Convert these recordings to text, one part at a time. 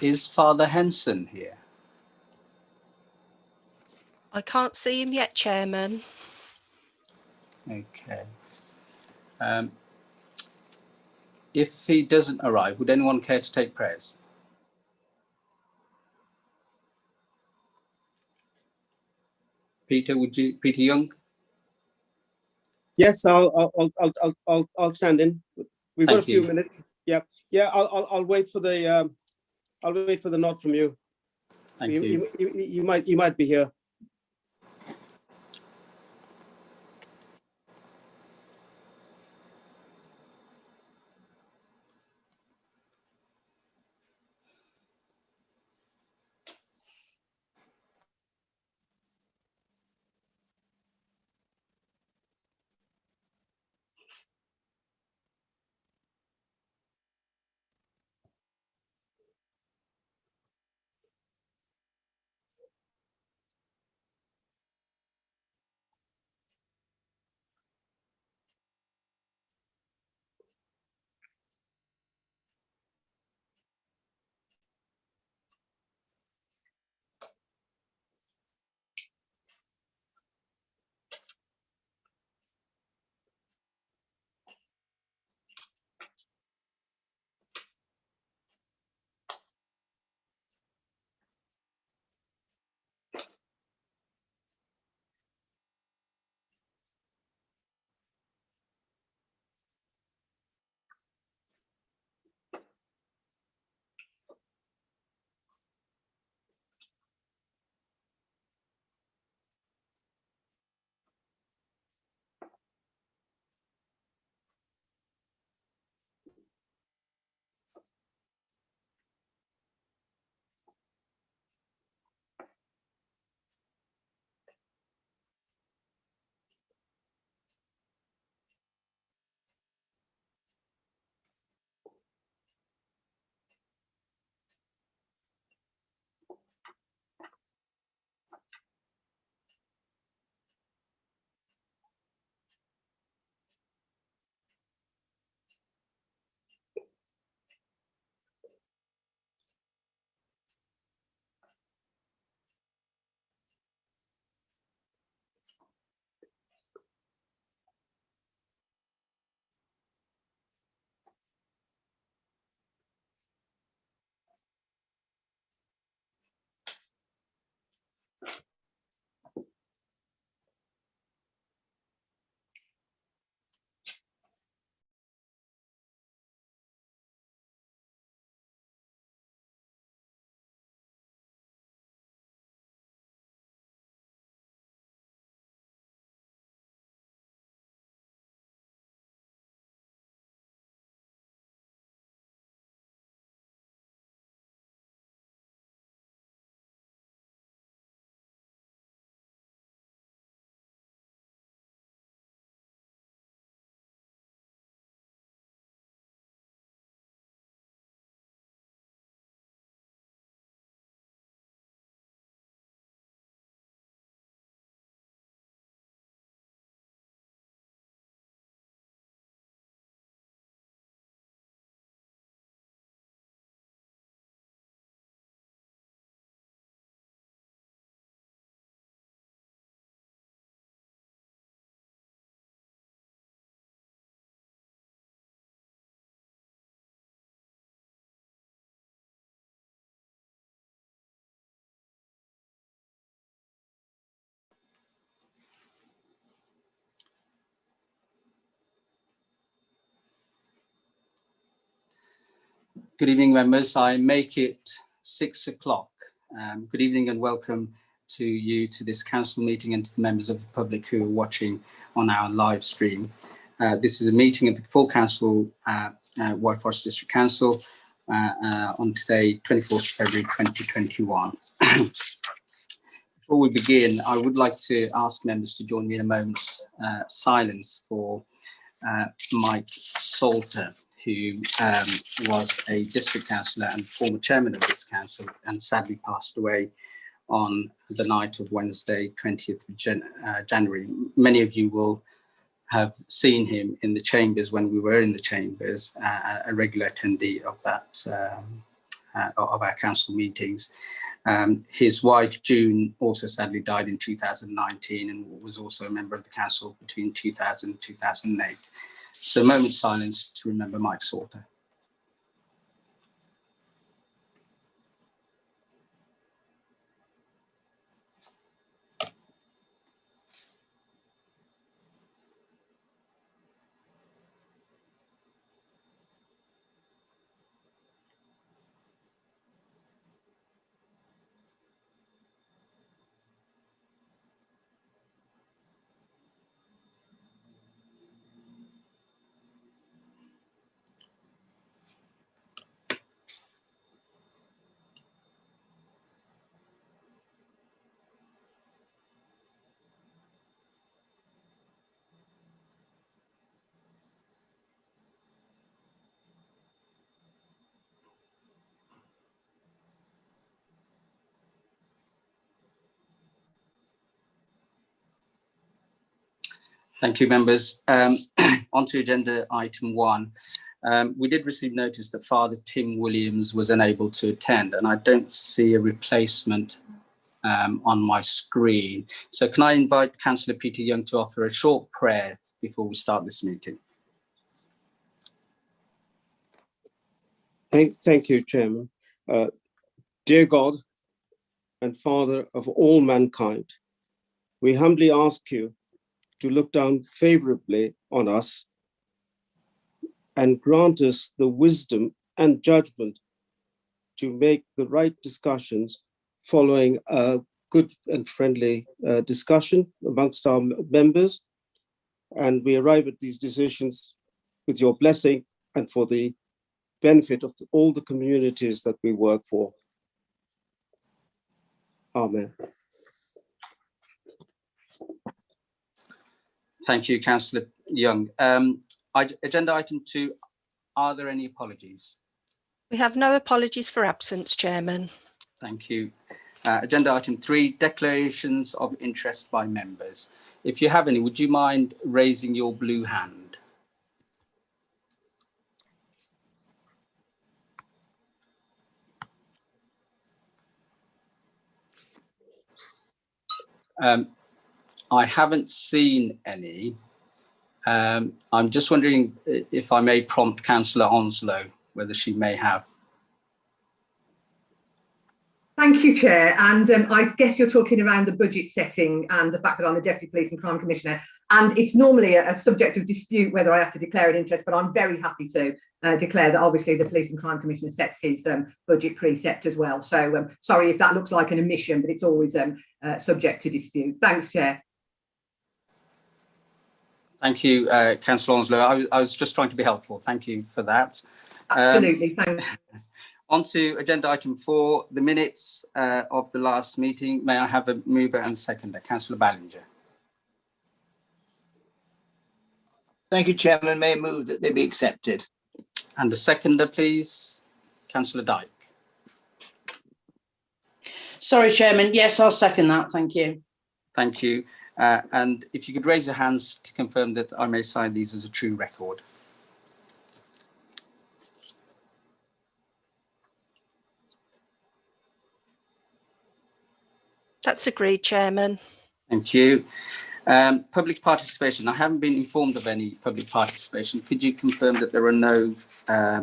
Is Father Henson here? I can't see him yet, Chairman. Okay. If he doesn't arrive, would anyone care to take prayers? Peter, would you? Peter Young? Yes, I'll stand in. We've got a few minutes. Yeah. I'll wait for the nod from you. Thank you. You might be here. Good evening, members. I make it 6 o'clock. Good evening and welcome to you to this council meeting and to the members of the public who are watching on our live stream. This is a meeting of the full council, White Forest District Council, on today, 24th February 2021. Before we begin, I would like to ask members to join me in a moment's silence for Mike Salter, who was a district councillor and former chairman of this council and sadly passed away on the night of Wednesday, 20th of January. Many of you will have seen him in the chambers when we were in the chambers, a regular attendee of that of our council meetings. His wife, June, also sadly died in 2019 and was also a member of the council between 2000 and 2008. So a moment's silence to remember Mike Salter. Thank you, members. On to agenda item 1. We did receive notice that Father Tim Williams was unable to attend, and I don't see a replacement on my screen. So can I invite Councillor Peter Young to offer a short prayer before we start this meeting? Thank you, Chairman. Dear God and Father of all mankind, we humbly ask you to look down favorably on us and grant us the wisdom and judgment to make the right discussions following a good and friendly discussion amongst our members. And we arrive at these decisions with your blessing and for the benefit of all the communities that we work for. Amen. Thank you, Councillor Young. Agenda item 2, are there any apologies? We have no apologies for absence, Chairman. Thank you. Agenda item 3, declarations of interest by members. If you have any, would you mind raising your blue hand? I haven't seen any. I'm just wondering if I may prompt Councillor Onslow, whether she may have. Thank you, Chair. And I guess you're talking around the budget setting and the fact that I'm the Deputy Police and Crime Commissioner. And it's normally a subject of dispute whether I have to declare an interest, but I'm very happy to declare that obviously the Police and Crime Commissioner sets his budget precept as well. So sorry if that looks like an omission, but it's always subject to dispute. Thanks, Chair. Thank you, Councillor Onslow. I was just trying to be helpful. Thank you for that. Absolutely, thank you. On to agenda item 4, the minutes of the last meeting. May I have a mover and seconder? Councillor Ballinger. Thank you, Chairman. May I move that they be accepted? And the seconder, please. Councillor Dyke. Sorry, Chairman. Yes, I'll second that. Thank you. Thank you. And if you could raise your hands to confirm that I may sign these as a true record. That's agreed, Chairman. Thank you. Public participation. I haven't been informed of any public participation. Could you confirm that there are no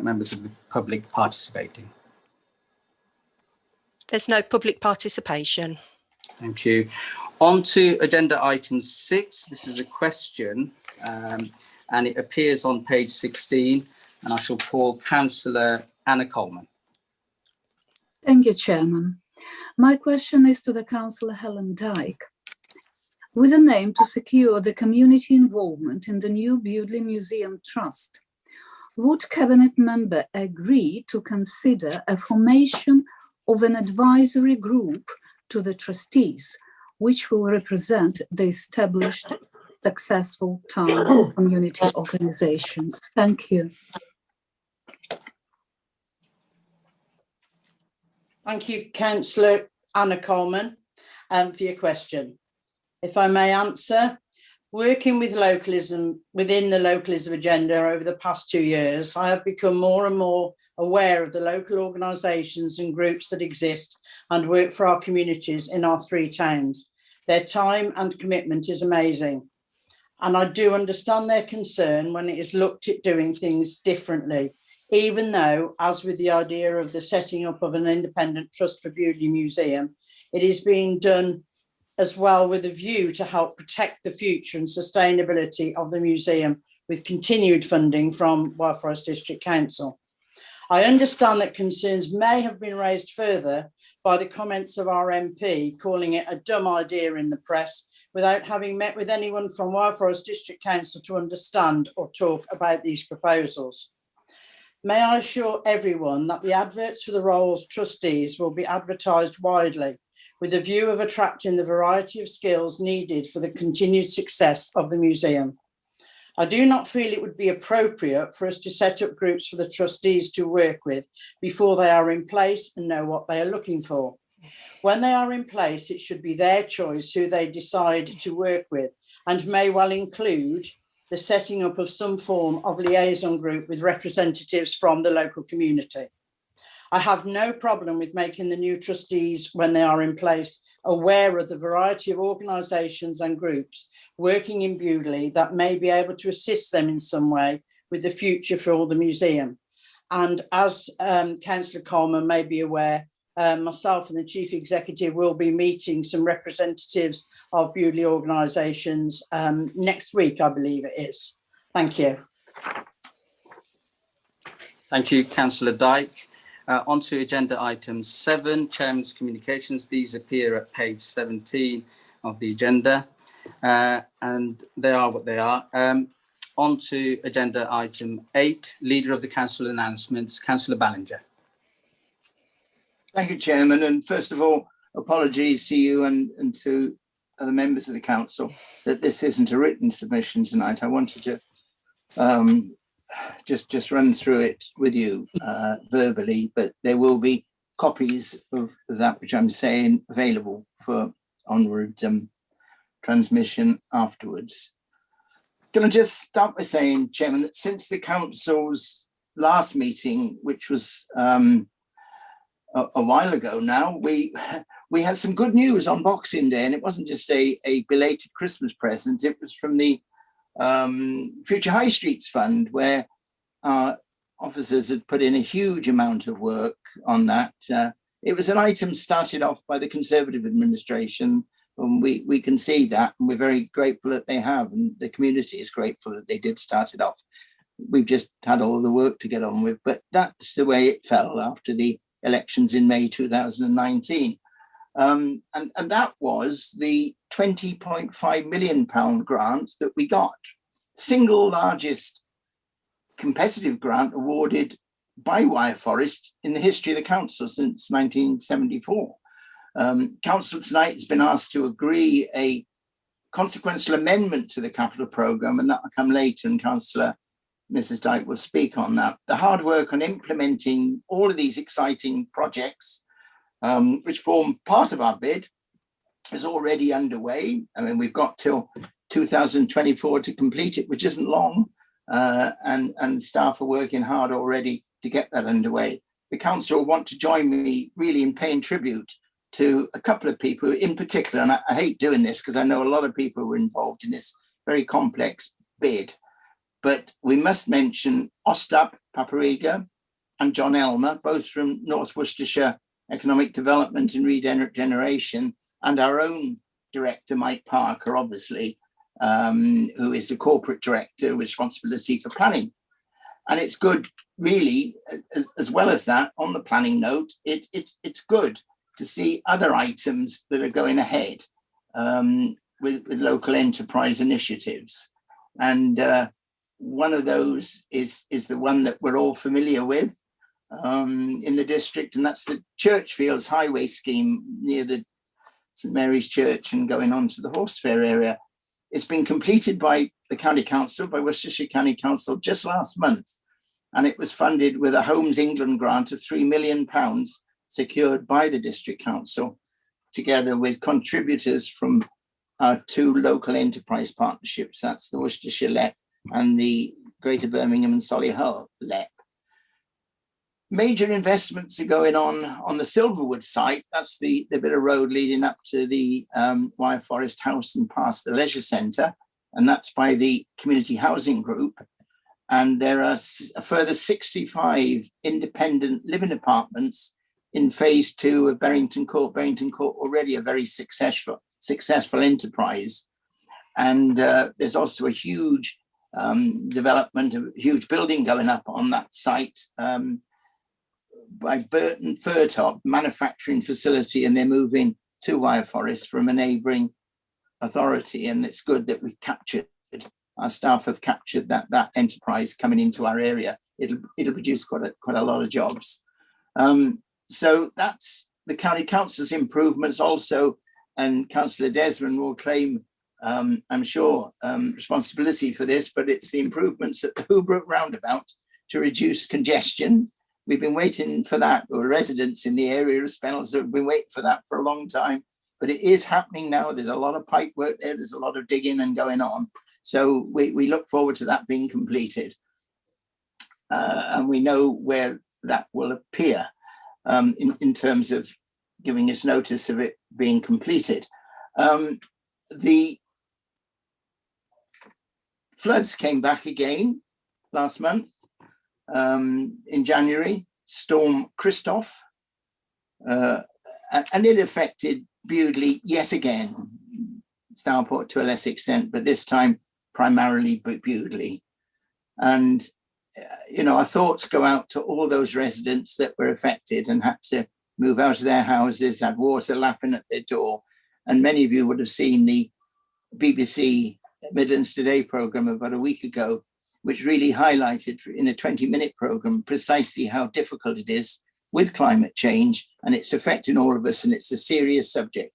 members of the public participating? There's no public participation. Thank you. On to agenda item 6. This is a question and it appears on page 16, and I shall call Councillor Anna Coleman. Thank you, Chairman. My question is to the Councillor Helen Dyke. With an aim to secure the community involvement in the new Bewdley Museum Trust, would Cabinet member agree to consider a formation of an advisory group to the trustees, which will represent the established successful town community organizations? Thank you. Thank you, Councillor Anna Coleman, for your question. If I may answer, Working with localism within the localism agenda over the past 2 years, I have become more and more aware of the local organisations and groups that exist and work for our communities in our 3 towns. Their time and commitment is amazing. And I do understand their concern when it is looked at doing things differently, even though, as with the idea of the setting up of an independent trust for Bewdley Museum, it is being done as well with a view to help protect the future and sustainability of the museum with continued funding from Wild Forest District Council. I understand that concerns may have been raised further by the comments of our MP calling it a dumb idea in the press without having met with anyone from Wild Forest District Council to understand or talk about these proposals. May I assure everyone that the adverts for the roles of trustees will be advertised widely with a view of attracting the variety of skills needed for the continued success of the museum. I do not feel it would be appropriate for us to set up groups for the trustees to work with before they are in place and know what they are looking for. When they are in place, it should be their choice who they decide to work with and may well include the setting up of some form of liaison group with representatives from the local community. I have no problem with making the new trustees, when they are in place, aware of the variety of organisations and groups working in Bewdley that may be able to assist them in some way with the future for the museum. And as Councillor Coleman may be aware, myself and the Chief Executive will be meeting some representatives of Bewdley organisations next week, I believe it is. Thank you. Thank you, Councillor Dyke. On to agenda item 7, Chairman's communications. These appear at page 17 of the agenda, and they are what they are. On to agenda item 8, Leader of the Council announcements, Councillor Ballinger. Thank you, Chairman. And first of all, apologies to you and to other members of the council that this isn't a written submission tonight. I wanted to just run through it with you verbally, but there will be copies of that which I'm saying available for onward transmission afterwards. Can I just start by saying, Chairman, that since the council's last meeting, which was a while ago now, we had some good news on Boxing Day, and it wasn't just a belated Christmas present. It was from the Future High Streets Fund, where our officers had put in a huge amount of work on that. It was an item started off by the Conservative administration, and we can see that, and we're very grateful that they have, and the community is grateful that they did start it off. We've just had all the work to get on with, but that's the way it fell after the elections in May 2019. And that was the £20.5 million grant that we got. Single largest competitive grant awarded by Wyre Forest in the history of the council since 1974. Council tonight has been asked to agree a consequential amendment to the capital programme, and that will come later, and Councillor Mrs. Dyke will speak on that. The hard work on implementing all of these exciting projects, which form part of our bid, is already underway. I mean, we've got till 2024 to complete it, which isn't long, and staff are working hard already to get that underway. The council will want to join me really in paying tribute to a couple of people in particular, and I hate doing this because I know a lot of people were involved in this very complex bid. But we must mention Ostap Papariga and John Elmer, both from North Worcestershire Economic Development and Regeneration, and our own director, Mike Parker, obviously, who is the corporate director with responsibility for planning. And it's good, really, as well as that, on the planning note, it's good to see other items that are going ahead with local enterprise initiatives. And one of those is the one that we're all familiar with in the district, and that's the Churchfields Highway scheme near the St Mary's Church and going on to the Horse Fair area. It's been completed by the County Council, by Worcestershire County Council, just last month, and it was funded with a Homes England grant of £3 million secured by the District Council, together with contributors from our two local enterprise partnerships. That's the Worcestershire LEP and the Greater Birmingham and Solihull LEP. Major investments are going on the Silverwood site. That's the bit of road leading up to the Wyre Forest House and past the leisure centre. And that's by the Community Housing Group. And there are a further 65 independent living apartments in phase 2 of Barrington Court. Barrington Court already a very successful enterprise. And there's also a huge development, a huge building going up on that site by Burton Furtop manufacturing facility, and they're moving to Wyre Forest from a neighbouring authority. And it's good that we captured, our staff have captured that enterprise coming into our area. It'll produce quite a lot of jobs. So that's the County Council's improvements also, and Councillor Desmond will claim, I'm sure, responsibility for this, but it's the improvements at the Hoobrook roundabout to reduce congestion. We've been waiting for that, or residents in the area of Spennels have been waiting for that for a long time, but it is happening now. There's a lot of pipe work there. There's a lot of digging and going on. So we look forward to that being completed. And we know where that will appear in terms of giving us notice of it being completed. The floods came back again last month. In January, Storm Christoph, and it affected Bewdley yet again, Stourport to a less extent, but this time primarily Bewdley. And, our thoughts go out to all those residents that were affected and had to move out of their houses, had water lapping at their door. And many of you would have seen the BBC Midlands Today programme about a week ago, which really highlighted in a 20-minute programme precisely how difficult it is with climate change, and it's affecting all of us, and it's a serious subject.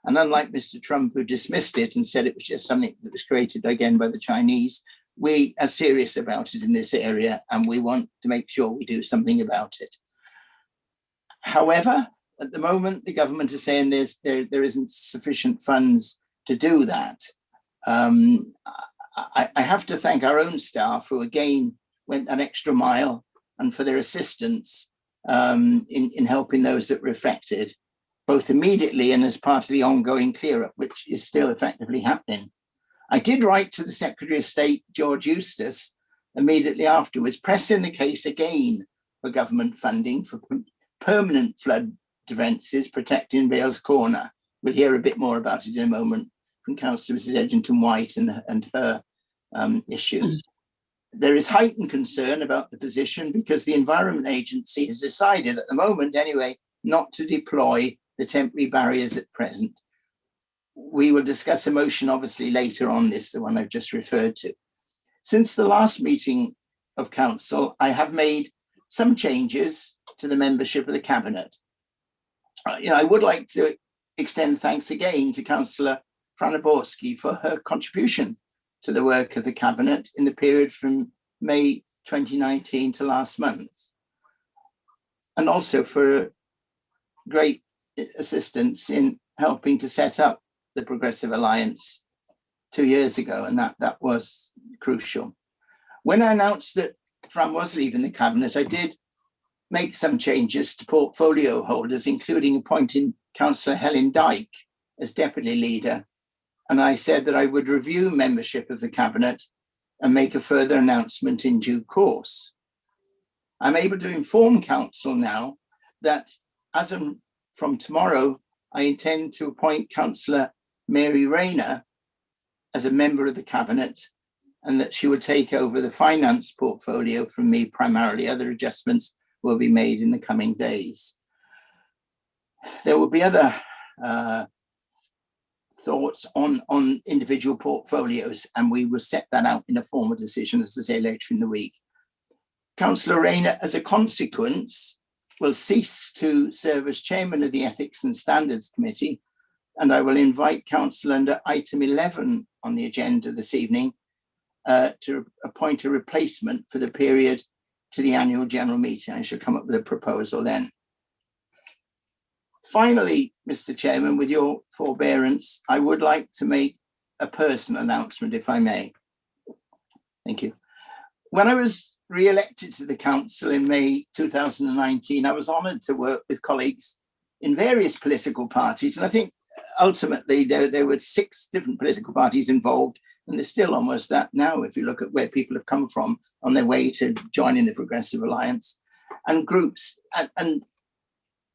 And unlike Mr. Trump, who dismissed it and said it was just something that was created again by the Chinese, we are serious about it in this area, and we want to make sure we do something about it. However, at the moment, the government is saying there isn't sufficient funds to do that. I have to thank our own staff, who again went an extra mile, and for their assistance in helping those that were affected, both immediately and as part of the ongoing clear-up, which is still effectively happening. I did write to the Secretary of State, George Eustace, immediately afterwards, pressing the case again for government funding for permanent flood defences protecting Vales Corner. We'll hear a bit more about it in a moment from Councillor Mrs. Edgington White and her issue. There is heightened concern about the position because the Environment Agency has decided, at the moment anyway, not to deploy the temporary barriers at present. We will discuss a motion obviously later on this, the one I've just referred to. Since the last meeting of Council, I have made some changes to the membership of the Cabinet. I would like to extend thanks again to Councillor Franaborski for her contribution to the work of the Cabinet in the period from May 2019 to last month, and also for great assistance in helping to set up the Progressive Alliance 2 years ago, and that was crucial. When I announced that Fran was leaving the Cabinet, I did make some changes to portfolio holders, including appointing Councillor Helen Dyke as Deputy Leader, and I said that I would review membership of the Cabinet and make a further announcement in due course. I'm able to inform Council now that as from tomorrow, I intend to appoint Councillor Mary Rayner as a member of the Cabinet, and that she would take over the finance portfolio from me primarily. Other adjustments will be made in the coming days. There will be other thoughts on individual portfolios, and we will set that out in a formal decision, as I say, later in the week. Councillor Rayner, as a consequence, will cease to serve as chairman of the Ethics and Standards Committee, and I will invite Council under item 11 on the agenda this evening to appoint a replacement for the period to the annual general meeting. I shall come up with a proposal then. Finally, Mr. Chairman, with your forbearance, I would like to make a personal announcement, if I may. Thank you. When I was re-elected to the council in May 2019, I was honoured to work with colleagues in various political parties. And I think ultimately there were 6 different political parties involved, and there's still almost that now if you look at where people have come from on their way to joining the Progressive Alliance, and groups. And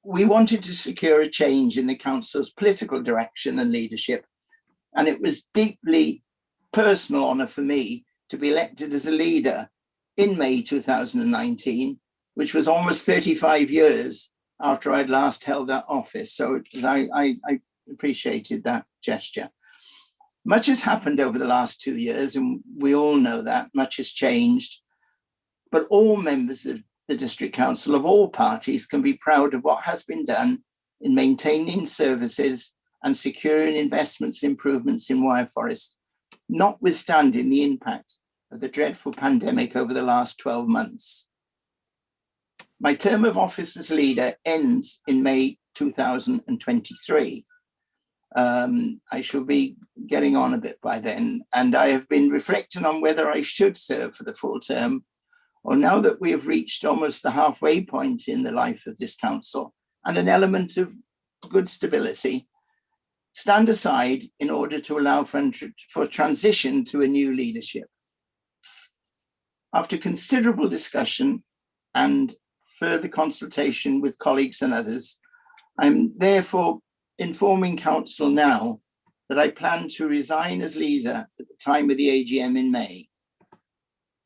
we wanted to secure a change in the council's political direction and leadership. And it was deeply personal honour for me to be elected as a leader in May 2019, which was almost 35 years after I'd last held that office. So I appreciated that gesture. Much has happened over the last 2 years, and we all know that much has changed, but all members of the District Council of all parties can be proud of what has been done in maintaining services and securing investments improvements in Wyre Forest, notwithstanding the impact of the dreadful pandemic over the last 12 months. My term of office as leader ends in May 2023. I shall be getting on a bit by then, and I have been reflecting on whether I should serve for the full term, or now that we have reached almost the halfway point in the life of this council and an element of good stability, stand aside in order to allow for transition to a new leadership. After considerable discussion and further consultation with colleagues and others, I'm therefore informing council now that I plan to resign as leader at the time of the AGM in May.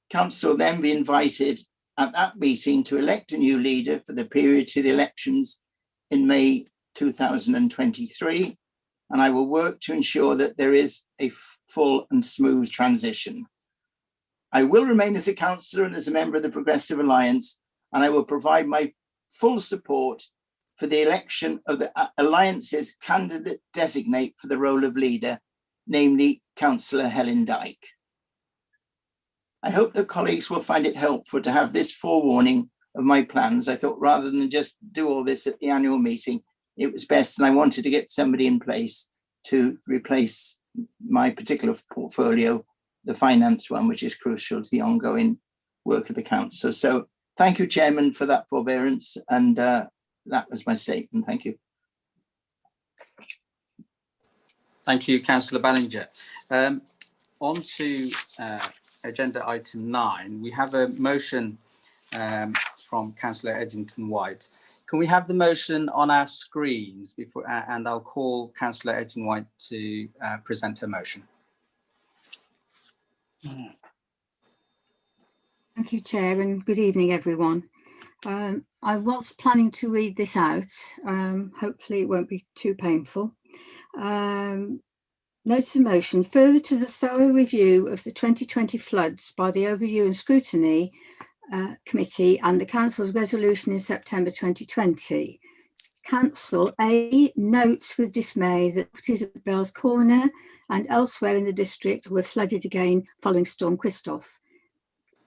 Council will then be invited at that meeting to elect a new leader for the period to the elections in May 2023, and I will work to ensure that there is a full and smooth transition. I will remain as a councillor and as a member of the Progressive Alliance, and I will provide my full support for the election of the Alliance's candidate designate for the role of leader, namely Councillor Helen Dyke. I hope that colleagues will find it helpful to have this forewarning of my plans. I thought rather than just do all this at the annual meeting, it was best, and I wanted to get somebody in place to replace my particular portfolio, the finance one, which is crucial to the ongoing work of the council. So thank you, Chairman, for that forbearance, and that was my statement. Thank you. Thank you, Councillor Ballinger. On to agenda item 9. We have a motion from Councillor Edgington White. Can we have the motion on our screens before, and I'll call Councillor Edgington White to present her motion. Thank you, Chair, and good evening, everyone. I was planning to read this out. Hopefully it won't be too painful. Notice of motion. Further to the thorough review of the 2020 floods by the Overview and Scrutiny Committee and the Council's resolution in September 2020, Council A notes with dismay that properties at Bell's Corner and elsewhere in the district were flooded again following Storm Christoph.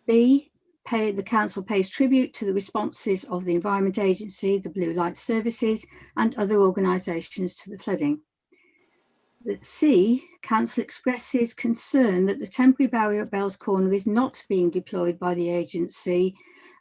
B, the Council pays tribute to the responses of the Environment Agency, the Blue Light Services and other organisations to the flooding. C, Council expresses concern that the temporary barrier at Bell's Corner is not being deployed by the agency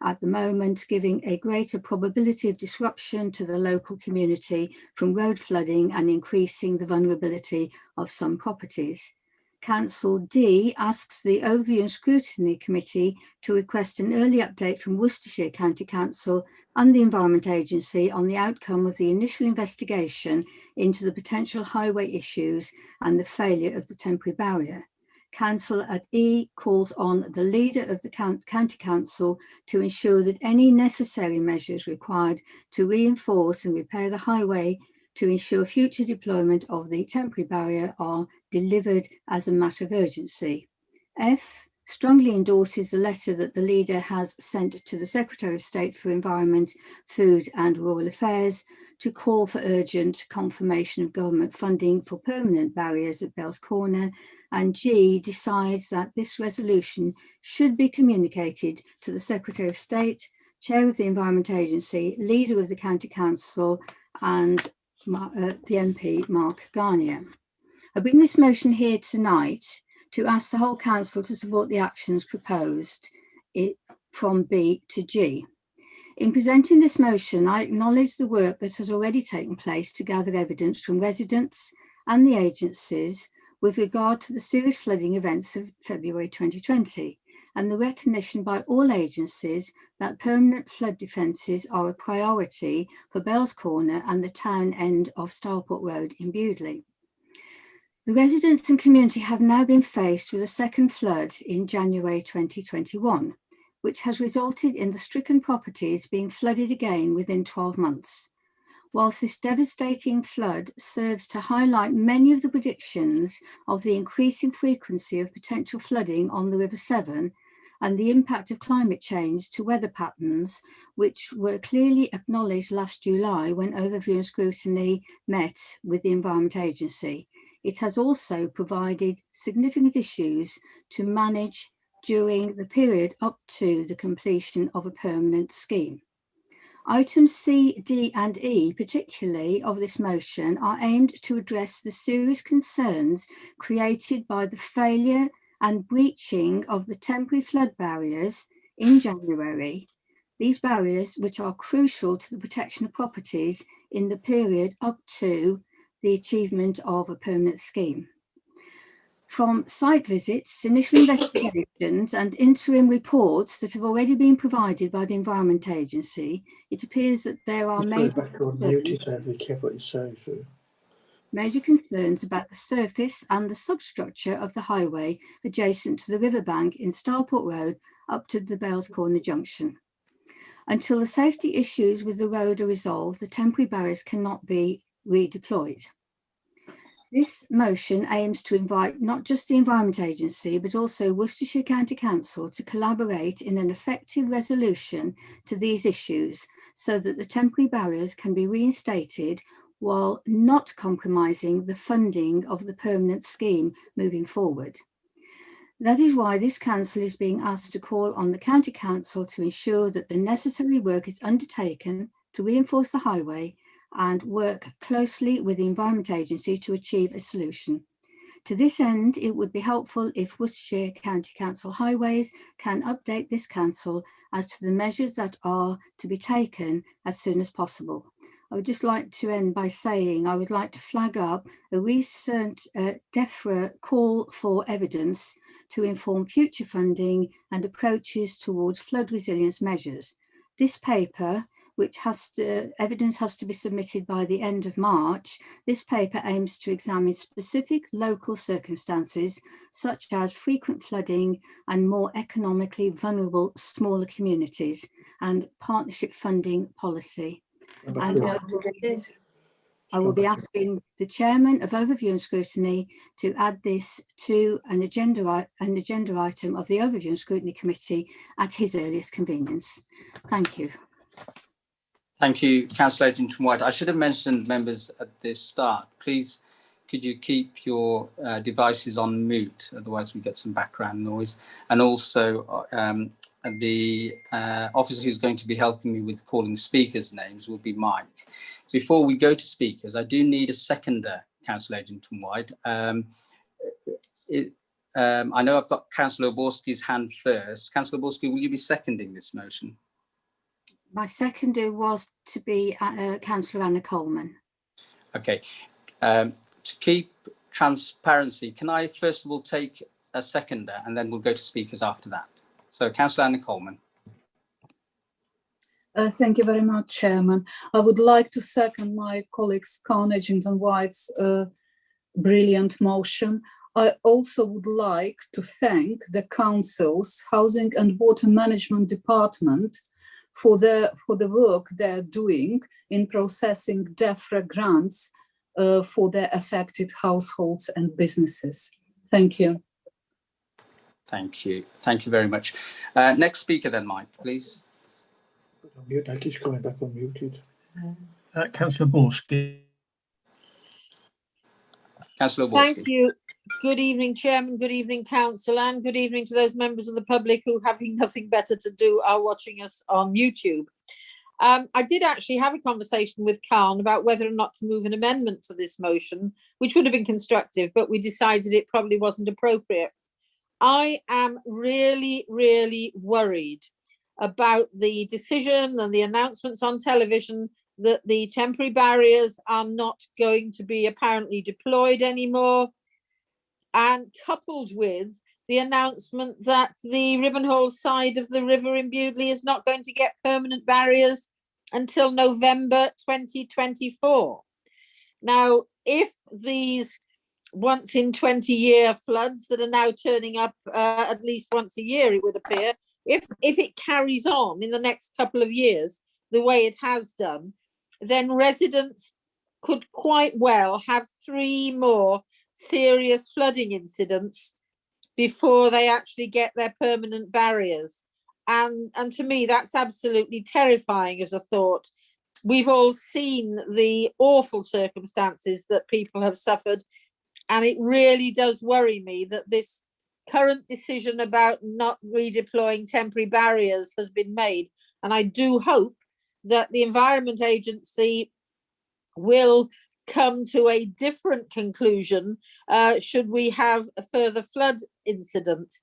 at the moment, giving a greater probability of disruption to the local community from road flooding and increasing the vulnerability of some properties. Council D asks the Overview and Scrutiny Committee to request an early update from Worcestershire County Council and the Environment Agency on the outcome of the initial investigation into the potential highway issues and the failure of the temporary barrier. Council at E calls on the leader of the County Council to ensure that any necessary measures required to reinforce and repair the highway to ensure future deployment of the temporary barrier are delivered as a matter of urgency. F strongly endorses the letter that the leader has sent to the Secretary of State for Environment, Food and Rural Affairs to call for urgent confirmation of government funding for permanent barriers at Bell's Corner, and G decides that this resolution should be communicated to the Secretary of State, Chair of the Environment Agency, Leader of the County Council and the MP Mark Garnier. I bring this motion here tonight to ask the whole council to support the actions proposed from B to G. In presenting this motion, I acknowledge the work that has already taken place to gather evidence from residents and the agencies with regard to the serious flooding events of February 2020, and the recognition by all agencies that permanent flood defences are a priority for Bells Corner and the town end of Stourport Road in Bewdley. The residents and community have now been faced with a second flood in January 2021, which has resulted in the stricken properties being flooded again within 12 months. Whilst this devastating flood serves to highlight many of the predictions of the increasing frequency of potential flooding on the River Severn and the impact of climate change to weather patterns, which were clearly acknowledged last July when Overview and Scrutiny met with the Environment Agency, it has also provided significant issues to manage during the period up to the completion of a permanent scheme. Items C, D and E, particularly of this motion, are aimed to address the serious concerns created by the failure and breaching of the temporary flood barriers in January. These barriers, which are crucial to the protection of properties in the period up to the achievement of a permanent scheme. From site visits, initial investigations and interim reports that have already been provided by the Environment Agency, it appears that there are major concerns about the surface and the substructure of the highway adjacent to the riverbank in Stourport Road up to the Bells Corner junction. Until the safety issues with the road are resolved, the temporary barriers cannot be redeployed. This motion aims to invite not just the Environment Agency, but also Worcestershire County Council to collaborate in an effective resolution to these issues so that the temporary barriers can be reinstated while not compromising the funding of the permanent scheme moving forward. That is why this council is being asked to call on the County Council to ensure that the necessary work is undertaken to reinforce the highway and work closely with the Environment Agency to achieve a solution. To this end, it would be helpful if Worcestershire County Council Highways can update this council as to the measures that are to be taken as soon as possible. I would just like to end by saying I would like to flag up a recent DEFRA call for evidence to inform future funding and approaches towards flood resilience measures. This paper, which evidence has to be submitted by the end of March. This paper aims to examine specific local circumstances, such as frequent flooding and more economically vulnerable smaller communities, and partnership funding policy. And I will be asking the chairman of Overview and Scrutiny to add this to an agenda item of the Overview and Scrutiny Committee at his earliest convenience. Thank you. Thank you, Councillor Edgington-White. I should have mentioned, members, at the start, please, could you keep your devices on mute, otherwise we get some background noise. And also the officer who's going to be helping me with calling speakers' names will be Mike. Before we go to speakers, I do need a seconder, Councillor Edgington-White. I know I've got Councillor Oborski's hand first. Councillor Oborski, will you be seconding this motion? My seconder was to be Councillor Anna Coleman. Okay. To keep transparency, can I first of all take a seconder and then we'll go to speakers after that? So Councillor Anna Coleman. Thank you very much, Chairman. I would like to second my colleagues Khan Edgington-White's brilliant motion. I also would like to thank the Council's Housing and Water Management Department for the work they're doing in processing DEFRA grants for the affected households and businesses. Thank you. Thank you. Thank you very much. Next speaker then, Mike, please. He's going back unmuted. Councillor Borski. Councillor Borski. Thank you. Good evening, Chairman. Good evening, Council, and good evening to those members of the public who, having nothing better to do, are watching us on YouTube. I did actually have a conversation with Carl about whether or not to move an amendment to this motion, which would have been constructive, but we decided it probably wasn't appropriate. I am really, really worried about the decision and the announcements on television that the temporary barriers are not going to be apparently deployed anymore, and coupled with the announcement that the Ribbonhall side of the river in Bewdley is not going to get permanent barriers until November 2024. Now, if these once in 20-year floods that are now turning up at least once a year, it would appear, if it carries on in the next couple of years the way it has done, then residents could quite well have 3 more serious flooding incidents before they actually get their permanent barriers. And to me, that's absolutely terrifying as a thought. We've all seen the awful circumstances that people have suffered, and it really does worry me that this current decision about not redeploying temporary barriers has been made. And I do hope that the Environment Agency will come to a different conclusion should we have a further flood incident.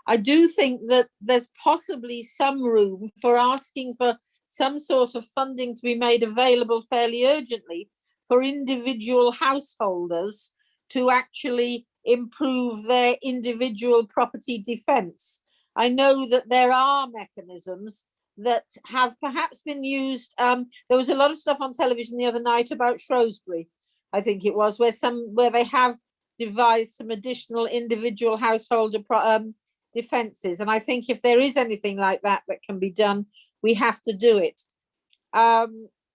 I do think that there's possibly some room for asking for some sort of funding to be made available fairly urgently for individual householders to actually improve their individual property defence. I know that there are mechanisms that have perhaps been used. There was a lot of stuff on television the other night about Shrewsbury, I think it was, where they have devised some additional individual householder defences. And I think if there is anything like that that can be done, we have to do it.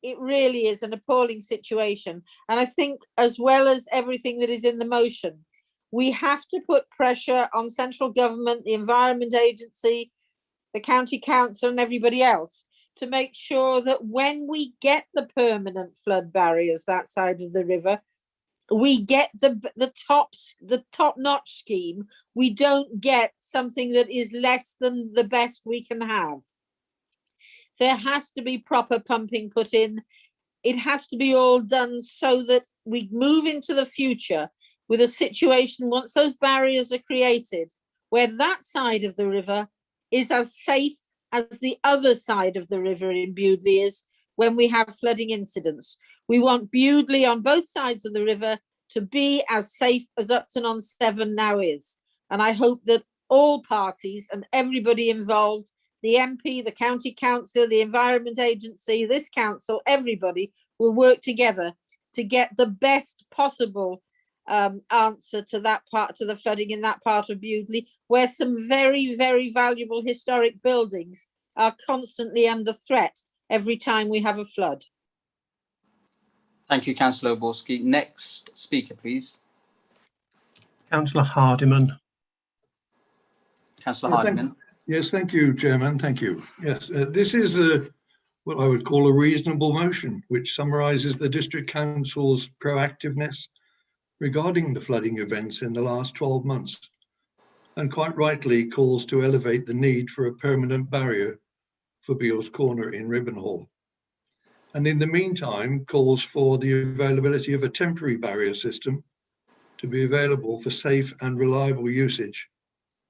It really is an appalling situation. And I think, as well as everything that is in the motion, we have to put pressure on central government, the Environment Agency, the County Council and everybody else to make sure that when we get the permanent flood barriers that side of the river, we get the top-notch scheme. We don't get something that is less than the best we can have. There has to be proper pumping put in. It has to be all done so that we move into the future with a situation, once those barriers are created, where that side of the river is as safe as the other side of the river in Bewdley is when we have flooding incidents. We want Bewdley on both sides of the river to be as safe as Upton-on-Severn now is. And I hope that all parties and everybody involved, the MP, the County Council, the Environment Agency, this council, everybody will work together to get the best possible answer to that part, to the flooding in that part of Bewdley, where some very, very valuable historic buildings are constantly under threat every time we have a flood. Thank you, Councillor Oborski. Next speaker, please. Councillor Hardiman. Councillor Hardiman. Yes, thank you, Chairman. Thank you. Yes, this is what I would call a reasonable motion, which summarises the District Council's proactiveness regarding the flooding events in the last 12 months, and quite rightly calls to elevate the need for a permanent barrier for Beals Corner in Ribbonhall. And in the meantime, calls for the availability of a temporary barrier system to be available for safe and reliable usage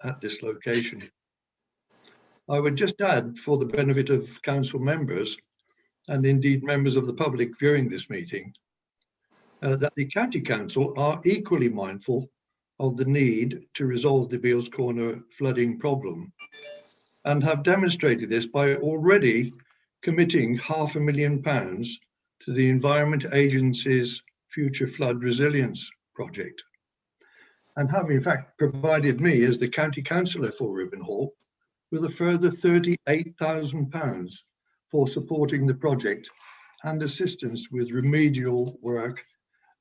at this location. I would just add, for the benefit of council members, and indeed members of the public viewing this meeting, that the County Council are equally mindful of the need to resolve the Beals Corner flooding problem, and have demonstrated this by already committing £500,000 to the Environment Agency's Future Flood Resilience Project, and have in fact provided me, as the County Councillor for Ribbonhall, with a further £38,000 for supporting the project and assistance with remedial work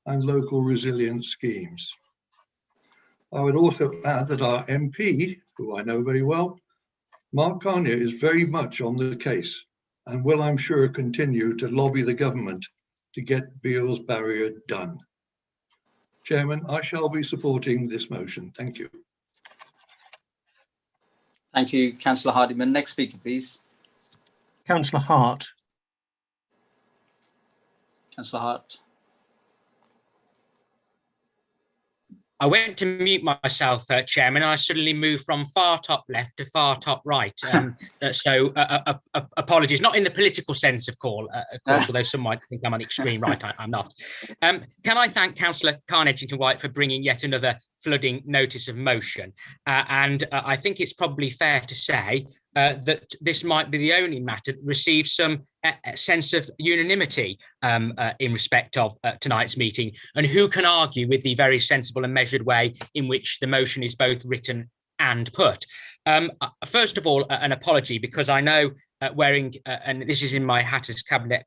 and local resilience schemes. I would also add that our MP, who I know very well, Mark Carnier, is very much on the case and will, I'm sure, continue to lobby the government to get Beals Barrier done. Chairman, I shall be supporting this motion. Thank you. Thank you, Councillor Hardiman. Next speaker, please. Councillor Hart. Councillor Hart. I went to mute myself, Chairman, and I suddenly moved from far top left to far top right. So apologies, not in the political sense of course, although some might think I'm on extreme right, I'm not. Can I thank Councillor Khan Edgington White for bringing yet another flooding notice of motion? And I think it's probably fair to say that this might be the only matter that receives some sense of unanimity in respect of tonight's meeting. And who can argue with the very sensible and measured way in which the motion is both written and put? First of all, an apology, because I know wearing, and this is in my hat as cabinet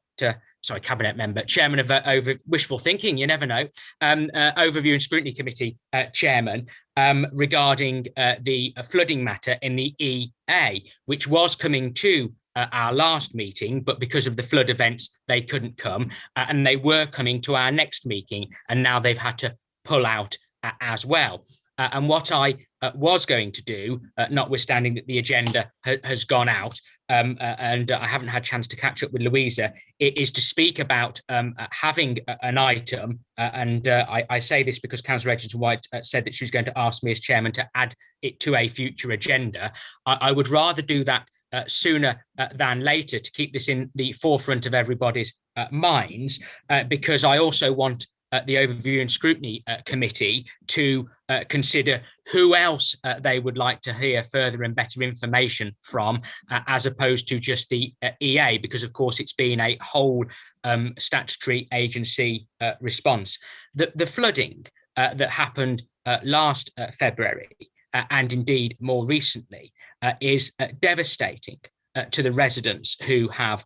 member, chairman of over wishful thinking, you never know, overview and scrutiny committee chairman, regarding the flooding matter in the EA, which was coming to our last meeting, but because of the flood events, they couldn't come, and they were coming to our next meeting, and now they've had to pull out as well. And what I was going to do, notwithstanding that the agenda has gone out, and I haven't had a chance to catch up with Louisa, is to speak about having an item, and I say this because Councillor Edgington White said that she was going to ask me as chairman to add it to a future agenda. I would rather do that sooner than later, to keep this in the forefront of everybody's minds, because I also want the Overview and Scrutiny Committee to consider who else they would like to hear further and better information from, as opposed to just the EA, because of course it's been a whole statutory agency response. The flooding that happened last February, and indeed more recently, is devastating to the residents who have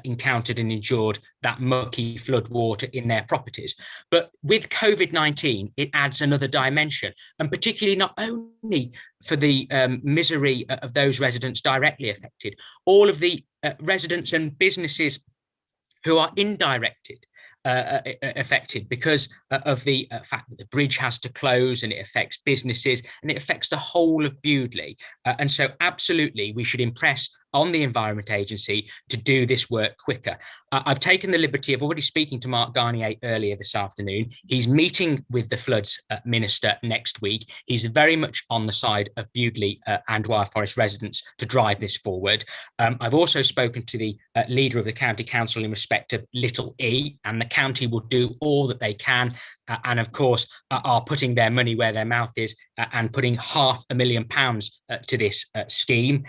encountered and endured that mucky flood water in their properties. But with COVID-19, it adds another dimension, and particularly not only for the misery of those residents directly affected, all of the residents and businesses who are indirected affected because of the fact that the bridge has to close, and it affects businesses and it affects the whole of Bewdley. And so absolutely we should impress on the Environment Agency to do this work quicker. I've taken the liberty of already speaking to Mark Garnier earlier this afternoon. He's meeting with the Floods Minister next week. He's very much on the side of Bewdley and Wyre Forest residents to drive this forward. I've also spoken to the leader of the County Council in respect of Little E, and the county will do all that they can, and of course are putting their money where their mouth is, and putting £500,000 to this scheme.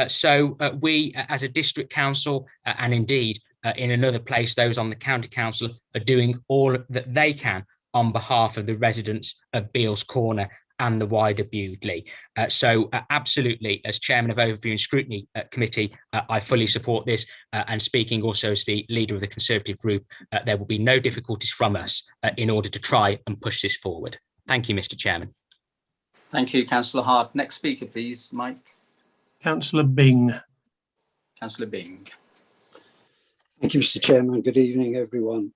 So we as a district council, and indeed in another place, those on the county council, are doing all that they can on behalf of the residents of Beals Corner and the wider Bewdley. So absolutely, as chairman of Overview and Scrutiny Committee, I fully support this, and speaking also as the leader of the Conservative group, there will be no difficulties from us in order to try and push this forward. Thank you, Mr. Chairman. Thank you, Councillor Hart. Next speaker, please, Mike. Councillor Bing. Councillor Bing. Thank you, Mr. Chairman. Good evening, everyone.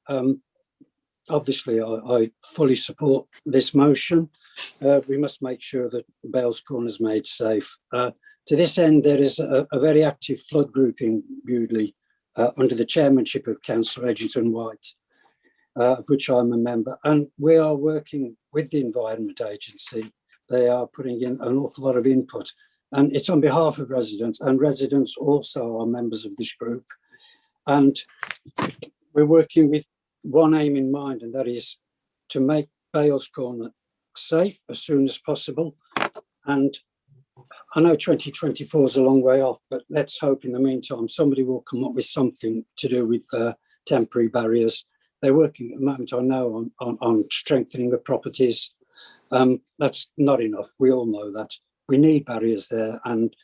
Obviously, I fully support this motion. We must make sure that Beals Corner is made safe. To this end, there is a very active flood group in Bewdley under the chairmanship of Councillor Edgington White, of which I'm a member, and we are working with the Environment Agency. They are putting in an awful lot of input, and it's on behalf of residents, and residents also are members of this group. And we're working with one aim in mind, and that is to make Beals Corner safe as soon as possible. And I know 2024 is a long way off, but let's hope in the meantime somebody will come up with something to do with temporary barriers. They're working at the moment, I know, on strengthening the properties. That's not enough. We all know that. We need barriers there, and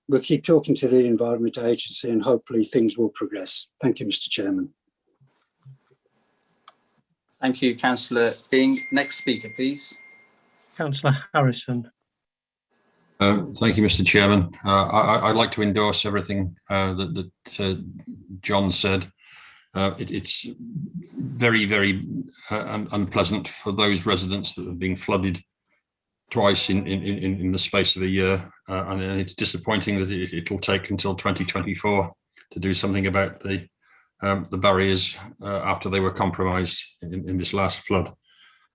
we'll keep talking to the Environment Agency, and hopefully things will progress. Thank you, Mr. Chairman. Thank you, Councillor Bing. Next speaker, please. Councillor Harrison. Thank you, Mr. Chairman. I'd like to endorse everything that John said. It's very, very unpleasant for those residents that have been flooded twice in the space of a year, and it's disappointing that it'll take until 2024 to do something about the the barriers after they were compromised in this last flood.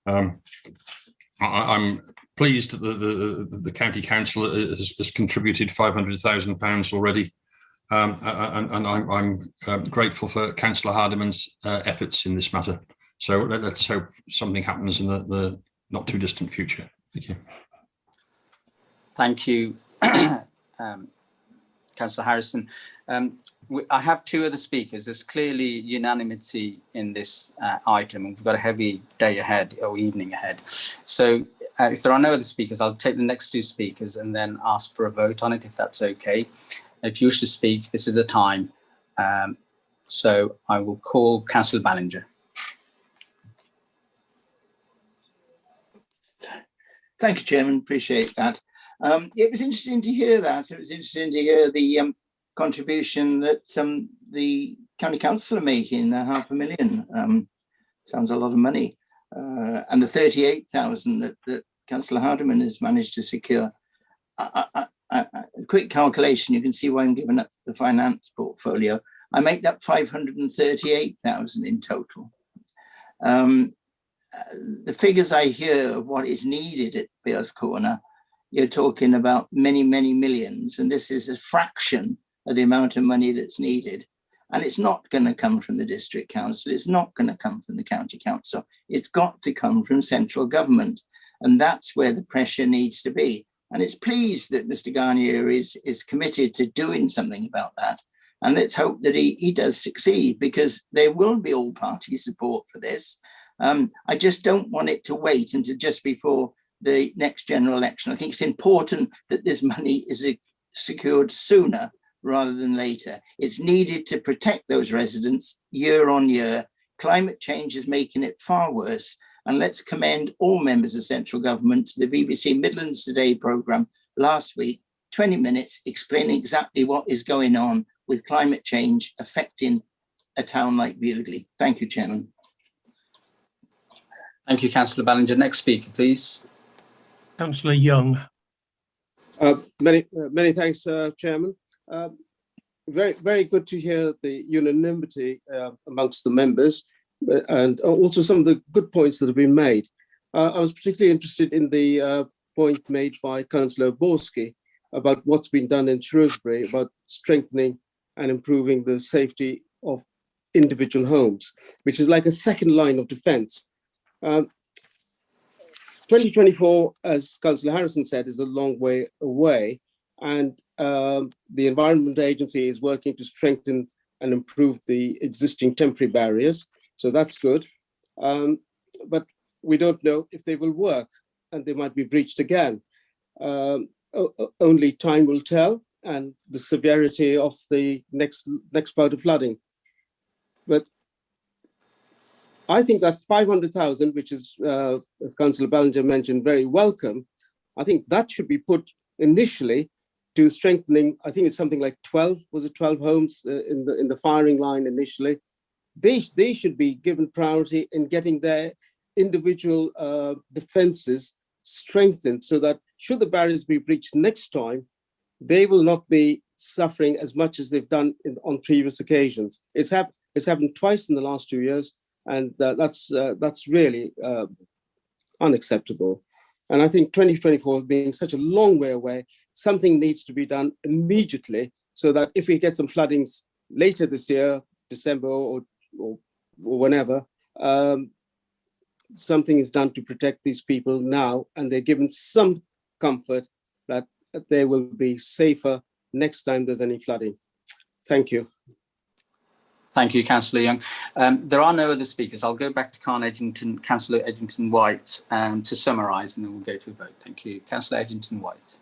I'm pleased that the County Council has contributed £500,000 already. And I'm grateful for Councillor Hardiman's efforts in this matter. So let's hope something happens in the not too distant future. Thank you. Thank you, Councillor Harrison. I have two other speakers. There's clearly unanimity in this item, and we've got a heavy day ahead or evening ahead. So if there are no other speakers, I'll take the next two speakers and then ask for a vote on it, if that's okay. If you wish to speak, this is the time. So I will call Councillor Ballinger. Thank you, Chairman. Appreciate that. It was interesting to hear that. It was interesting to hear the contribution that the County Council are making, £500,000. Sounds a lot of money. And the 38,000 that Councillor Hardiman has managed to secure. A quick calculation, you can see why I'm giving up the finance portfolio. I make that 538,000 in total. The figures I hear of what is needed at Beales Corner, you're talking about many, many millions, and this is a fraction of the amount of money that's needed. And it's not going to come from the district council. It's not going to come from the county council. It's got to come from central government. And that's where the pressure needs to be. And it's pleased that Mr. Garnier is committed to doing something about that. And let's hope that he does succeed, because there will be all party support for this. I just don't want it to wait until just before the next general election. I think it's important that this money is secured sooner rather than later. It's needed to protect those residents year on year. Climate change is making it far worse. And let's commend all members of central government to the BBC Midlands Today programme last week, 20 minutes explaining exactly what is going on with climate change affecting a town like Bewdley. Thank you, Chairman. Thank you, Councillor Ballinger. Next speaker, please. Councillor Young. Many thanks, Chairman. Very good to hear the unanimity amongst the members, and also some of the good points that have been made. I was particularly interested in the point made by Councillor Borski about what's been done in Shrewsbury about strengthening and improving the safety of individual homes, which is like a second line of defence. 2024, as Councillor Harrison said, is a long way away, and the Environment Agency is working to strengthen and improve the existing temporary barriers. So that's good. But we don't know if they will work, and they might be breached again. Only time will tell, and the severity of the next bout of flooding. But I think that 500,000, which is, as Councillor Ballinger mentioned, very welcome. I think that should be put initially to strengthening. I think it's something like 12 homes in the firing line initially. They should be given priority in getting their individual defences strengthened, so that should the barriers be breached next time, they will not be suffering as much as they've done on previous occasions. It's happened twice in the last 2 years. And that's really unacceptable. And I think 2024 being such a long way away, something needs to be done immediately, so that if we get some floodings later this year, December or whenever, something is done to protect these people now, and they're given some comfort that they will be safer next time there's any flooding. Thank you. Thank you, Councillor Young. There are no other speakers. I'll go back to Councillor Edgington-White to summarise, and then we'll go to a vote. Thank you. Councillor Edgington-White.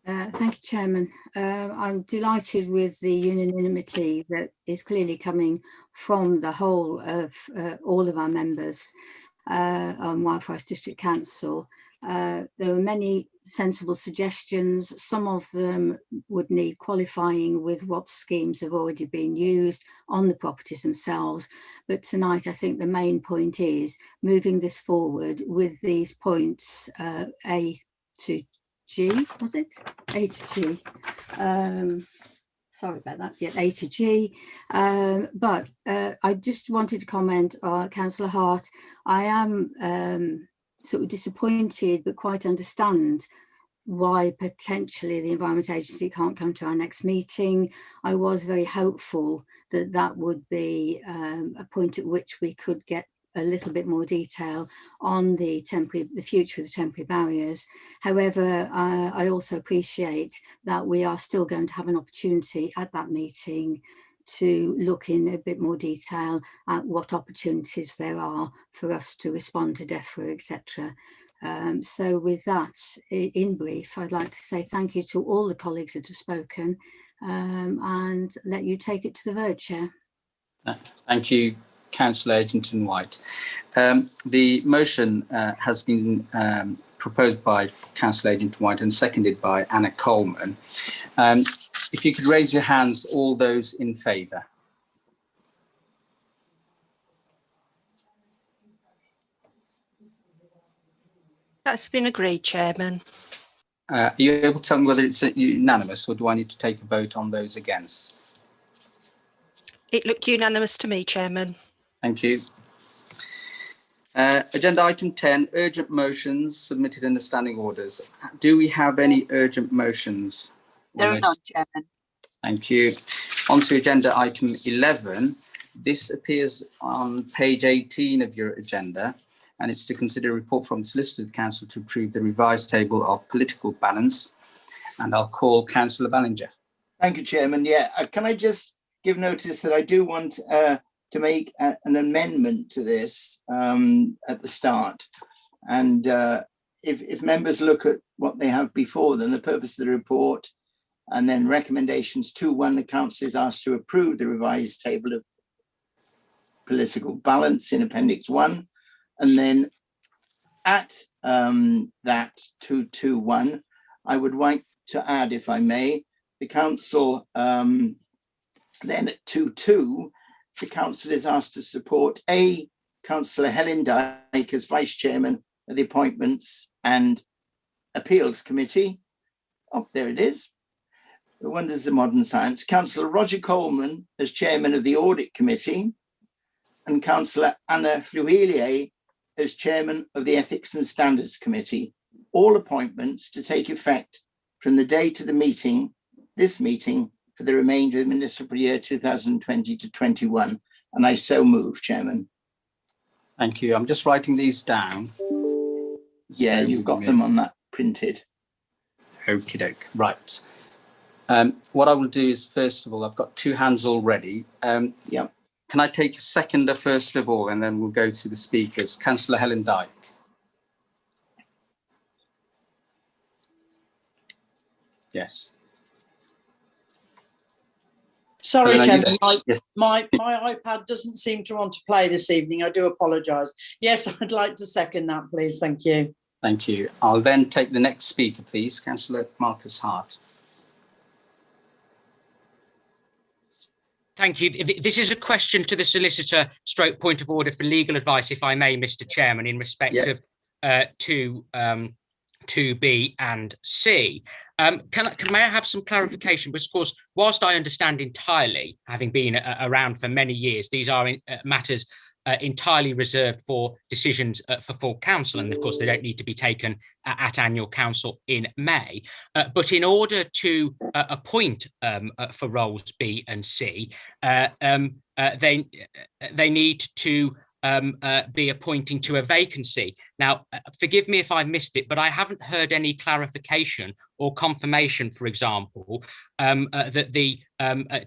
Thank you, Chairman. I'm delighted with the unanimity that is clearly coming from the whole of all of our members on Whiteforest District Council. There were many sensible suggestions. Some of them would need qualifying with what schemes have already been used on the properties themselves. But tonight, I think the main point is moving this forward with these points, A to G, was it? A to G. sorry about that, yeah, A to G. But I just wanted to comment on Councillor Hart. I am sort of disappointed, but quite understand why potentially the Environment Agency can't come to our next meeting. I was very hopeful that that would be a point at which we could get a little bit more detail on the future of the temporary barriers. However, I also appreciate that we are still going to have an opportunity at that meeting to look in a bit more detail at what opportunities there are for us to respond to DEFRA, etc. So with that, in brief, I'd like to say thank you to all the colleagues that have spoken and let you take it to the vote, Chair. Thank you, Councillor Edgington-White. The motion has been proposed by Councillor Edgington-White and seconded by Anna Coleman. If you could raise your hands, all those in favour. That's been agreed, Chairman. Are you able to tell me whether it's unanimous, or do I need to take a vote on those against? It looked unanimous to me, Chairman. Thank you. Agenda item 10, urgent motions submitted in the standing orders. Do we have any urgent motions? There are none, Chairman. Thank you. On to agenda item 11. This appears on page 18 of your agenda, and it's to consider a report from the Solicitor Council to approve the revised table of political balance. And I'll call Councillor Ballinger. Thank you, Chairman. Yeah, can I just give notice that I do want to make an amendment to this at the start. And if members look at what they have before them, the purpose of the report, and then recommendations 2.1, the Council is asked to approve the revised table of political balance in Appendix 1. And then at that 2.2.1, I would like to add, if I may, the Council, then at 2.2, the Council is asked to support Councillor Helen Dyke as Vice Chairman of the Appointments and Appeals Committee. Oh, there it is. The wonders of modern science. Councillor Roger Coleman as Chairman of the Audit Committee, and Councillor Anna Louillier as Chairman of the Ethics and Standards Committee. All appointments to take effect from the date of the meeting, this meeting, for the remainder of the municipal year 2020 to 21. And I so move, Chairman. Thank you. I'm just writing these down. Yeah, you've got them on that printed. Okie doke. Right. What I will do is, first of all, I've got two hands already. Yeah. Can I take a seconder first of all, and then we'll go to the speakers. Councillor Helen Dyke. Yes. Sorry, Chairman, yes. my iPad doesn't seem to want to play this evening. I do apologise. Yes, I'd like to second that, please. Thank you. Thank you. I'll then take the next speaker, please. Councillor Marcus Hart. Thank you. This is a question to the solicitor stroke point of order for legal advice, if I may, Mr. Chairman, in respect of 2B and C. May I have some clarification? Because, of course, whilst I understand entirely, having been around for many years, these are matters entirely reserved for decisions for full council, and of course they don't need to be taken at annual council in May. But in order to appoint for roles B and C, they need to be appointing to a vacancy. Now, forgive me if I missed it, but I haven't heard any clarification or confirmation, for example, that the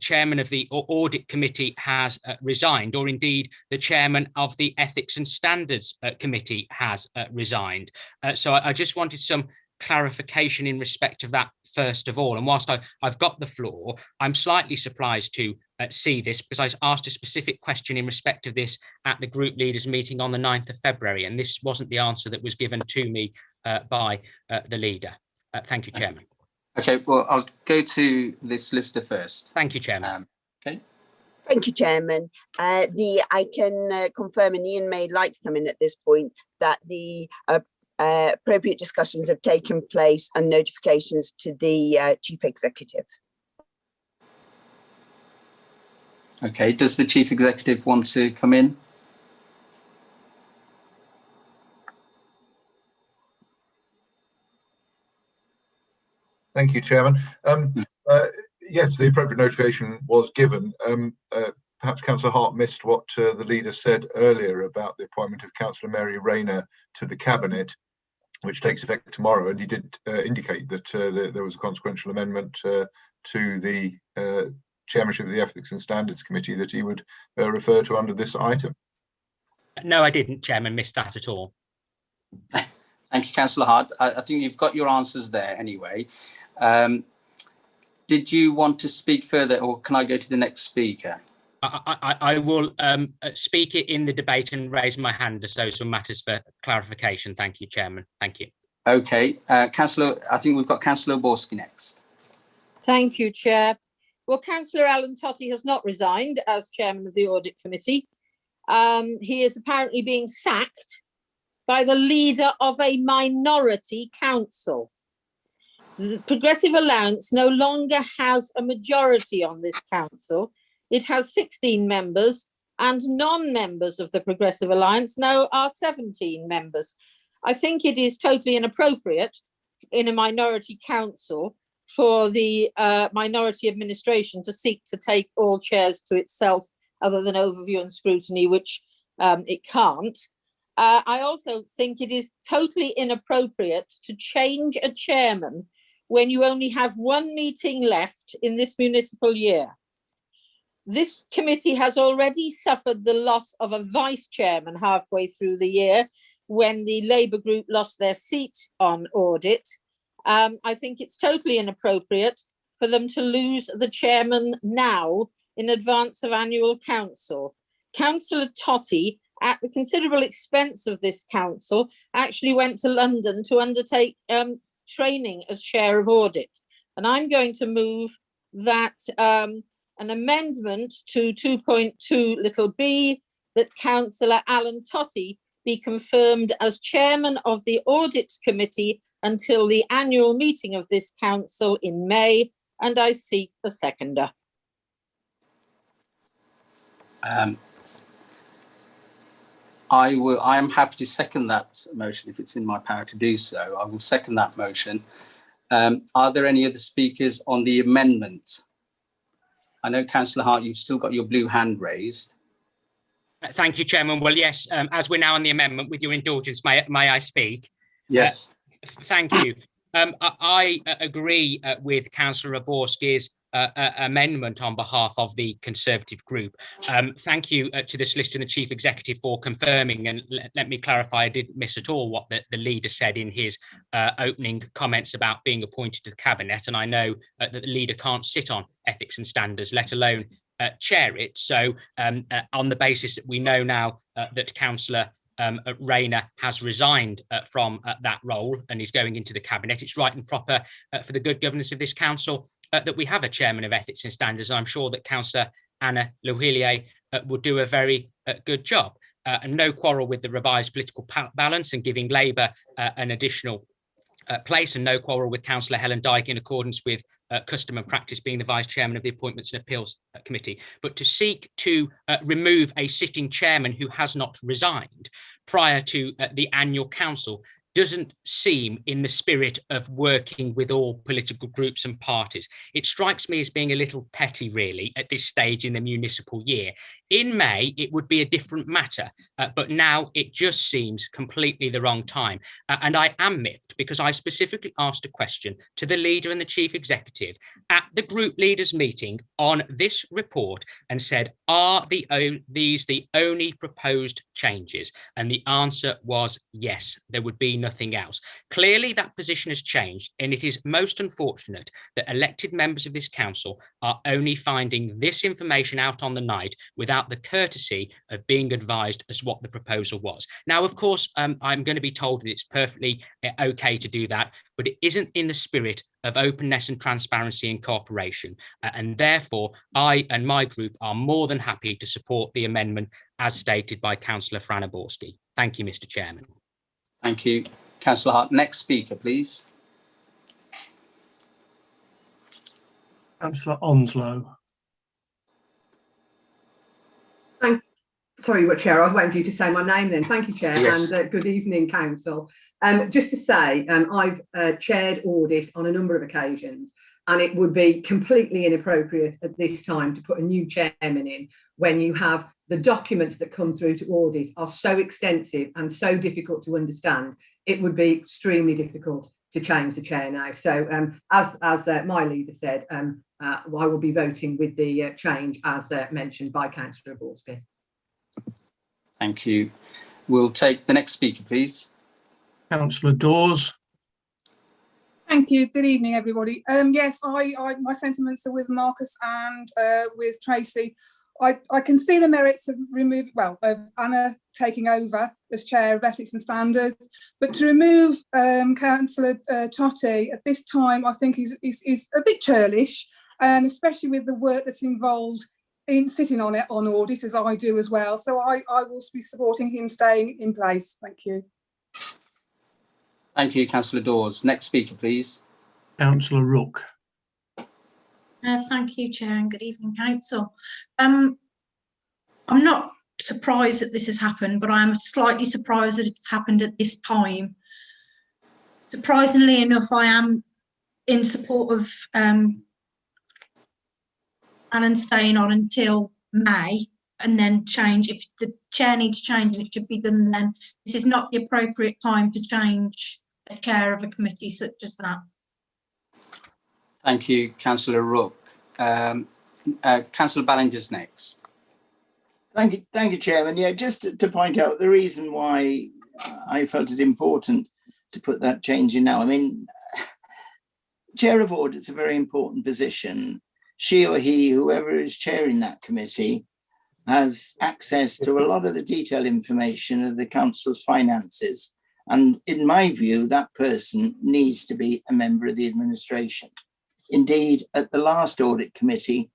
chairman of the audit committee has resigned, or indeed the chairman of the ethics and standards committee has resigned. So I just wanted some clarification in respect of that first of all. And whilst I've got the floor, I'm slightly surprised to see this, because I asked a specific question in respect of this at the group leaders meeting on the 9th of February, and this wasn't the answer that was given to me by the leader. Thank you, Chairman. Okay, well, I'll go to the solicitor first. Thank you, Chairman. Okay. Thank you, Chairman. I can confirm, and Ian may like to come in at this point, that the appropriate discussions have taken place and notifications to the Chief Executive. Okay, does the Chief Executive want to come in? Thank you, Chairman. Yes, the appropriate notification was given. Perhaps Councillor Hart missed what the leader said earlier about the appointment of Councillor Mary Rayner to the Cabinet, which takes effect tomorrow. And he did indicate that there was a consequential amendment to the chairmanship of the Ethics and Standards Committee that he would refer to under this item. No, I didn't, Chairman, missed that at all. Thank you, Councillor Hart. I think you've got your answers there anyway. Did you want to speak further, or can I go to the next speaker? I will speak it in the debate and raise my hand as those some matters for clarification. Thank you, Chairman. Thank you. Okay, Councillor, I think we've got Councillor Borski next. Thank you, Chair. Well, Councillor Alan Totty has not resigned as Chairman of the Audit Committee. He is apparently being sacked by the leader of a minority council. The Progressive Alliance no longer has a majority on this council. It has 16 members, and non-members of the Progressive Alliance now are 17 members. I think it is totally inappropriate in a minority council for the minority administration to seek to take all chairs to itself, other than overview and scrutiny, which it can't. I also think it is totally inappropriate to change a chairman when you only have one meeting left in this municipal year. This committee has already suffered the loss of a vice chairman halfway through the year when the Labour group lost their seat on audit. I think it's totally inappropriate for them to lose the chairman now in advance of annual council. Councillor Totty, at the considerable expense of this council, actually went to London to undertake training as chair of audit. And I'm going to move that an amendment to 2.2 b, that Councillor Alan Totty be confirmed as chairman of the Audit Committee until the annual meeting of this council in May, and I seek a seconder. I am happy to second that motion if it's in my power to do so. I will second that motion. Are there any other speakers on the amendment? I know, Councillor Hart, you've still got your blue hand raised. Thank you, Chairman. Well, yes, as we're now on the amendment, with your indulgence, may I speak? Yes. Thank you. I agree with Councillor Borski's amendment on behalf of the Conservative group. Thank you to the Solicitor and the Chief Executive for confirming, and let me clarify, I didn't miss at all what the leader said in his opening comments about being appointed to the Cabinet, and I know that the leader can't sit on ethics and standards, let alone chair it. So on the basis that we know now that Councillor Rayner has resigned from that role and is going into the Cabinet, it's right and proper for the good governance of this council that we have a chairman of ethics and standards. And I'm sure that Councillor Anna Louhilier will do a very good job. And no quarrel with the revised political balance and giving Labour an additional place, and no quarrel with Councillor Helen Dyke in accordance with custom and practice being the Vice Chairman of the Appointments and Appeals Committee. But to seek to remove a sitting chairman who has not resigned prior to the annual council doesn't seem in the spirit of working with all political groups and parties. It strikes me as being a little petty, really, at this stage in the municipal year. In May, it would be a different matter, but now it just seems completely the wrong time. And I am miffed because I specifically asked a question to the leader and the chief executive at the group leaders meeting on this report and said, are these the only proposed changes? And the answer was yes, there would be nothing else. Clearly, that position has changed, and it is most unfortunate that elected members of this council are only finding this information out on the night without the courtesy of being advised as what the proposal was. Now, of course, I'm going to be told that it's perfectly okay to do that, but it isn't in the spirit of openness and transparency and cooperation. And therefore, I and my group are more than happy to support the amendment as stated by Councillor Frana Borski. Thank you, Mr. Chairman. Thank you, Councillor Hart. Next speaker, please. Councillor Onslow. Sorry, Chair, I was waiting for you to say my name then. Thank you, Chair, Yes. and good evening, Council. Just to say, I've chaired audit on a number of occasions, and it would be completely inappropriate at this time to put a new chairman in when you have the documents that come through to audit are so extensive and so difficult to understand. It would be extremely difficult to change the chair now. So as my leader said, I will be voting with the change as mentioned by Councillor Borski. Thank you. We'll take the next speaker, please. Councillor Dawes. Thank you. Good evening, everybody. Yes, my sentiments are with Marcus and with Tracy. I can see the merits of Anna taking over as chair of Ethics and Standards, but to remove Councillor Totti at this time, I think is a bit churlish, and especially with the work that's involved in sitting on audit, as I do as well. So I will be supporting him staying in place. Thank you. Thank you, Councillor Dawes. Next speaker, please. Councillor Rook. Thank you, Chair, and good evening, Council. I'm not surprised that this has happened, but I am slightly surprised that it's happened at this time. Surprisingly enough, I am in support of Alan staying on until May, and then change. If the chair needs changing, it should be done then. This is not the appropriate time to change a chair of a committee such as that. Thank you, Councillor Rook. Councillor Ballinger's next. Thank you, Chairman. Yeah, just to point out the reason why I felt it important to put that change in now. I mean, chair of audit's a very important position. She or he, whoever is chairing that committee, has access to a lot of the detailed information of the council's finances. And in my view, that person needs to be a member of the administration. Indeed, at the last audit committee,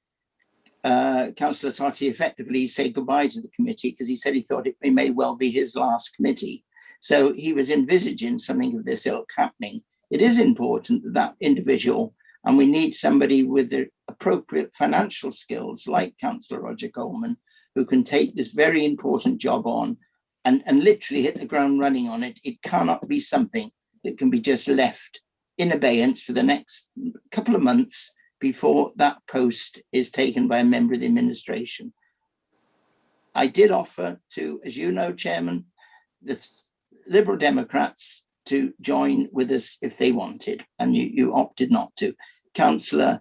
Councillor Totti effectively said goodbye to the committee because he said he thought it may well be his last committee. So he was envisaging something of this ilk happening. It is important that that individual, and we need somebody with the appropriate financial skills like Councillor Roger Coleman, who can take this very important job on and literally hit the ground running on it. It cannot be something that can be just left in abeyance for the next couple of months before that post is taken by a member of the administration. I did offer to, as you know, Chairman, the Liberal Democrats to join with us if they wanted, and you opted not to. Councillor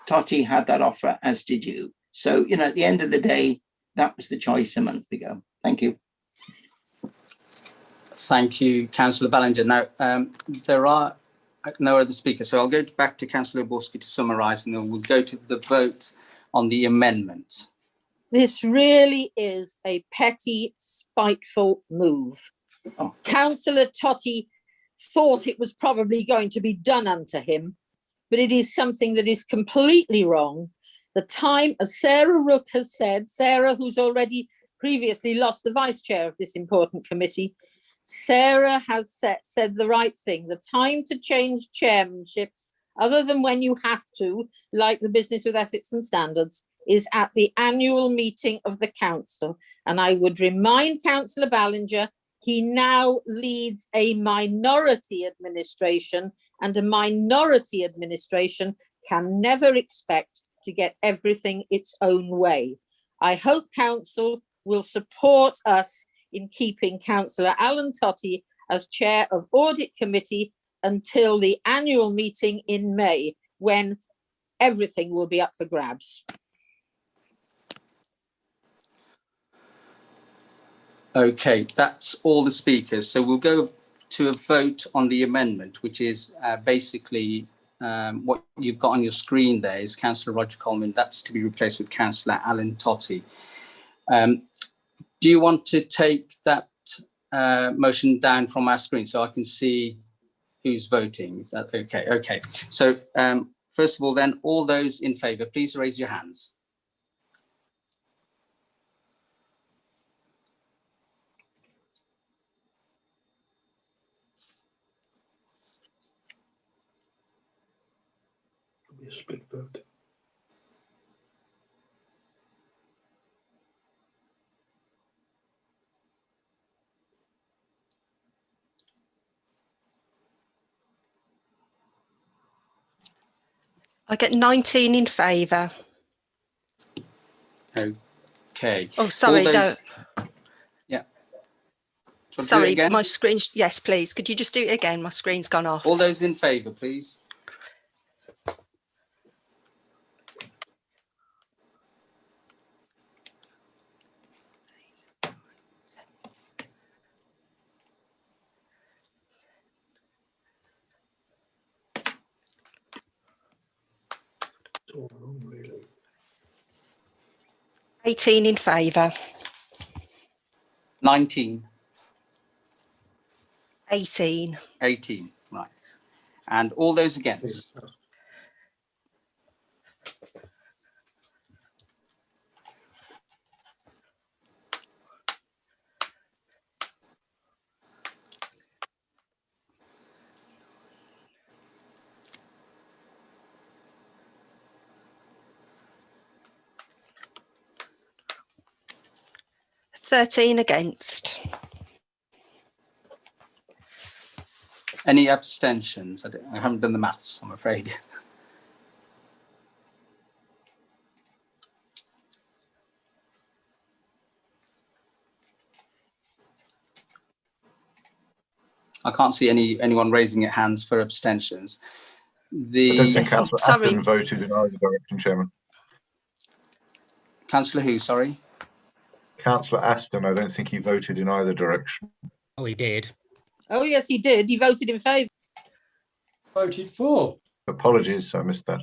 Totti had that offer, as did you. So, you know, at the end of the day, that was the choice a month ago. Thank you. Thank you, Councillor Ballinger. Now, there are no other speakers, so I'll go back to Councillor Borski to summarise, and then we'll go to the vote on the amendment. This really is a petty, spiteful move. Oh. Councillor Totti thought it was probably going to be done unto him, but it is something that is completely wrong. The time, as Sarah Rook has said, Sarah, who's already previously lost the vice chair of this important committee, Sarah has said the right thing. The time to change chairmanships, other than when you have to, like the business with ethics and standards, is at the annual meeting of the council. And I would remind Councillor Ballinger, he now leads a minority administration, and a minority administration can never expect to get everything its own way. I hope council will support us in keeping Councillor Alan Totti as chair of Audit Committee until the annual meeting in May, when everything will be up for grabs. Okay, that's all the speakers. So we'll go to a vote on the amendment, which is basically what you've got on your screen there is Councillor Roger Coleman. That's to be replaced with Councillor Alan Totti. Do you want to take that motion down from our screen so I can see who's voting? Is that okay? Okay. So first of all, then, all those in favour, please raise your hands. It'll be a split vote. I get 19 in favour. Okay. Oh, sorry, All no. those- Yeah. Do you want to do it Sorry, again? my screen. Yes, please. Could you just do it again? My screen's gone off. All those in favour, please. Really. 18 in favour. 19. 18. 18. Right. And all those against? Thirteen against. Any abstentions? I haven't done the maths, I'm afraid. I can't see anyone raising their hands for abstentions. I don't think Councillor sorry. Aston voted in either direction, Chairman. Councillor who, sorry? Councillor Aston, I don't think he voted in either direction. Oh, he did. Oh, yes, he did. He voted in favour. Voted for. Apologies, I missed that.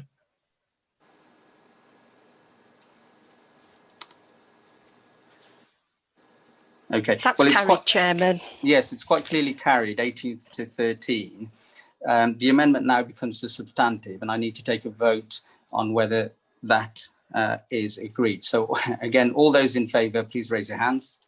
Okay. That's well, it's carried, Chairman. Yes, it's quite clearly carried, 18 to 13. The amendment now becomes the substantive, and I need to take a vote on whether that is agreed. So again, all those in favour, please raise your hands.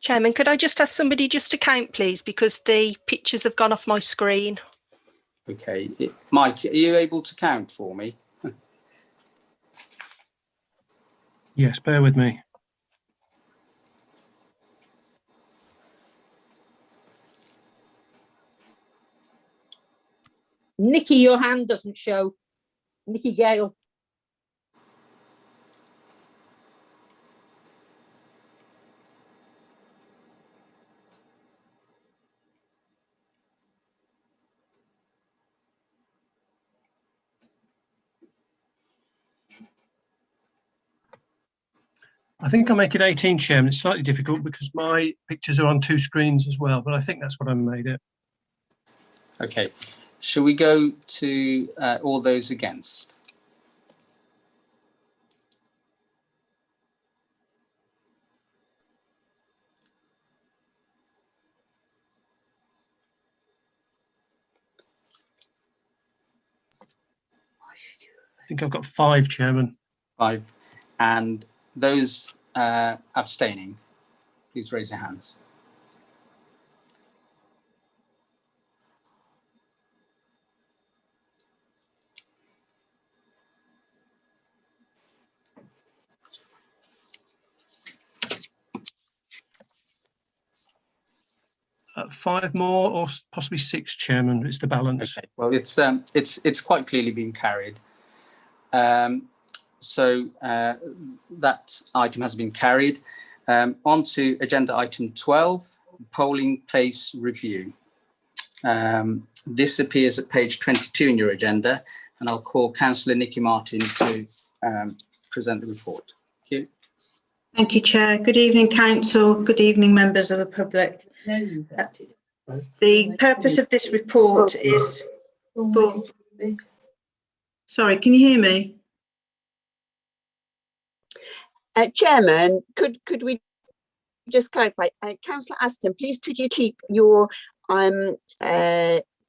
Chairman, could I just ask somebody just to count, please, because the pictures have gone off my screen. Okay. Mike, are you able to count for me? Yes, bear with me. Nikki, your hand doesn't show. Nikki Gale. I think I'll make it 18, Chairman. It's slightly difficult because my pictures are on two screens as well, but I think that's what I made it. Okay. Shall we go to all those against? I think I've got 5, Chairman. 5. And those abstaining, please raise your hands. Five more or possibly 6, Chairman. It's the balance. Okay. Well, it's quite clearly been carried. So that item has been carried. On to agenda item 12, polling place review. This appears at page 22 in your agenda, and I'll call Councillor Nikki Martin to present the report. Thank you. Thank you, Chair. Good evening, Council. Good evening, members of the public. The purpose of this report is for... Sorry, can you hear me? Chairman, could we just clarify? Councillor Aston, please could you keep your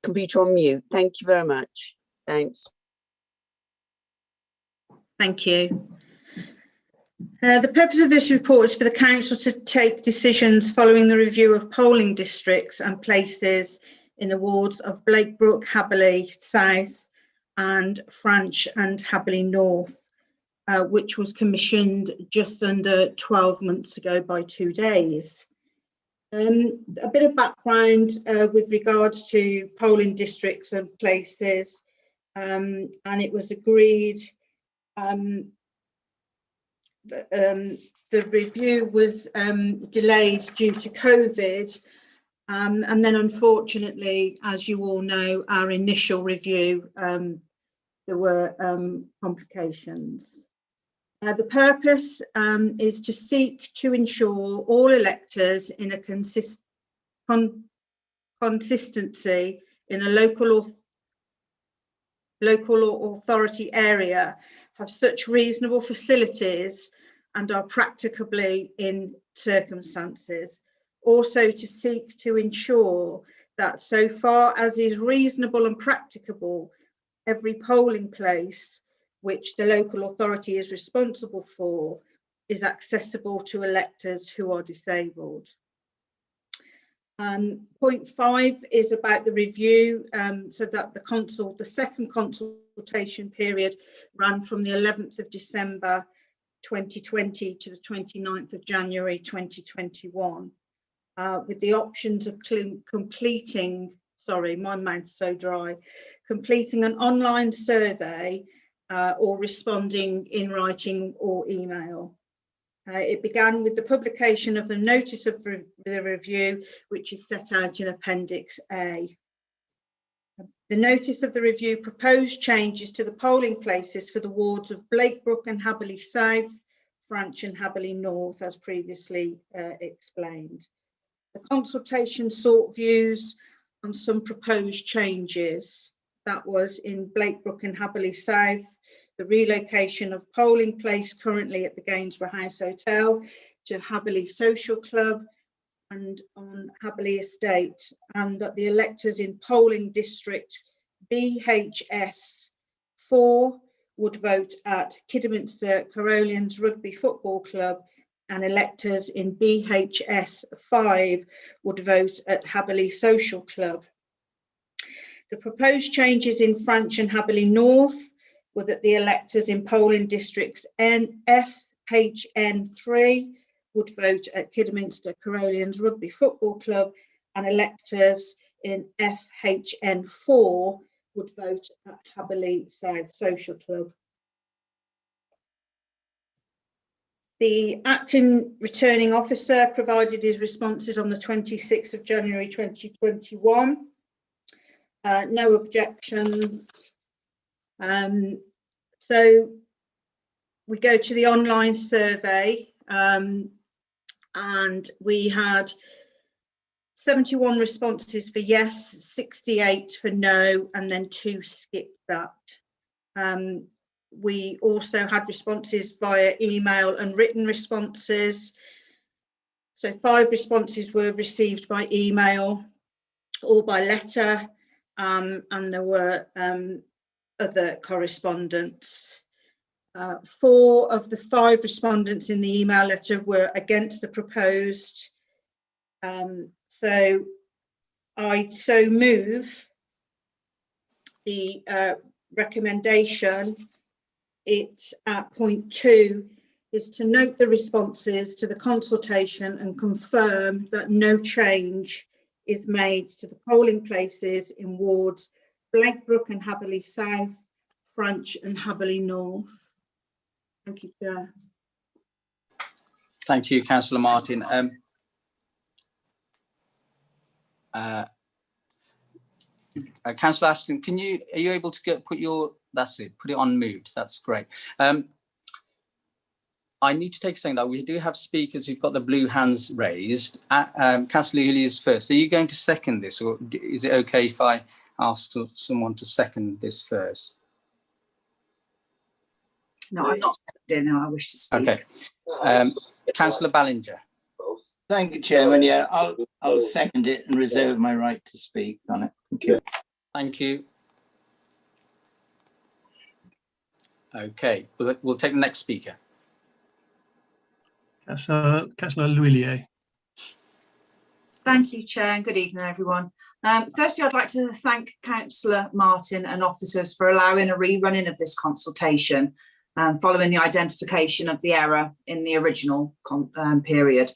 computer on mute? Thank you very much. Thanks. Thank you. The purpose of this report is for the Council to take decisions following the review of polling districts and places in the wards of Blakebrook, Haberley South and Franch and Haberley North. which was commissioned just under 12 months ago by 2 days. A bit of background with regards to polling districts and places, and it was agreed the review was delayed due to COVID, and then unfortunately, as you all know, our initial review, there were complications. The purpose is to seek to ensure all electors in a consistency in a local authority area have such reasonable facilities and are practicably in circumstances. Also to seek to ensure that so far as is reasonable and practicable, every polling place which the local authority is responsible for is accessible to electors who are disabled. Point 5 is about the review, so that the second consultation period ran from the 11th of December 2020 to the 29th of January 2021, with the options of completing, sorry, my mouth's so dry, completing an online survey or responding in writing or email. It began with the publication of the notice of the review, which is set out in Appendix A. The notice of the review proposed changes to the polling places for the wards of Blakebrook and Haberley South, Franch and Haberley North, as previously explained. The consultation sought views on some proposed changes. That was in Blakebrook and Haberley South, the relocation of polling place currently at the Gainsborough House Hotel to Haberley Social Club and on Haberley Estate, and that the electors in polling district BHS 4 would vote at Kidderminster Carolians Rugby Football Club, and electors in BHS 5 would vote at Haberley Social Club. The proposed changes in Franch and Haberley North were that the electors in polling districts FHN3 would vote at Kidderminster Carolians Rugby Football Club, and electors in FHN4 would vote at Haberley South Social Club. The acting returning officer provided his responses on the 26th of January 2021. No objections. So we go to the online survey, and we had 71 responses for yes, 68 for no, and then 2 skipped that. We also had responses via email and written responses. So 5 responses were received by email or by letter, and there were other correspondence. 4 of the 5 respondents in the email letter were against the proposed. So I move the recommendation. It at point 2 is to note the responses to the consultation and confirm that no change is made to the polling places in wards Blakebrook and Haberley South, Franch and Haberley North. Thank you, Chair. Thank you, Councillor Martin. Councillor Ashton, are you able to put it on mute? That's great. I need to take a second that we do have speakers who've got the blue hands raised. Councillor Uli is first. Are you going to second this, or is it okay if I ask someone to second this first? No, I'm not seconding. No, I wish to speak. Okay. Councillor Ballinger. Thank you, Chairman. Yeah, I'll second it and reserve my right to speak on it. Thank you. Thank you. Okay, we'll take the next speaker. Councillor L'Huillier. Thank you, Chair, and good evening, everyone. Firstly, I'd like to thank Councillor Martin and officers for allowing a rerunning of this consultation. following the identification of the error in the original period.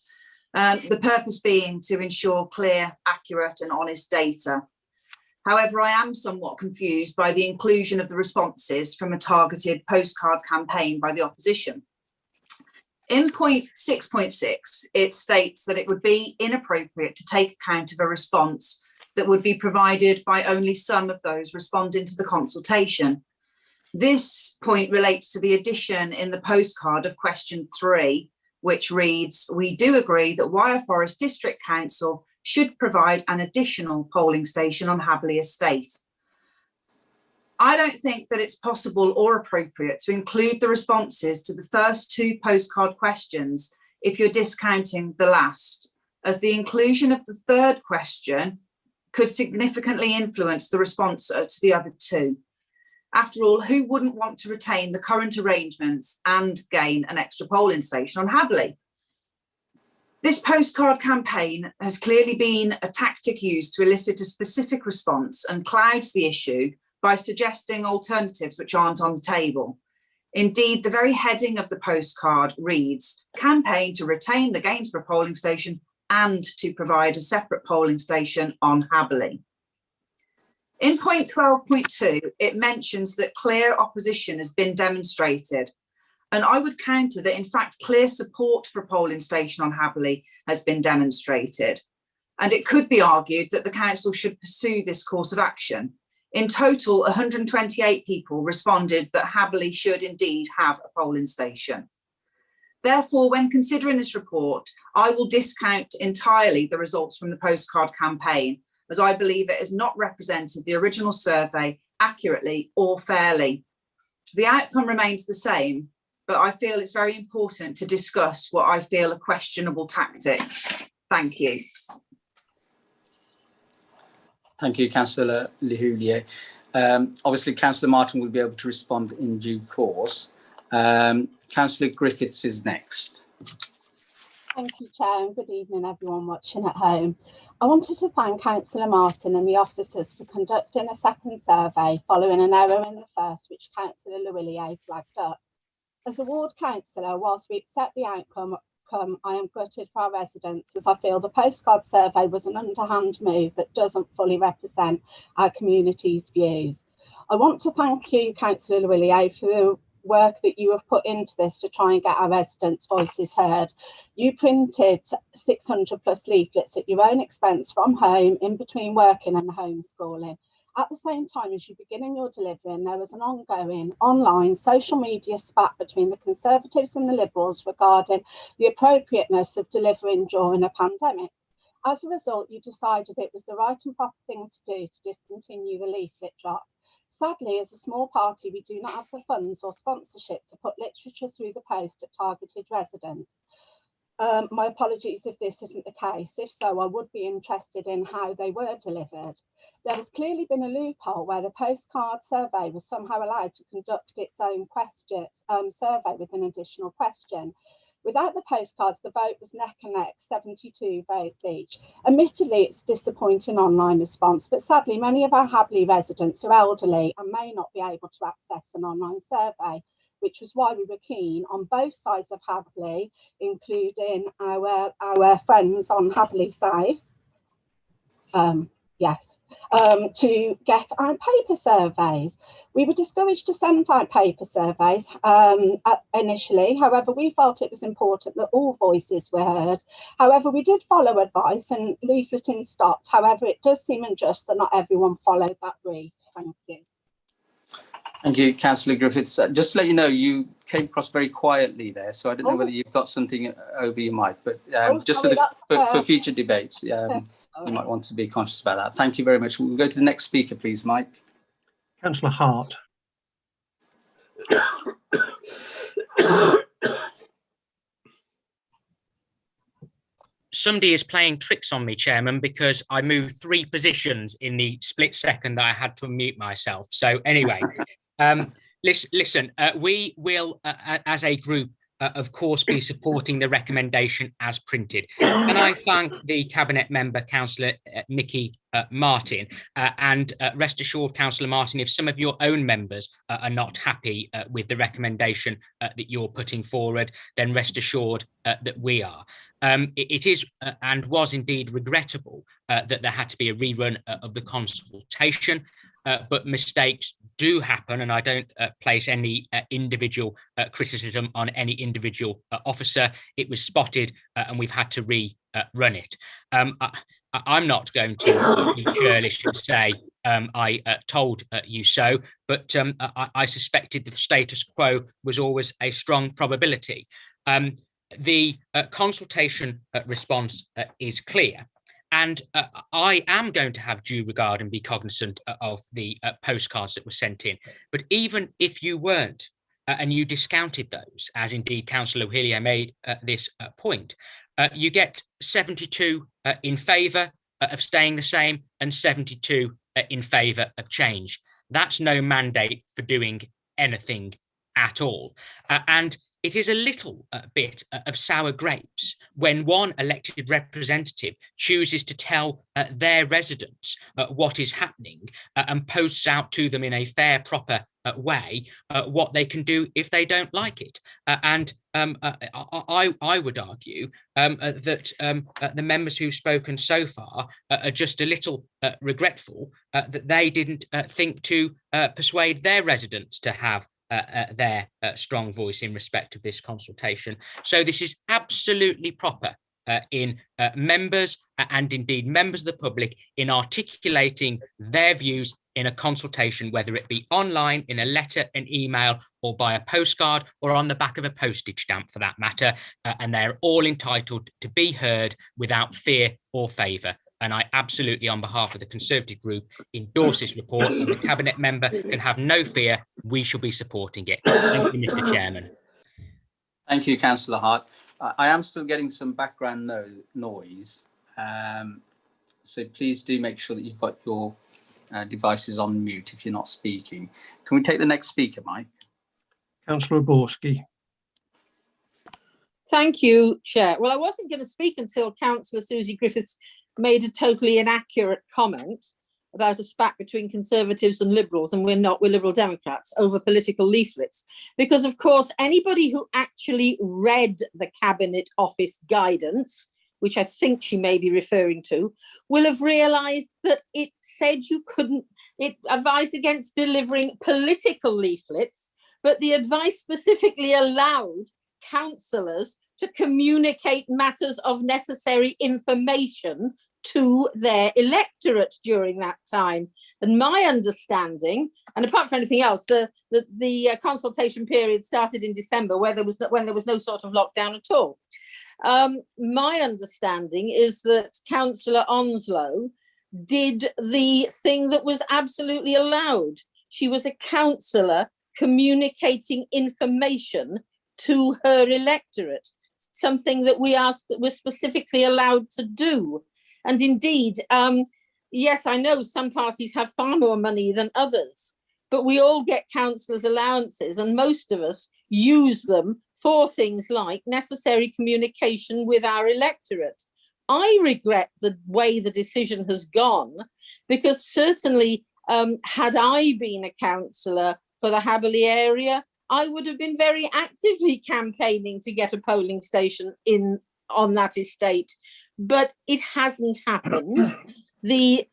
The purpose being to ensure clear, accurate and honest data. However, I am somewhat confused by the inclusion of the responses from a targeted postcard campaign by the opposition. In point 6.6, it states that it would be inappropriate to take account of a response that would be provided by only some of those responding to the consultation. This point relates to the addition in the postcard of question 3, which reads, "We do agree that Wyre Forest District Council should provide an additional polling station on Habley Estate." I don't think that it's possible or appropriate to include the responses to the first 2 postcard questions if you're discounting the last, as the inclusion of the 3rd question could significantly influence the response to the other 2. After all, who wouldn't want to retain the current arrangements and gain an extra polling station on Habley? This postcard campaign has clearly been a tactic used to elicit a specific response and clouds the issue by suggesting alternatives which aren't on the table. Indeed, the very heading of the postcard reads, "Campaign to retain the Gainsborough polling station and to provide a separate polling station on Habley." In point 12.2, it mentions that clear opposition has been demonstrated. And I would counter that, in fact, clear support for a polling station on Habley has been demonstrated. And it could be argued that the council should pursue this course of action. In total, 128 people responded that Habley should indeed have a polling station. Therefore, when considering this report, I will discount entirely the results from the postcard campaign, as I believe it has not represented the original survey accurately or fairly. The outcome remains the same, but I feel it's very important to discuss what I feel are questionable tactics. Thank you. Thank you, Councillor Lihoulier. Obviously, Councillor Martin will be able to respond in due course. Councillor Griffiths is next. Thank you, Chair, and good evening, everyone watching at home. I wanted to thank Councillor Martin and the officers for conducting a second survey following an error in the first, which Councillor Lihoulier flagged up. As a ward councillor, whilst we accept the outcome, I am gutted for our residents, as I feel the postcard survey was an underhand move that doesn't fully represent our community's views. I want to thank you, Councillor Lihoulier, for the work that you have put into this to try and get our residents' voices heard. You printed 600 plus leaflets at your own expense from home, in between working and homeschooling. At the same time as you beginning your delivering, there was an ongoing online social media spat between the Conservatives and the Liberals regarding the appropriateness of delivering during a pandemic. As a result, you decided it was the right and proper thing to do to discontinue the leaflet drop. Sadly, as a small party, we do not have the funds or sponsorship to put literature through the post at targeted residents. My apologies if this isn't the case. If so, I would be interested in how they were delivered. There has clearly been a loophole where the postcard survey was somehow allowed to conduct its own survey with an additional question. Without the postcards, the vote was neck and neck, 72 votes each. Admittedly, it's a disappointing online response, but sadly, many of our Habley residents are elderly and may not be able to access an online survey, which was why we were keen on both sides of Habley, including our friends on Habley South, to get our paper surveys. We were discouraged to send out paper surveys initially. However, we felt it was important that all voices were heard. However, we did follow advice and leafleting stopped. However, it does seem unjust that not everyone followed that brief. Thank you. Thank you, Councillor Griffiths. Just to let you know, you came across very quietly there, so I don't know whether you've got something over your mic, but just for future debates, you might want to be conscious about that. Thank you very much. We'll go to the next speaker, please, Mike. Councillor Hart. Somebody is playing tricks on me, Chairman, because I moved 3 positions in the split second that I had to unmute myself. So anyway, listen, we will, as a group, of course, be supporting the recommendation as printed. And I thank the Cabinet member, Councillor Mickey Martin, and rest assured, Councillor Martin, if some of your own members are not happy with the recommendation that you're putting forward, then rest assured that we are. It is and was indeed regrettable that there had to be a rerun of the consultation. But mistakes do happen, and I don't place any individual criticism on any individual officer. It was spotted, and we've had to rerun it. I'm not going to be churlish and say I told you so, but I suspected the status quo was always a strong probability. The consultation response is clear. And I am going to have due regard and be cognizant of the postcards that were sent in. But even if you weren't, and you discounted those, as indeed Councillor O'Hillier made this point, you get 72 in favour of staying the same and 72 in favour of change. That's no mandate for doing anything at all. And it is a little bit of sour grapes when one elected representative chooses to tell their residents what is happening and posts out to them in a fair, proper way what they can do if they don't like it. I would argue that the members who've spoken so far are just a little regretful that they didn't think to persuade their residents to have their strong voice in respect of this consultation. So this is absolutely proper in members and indeed members of the public in articulating their views in a consultation, whether it be online, in a letter, an email, or by a postcard, or on the back of a postage stamp for that matter. And they're all entitled to be heard without fear or favour. And I absolutely, on behalf of the Conservative group, endorse this report, and the Cabinet member can have no fear. We shall be supporting it. Thank you, Mr. Chairman. Thank you, Councillor Hart. I am still getting some background noise. So please do make sure that you've got your devices on mute if you're not speaking. Can we take the next speaker, Mike? Councillor Borski. Thank you, Chair. Well, I wasn't going to speak until Councillor Susie Griffiths made a totally inaccurate comment about a spat between Conservatives and Liberals, and we're Liberal Democrats, over political leaflets. Because, of course, anybody who actually read the Cabinet Office guidance, which I think she may be referring to, will have realised that it said you couldn't, it advised against delivering political leaflets, but the advice specifically allowed councillors to communicate matters of necessary information to their electorate during that time. And my understanding, and apart from anything else, the consultation period started in December, when there was no sort of lockdown at all. My understanding is that Councillor Onslow did the thing that was absolutely allowed. She was a councillor communicating information to her electorate, something that we're specifically allowed to do. And indeed, yes, I know some parties have far more money than others, but we all get councillors' allowances, and most of us use them for things like necessary communication with our electorate. I regret the way the decision has gone, because certainly had I been a councillor for the Haberley area, I would have been very actively campaigning to get a polling station on that estate, but it hasn't happened. The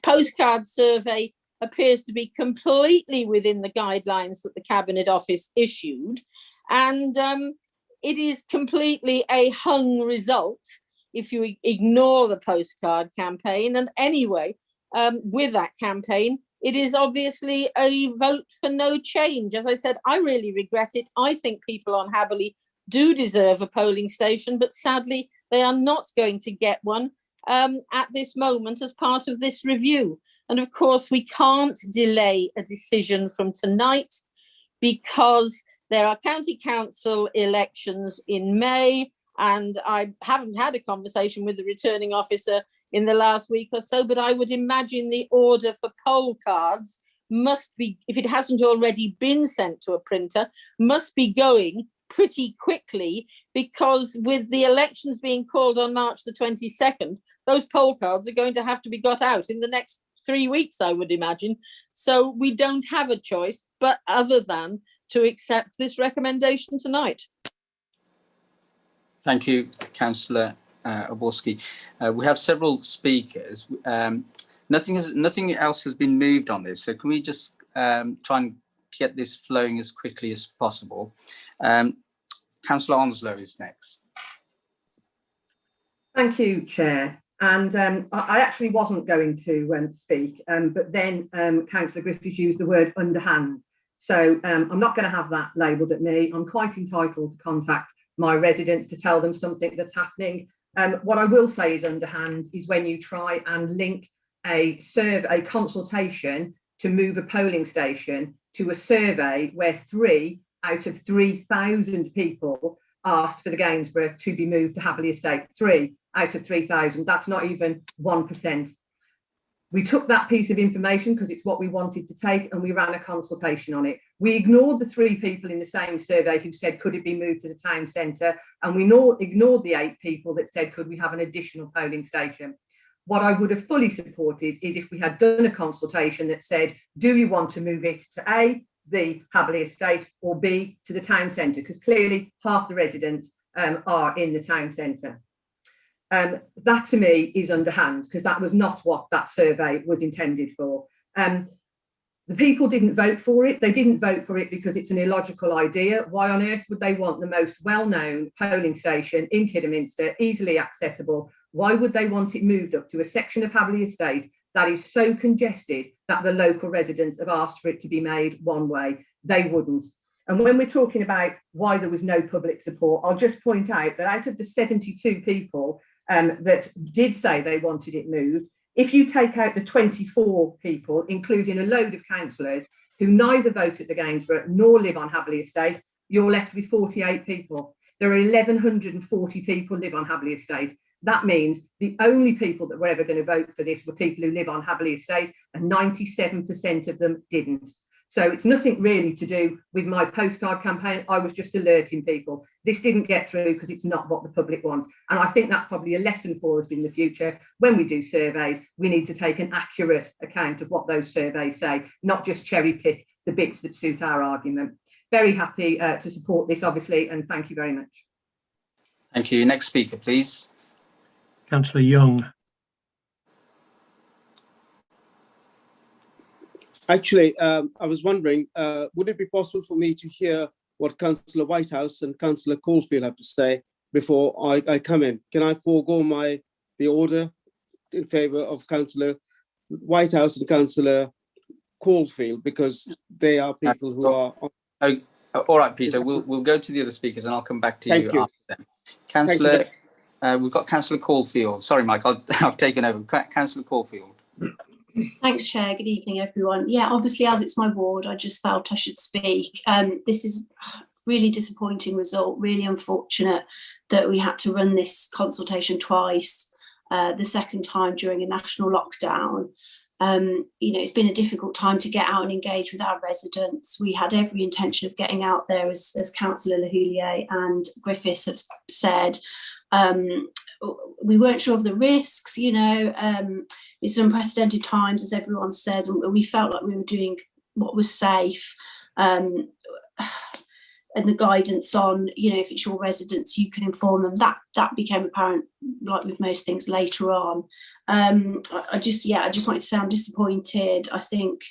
postcard survey appears to be completely within the guidelines that the Cabinet Office issued, and it is completely a hung result if you ignore the postcard campaign. And anyway, with that campaign, it is obviously a vote for no change. As I said, I really regret it. I think people on Haberley do deserve a polling station, but sadly, they are not going to get one at this moment as part of this review. And of course, we can't delay a decision from tonight because there are county council elections in May, and I haven't had a conversation with the returning officer in the last week or so, but I would imagine the order for poll cards must be, if it hasn't already been sent to a printer, must be going pretty quickly, because with the elections being called on March the 22nd, those poll cards are going to have to be got out in the next 3 weeks, I would imagine. So we don't have a choice but other than to accept this recommendation tonight. Thank you, Councillor Oborski. We have several speakers. Nothing else has been moved on this, so can we just try and get this flowing as quickly as possible? Councillor Onslow is next. Thank you, Chair. And I actually wasn't going to speak, but then Councillor Griffiths used the word underhand. So I'm not going to have that labelled at me. I'm quite entitled to contact my residents to tell them something that's happening. What I will say is underhand is when you try and link a consultation to move a polling station to a survey where 3 out of 3,000 people asked for the Gainsborough to be moved to Haverley Estate. 3 out of 3,000, that's not even 1%. We took that piece of information because it's what we wanted to take, and we ran a consultation on it. We ignored the 3 people in the same survey who said, could it be moved to the town centre? And we ignored the 8 people that said, could we have an additional polling station? What I would have fully supported is if we had done a consultation that said, do you want to move it to A, the Haverley Estate, or B, to the town centre? Because clearly half the residents are in the town centre. That to me is underhand, because that was not what that survey was intended for. The people didn't vote for it. They didn't vote for it because it's an illogical idea. Why on earth would they want the most well-known polling station in Kidderminster, easily accessible? Why would they want it moved up to a section of Haverley Estate that is so congested that the local residents have asked for it to be made one way? They wouldn't. And when we're talking about why there was no public support, I'll just point out that out of the 72 people that did say they wanted it moved, if you take out the 24 people, including a load of councillors who neither vote at the Gainsborough nor live on Haverley Estate, you're left with 48 people. There are 1,140 people live on Haverley Estate. That means the only people that were ever going to vote for this were people who live on Haverley Estate, and 97% of them didn't. So it's nothing really to do with my postcard campaign. I was just alerting people. This didn't get through because it's not what the public wants. And I think that's probably a lesson for us in the future. When we do surveys, we need to take an accurate account of what those surveys say, not just cherry pick the bits that suit our argument. Very happy to support this, obviously, and thank you very much. Thank you. Next speaker, please. Councillor Young. Actually, I was wondering, would it be possible for me to hear what Councillor Whitehouse and Councillor Caulfield have to say before I come in? Can I forego the order in favour of Councillor Whitehouse and Councillor Caulfield, because they are people who are... All right, Peter, we'll go to the other speakers and I'll come back to you after them. Councillor, we've got Councillor Caulfield. Sorry, Mike, I've taken over. Councillor Caulfield. Thanks, Chair. Good evening, everyone. Yeah, obviously, as it's my ward, I just felt I should speak. This is a really disappointing result, really unfortunate that we had to run this consultation twice, the second time during a national lockdown. You know, it's been a difficult time to get out and engage with our residents. We had every intention of getting out there, as Councillor Lahoulier and Griffiths have said. We weren't sure of the risks, you know, it's unprecedented times, as everyone says, and we felt like we were doing what was safe. And the guidance on, you know, if it's your residents, you can inform them, that became apparent, like with most things later on. I just wanted to say I'm disappointed. I think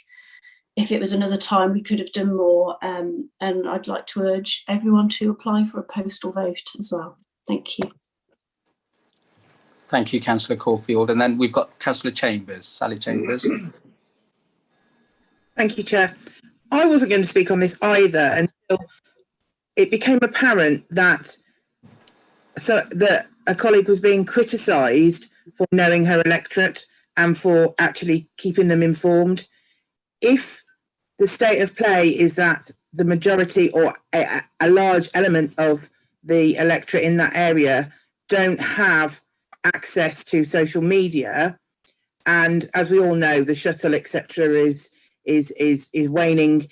if it was another time, we could have done more. And I'd like to urge everyone to apply for a postal vote as well. Thank you. Thank you, Councillor Caulfield. And then we've got Councillor Chambers, Sally Chambers. Thank you, Chair. I wasn't going to speak on this either until it became apparent that a colleague was being criticised for knowing her electorate and for actually keeping them informed. If the state of play is that the majority or a large element of the electorate in that area don't have access to social media, and as we all know, the shuttle etc. is waning.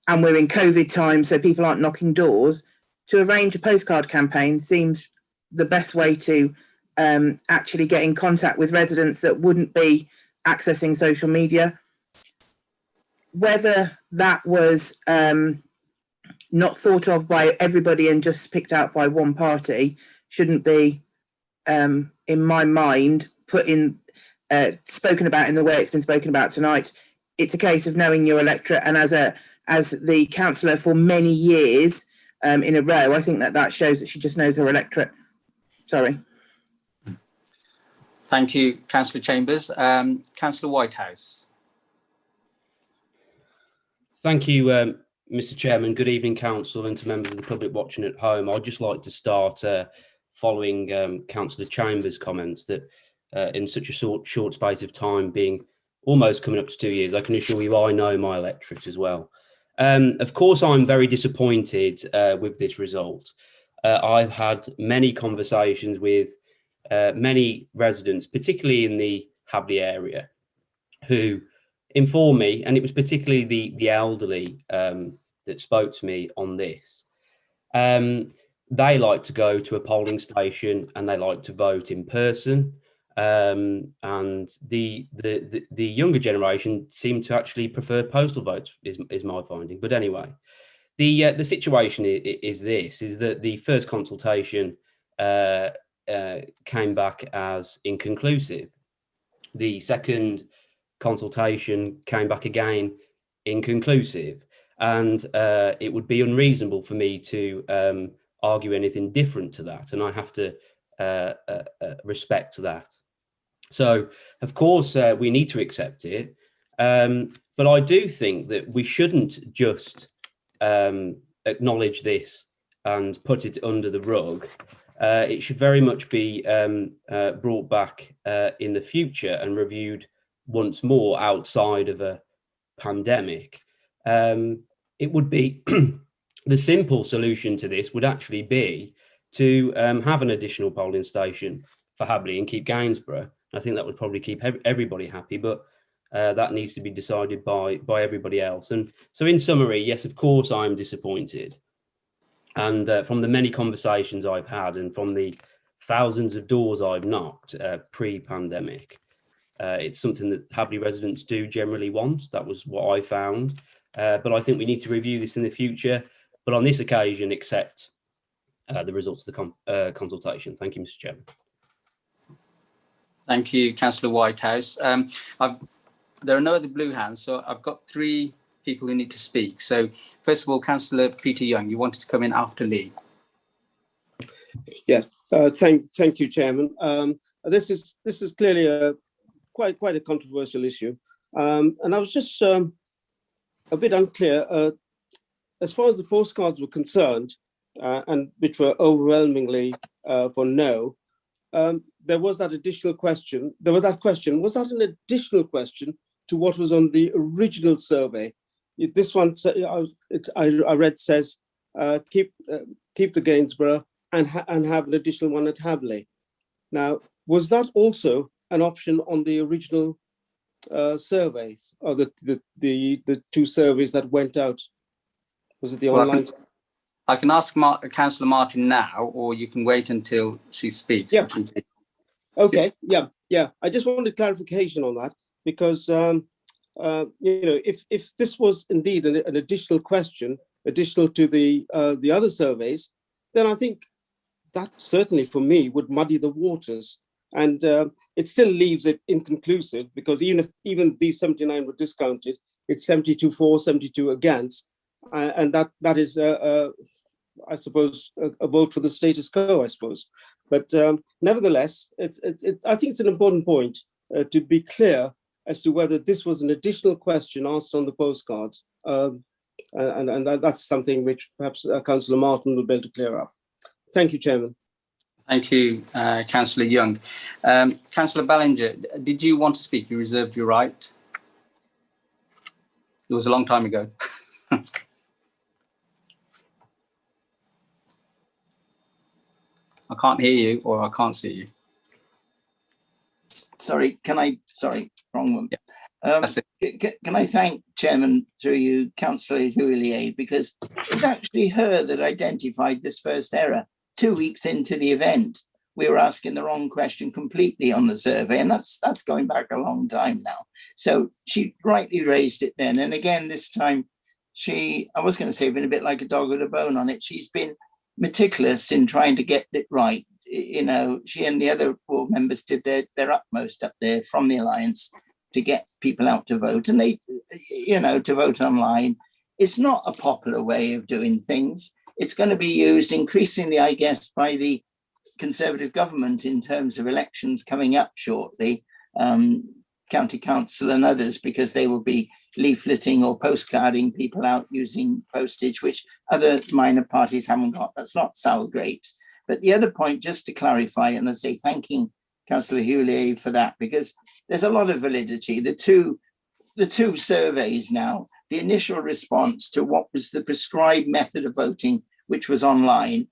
and we're in COVID time, so people aren't knocking doors, to arrange a postcard campaign seems the best way to actually get in contact with residents that wouldn't be accessing social media. Whether that was not thought of by everybody and just picked out by one party shouldn't be, in my mind, spoken about in the way it's been spoken about tonight. It's a case of knowing your electorate, and as the councillor for many years in a row, I think that shows that she just knows her electorate. Sorry. Thank you, Councillor Chambers. Councillor Whitehouse. Thank you, Mr. Chairman. Good evening, Council, and to members of the public watching at home. I'd just like to start following Councillor Chambers' comments that in such a short space of time, being almost coming up to 2 years, I can assure you I know my electorate as well. Of course, I'm very disappointed with this result. I've had many conversations with many residents, particularly in the Habley area, who inform me, and it was particularly the elderly that spoke to me on this. They like to go to a polling station and they like to vote in person. And the younger generation seem to actually prefer postal votes, is my finding. But anyway, the situation is that the first consultation came back as inconclusive. The second consultation came back again inconclusive, and it would be unreasonable for me to argue anything different to that, and I have to respect that. So, of course, we need to accept it, but I do think that we shouldn't just acknowledge this and put it under the rug. It should very much be brought back in the future and reviewed once more outside of a pandemic. It would be the simple solution to this would actually be to have an additional polling station for Habley and keep Gainsborough. I think that would probably keep everybody happy, but that needs to be decided by everybody else. And so in summary, yes, of course, I'm disappointed. And from the many conversations I've had and from the thousands of doors I've knocked pre-pandemic, it's something that Habley residents do generally want. That was what I found. But I think we need to review this in the future. But on this occasion, accept the results of the consultation. Thank you, Mr. Chairman. Thank you, Councillor Whitehouse. There are no other blue hands, so I've got 3 people who need to speak. So first of all, Councillor Peter Young, you wanted to come in after Lee. Yes, thank you, Chairman. This is clearly a quite a controversial issue, and I was just a bit unclear as far as the postcards were concerned, and which were overwhelmingly for no. There was that additional question. There was that question. Was that an additional question to what was on the original survey? This one, I read, says keep the Gainsborough and have an additional one at Habley. Now, was that also an option on the original surveys, or the 2 surveys that went out? Was it the online? I can ask Councillor Martin now, or you can wait until she speaks. Yeah. Okay. Yeah. I just wanted clarification on that, because if this was indeed an additional question, additional to the other surveys, then I think that certainly for me would muddy the waters, and it still leaves it inconclusive, because even these 79 were discounted, it's 72 for, 72 against, and that is I suppose a vote for the status quo, I suppose. But nevertheless, I think it's an important point to be clear as to whether this was an additional question asked on the postcards, and that's something which perhaps Councillor Martin will be able to clear up. Thank you, Chairman. Thank you, Councillor Young. Councillor Ballinger, did you want to speak? You reserved your right. It was a long time ago. I can't hear you, or I can't see you. Sorry, wrong one. Can I thank Chairman, through you, Councillor Huillier, because it's actually her that identified this first error 2 weeks into the event. We were asking the wrong question completely on the survey, and that's going back a long time now. So she rightly raised it then, and again this time, I was going to say, been a bit like a dog with a bone on it. She's been meticulous in trying to get it right. You know, she and the other board members did their utmost up there from the Alliance to get people out to vote, and they, you know, to vote online. It's not a popular way of doing things. It's going to be used increasingly, I guess, by the Conservative government in terms of elections coming up shortly, county council and others, because they will be leafleting or postcarding people out using postage, which other minor parties haven't got. That's not sour grapes. But the other point, just to clarify, and I say thanking Councillor Huillier for that, because there's a lot of validity. The two surveys now, the initial response to what was the prescribed method of voting, which was online,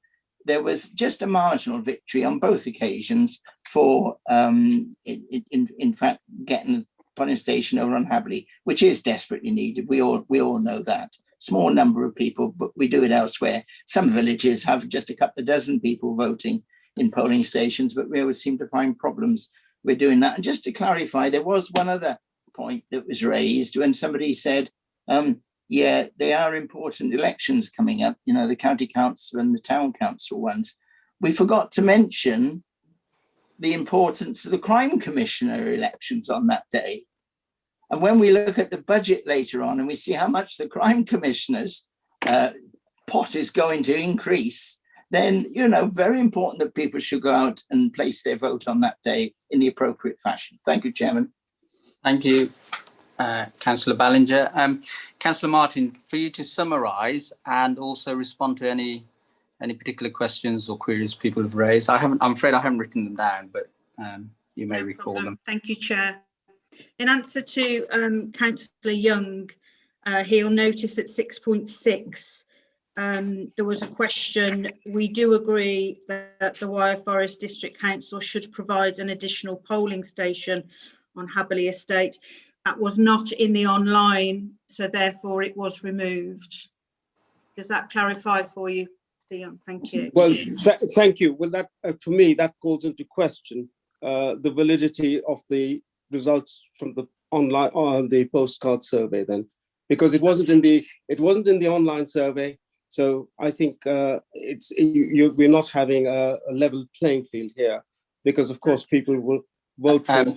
there was just a marginal victory on both occasions for, in fact, getting a polling station over on Habley, which is desperately needed. We all know that. Small number of people, but we do it elsewhere. Some villages have just a couple of dozen people voting in polling stations, but we always seem to find problems with doing that. And just to clarify, there was one other point that was raised when somebody said, yeah, they are important elections coming up, you know, the county council and the town council ones. We forgot to mention the importance of the crime commissioner elections on that day. And when we look at the budget later on and we see how much the crime commissioner's pot is going to increase, then, you know, very important that people should go out and place their vote on that day in the appropriate fashion. Thank you, Chairman. Thank you, Councillor Ballinger. Councillor Martin, for you to summarise and also respond to any particular questions or queries people have raised. I'm afraid I haven't written them down, but you may recall them. Thank you, Chair. In answer to Councillor Young, he'll notice at 6.6, there was a question. We do agree that the Wyre Forest District Council should provide an additional polling station on Habley Estate. That was not in the online, so therefore it was removed. Does that clarify for you, Mr. Young? Thank you. Well, thank you. Well, that for me, that calls into question the validity of the results from the online on the postcard survey then, because it wasn't in the online survey. So I think we're not having a level playing field here, because of course people will vote for.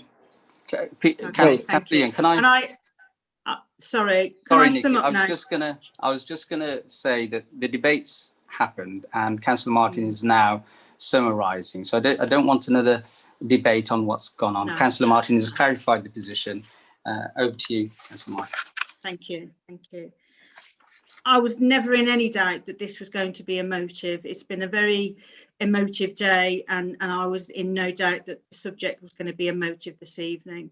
Kathleen, can I? Sorry, Sorry, I sum Nikki, up now? I was just gonna say that the debates happened, and Councillor Martin is now summarising. So I don't want another debate on what's gone on. No. Councillor Martin has clarified the position. Over to you, Councillor Martin. Thank you. Thank you. I was never in any doubt that this was going to be emotive. It's been a very emotive day, and I was in no doubt that the subject was going to be emotive this evening.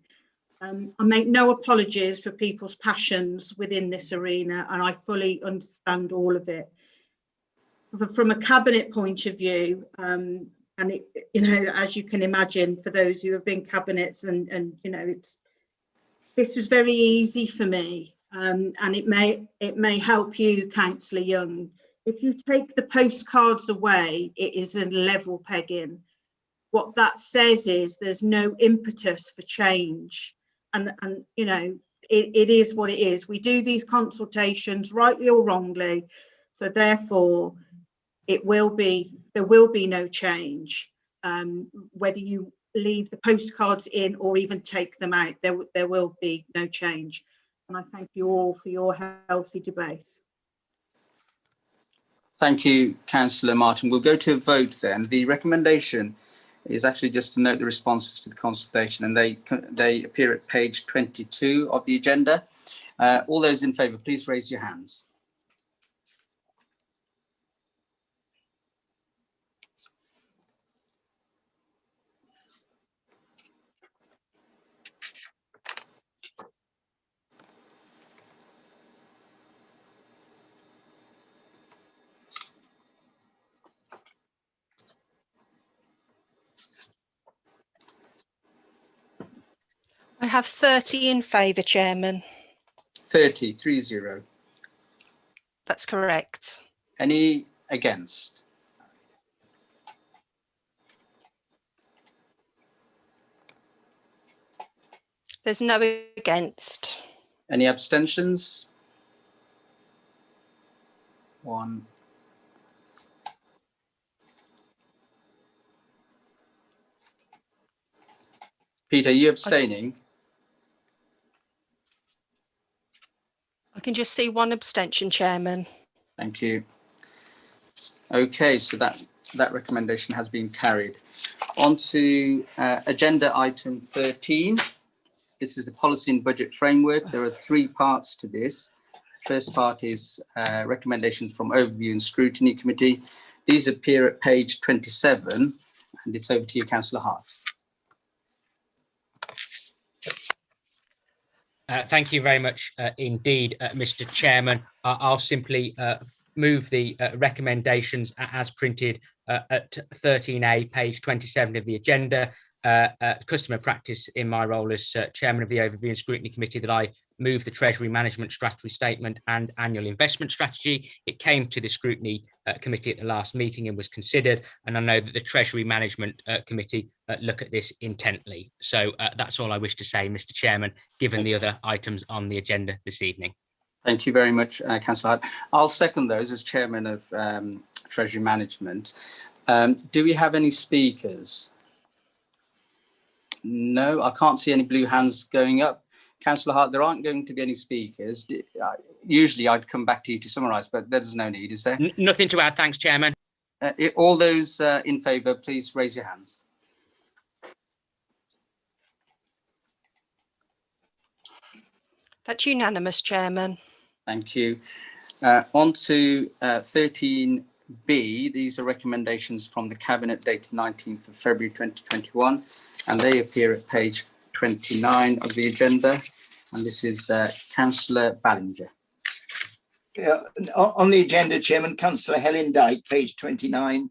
I make no apologies for people's passions within this arena, and I fully understand all of it. From a cabinet point of view, and it, you know, as you can imagine, for those who have been cabinets, and you know, this was very easy for me, and it may help you, Councillor Young. If you take the postcards away, it is a level pegging. What that says is there's no impetus for change, and you know, it is what it is. We do these consultations, rightly or wrongly, so therefore there will be no change, whether you leave the postcards in or even take them out. There will be no change, and I thank you all for your healthy debate. Thank you, Councillor Martin. We'll go to a vote then. The recommendation is actually just to note the responses to the consultation, and they appear at page 22 of the agenda. All those in favour, please raise your hands. I have 30 in favour, Chairman. 30. That's correct. Any against? There's no against. Any abstentions? 1. Peter, are you abstaining? I can just see one abstention, Chairman. Thank you. Okay, so that recommendation has been carried. On to agenda item 13. This is the policy and budget framework. There are 3 parts to this. First part is recommendations from Overview and Scrutiny Committee. These appear at page 27, and it's over to you, Councillor Hart. Thank you very much indeed, Mr. Chairman. I'll simply move the recommendations as printed at 13A, page 27 of the agenda. Customer practice in my role as Chairman of the Overview and Scrutiny Committee that I move the Treasury Management Strategy Statement and Annual Investment Strategy. It came to the Scrutiny Committee at the last meeting and was considered, and I know that the Treasury Management Committee look at this intently. So that's all I wish to say, Mr. Chairman, given the other items on the agenda this evening. Thank you very much, Councillor Hart. I'll second those as Chairman of Treasury Management. Do we have any speakers? No, I can't see any blue hands going up. Councillor Hart, there aren't going to be any speakers. Usually I'd come back to you to summarise, but there's no need, is there? Nothing to add, thanks, Chairman. All those in favour, please raise your hands. That's unanimous, Chairman. Thank you. On to 13B. These are recommendations from the Cabinet dated 19th of February 2021, and they appear at page 29 of the agenda. And this is Councillor Ballinger. Yeah, on the agenda, Chairman, Councillor Helen Dyke, page 29.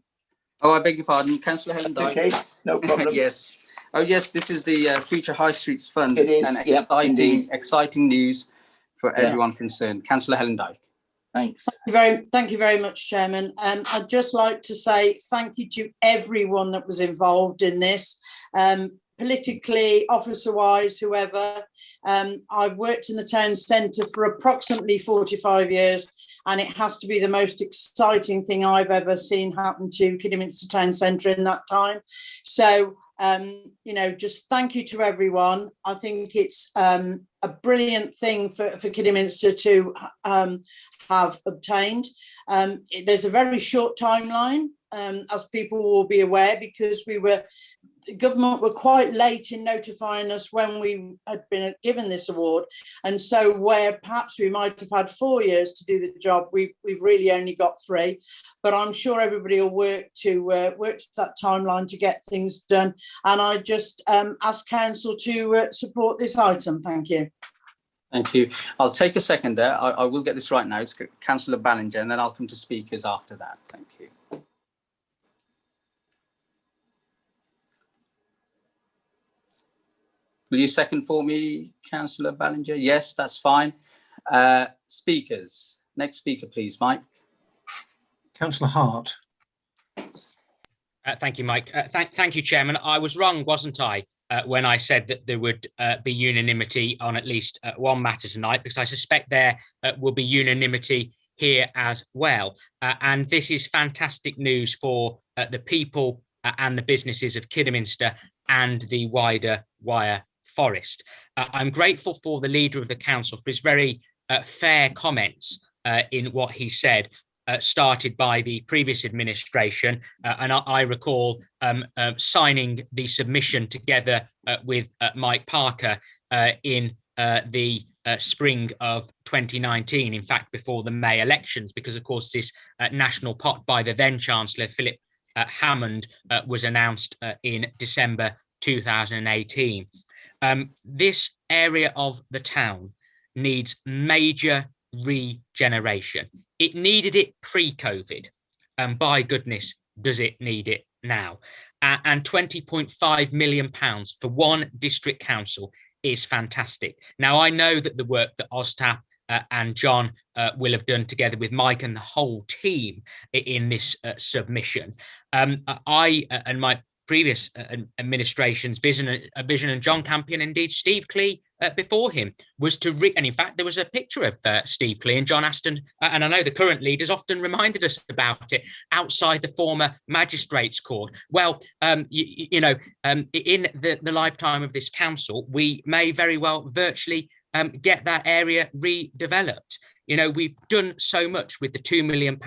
Oh, I beg your pardon, Councillor Helen Dyke. Okay, no problem. Yes. Oh, yes, this is the Future High Streets Fund. It is, and yep, exciting news for everyone concerned. Councillor Helen Dyke. Thanks. Thank you very much, Chairman. I'd just like to say thank you to everyone that was involved in this. Politically, officer-wise, whoever. I've worked in the town centre for approximately 45 years, and it has to be the most exciting thing I've ever seen happen to Kidderminster Town Centre in that time. So, you know, just thank you to everyone. I think it's a brilliant thing for Kidderminster to have obtained. There's a very short timeline, as people will be aware, because the government were quite late in notifying us when we had been given this award, and so where perhaps we might have had 4 years to do the job, we've really only got 3. But I'm sure everybody will work to that timeline to get things done. And I just ask council to support this item. Thank you. Thank you. I'll take a second there. I will get this right now. It's Councillor Ballinger, and then I'll come to speakers after that. Thank you. Will you second for me, Councillor Ballinger? Yes, that's fine. Speakers. Next speaker, please, Mike. Councillor Hart. Thank you, Mike. Thank you, Chairman. I was wrong, wasn't I, when I said that there would be unanimity on at least one matter tonight, because I suspect there will be unanimity here as well. And this is fantastic news for the people and the businesses of Kidderminster and the wider Wyre Forest. I'm grateful for the Leader of the Council for his very fair comments in what he said, started by the previous administration. And I recall signing the submission together with Mike Parker in the spring of 2019, in fact, before the May elections, because, of course, this national pot by the then Chancellor, Philip Hammond, was announced in December 2018. This area of the town needs major regeneration. It needed it pre-COVID, and by goodness, does it need it now. And £20.5 million for one district council is fantastic. Now, I know that the work that OSTAP and John will have done together with Mike and the whole team in this submission. I and my previous administration's vision and John Campion, indeed Steve Clee before him, was to and in fact there was a picture of Steve Clee and John Aston, and I know the current leaders often reminded us about it, outside the former magistrates court. Well, in the lifetime of this council, we may very well virtually get that area redeveloped. You know, we've done so much with the £2 million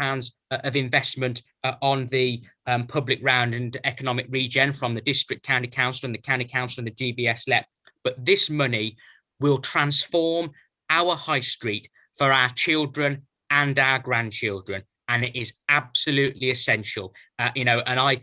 of investment on the public round and economic regen from the district county council and the county council and the GBS LEP. But this money will transform our high street for our children and our grandchildren. And it is absolutely essential, and I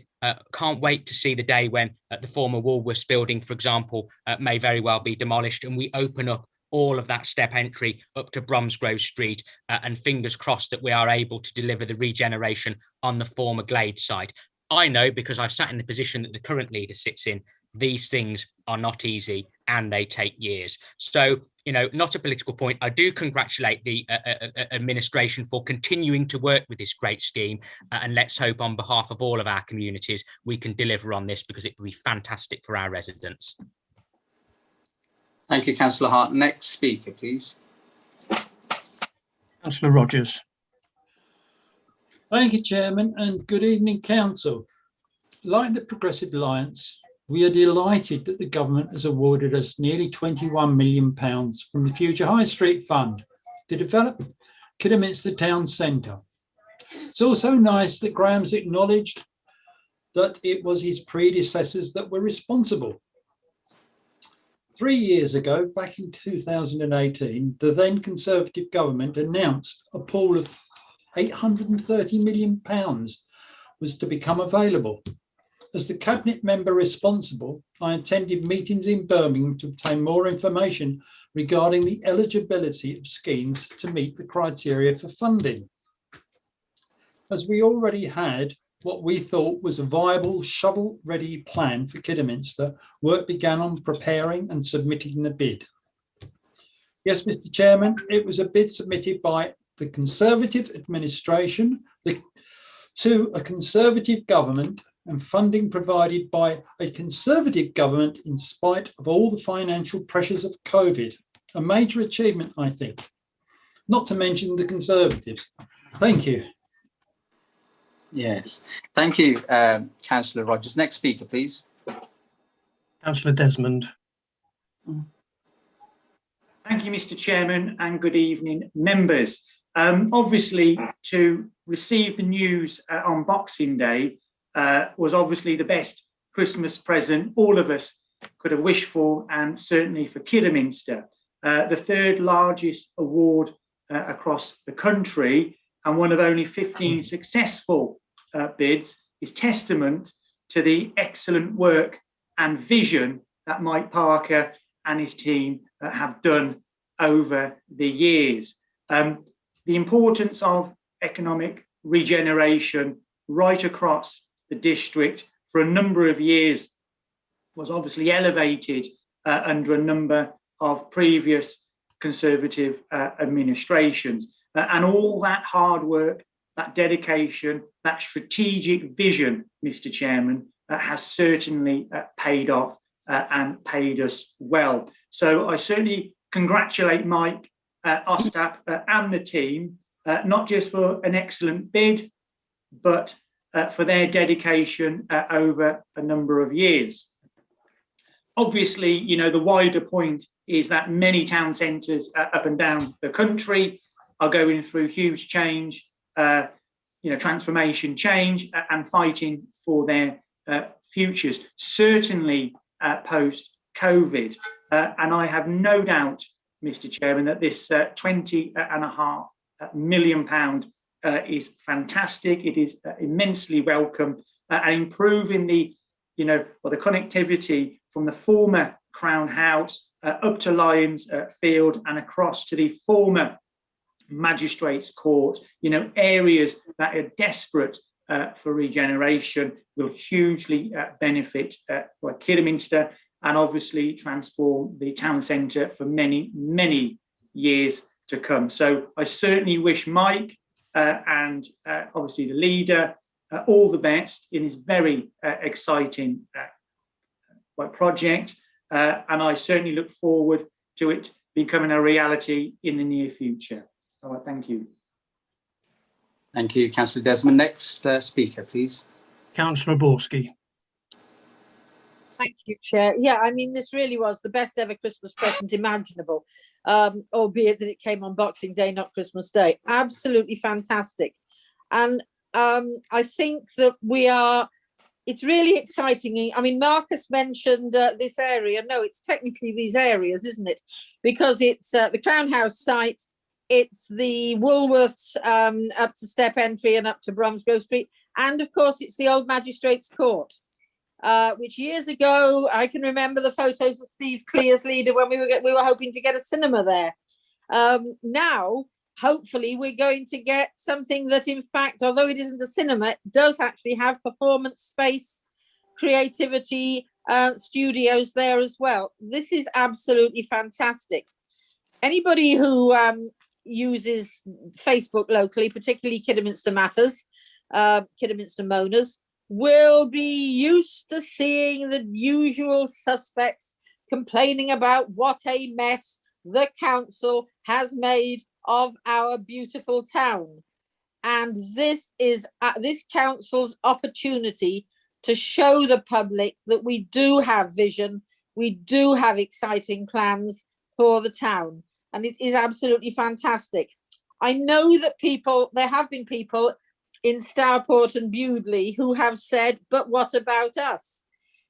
can't wait to see the day when the former Woolworths building, for example, may very well be demolished and we open up all of that step entry up to Bromsgrove Street, and fingers crossed that we are able to deliver the regeneration on the former Glade site. I know, because I've sat in the position that the current leader sits in, these things are not easy and they take years. So, not a political point. I do congratulate the administration for continuing to work with this great scheme, and let's hope on behalf of all of our communities we can deliver on this, because it would be fantastic for our residents. Thank you, Councillor Hart. Next speaker, please. Councillor Rogers. Thank you, Chairman, and good evening, Council. Like the Progressive Alliance, we are delighted that the government has awarded us nearly £21 million from the Future High Street Fund to develop Kidderminster Town Centre. It's also nice that Graham's acknowledged that it was his predecessors that were responsible. 3 years ago, back in 2018, the then Conservative government announced a pool of £830 million was to become available. As the cabinet member responsible, I attended meetings in Birmingham to obtain more information regarding the eligibility of schemes to meet the criteria for funding. As we already had what we thought was a viable shovel-ready plan for Kidderminster, work began on preparing and submitting the bid. Yes, Mr. Chairman, it was a bid submitted by the Conservative administration to a Conservative government, and funding provided by a Conservative government in spite of all the financial pressures of COVID. A major achievement, I think, not to mention the Conservatives. Thank you. Yes, thank you, Councillor Rogers. Next speaker, please. Councillor Desmond. Thank you, Mr. Chairman, and good evening, members. Obviously, to receive the news on Boxing Day was obviously the best Christmas present all of us could have wished for, and certainly for Kidderminster. The third largest award across the country, and one of only 15 successful bids, is testament to the excellent work and vision that Mike Parker and his team have done over the years. The importance of economic regeneration right across the district for a number of years was obviously elevated under a number of previous Conservative administrations. And all that hard work, that dedication, that strategic vision, Mr. Chairman, has certainly paid off and paid us well. So I certainly congratulate Mike, OSTAP and the team, not just for an excellent bid, but for their dedication over a number of years. Obviously, the wider point is that many town centres up and down the country are going through huge change, transformation change, and fighting for their futures, certainly post-COVID. And I have no doubt, Mr. Chairman, that this £20.5 million is fantastic. It is immensely welcome, and improving the connectivity from the former Crown House up to Lions Field and across to the former Magistrates Court, areas that are desperate for regeneration, will hugely benefit Kidderminster and obviously transform the town centre for many, many years to come. So I certainly wish Mike and obviously the leader all the best in this very exciting project, and I certainly look forward to it becoming a reality in the near future. All right, thank you. Thank you, Councillor Desmond. Next speaker, please. Councillor Borski. Thank you, Chair. Yeah, I mean, this really was the best ever Christmas present imaginable, albeit that it came on Boxing Day, not Christmas Day. Absolutely fantastic. And I think that it's really exciting. I mean, Marcus mentioned this area. No, it's technically these areas, isn't it? Because it's the Crown House site, it's the Woolworths up to Step Entry and up to Bromsgrove Street. And of course, it's the old Magistrates Court, which years ago, I can remember the photos of Steve Clear's leader when we were hoping to get a cinema there. Now, hopefully, we're going to get something that, in fact, although it isn't a cinema, does actually have performance space, creativity, studios there as well. This is absolutely fantastic. Anybody who uses Facebook locally, particularly Kidderminster Matters, Kidderminster Moaners, will be used to seeing the usual suspects complaining about what a mess the council has made of our beautiful town. And this is this council's opportunity to show the public that we do have vision, we do have exciting plans for the town, and it is absolutely fantastic. I know that there have been people in Stourport and Bewdley who have said, but what about us?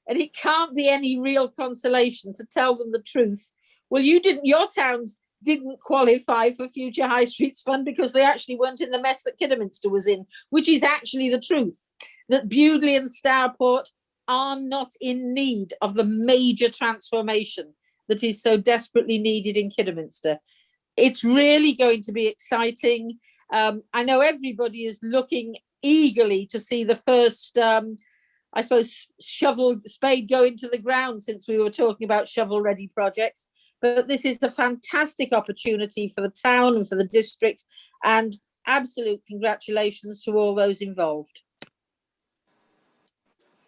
And it can't be any real consolation to tell them the truth. Well, your towns didn't qualify for Future High Streets Fund because they actually weren't in the mess that Kidderminster was in, which is actually the truth, that Bewdley and Stourport are not in need of the major transformation that is so desperately needed in Kidderminster. It's really going to be exciting. I know everybody is looking eagerly to see the first, I suppose, spade go into the ground, since we were talking about shovel-ready projects. But this is a fantastic opportunity for the town and for the district, and absolute congratulations to all those involved.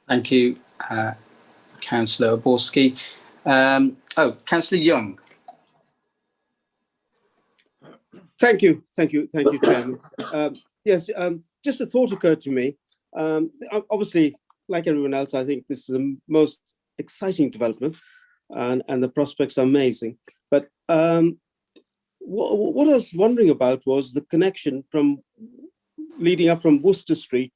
Thank you, Councillor Borski. Councillor Young. Thank you, Chairman. Yes, just a thought occurred to me. Obviously, like everyone else, I think this is the most exciting development, and the prospects are amazing. But what I was wondering about was the connection from leading up from Worcester Street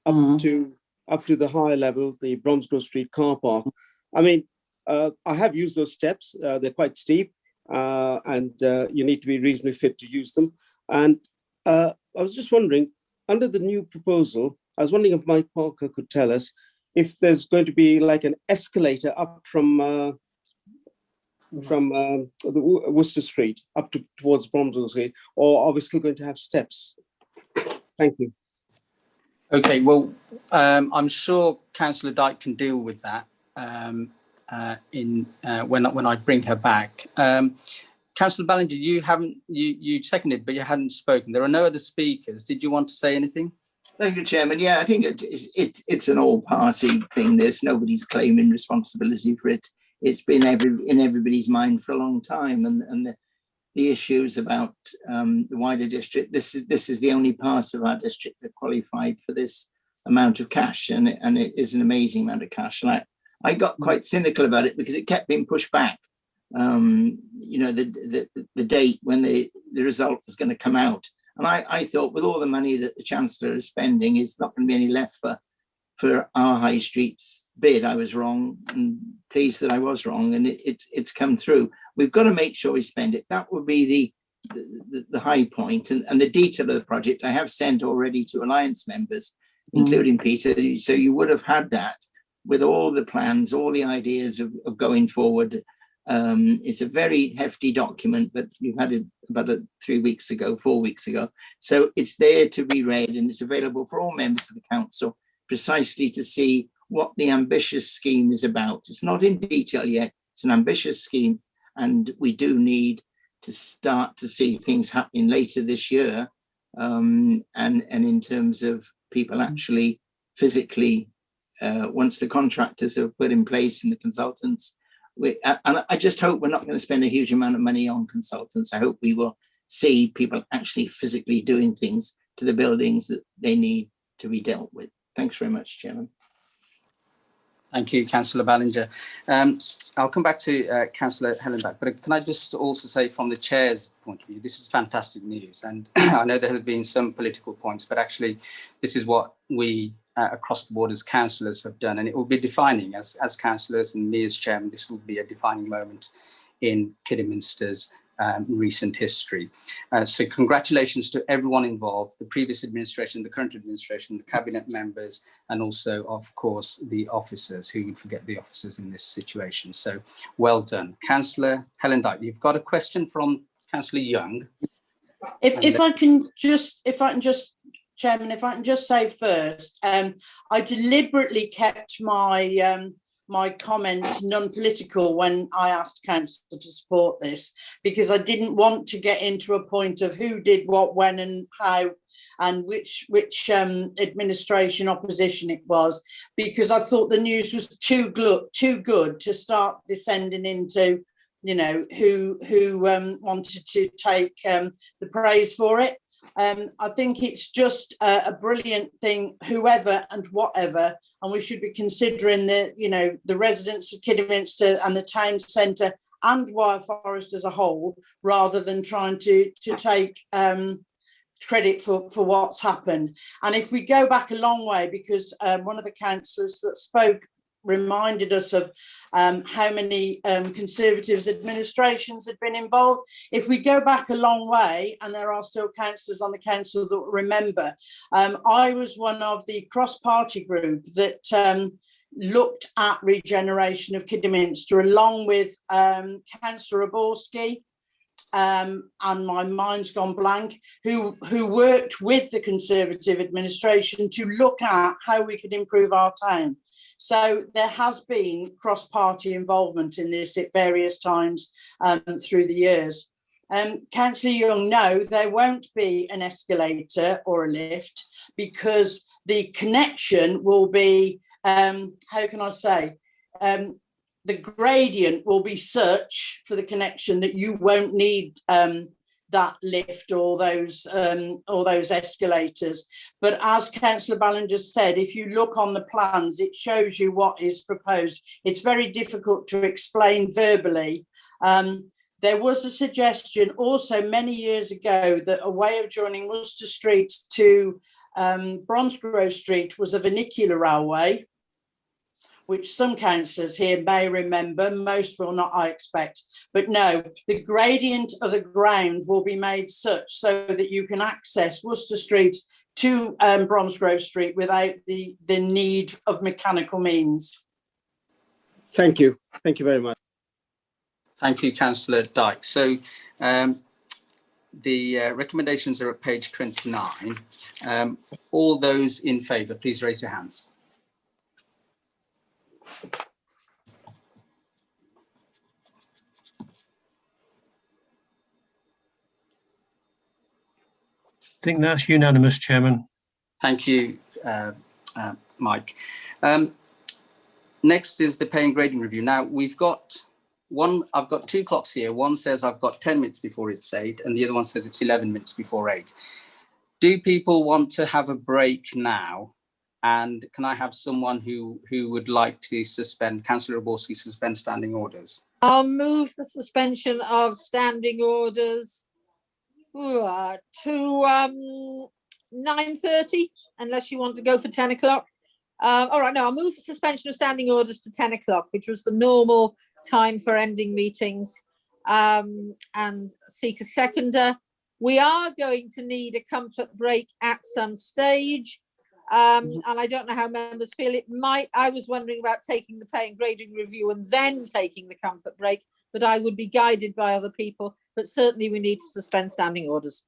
up to the higher level, the Bromsgrove Street car park. I mean, I have used those steps. They're quite steep. And you need to be reasonably fit to use them. And I was just wondering, under the new proposal, I was wondering if Mike Parker could tell us if there's going to be like an escalator up from the Worcester Street up towards Bromsgrove Street, or are we still going to have steps? Thank you. Okay, well, I'm sure Councillor Dyke can deal with that. When I bring her back. Councillor Ballinger, you seconded, but you hadn't spoken. There are no other speakers. Did you want to say anything? Thank you, Chairman. Yeah, I think it's an all-party thing. Nobody's claiming responsibility for it. It's been in everybody's mind for a long time, and the issues about the wider district. This is the only part of our district that qualified for this amount of cash, and it is an amazing amount of cash. And I got quite cynical about it because it kept being pushed back. The date when the result was going to come out. And I thought, with all the money that the Chancellor is spending, is not going to be any left for our High Street bid. I was wrong, and pleased that I was wrong, and it's come through. We've got to make sure we spend it. That would be the high point, and the detail of the project I have sent already to Alliance members, including Peter. So you would have had that with all the plans, all the ideas of going forward. It's a very hefty document, but you've had it about 4 weeks ago. So it's there to be read, and it's available for all members of the council, precisely to see what the ambitious scheme is about. It's not in detail yet. It's an ambitious scheme, and we do need to start to see things happening later this year. And in terms of people actually physically, once the contractors are put in place and the consultants, and I just hope we're not going to spend a huge amount of money on consultants. I hope we will see people actually physically doing things to the buildings that they need to be dealt with. Thanks very much, Chairman. Thank you, Councillor Ballinger. I'll come back to Councillor Hellenbach, but can I just also say from the Chair's point of view, this is fantastic news. And I know there have been some political points, but actually this is what we across the board as councillors have done. And it will be defining as councillors and me as Chairman, this will be a defining moment in Kidderminster's recent history. So congratulations to everyone involved, the previous administration, the current administration, the cabinet members, and also, of course, the officers. Who would forget the officers in this situation? So well done. Councillor Helen Dyke, you've got a question from Councillor Young. If I can just, Chairman, if I can just say first, I deliberately kept my my comments non-political when I asked council to support this, because I didn't want to get into a point of who did what, when and how, and which administration opposition it was, because I thought the news was too good to start descending into, you know, who wanted to take the praise for it. I think it's just a brilliant thing, whoever and whatever, and we should be considering the residents of Kidderminster and the town centre and Wyre Forest as a whole, rather than trying to take credit for what's happened. And if we go back a long way, because one of the councillors that spoke reminded us of how many Conservatives administrations had been involved. If we go back a long way, and there are still councillors on the council that remember, I was one of the cross-party group that looked at regeneration of Kidderminster, along with Councillor Oborski, and my mind's gone blank, who worked with the Conservative administration to look at how we could improve our town. So there has been cross-party involvement in this at various times through the years. Councillor Young, no, there won't be an escalator or a lift, because the connection will be, how can I say, the gradient will be such for the connection that you won't need that lift or those escalators. But as Councillor Ballinger said, if you look on the plans, it shows you what is proposed. It's very difficult to explain verbally. There was a suggestion also many years ago that a way of joining Worcester Street to Bromsgrove Street was a vernacular railway, which some councillors here may remember, most will not, I expect. But no, the gradient of the ground will be made such so that you can access Worcester Street to Bromsgrove Street without the need of mechanical means. Thank you. Thank you very much. Thank you, Councillor Dyke. So the recommendations are at page 29. All those in favour, please raise your hands. I think that's unanimous, Chairman. Thank you, Mike. Next is the pay and grading review. Now we've got I've got two clocks here. One says I've got 10 minutes before it's 8, and the other one says it's 11 minutes before 8. Do people want to have a break now? And can I have someone who would like to suspend, Councillor Oborski, suspend standing orders? I'll move the suspension of standing orders to 9:30, unless you want to go for 10 o'clock. All right, no, I'll move the suspension of standing orders to 10 o'clock, which was the normal time for ending meetings, and seek a seconder. We are going to need a comfort break at some stage. And I don't know how members feel. I was wondering about taking the pay and grading review and then taking the comfort break, but I would be guided by other people. But certainly we need to suspend standing orders.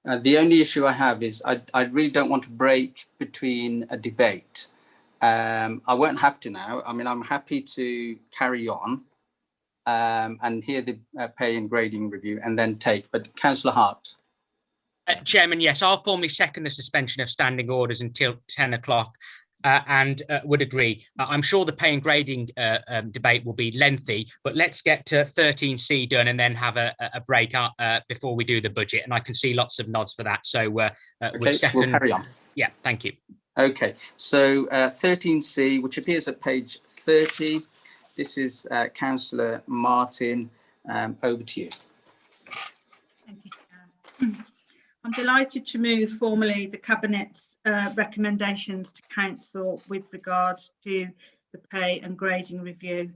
The only issue I have is I really don't want to break between a debate. I won't have to now. I mean, I'm happy to carry on and hear the pay and grading review and then take, but Councillor Hart. Chairman, yes, I'll formally second the suspension of standing orders until 10 o'clock and would agree. I'm sure the pay and grading debate will be lengthy, but let's get to 13C done and then have a break before we do the budget. And I can see lots of nods for that. So Okay, we'll carry on. Yeah, thank you. Okay, so 13C, which appears at page 30. This is Councillor Martin. Over to you. Thank you, Chair. I'm delighted to move formally the Cabinet's recommendations to Council with regard to the pay and grading review.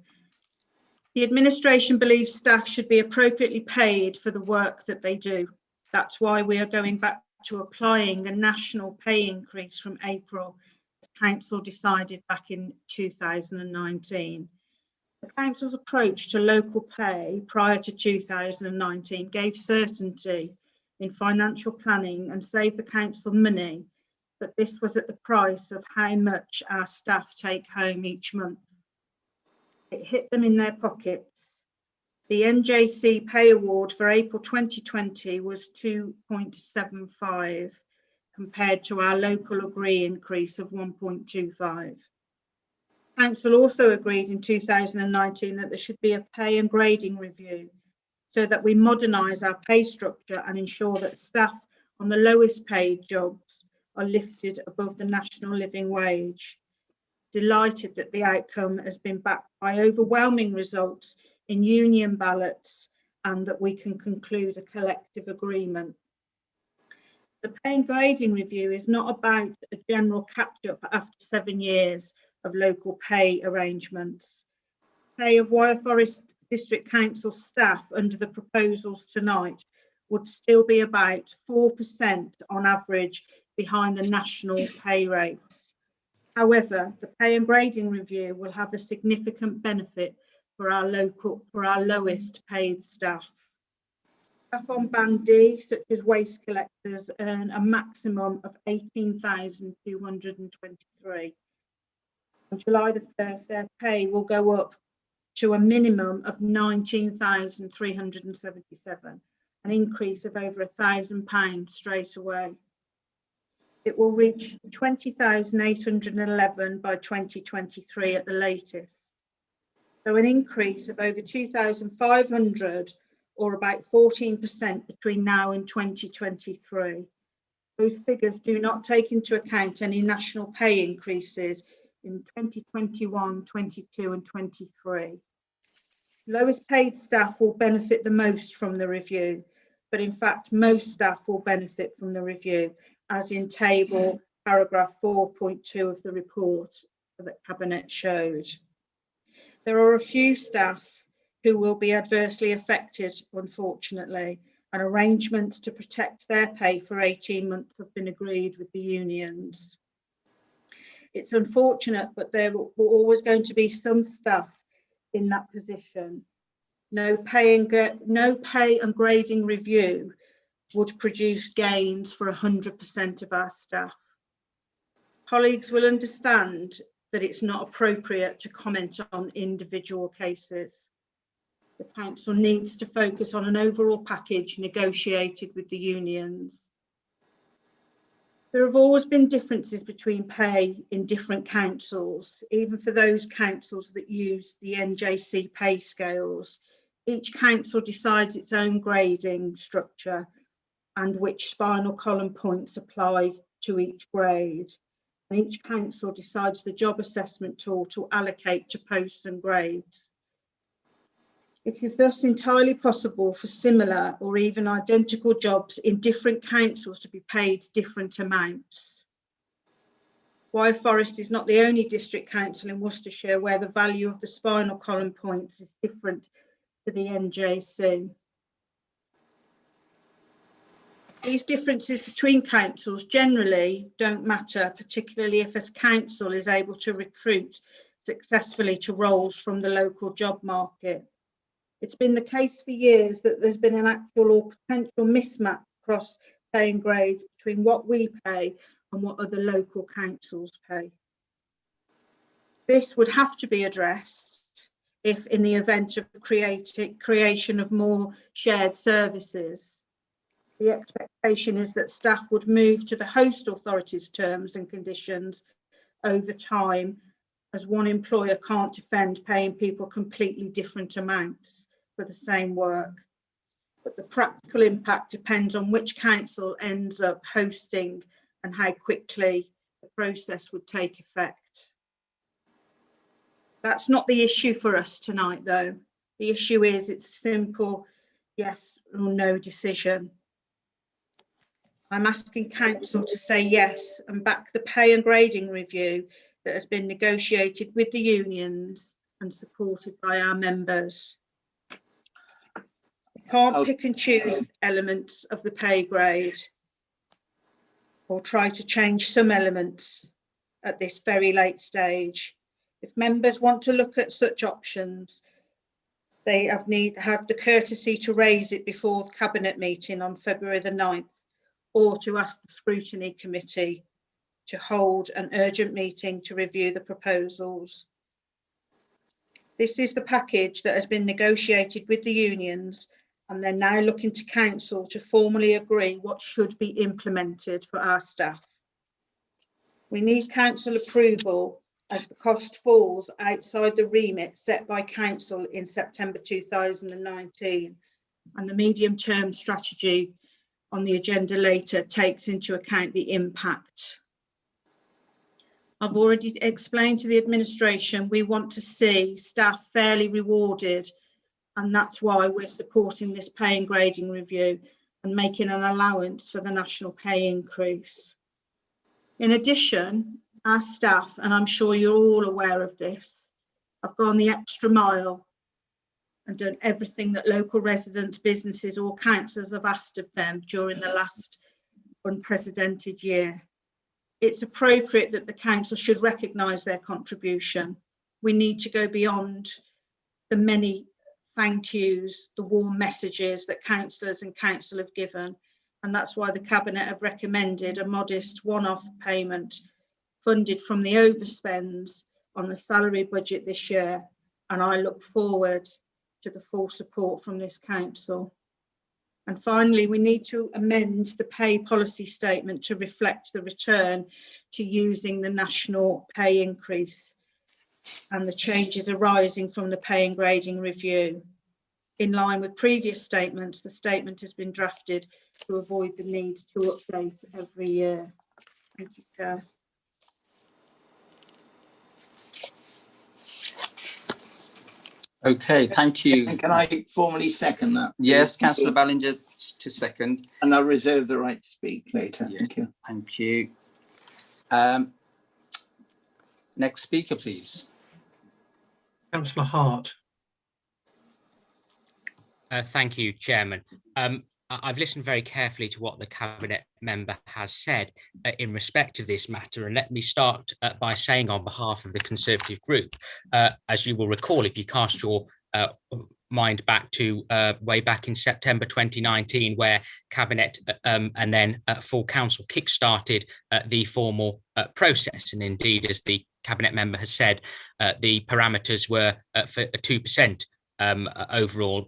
The administration believes staff should be appropriately paid for the work that they do. That's why we are going back to applying a national pay increase from April, as Council decided back in 2019. The Council's approach to local pay prior to 2019 gave certainty in financial planning and saved the Council money, but this was at the price of how much our staff take home each month. It hit them in their pockets. The NJC pay award for April 2020 was 2.75 compared to our local agree increase of 1.25. Council also agreed in 2019 that there should be a pay and grading review so that we modernise our pay structure and ensure that staff on the lowest paid jobs are lifted above the national living wage. Delighted that the outcome has been backed by overwhelming results in union ballots and that we can conclude a collective agreement. The pay and grading review is not about a general catch-up after 7 years of local pay arrangements. Pay of Wyre Forest District Council staff under the proposals tonight would still be about 4% on average behind the national pay rates. However, the pay and grading review will have a significant benefit for our lowest paid staff. Staff on Band D, such as waste collectors, earn a maximum of 18,223. On July the 1st, their pay will go up to a minimum of 19,377, an increase of over £1,000 straight away. It will reach 20,811 by 2023 at the latest. So an increase of over 2,500 or about 14% between now and 2023. Those figures do not take into account any national pay increases in 2021, 22 and 23. Lowest paid staff will benefit the most from the review, but in fact most staff will benefit from the review, as in table paragraph 4.2 of the report that Cabinet showed. There are a few staff who will be adversely affected, unfortunately, and arrangements to protect their pay for 18 months have been agreed with the unions. It's unfortunate, but there will always going to be some staff in that position. No pay and grading review would produce gains for 100% of our staff. Colleagues will understand that it's not appropriate to comment on individual cases. The Council needs to focus on an overall package negotiated with the unions. There have always been differences between pay in different councils, even for those councils that use the NJC pay scales. Each council decides its own grading structure and which spinal column points apply to each grade. And each council decides the job assessment tool to allocate to posts and grades. It is thus entirely possible for similar or even identical jobs in different councils to be paid different amounts. Wyre Forest is not the only district council in Worcestershire where the value of the spinal column points is different to the NJC. These differences between councils generally don't matter, particularly if a council is able to recruit successfully to roles from the local job market. It's been the case for years that there's been an actual or potential mismatch across pay and grades between what we pay and what other local councils pay. This would have to be addressed if, in the event of creation of more shared services, the expectation is that staff would move to the host authority's terms and conditions over time, as one employer can't defend paying people completely different amounts for the same work. But the practical impact depends on which council ends up hosting and how quickly the process would take effect. That's not the issue for us tonight, though. The issue is it's a simple yes or no decision. I'm asking council to say yes and back the pay and grading review that has been negotiated with the unions and supported by our members. We can't pick and choose elements of the pay grade or try to change some elements at this very late stage. If members want to look at such options, they have the courtesy to raise it before the Cabinet meeting on February the 9th, or to ask the Scrutiny Committee to hold an urgent meeting to review the proposals. This is the package that has been negotiated with the unions, and they're now looking to council to formally agree what should be implemented for our staff. We need council approval as the cost falls outside the remit set by council in September 2019, and the medium-term strategy on the agenda later takes into account the impact. I've already explained to the administration we want to see staff fairly rewarded, and that's why we're supporting this pay and grading review and making an allowance for the national pay increase. In addition, our staff, and I'm sure you're all aware of this, have gone the extra mile and done everything that local residents, businesses or councillors have asked of them during the last unprecedented year. It's appropriate that the council should recognise their contribution. We need to go beyond the many thank yous, the warm messages that councillors and council have given, and that's why the Cabinet have recommended a modest one-off payment funded from the overspends on the salary budget this year, and I look forward to the full support from this council. And finally, we need to amend the pay policy statement to reflect the return to using the national pay increase and the changes arising from the pay and grading review. In line with previous statements, the statement has been drafted to avoid the need to update every year. Thank you, Chair. Okay, thank you. And can I formally second that? Yes, Councillor Ballinger to second. And I'll reserve the right to speak later. Yes. Thank you. Thank you. Next speaker, please. Councillor Hart. Thank you, Chairman. I've listened very carefully to what the Cabinet member has said in respect of this matter, and let me start by saying on behalf of the Conservative group, as you will recall, if you cast your mind back to way back in September 2019, where Cabinet and then full council kick-started the formal process, and indeed, as the Cabinet member has said, the parameters were for a 2% overall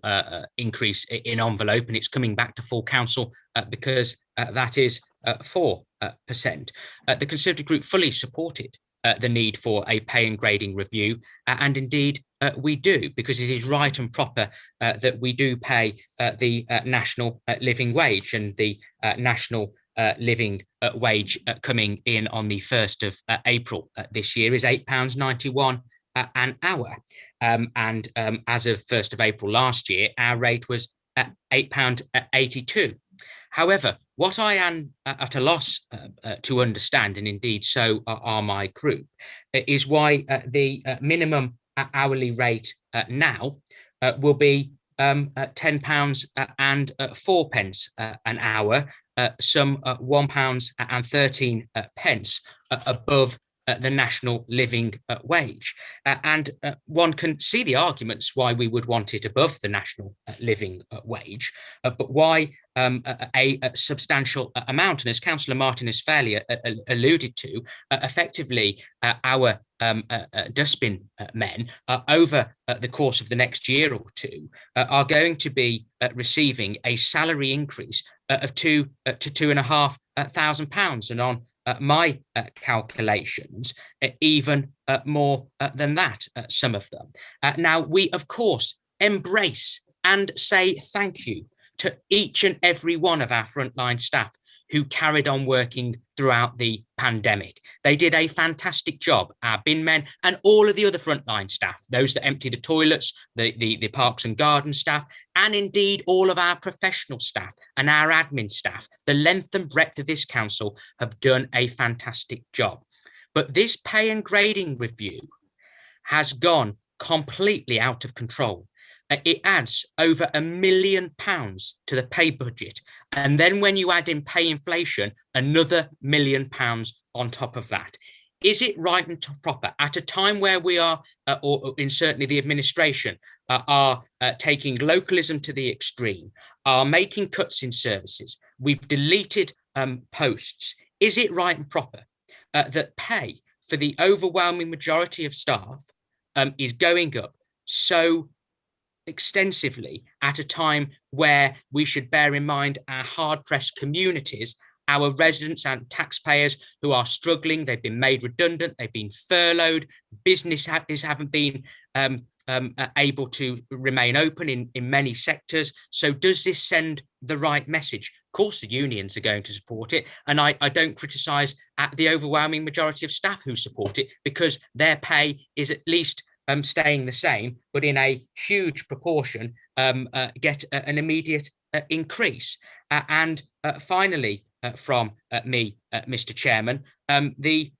increase in envelope, and it's coming back to full council because that is 4%. The Conservative group fully supported the need for a pay and grading review, and indeed we do, because it is right and proper that we do pay the national living wage, and the national living wage coming in on the 1st of April this year is £8.91 an hour, and as of 1st of April last year, our rate was £8.82. However, what I am at a loss to understand, and indeed so are my group, is why the minimum hourly rate now will be £10 and 4 pence an hour, some £1.13 above the national living wage. And one can see the arguments why we would want it above the national living wage, but why a substantial amount. And as Councillor Martin has fairly alluded to, effectively our dustbin men over the course of the next year or two are going to be receiving a salary increase of £2,000 to £2,500, and on my calculations, even more than that, some of them. Now, we, of course, embrace and say thank you to each and every one of our frontline staff who carried on working throughout the pandemic. They did a fantastic job, our bin men and all of the other frontline staff, those that empty the toilets, the parks and garden staff, and indeed all of our professional staff and our admin staff. The length and breadth of this council have done a fantastic job. But this pay and grading review has gone completely out of control. It adds over £1 million to the pay budget. And then when you add in pay inflation, another £1 million on top of that. Is it right and proper at a time where we are, or in certainly the administration, are taking localism to the extreme, are making cuts in services, we've deleted posts? Is it right and proper that pay for the overwhelming majority of staff is going up so extensively at a time where we should bear in mind our hard-pressed communities, our residents and taxpayers who are struggling? They've been made redundant, they've been furloughed, businesses haven't been able to remain open in many sectors. So does this send the right message? Of course, the unions are going to support it, and I don't criticise the overwhelming majority of staff who support it, because their pay is at least staying the same, but in a huge proportion get an immediate increase. And finally, from me, Mr. Chairman, the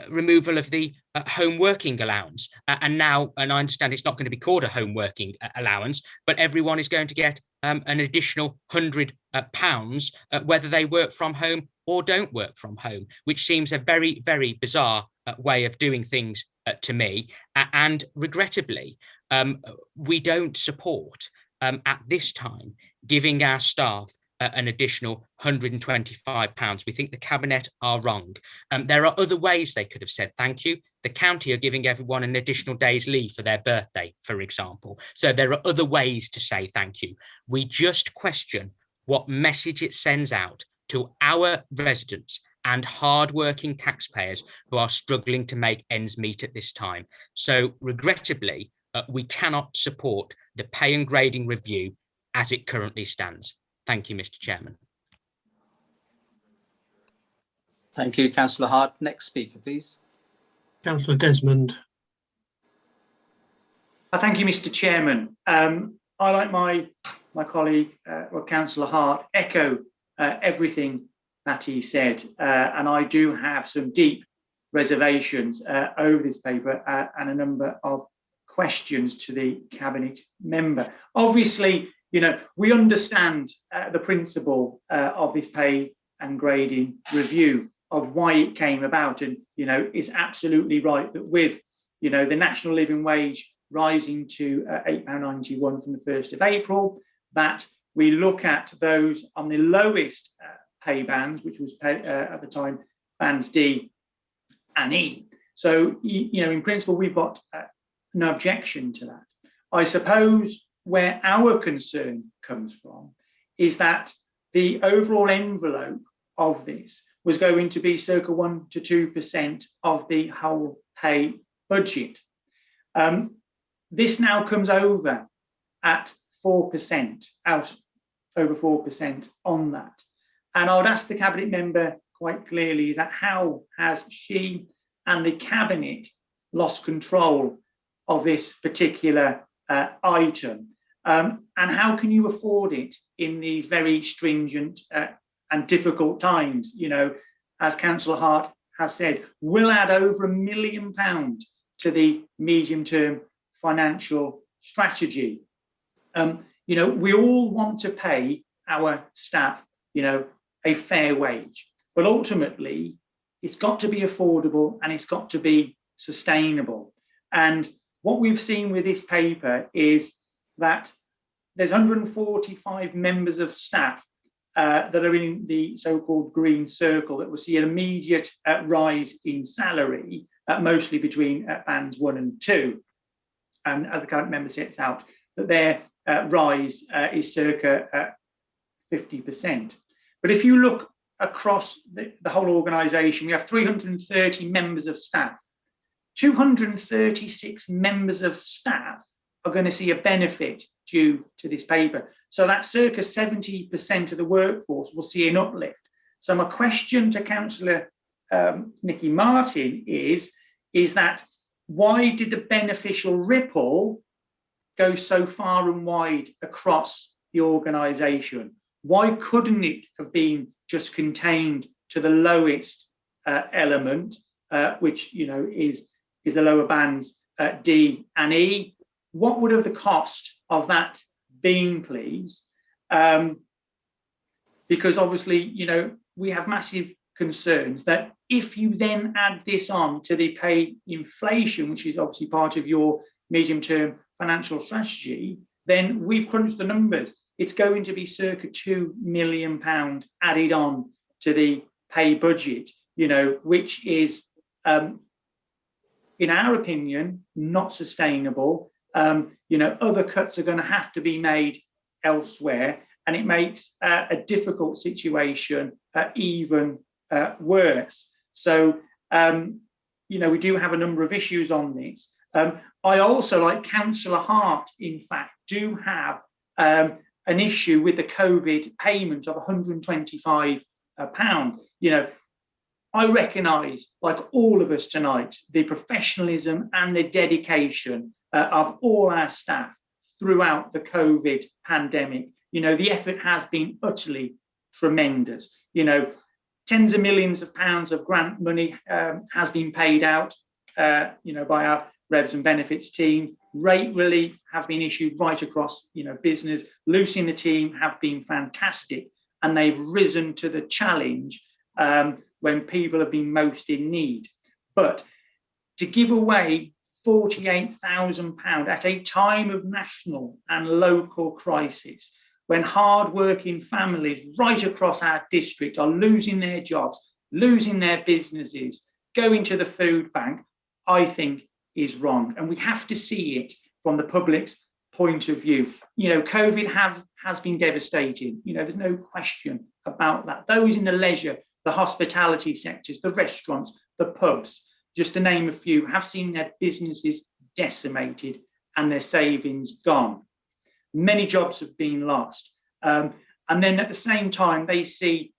removal of the home working allowance. And I understand it's not going to be called a home working allowance, but everyone is going to get an additional £100, whether they work from home or don't work from home, which seems a very, very bizarre way of doing things to me. And regrettably, we don't support at this time giving our staff an additional £125. We think the Cabinet are wrong. There are other ways they could have said thank you. The county are giving everyone an additional day's leave for their birthday, for example. So there are other ways to say thank you. We just question what message it sends out to our residents and hard-working taxpayers who are struggling to make ends meet at this time. So regrettably, we cannot support the pay and grading review as it currently stands. Thank you, Mr. Chairman. Thank you, Councillor Hart. Next speaker, please. Councillor Desmond. Thank you, Mr. Chairman. I, like my colleague, Councillor Hart, echo everything that he said, and I do have some deep reservations over this paper and a number of questions to the Cabinet member. Obviously, we understand the principle of this pay and grading review, of why it came about, and it's absolutely right that with the national living wage rising to £8.91 from the 1st of April, that we look at those on the lowest pay bands, which was at the time bands D and E. So in principle, we've got no objection to that. I suppose where our concern comes from is that the overall envelope of this was going to be circa 1 to 2% of the whole pay budget. This now comes over at 4%, over 4% on that. And I would ask the Cabinet member quite clearly that how has she and the Cabinet lost control of this particular item? And how can you afford it in these very stringent and difficult times? As Councillor Hart has said, we'll add over £1 million to the medium-term financial strategy. We all want to pay our staff, a fair wage, but ultimately, it's got to be affordable and it's got to be sustainable. And what we've seen with this paper is that there's 145 members of staff that are in the so-called green circle that will see an immediate rise in salary, mostly between bands 1 and 2. And as the current member sets out, that their rise is circa 50%. But if you look across the whole organisation, we have 330 members of staff. 236 members of staff are going to see a benefit due to this paper. So that circa 70% of the workforce will see an uplift. So my question to Councillor Nikki Martin is that why did the beneficial ripple go so far and wide across the organisation? Why couldn't it have been just contained to the lowest element, which is the lower bands D and E? What would have the cost of that been, please? Because obviously, we have massive concerns that if you then add this on to the pay inflation, which is obviously part of your medium-term financial strategy, then we've crunched the numbers. It's going to be circa £2 million added on to the pay budget, which is, in our opinion, not sustainable. Other cuts are going to have to be made elsewhere, and it makes a difficult situation even worse. So, we do have a number of issues on this. I also, like Councillor Hart, in fact, do have an issue with the COVID payment of £125. I recognise, like all of us tonight, the professionalism and the dedication of all our staff throughout the COVID pandemic. The effort has been utterly tremendous. Tens of millions of pounds of grant money has been paid out, by our Revs and Benefits team. Rate relief have been issued right across, business. Lucy and the team have been fantastic, and they've risen to the challenge when people have been most in need. But to give away £48,000 at a time of national and local crisis, when hard-working families right across our district are losing their jobs, losing their businesses, going to the food bank, I think is wrong. And we have to see it from the public's point of view. COVID has been devastating. There's no question about that. Those in the leisure, the hospitality sectors, the restaurants, the pubs, just to name a few, have seen their businesses decimated and their savings gone. Many jobs have been lost. And then at the same time, they see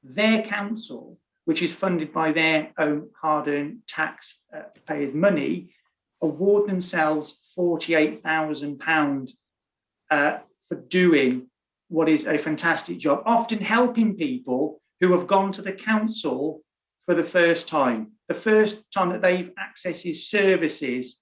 their council, which is funded by their own hard-earned taxpayers' money, award themselves £48,000 for doing what is a fantastic job, often helping people who have gone to the council for the first time that they've accessed his services,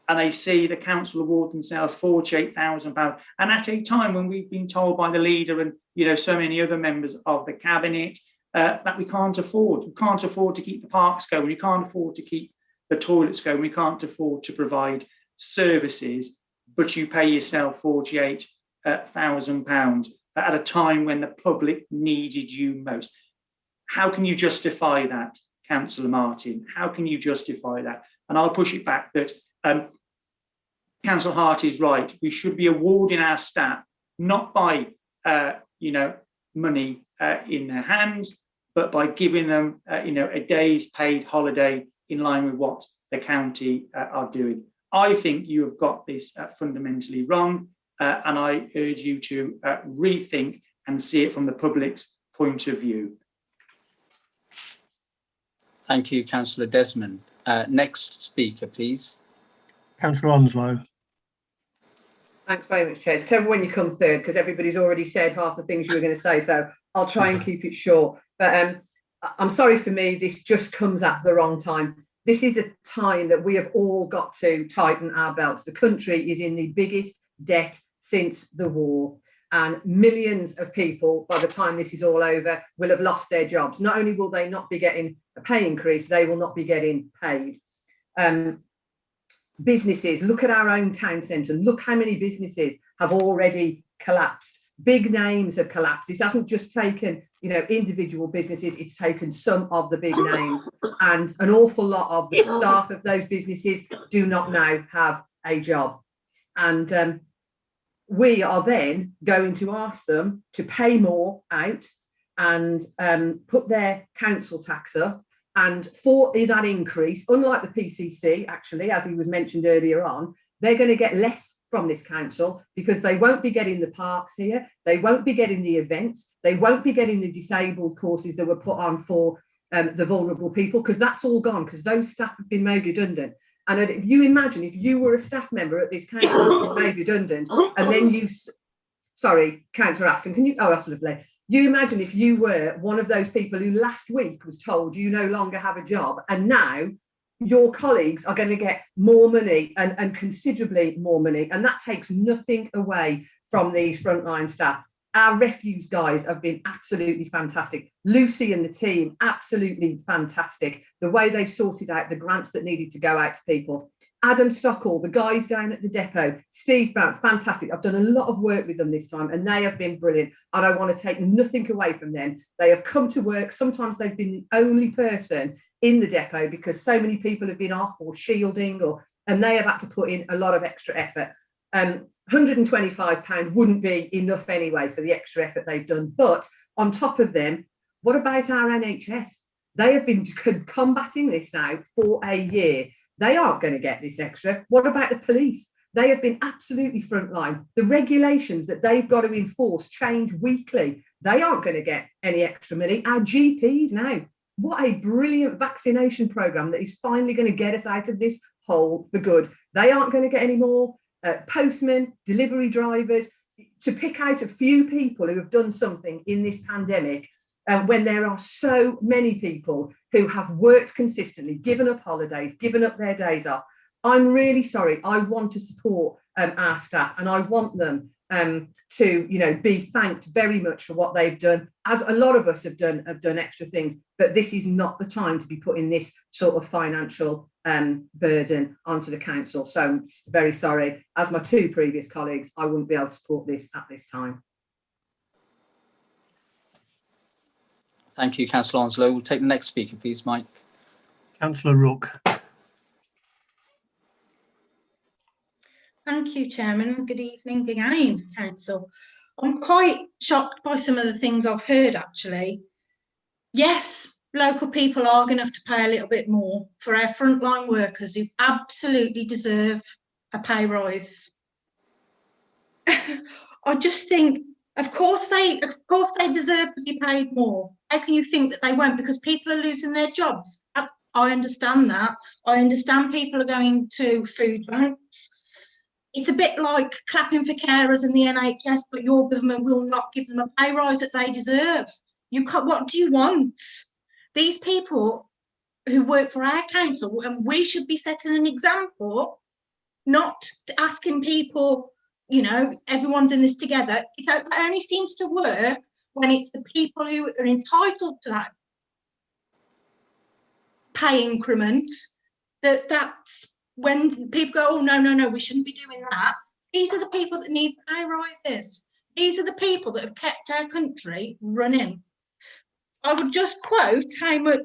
and they see the council award themselves £48,000. And at a time when we've been told by the leader and so many other members of the cabinet that we can't afford to keep the parks going, we can't afford to keep the toilets going, we can't afford to provide services, but you pay yourself £48,000 at a time when the public needed you most. How can you justify that, Councillor Martin? How can you justify that? And I'll push it back that Councillor Hart is right. We should be awarding our staff not by money in their hands, but by giving them a day's paid holiday in line with what the county are doing. I think you have got this fundamentally wrong, and I urge you to rethink and see it from the public's point of view. Thank you, Councillor Desmond. Next speaker, please. Councillor Onslow. Thanks very much, Chair. It's terrible when you come third because everybody's already said half the things you were going to say, so I'll try and keep it short. But I'm sorry, for me, this just comes at the wrong time. This is a time that we have all got to tighten our belts. The country is in the biggest debt since the war. and millions of people, by the time this is all over, will have lost their jobs. Not only will they not be getting a pay increase, they will not be getting paid. Businesses, look at our own town centre. Look how many businesses have already collapsed. Big names have collapsed. This hasn't just taken, you know, individual businesses, it's taken some of the big names, and an awful lot of the staff of those businesses do not now have a job. And we are then going to ask them to pay more out and put their council tax up. And for that increase, unlike the PCC, actually, as he was mentioned earlier on, they're going to get less from this council because they won't be getting the parks here, they won't be getting the events, they won't be getting the disabled courses that were put on for the vulnerable people, because that's all gone, because those staff have been made redundant. And if you imagine if you were a staff member at this council made redundant, and then you, sorry, Councillor Aston, can you, oh, that's lovely. You imagine if you were one of those people who last week was told you no longer have a job, and now your colleagues are going to get more money and considerably more money, and that takes nothing away from these frontline staff. Our refuse guys have been absolutely fantastic. Lucy and the team, absolutely fantastic. The way they've sorted out the grants that needed to go out to people. Adam Stockall, the guys down at the depot, Steve Brown, fantastic. I've done a lot of work with them this time and they have been brilliant. And I want to take nothing away from them. They have come to work. Sometimes they've been the only person in the depot because so many people have been off or shielding, and they have had to put in a lot of extra effort. £125 wouldn't be enough anyway for the extra effort they've done. But on top of them, what about our NHS? They have been combating this now for a year. They aren't going to get this extra. What about the police? They have been absolutely frontline. The regulations that they've got to enforce change weekly. They aren't going to get any extra money. Our GPs now. What a brilliant vaccination programme that is finally going to get us out of this hole for good. They aren't going to get any more. Postmen, delivery drivers, to pick out a few people who have done something in this pandemic, when there are so many people who have worked consistently, given up holidays, given up their days off. I'm really sorry. I want to support our staff, and I want them to, you know, be thanked very much for what they've done, as a lot of us have done extra things. But this is not the time to be putting this sort of financial burden onto the council. So I'm very sorry. As my two previous colleagues, I wouldn't be able to support this at this time. Thank you, Councillor Onslow. We'll take the next speaker, please, Mike. Councillor Rook. Thank you, Chairman. Good evening again, Council. I'm quite shocked by some of the things I've heard, actually. Yes, local people are going to have to pay a little bit more for our frontline workers who absolutely deserve a pay rise. I just think, of course they deserve to be paid more. How can you think that they won't? Because people are losing their jobs. I understand that. I understand people are going to food banks. It's a bit like clapping for carers in the NHS, but your government will not give them a pay rise that they deserve. You can't. What do you want? These people who work for our council, and we should be setting an example, not asking people, you know, everyone's in this together. It only seems to work when it's the people who are entitled to that pay increment, that's when people go, oh, no, we shouldn't be doing that. These are the people that need pay rises. These are the people that have kept our country running. I would just quote how much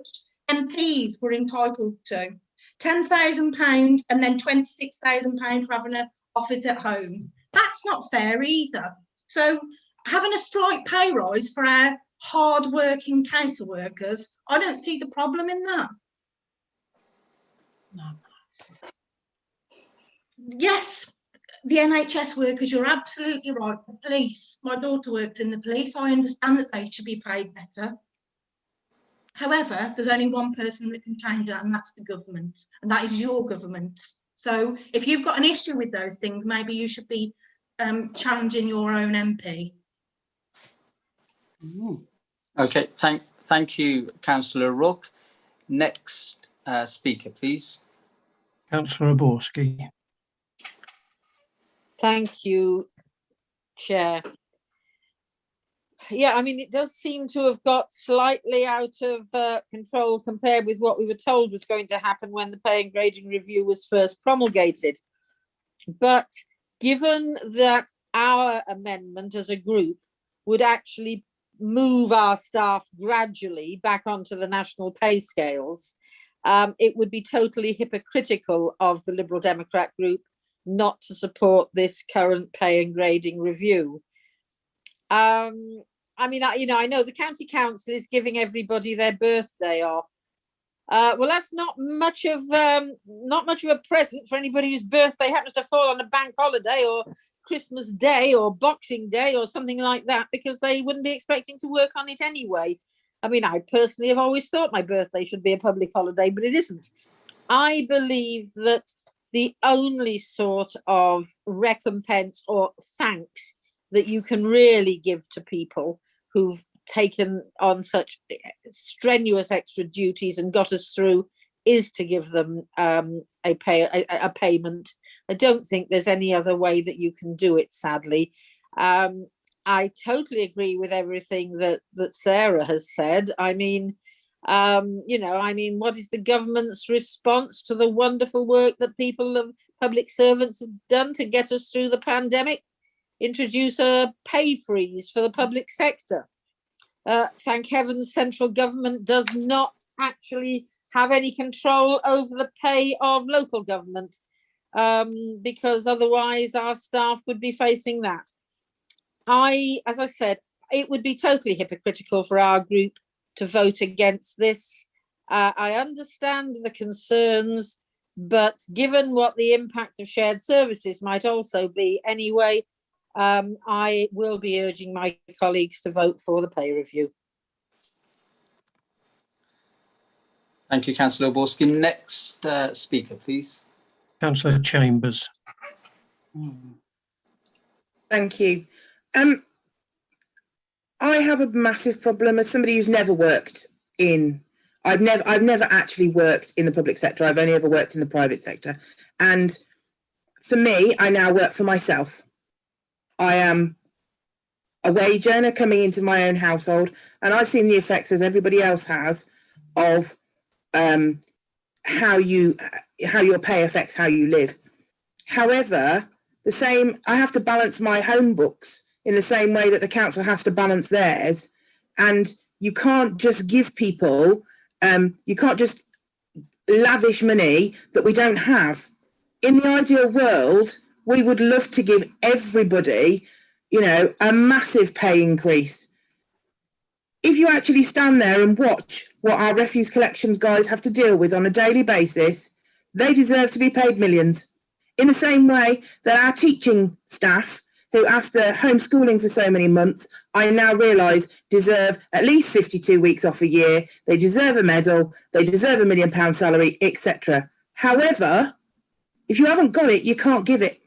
MPs were entitled to. £10,000 and then £26,000 for having an office at home. That's not fair either. So having a slight pay rise for our hard-working council workers, I don't see the problem in that. No. Yes, the NHS workers, you're absolutely right. The police, my daughter works in the police. I understand that they should be paid better. However, there's only one person that can change that, and that's the government, and that is your government. So if you've got an issue with those things, maybe you should be challenging your own MP. Okay, thank you, Councillor Rook. Next speaker, please. Councillor Oborski. Thank you, Chair. Yeah, I mean, it does seem to have got slightly out of control compared with what we were told was going to happen when the pay and grading review was first promulgated. But given that our amendment as a group would actually move our staff gradually back onto the national pay scales, it would be totally hypocritical of the Liberal Democrat group not to support this current pay and grading review. I mean, I know the county council is giving everybody their birthday off. Well, that's not much of a present for anybody whose birthday happens to fall on a bank holiday or Christmas Day or Boxing Day or something like that, because they wouldn't be expecting to work on it anyway. I mean, I personally have always thought my birthday should be a public holiday, but it isn't. I believe that the only sort of recompense or thanks that you can really give to people who've taken on such strenuous extra duties and got us through is to give them a payment. I don't think there's any other way that you can do it, sadly. I totally agree with everything that Sarah has said. I mean, what is the government's response to the wonderful work that public servants have done to get us through the pandemic? Introduce a pay freeze for the public sector. Thank heaven central government does not actually have any control over the pay of local government, because otherwise our staff would be facing that. As I said, it would be totally hypocritical for our group to vote against this. I understand the concerns, but given what the impact of shared services might also be anyway, I will be urging my colleagues to vote for the pay review. Thank you, Councillor Oborski. Next speaker, please. Councillor Chambers. Thank you. I have a massive problem as somebody who's never worked in. I've never actually worked in the public sector. I've only ever worked in the private sector, and for me, I now work for myself. I am a wage earner coming into my own household, and I've seen the effects, as everybody else has, of how your pay affects how you live. However, I have to balance my home books in the same way that the council has to balance theirs, and you can't just give people, you can't just lavish money that we don't have. In the ideal world, we would love to give everybody, a massive pay increase. If you actually stand there and watch what our refuse collections guys have to deal with on a daily basis, they deserve to be paid millions. In the same way that our teaching staff, who after homeschooling for so many months, I now realise deserve at least 52 weeks off a year, they deserve a medal, they deserve £1 million salary, etc. However, if you haven't got it, you can't give it.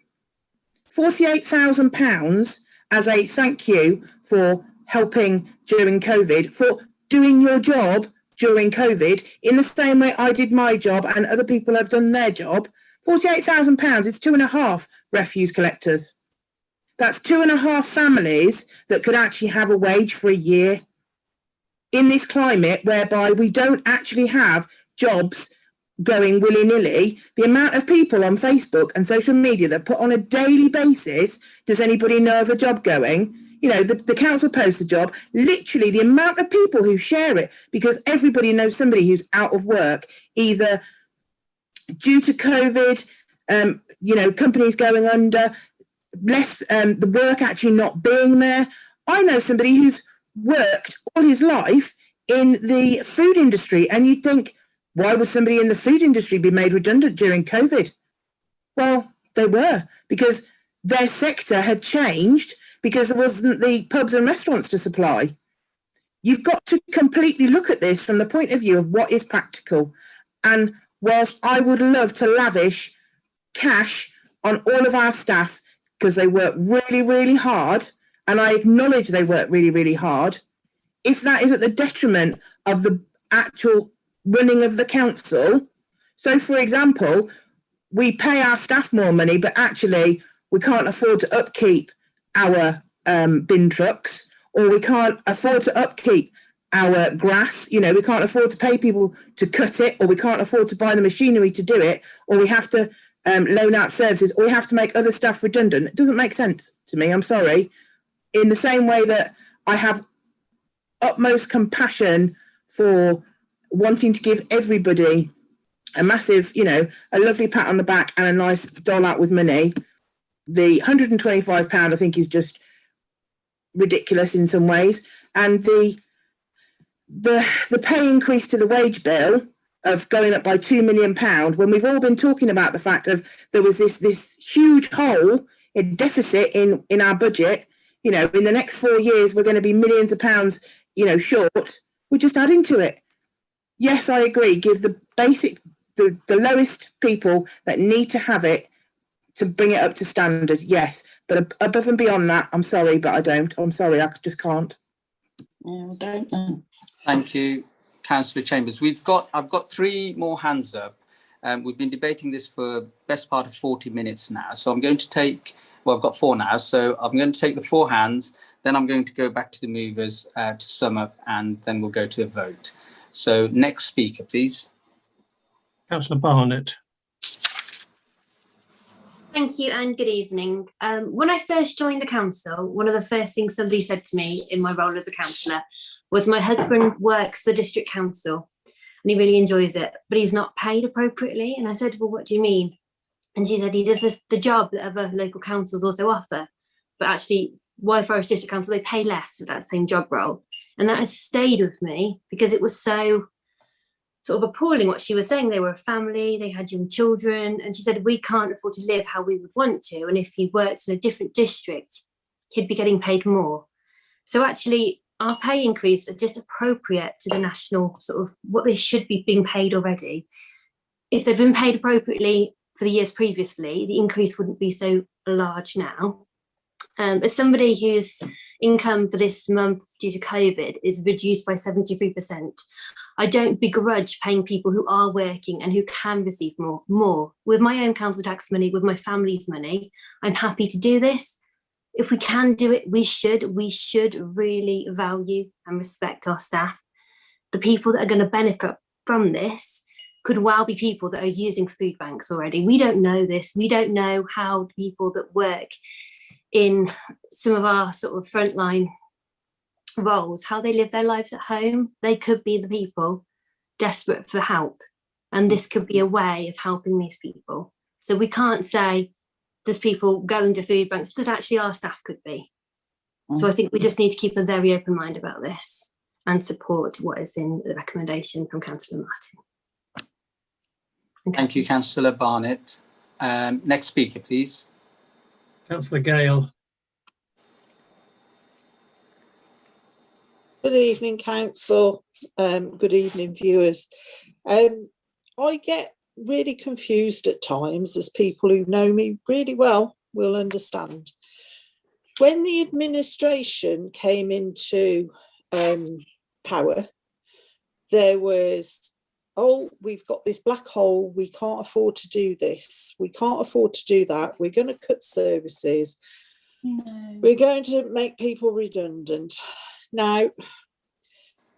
£48,000 as a thank you for helping during COVID, for doing your job during COVID, in the same way I did my job and other people have done their job. £48,000 is 2.5 refuse collectors. That's 2.5 families that could actually have a wage for a year. In this climate whereby we don't actually have jobs going willy-nilly, the amount of people on Facebook and social media that put on a daily basis, does anybody know of a job going? The council posts a job, literally the amount of people who share it, because everybody knows somebody who's out of work, either due to COVID, companies going under, the work actually not being there. I know somebody who's worked all his life in the food industry, and you'd think, why would somebody in the food industry be made redundant during COVID? Well, they were, because their sector had changed because there wasn't the pubs and restaurants to supply. You've got to completely look at this from the point of view of what is practical. And whilst I would love to lavish cash on all of our staff because they work really, really hard, and I acknowledge they work really, really hard, if that is at the detriment of the actual running of the council. So, for example, we pay our staff more money, but actually we can't afford to upkeep our bin trucks, or we can't afford to upkeep our grass, you know, we can't afford to pay people to cut it, or we can't afford to buy the machinery to do it, or we have to loan out services, or we have to make other stuff redundant. It doesn't make sense to me, I'm sorry. In the same way that I have utmost compassion for wanting to give everybody a massive, you know, a lovely pat on the back and a nice dole out with money, the £125 I think is just ridiculous in some ways. And the pay increase to the wage bill of going up by £2 million, when we've all been talking about the fact of there was this huge hole, a deficit in our budget, you know, in the next 4 years we're going to be millions of pounds, you know, short. We're just adding to it. Yes, I agree. Give the basic, the lowest people that need to have it to bring it up to standard. Yes, but above and beyond that, I'm sorry, but I don't. I'm sorry, I just can't. Yeah, I don't know. Thank you, Councillor Chambers. I've got 3 more hands up. We've been debating this for best part of 40 minutes now. So I'm going to take, well, I've got 4 now. So I'm going to take the 4 hands, then I'm going to go back to the movers to sum up, and then we'll go to a vote. So next speaker, please. Councillor Barnett. Thank you and good evening. When I first joined the council, one of the first things somebody said to me in my role as a councillor was my husband works for district council and he really enjoys it, but he's not paid appropriately. And I said, well, what do you mean? And she said, he does the job that other local councils also offer, but actually Wyre Forest District Council, they pay less for that same job role. And that has stayed with me because it was so sort of appalling what she was saying. They were a family, they had young children, and she said, we can't afford to live how we would want to. And if he worked in a different district, he'd be getting paid more. So actually, our pay increase are just appropriate to the national sort of what they should be being paid already. If they'd been paid appropriately for the years previously, the increase wouldn't be so large now. As somebody whose income for this month due to COVID is reduced by 73%, I don't begrudge paying people who are working and who can receive more. With my own council tax money, with my family's money, I'm happy to do this. If we can do it, we should really value and respect our staff. The people that are going to benefit from this could well be people that are using food banks already. We don't know this. We don't know how people that work in some of our sort of frontline roles, how they live their lives at home. They could be the people desperate for help, and this could be a way of helping these people. So we can't say there's people going to food banks, because actually our staff could be. So I think we just need to keep a very open mind about this and support what is in the recommendation from Councillor Martin. Thank you, Councillor Barnett. Next speaker, please. Councillor Gale. Good evening, Council. Good evening, viewers. I get really confused at times, as people who know me really well will understand. When the administration came into power, there was, oh, we've got this black hole, we can't afford to do this, we can't afford to do that, we're going to cut services, we're going to make people redundant. Now,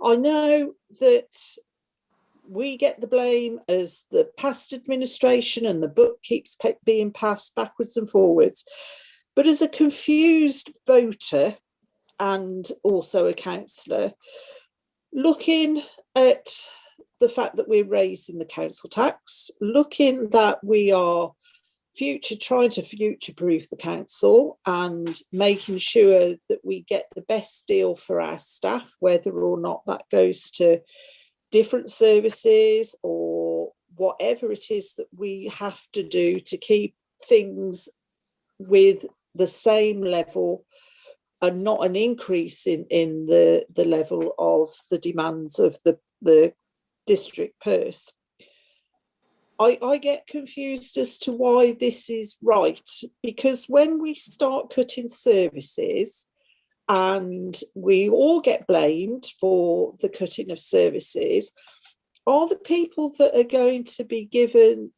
I know that we get the blame as the past administration and the book keeps being passed backwards and forwards. But as a confused voter and also a councillor, looking at the fact that we're raising the council tax, looking that we are trying to future-proof the council and making sure that we get the best deal for our staff, whether or not that goes to different services or whatever it is that we have to do to keep things with the same level and not an increase in the level of the demands of the district purse. I get confused as to why this is right, because when we start cutting services, and we all get blamed for the cutting of services, are the people that are going to be given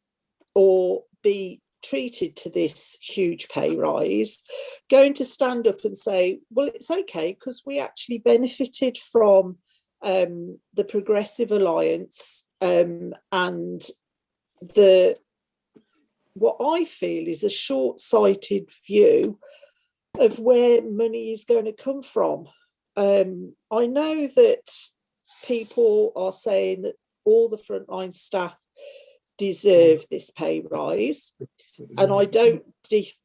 or be treated to this huge pay rise going to stand up and say, well, it's okay because we actually benefited from the Progressive Alliance and what I feel is a short-sighted view of where money is going to come from. I know that people are saying that all the frontline staff deserve this pay rise, and I don't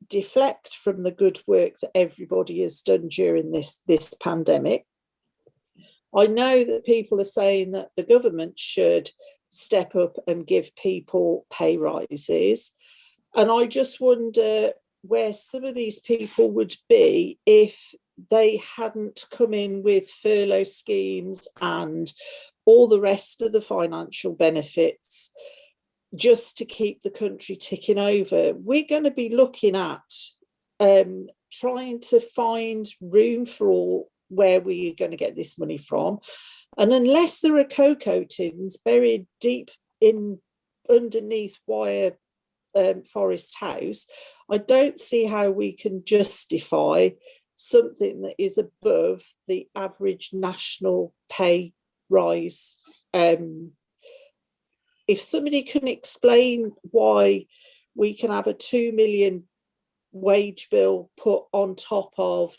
deflect from the good work that everybody has done during this pandemic. I know that people are saying that the government should step up and give people pay rises, and I just wonder where some of these people would be if they hadn't come in with furlough schemes and all the rest of the financial benefits just to keep the country ticking over. We're going to be looking at trying to find room for all where we're going to get this money from. And unless there are cocoa tins buried deep in underneath Wire Forest House, I don't see how we can justify something that is above the average national pay rise. If somebody can explain why we can have a 2 million wage bill put on top of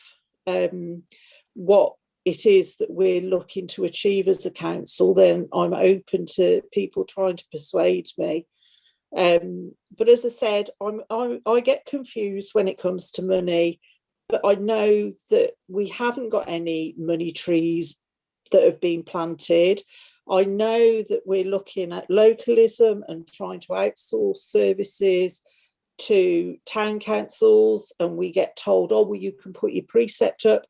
what it is that we're looking to achieve as a council, then I'm open to people trying to persuade me. But as I said, I get confused when it comes to money, but I know that we haven't got any money trees that have been planted. I know that we're looking at localism and trying to outsource services to town councils, and we get told, oh, well, you can put your precept up.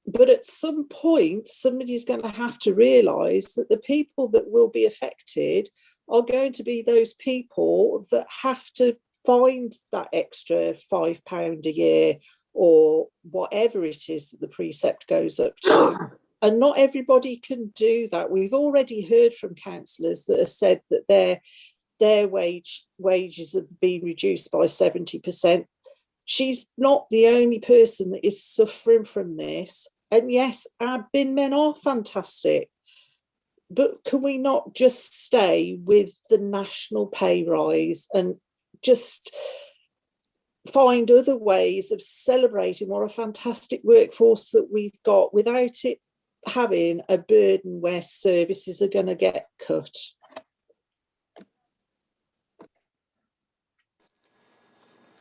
But at some point, somebody's going to have to realise that the people that will be affected are going to be those people that have to find that extra £5 a year or whatever it is that the precept goes up to. And not everybody can do that. We've already heard from councillors that have said that their wages have been reduced by 70%. She's not the only person that is suffering from this. And yes, our bin men are fantastic. But can we not just stay with the national pay rise and just find other ways of celebrating what a fantastic workforce that we've got without it having a burden where services are going to get cut?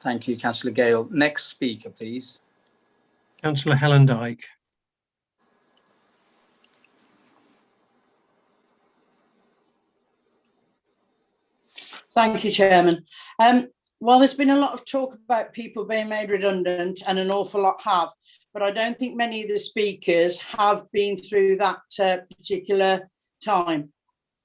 Thank you, Councillor Gale. Next speaker, please. Councillor Helen Dyke. Thank you, Chairman. While there's been a lot of talk about people being made redundant, and an awful lot have, but I don't think many of the speakers have been through that particular time.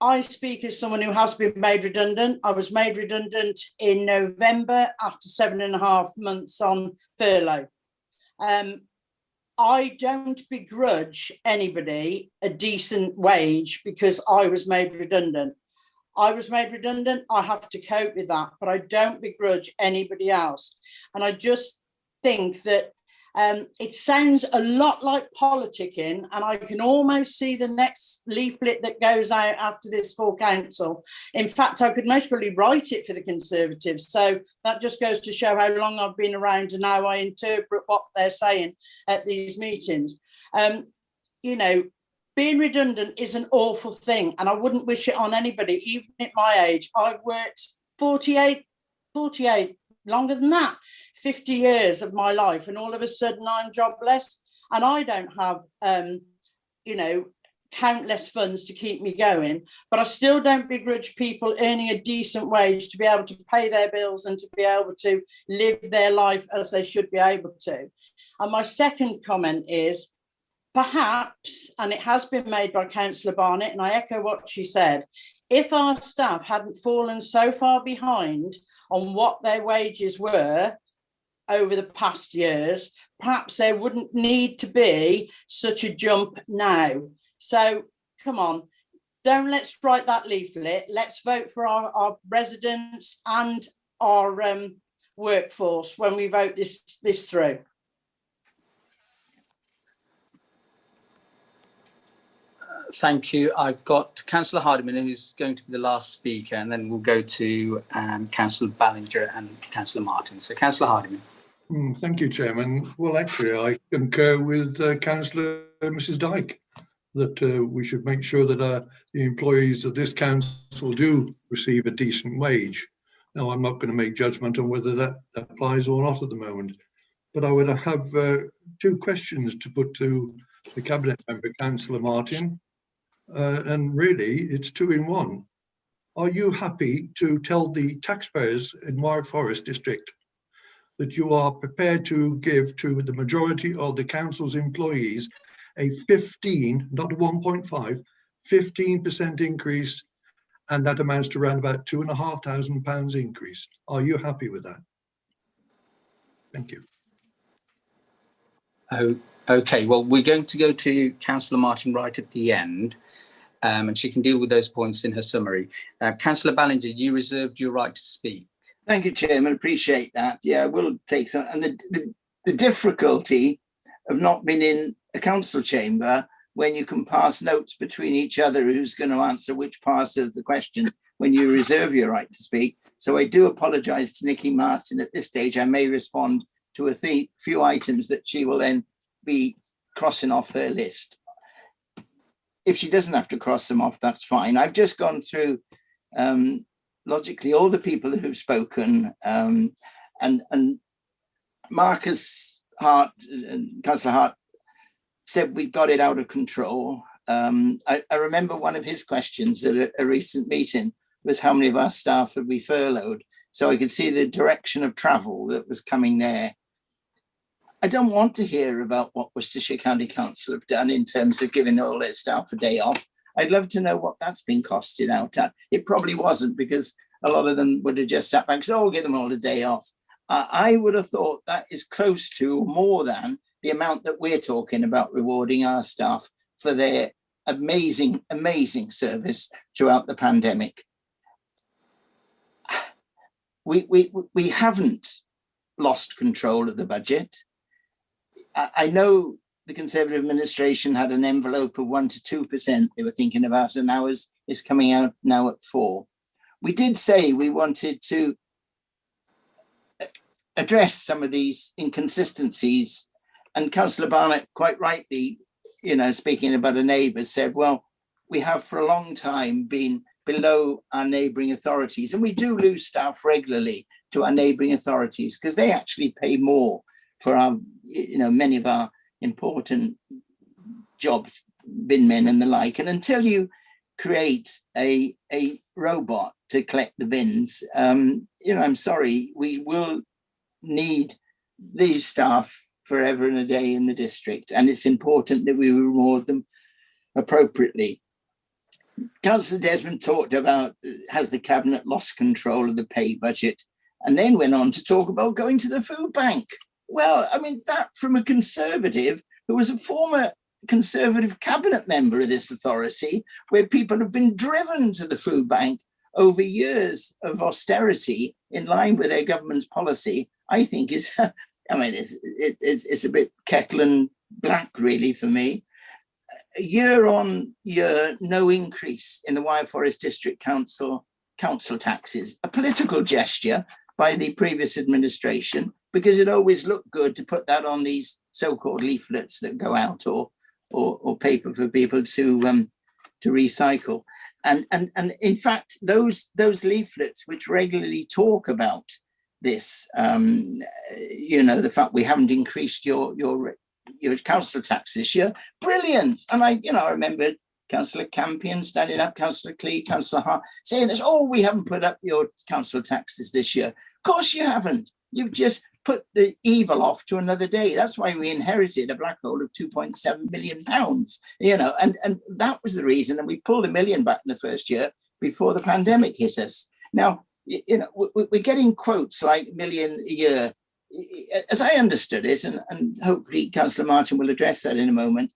I speak as someone who has been made redundant. I was made redundant in November after 7.5 months on furlough. I don't begrudge anybody a decent wage because I was made redundant. I was made redundant, I have to cope with that, but I don't begrudge anybody else. And I just think that it sounds a lot like politicking, and I can almost see the next leaflet that goes out after this full council. In fact, I could most probably write it for the Conservatives. So that just goes to show how long I've been around and how I interpret what they're saying at these meetings. You know, being redundant is an awful thing, and I wouldn't wish it on anybody, even at my age. I've worked 48, longer than that, 50 years of my life, and all of a sudden I'm jobless, and I don't have, you know, countless funds to keep me going, but I still don't begrudge people earning a decent wage to be able to pay their bills and to be able to live their life as they should be able to. And my second comment is, perhaps, and it has been made by Councillor Barnett, and I echo what she said, if our staff hadn't fallen so far behind on what their wages were over the past years, perhaps there wouldn't need to be such a jump now. So come on, let's write that leaflet. Let's vote for our residents and our workforce when we vote this through. Thank you. I've got Councillor Hardiman, who's going to be the last speaker, and then we'll go to Councillor Ballinger and Councillor Martin. So, Councillor Hardiman. Thank you, Chairman. Well, actually, I concur with Councillor Mrs. Dyke that we should make sure that the employees of this council do receive a decent wage. Now, I'm not going to make judgment on whether that applies or not at the moment, but I would have two questions to put to the Cabinet Member, Councillor Martin. And really, it's two in one. Are you happy to tell the taxpayers in Wyre Forest District that you are prepared to give to the majority of the council's employees a 15, not a 1.5, 15% increase, and that amounts to around about £2,500 increase? Are you happy with that? Thank you. Oh, okay, well, we're going to go to Councillor Martin right at the end, and she can deal with those points in her summary. Councillor Ballinger, you reserved your right to speak. Thank you, Chairman. Appreciate that. Yeah, we'll take some. And the difficulty of not being in a council chamber when you can pass notes between each other who's going to answer which part of the question when you reserve your right to speak. So I do apologise to Nikki Martin at this stage. I may respond to a few items that she will then be crossing off her list. If she doesn't have to cross them off, that's fine. I've just gone through logically all the people who've spoken, and Marcus Hart, Councillor Hart, said we got it out of control. I remember one of his questions at a recent meeting was how many of our staff had we furloughed, so I could see the direction of travel that was coming there. I don't want to hear about what Worcestershire County Council have done in terms of giving all their staff a day off. I'd love to know what that's been costed out at. It probably wasn't, because a lot of them would have just sat back and said, oh, we'll give them all a day off. I would have thought that is close to more than the amount that we're talking about rewarding our staff for their amazing, amazing service throughout the pandemic. We haven't lost control of the budget. I know the Conservative administration had an envelope of 1 to 2% they were thinking about, and now is coming out now at 4%. We did say we wanted to address some of these inconsistencies, and Councillor Barnett quite rightly, speaking about a neighbour, said, well, we have for a long time been below our neighbouring authorities, and we do lose staff regularly to our neighbouring authorities because they actually pay more for our, many of our important jobs, bin men and the like. And until you create a robot to collect the bins, I'm sorry, we will need these staff forever and a day in the district, and it's important that we reward them appropriately. Councillor Desmond talked about, has the Cabinet lost control of the pay budget, and then went on to talk about going to the food bank. Well, I mean, that from a Conservative who was a former Conservative Cabinet member of this authority, where people have been driven to the food bank over years of austerity in line with their government's policy, I think is, it's a bit kettle and black, really, for me. Year on year, no increase in the Wyre Forest District Council taxes, a political gesture by the previous administration, because it always looked good to put that on these so-called leaflets that go out, or paper for people to recycle. And in fact, those leaflets which regularly talk about this, the fact we haven't increased your council tax this year, brilliant. And I remember Councillor Campion standing up, Councillor Clee, Councillor Hart saying this, oh, we haven't put up your council taxes this year. Of course you haven't. You've just put the evil off to another day. That's why we inherited a black hole of £2.7 million, and that was the reason. And we pulled £1 million back in the first year before the pandemic hit us. Now, we're getting quotes like £1 million a year. As I understood it, and hopefully Councillor Martin will address that in a moment,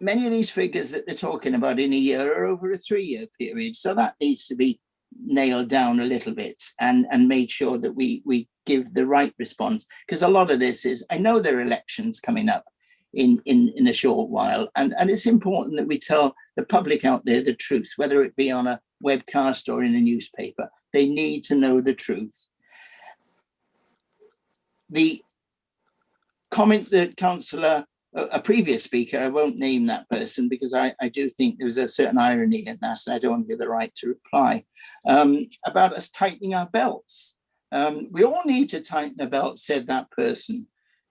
many of these figures that they're talking about in a year are over a 3-year period. So that needs to be nailed down a little bit and made sure that we give the right response. Because a lot of this is, I know there are elections coming up in a short while, and it's important that we tell the public out there the truth, whether it be on a webcast or in a newspaper. They need to know the truth. The comment that Councillor, a previous speaker, I won't name that person because I do think there was a certain irony in that, and I don't want to give the right to reply, about us tightening our belts. We all need to tighten our belts, said that person.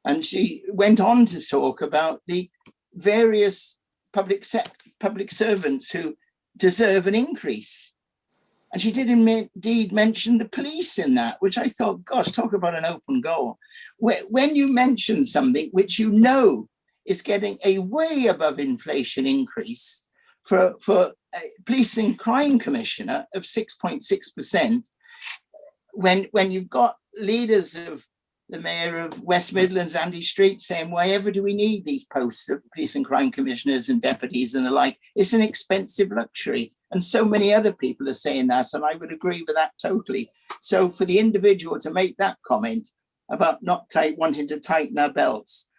And she went on to talk about the various public servants who deserve an increase. And she did indeed mention the police in that, which I thought, gosh, talk about an open goal. When you mention something which you know is getting a way above inflation increase for a police and crime commissioner of 6.6%, when you've got leaders of the mayor of West Midlands, Andy Street, saying, why ever do we need these posts of police and crime commissioners and deputies and the like? It's an expensive luxury. And so many other people are saying that, and I would agree with that totally. So for the individual to make that comment about not wanting to tighten our belts,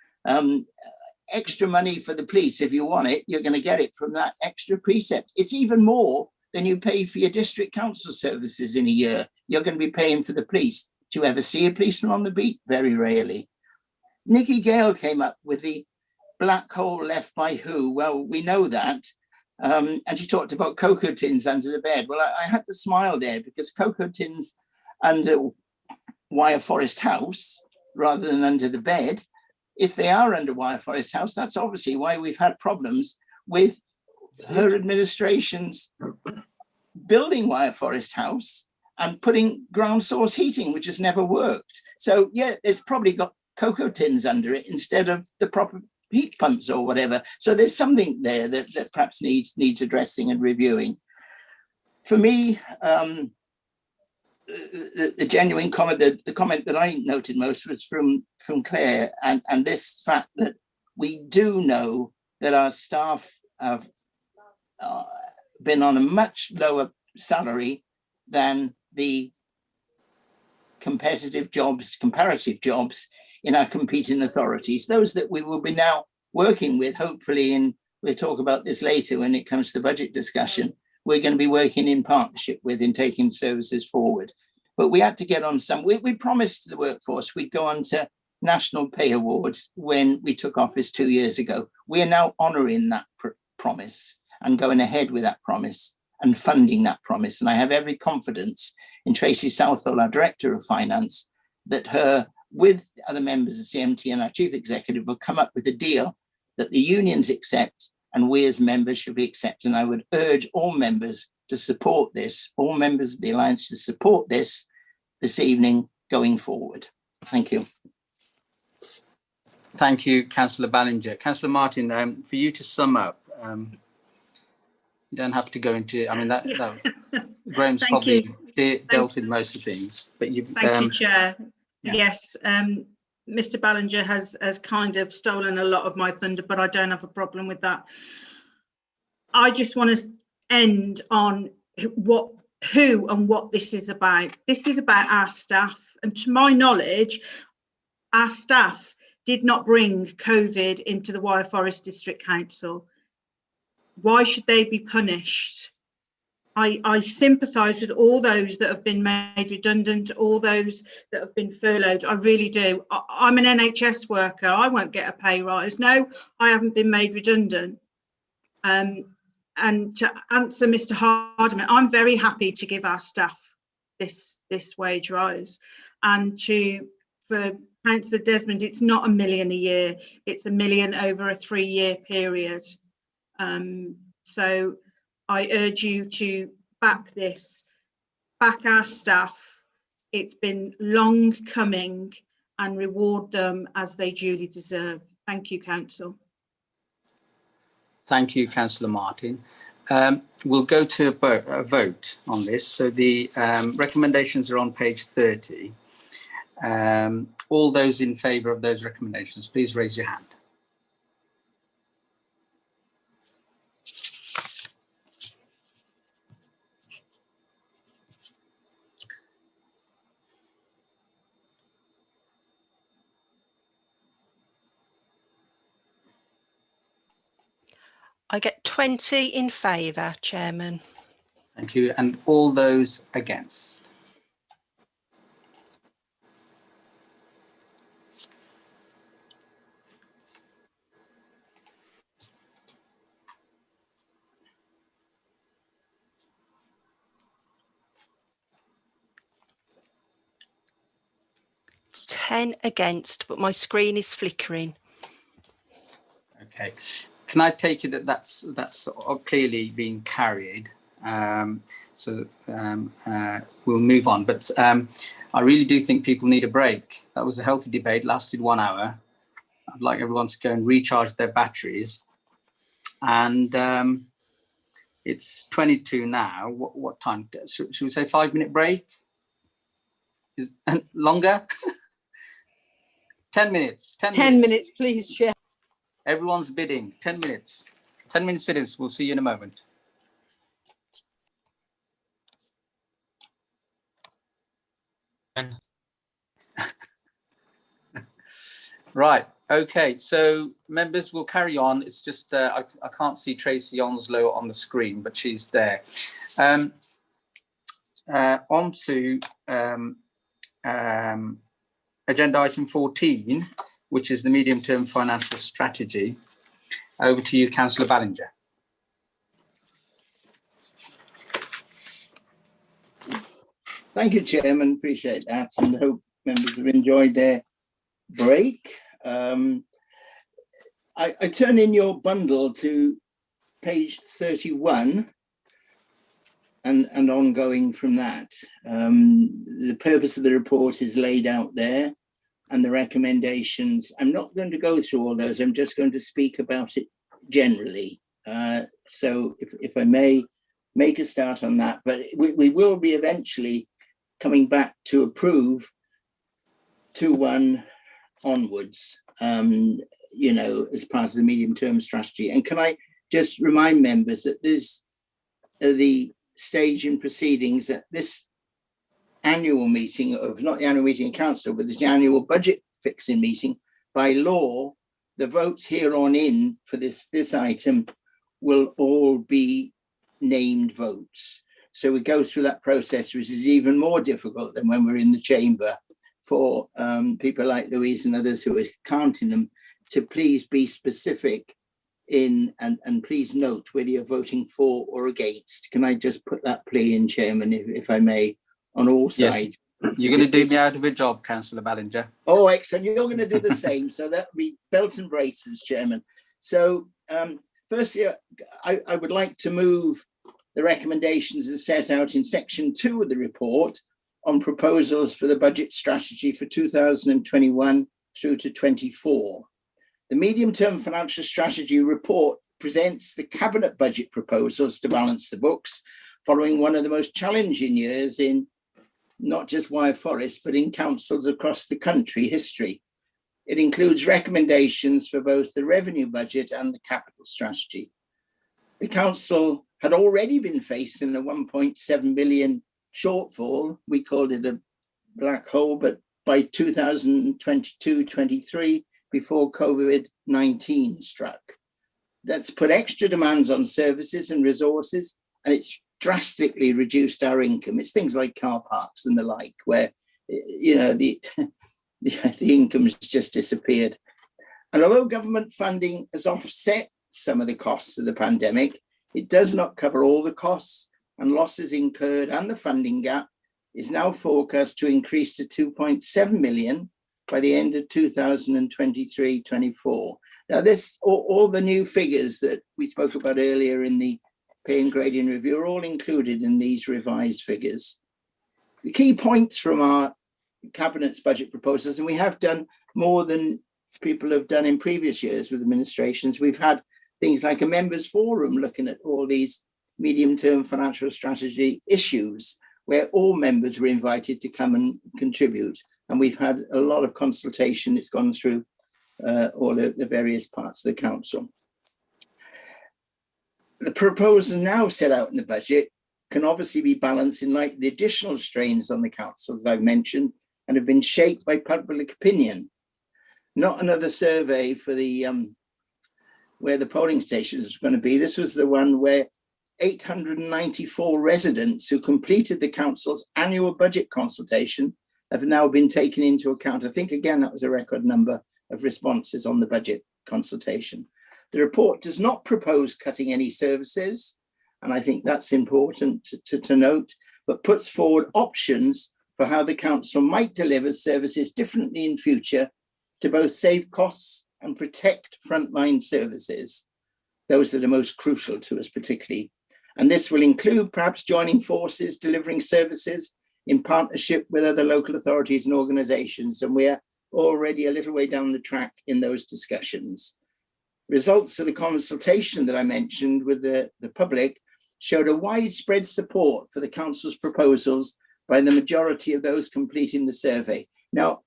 extra money for the police, if you want it, you're going to get it from that extra precept. It's even more than you pay for your district council services in a year. You're going to be paying for the police. Do you ever see a policeman on the beat? Very rarely. Nikki Gale came up with the black hole left by who? Well, we know that. And she talked about cocoa tins under the bed. Well, I had to smile there because cocoa tins under Wyre Forest House rather than under the bed, if they are under Wyre Forest House, that's obviously why we've had problems with her administration's building Wyre Forest House and putting ground source heating, which has never worked. So yeah, it's probably got cocoa tins under it instead of the proper heat pumps or whatever. So there's something there that perhaps needs addressing and reviewing. For me, the genuine comment, the comment that I noted most was from Claire, and this fact that we do know that our staff have been on a much lower salary than the comparative jobs in our competing authorities, those that we will be now working with, hopefully, and we'll talk about this later when it comes to the budget discussion, we're going to be working in partnership with in taking services forward. But we had to get on some, we promised the workforce we'd go on to national pay awards when we took office 2 years ago. We are now honouring that promise and going ahead with that promise and funding that promise. And I have every confidence in Tracy Southall, our Director of Finance, that her, with other members of CMT and our Chief Executive, will come up with a deal that the unions accept and we as members should be accepting. And I would urge all members to support this, all members of the Alliance to support this evening going forward. Thank you. Thank you, Councillor Ballinger. Councillor Martin, for you to sum up, you don't have to go into, I mean, that Graham's probably dealt with most of things, but you've... Thank you, Chair. Yeah. Yes, Mr. Ballinger has kind of stolen a lot of my thunder, but I don't have a problem with that. I just want to end on who and what this is about. This is about our staff, and to my knowledge, our staff did not bring COVID into the Wyre Forest District Council. Why should they be punished? I sympathise with all those that have been made redundant, all those that have been furloughed. I really do. I'm an NHS worker. I won't get a pay rise. No, I haven't been made redundant. And to answer Mr. Hardiman, I'm very happy to give our staff this wage rise. And for Councillor Desmond, it's not $1 million a year. It's $1 million over a 3-year period. So I urge you to back this, back our staff. It's been long coming, and reward them as they duly deserve. Thank you, Council. Thank you, Councillor Martin. We'll go to a vote on this. So the recommendations are on page 30. All those in favour of those recommendations, please raise your hand. I get 20 in favour, Chairman. Thank you. And all those against? Ten against, but my screen is flickering. Okay. Can I take it that that's clearly been carried? We'll move on. But I really do think people need a break. That was a healthy debate, lasted 1 hour. I'd like everyone to go and recharge their batteries. And it's 22 now. What time? Should we say 5-minute break? Is longer? 10 minutes. 10 minutes, please, Chair. Everyone's bidding. 10 minutes. 10 minutes it is. We'll see you in a moment. Right. Okay. So members will carry on. It's just I can't see Tracy Onslow on the screen, but she's there. On to agenda item 14, which is the medium-term financial strategy. Over to you, Councillor Ballinger. Thank you, Chairman. Appreciate that, and hope members have enjoyed their break. I turn in your bundle to page 31 and ongoing from that. The purpose of the report is laid out there, and the recommendations. I'm not going to go through all those. I'm just going to speak about it generally. So if I may make a start on that, but we will be eventually coming back to approve 2-1 onwards, you know, as part of the medium-term strategy. And can I just remind members that this the stage in proceedings at this annual meeting of, not the annual meeting of council, but this annual budget fixing meeting. By law, the votes here on in for this item will all be named votes. So we go through that process, which is even more difficult than when we're in the chamber for people like Louise and others who are counting them, to please be specific in and please note whether you're voting for or against. Can I just put that plea in, Chairman, if I may, on all sides? Yes. You're going to do me out of a job, Councillor Ballinger. Oh, excellent. You're going to do the same. So that would be belt and braces, Chairman. So firstly, I would like to move the recommendations as set out in section 2 of the report on proposals for the budget strategy for 2021 through to 24. The medium-term financial strategy report presents the cabinet budget proposals to balance the books following one of the most challenging years in not just Wyre Forest, but in councils across the country history. It includes recommendations for both the revenue budget and the capital strategy. The council had already been facing a 1.7 billion shortfall. We called it a black hole, but by 2022-23, before COVID-19 struck. That's put extra demands on services and resources, and it's drastically reduced our income. It's things like car parks and the like, where, you know, the income's just disappeared. And although government funding has offset some of the costs of the pandemic, it does not cover all the costs, and losses incurred, and the funding gap is now forecast to increase to 2.7 million by the end of 2023-24. Now, this, all the new figures that we spoke about earlier in the pay and grading review are all included in these revised figures. The key points from our Cabinet's budget proposals, and we have done more than people have done in previous years with administrations. We've had things like a members forum looking at all these medium-term financial strategy issues, where all members were invited to come and contribute. And we've had a lot of consultation. It's gone through all the various parts of the council. The proposal now set out in the budget can obviously be balanced in light of the additional strains on the council, as I've mentioned, and have been shaped by public opinion. Not another survey for the where the polling stations were going to be. This was the one where 894 residents who completed the council's annual budget consultation have now been taken into account. I think, again, that was a record number of responses on the budget consultation. The report does not propose cutting any services, and I think that's important to note, but puts forward options for how the council might deliver services differently in future to both save costs and protect frontline services, those that are most crucial to us particularly. And this will include perhaps joining forces, delivering services in partnership with other local authorities and organisations, and we're already a little way down the track in those discussions. Results of the consultation that I mentioned with the public showed a widespread support for the council's proposals by the majority of those completing the survey. Now,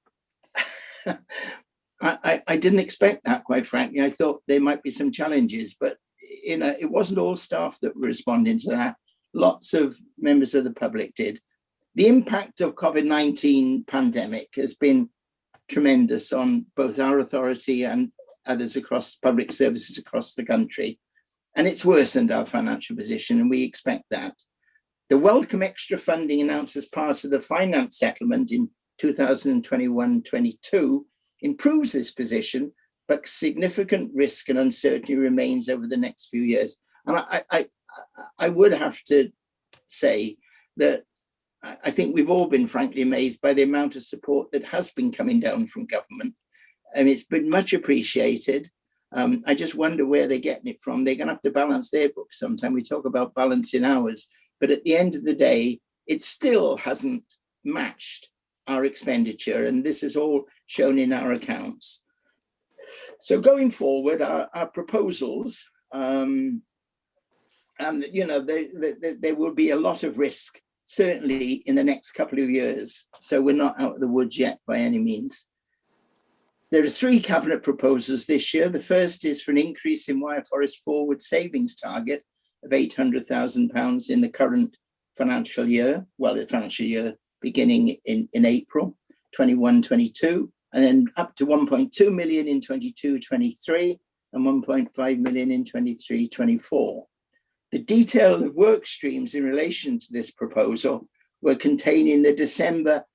I didn't expect that, quite frankly. I thought there might be some challenges, but it wasn't all staff that were responding to that. Lots of members of the public did. The impact of COVID-19 pandemic has been tremendous on both our authority and others across public services across the country. And it's worsened our financial position, and we expect that. The welcome extra funding announced as part of the finance settlement in 2021-22 improves this position, but significant risk and uncertainty remains over the next few years. And I would have to say that I think we've all been frankly amazed by the amount of support that has been coming down from government. And it's been much appreciated. I just wonder where they're getting it from. They're going to have to balance their books sometime. We talk about balancing ours, but at the end of the day, it still hasn't matched our expenditure. And this is all shown in our accounts. So going forward, our proposals, and there will be a lot of risk, certainly in the next couple of years. So we're not out of the woods yet by any means. There are 3 cabinet proposals this year. The first is for an increase in Wyre Forest forward savings target of £800,000 in the current financial year, well, the financial year beginning in April 21-22, and then up to 1.2 million in 22-23 and 1.5 million in 23-24. The detail of work streams in relation to this proposal were contained in the December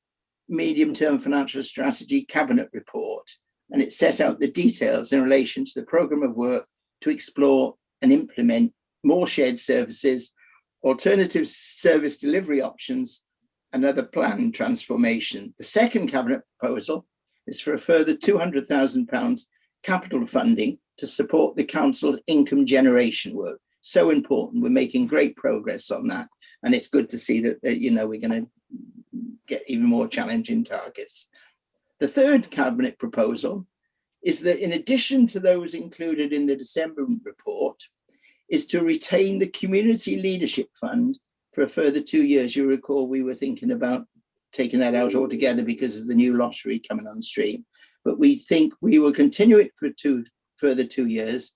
medium-term financial strategy cabinet report, and it set out the details in relation to the programme of work to explore and implement more shared services, alternative service delivery options, and other planned transformation. The second cabinet proposal is for a further £200,000 capital funding to support the council's income generation work. So important. We're making great progress on that, and it's good to see that we're going to get even more challenging targets. The third cabinet proposal is that in addition to those included in the December report, is to retain the Community Leadership Fund for a further 2 years. You recall we were thinking about taking that out altogether because of the new lottery coming on stream, but we think we will continue it for further 2 years.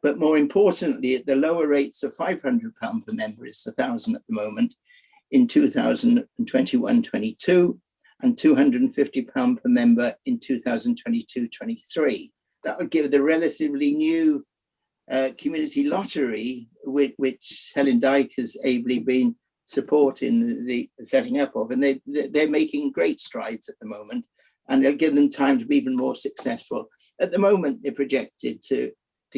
But more importantly, at the lower rates of £500 per member, it's £1,000 at the moment, in 2021-22, and £250 per member in 2022-23. That would give the relatively new community lottery, which Helen Dyke has ably been supporting the setting up of, and they're making great strides at the moment, and they'll give them time to be even more successful. At the moment, they're projected to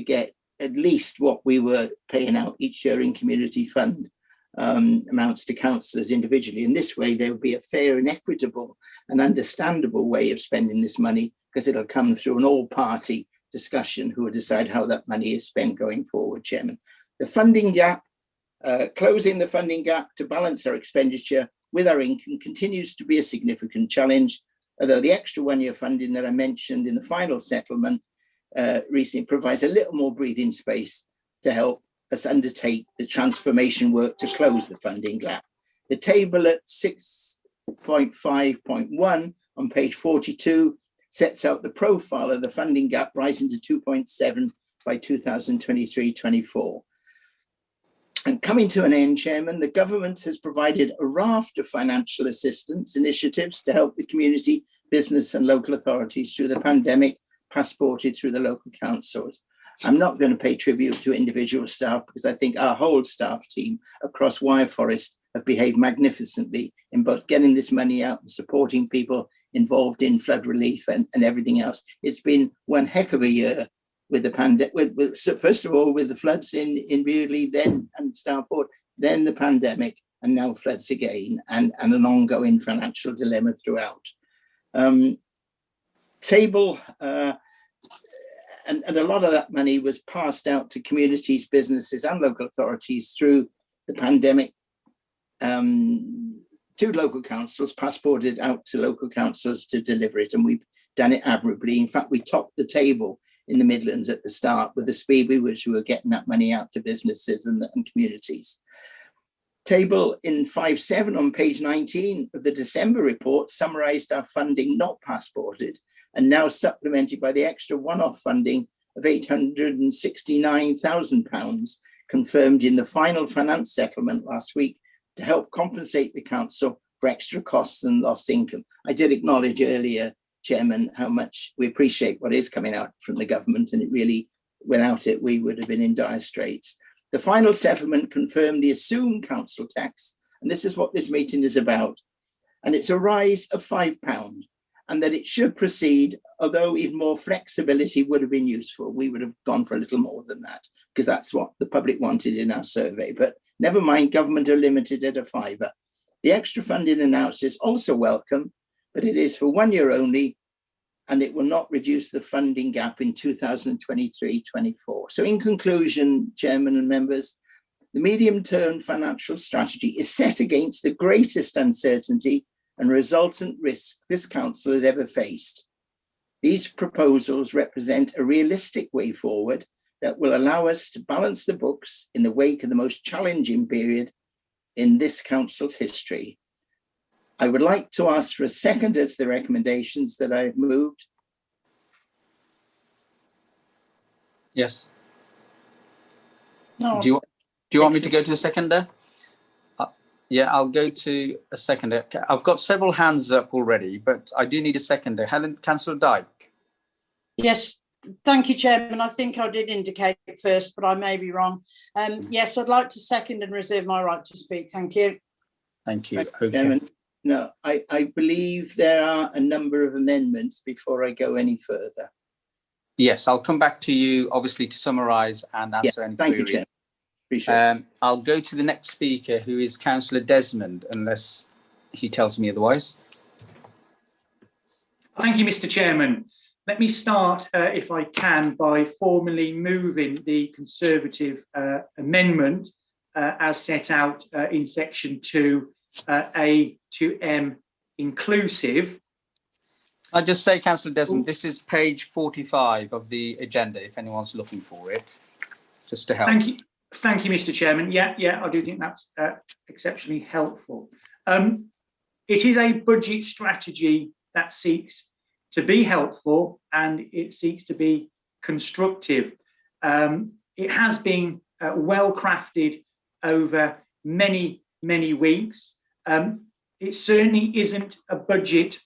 get at least what we were paying out each year in community fund amounts to councillors individually. In this way, there will be a fair and equitable and understandable way of spending this money, because it'll come through an all-party discussion who will decide how that money is spent going forward, Chairman. The funding gap, closing the funding gap to balance our expenditure with our income continues to be a significant challenge, although the extra 1-year funding that I mentioned in the final settlement recently provides a little more breathing space to help us undertake the transformation work to close the funding gap. The table at 6.5.1 on page 42 sets out the profile of the funding gap rising to 2.7 by 2023-24. And coming to an end, Chairman, the government has provided a raft of financial assistance initiatives to help the community, business and local authorities through the pandemic, passported through the local councils. I'm not going to pay tribute to individual staff because I think our whole staff team across Wyre Forest have behaved magnificently in both getting this money out and supporting people involved in flood relief and everything else. It's been one heck of a year with the pandemic, first of all, with the floods in Beaulieu, then and Starport, then the pandemic, and now floods again, and an ongoing financial dilemma throughout. Table, and a lot of that money was passed out to communities, businesses, and local authorities through the pandemic. 2 local councils passported out to local councils to deliver it, and we've done it admirably. In fact, we topped the table in the Midlands at the start with the speed with which we were getting that money out to businesses and communities. Table in 5.7 on page 19 of the December report summarised our funding not passported and now supplemented by the extra one-off funding of £869,000 confirmed in the final finance settlement last week to help compensate the council for extra costs and lost income. I did acknowledge earlier, Chairman, how much we appreciate what is coming out from the government, and it really, without it, we would have been in dire straits. The final settlement confirmed the assumed council tax, and this is what this meeting is about, and it's a rise of £5, and that it should proceed, although even more flexibility would have been useful. We would have gone for a little more than that, because that's what the public wanted in our survey, but never mind, government are limited at £5. The extra funding announced is also welcome, but it is for 1 year only, and it will not reduce the funding gap in 2023-24. So in conclusion, Chairman and members, the medium-term financial strategy is set against the greatest uncertainty and resultant risk this council has ever faced. These proposals represent a realistic way forward that will allow us to balance the books in the wake of the most challenging period in this council's history. I would like to ask for a seconder to the recommendations that I've moved. Yes. No. Do you want me to go to the seconder? Yeah, I'll go to a seconder. I've got several hands up already, but I do need a seconder. Councillor Dyke. Yes, thank you, Chairman. I think I did indicate it first, but I may be wrong. Yes, I'd like to second and reserve my right to speak. Thank you. Thank you. Okay. Chairman, no, I believe there are a number of amendments before I go any further. Yes, I'll come back to you, obviously, to summarise and answer any thank queries. you, Chair. Appreciate it. I'll go to the next speaker, who is Councillor Desmond, unless he tells me otherwise. Thank you, Mr. Chairman. Let me start, if I can, by formally moving the Conservative amendment as set out in section 2, A to M inclusive. I just say, Councillor Desmond, this is page 45 of the agenda, if anyone's looking for it, just to help. Thank you, Mr. Chairman. Yeah, I do think that's exceptionally helpful. It is a budget strategy that seeks to be helpful and it seeks to be constructive. It has been well crafted over many weeks. It certainly isn't a budget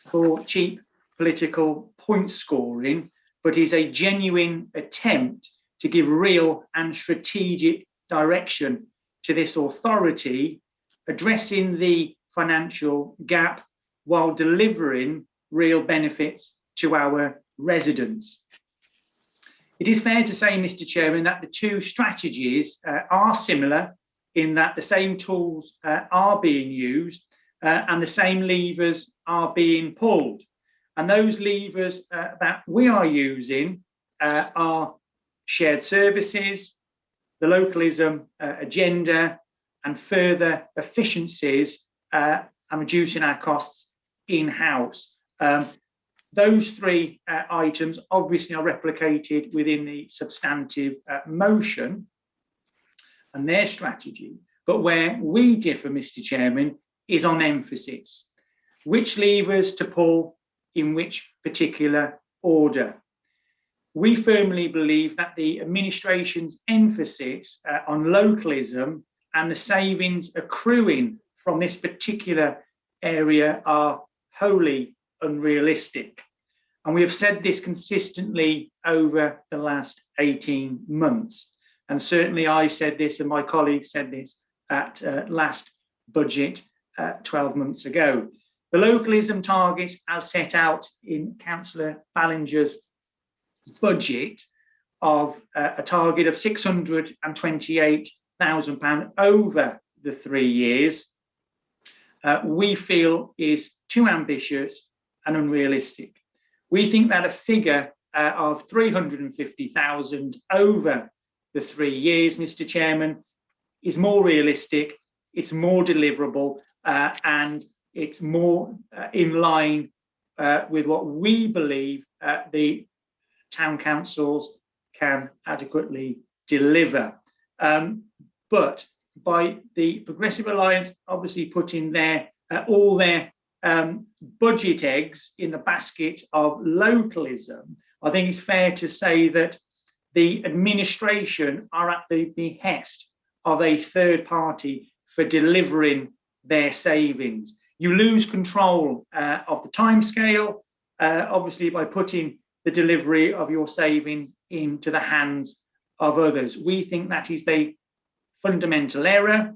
for cheap political point scoring, but is a genuine attempt to give real and strategic direction to this authority, addressing the financial gap while delivering real benefits to our residents. It is fair to say, Mr. Chairman, that the two strategies are similar in that the same tools are being used and the same levers are being pulled. And those levers that we are using are shared services, the localism agenda, and further efficiencies and reducing our costs in-house. Those three items obviously are replicated within the substantive motion and their strategy, but where we differ, Mr. Chairman, is on emphasis. Which levers to pull in which particular order? We firmly believe that the administration's emphasis on localism and the savings accruing from this particular area are wholly unrealistic. And we have said this consistently over the last 18 months. And certainly I said this and my colleagues said this at last budget 12 months ago. The localism targets as set out in Councillor Ballinger's budget of a target of £628,000 over the 3 years, we feel is too ambitious and unrealistic. We think that a figure of 350,000 over the 3 years, Mr. Chairman, is more realistic, it's more deliverable, and it's more in line with what we believe the town councils can adequately deliver. But by the Progressive Alliance obviously putting all their budget eggs in the basket of localism, I think it's fair to say that the administration are at the behest of a third party for delivering their savings. You lose control of the timescale, obviously by putting the delivery of your savings into the hands of others. We think that is the fundamental error,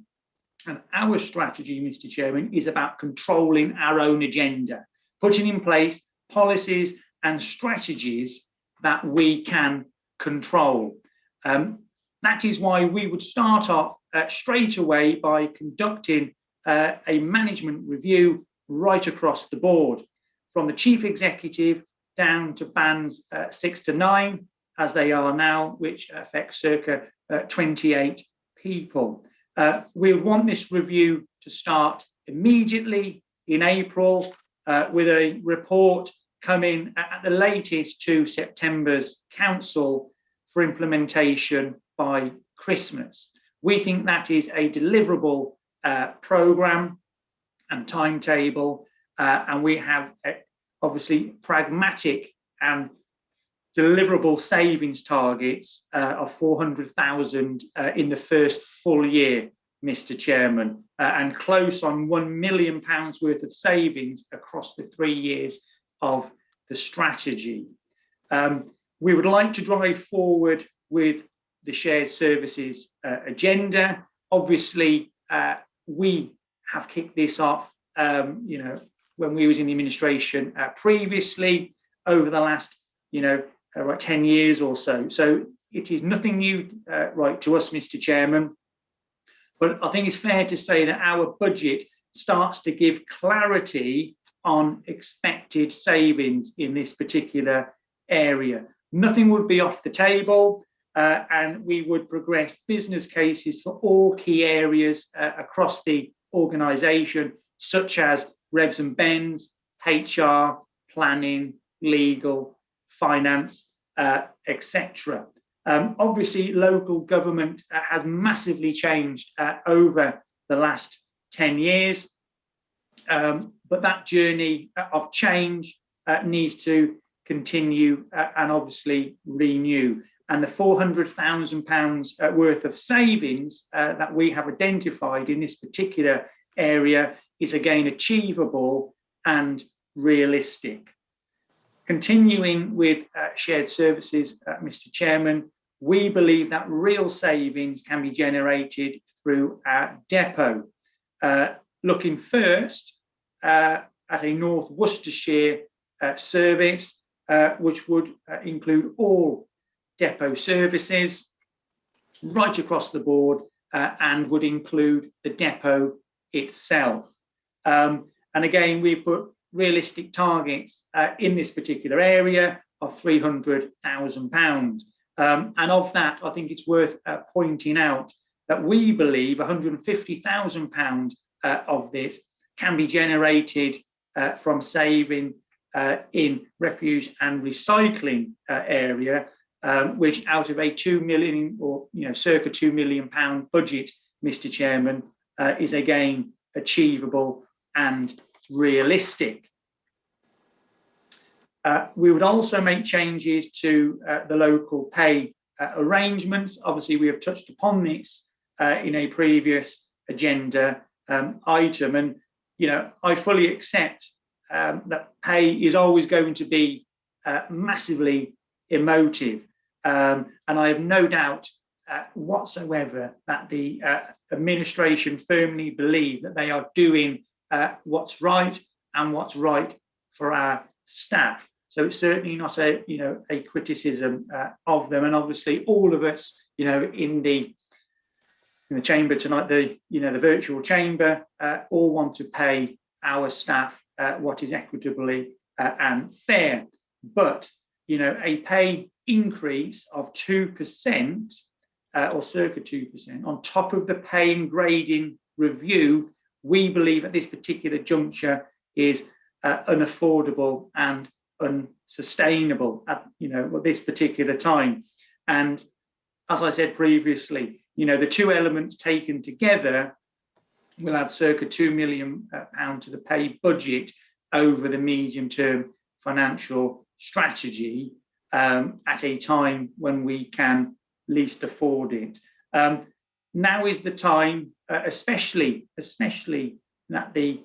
and our strategy, Mr. Chairman, is about controlling our own agenda, putting in place policies and strategies that we can control. That is why we would start off straight away by conducting a management review right across the board, from the chief executive down to bands 6 to 9, as they are now, which affects circa 28 people. We want this review to start immediately in April, with a report coming at the latest to September's council for implementation by Christmas. We think that is a deliverable programme and timetable, and we have obviously pragmatic and deliverable savings targets of 400,000 in the first full year, Mr. Chairman, and close on £1 million worth of savings across the 3 years of the strategy. We would like to drive forward with the shared services agenda. Obviously, we have kicked this off, when we was in the administration previously over the last, 10 years or so. So it is nothing new, right, to us, Mr. Chairman. But I think it's fair to say that our budget starts to give clarity on expected savings in this particular area. Nothing would be off the table, and we would progress business cases for all key areas across the organisation, such as Revs and Bens, HR, planning, legal, finance, etc. Obviously, local government has massively changed over the last 10 years, but that journey of change needs to continue and obviously renew. And the £400,000 worth of savings that we have identified in this particular area is again achievable and realistic. Continuing with shared services, Mr. Chairman, we believe that real savings can be generated through our depot. Looking first at a North Worcestershire service, which would include all depot services right across the board and would include the depot itself. And again, we've put realistic targets in this particular area of £300,000. And of that, I think it's worth pointing out that we believe £150,000 of this can be generated from saving in refuse and recycling area, which out of a 2 million or circa £2 million budget, Mr. Chairman, is again achievable and realistic. We would also make changes to the local pay arrangements. Obviously, we have touched upon this in a previous agenda item, and I fully accept that pay is always going to be massively emotive. And I have no doubt whatsoever that the administration firmly believe that they are doing what's right and what's right for our staff. So it's certainly not a criticism of them. And obviously all of us, in the chamber tonight, the virtual chamber, all want to pay our staff what is equitably and fair. But a pay increase of 2% or circa 2% on top of the pay and grading review, we believe at this particular juncture is unaffordable and unsustainable at this particular time. And as I said previously, the two elements taken together will add circa £2 million to the pay budget over the medium-term financial strategy at a time when we can least afford it. Now is the time, especially that the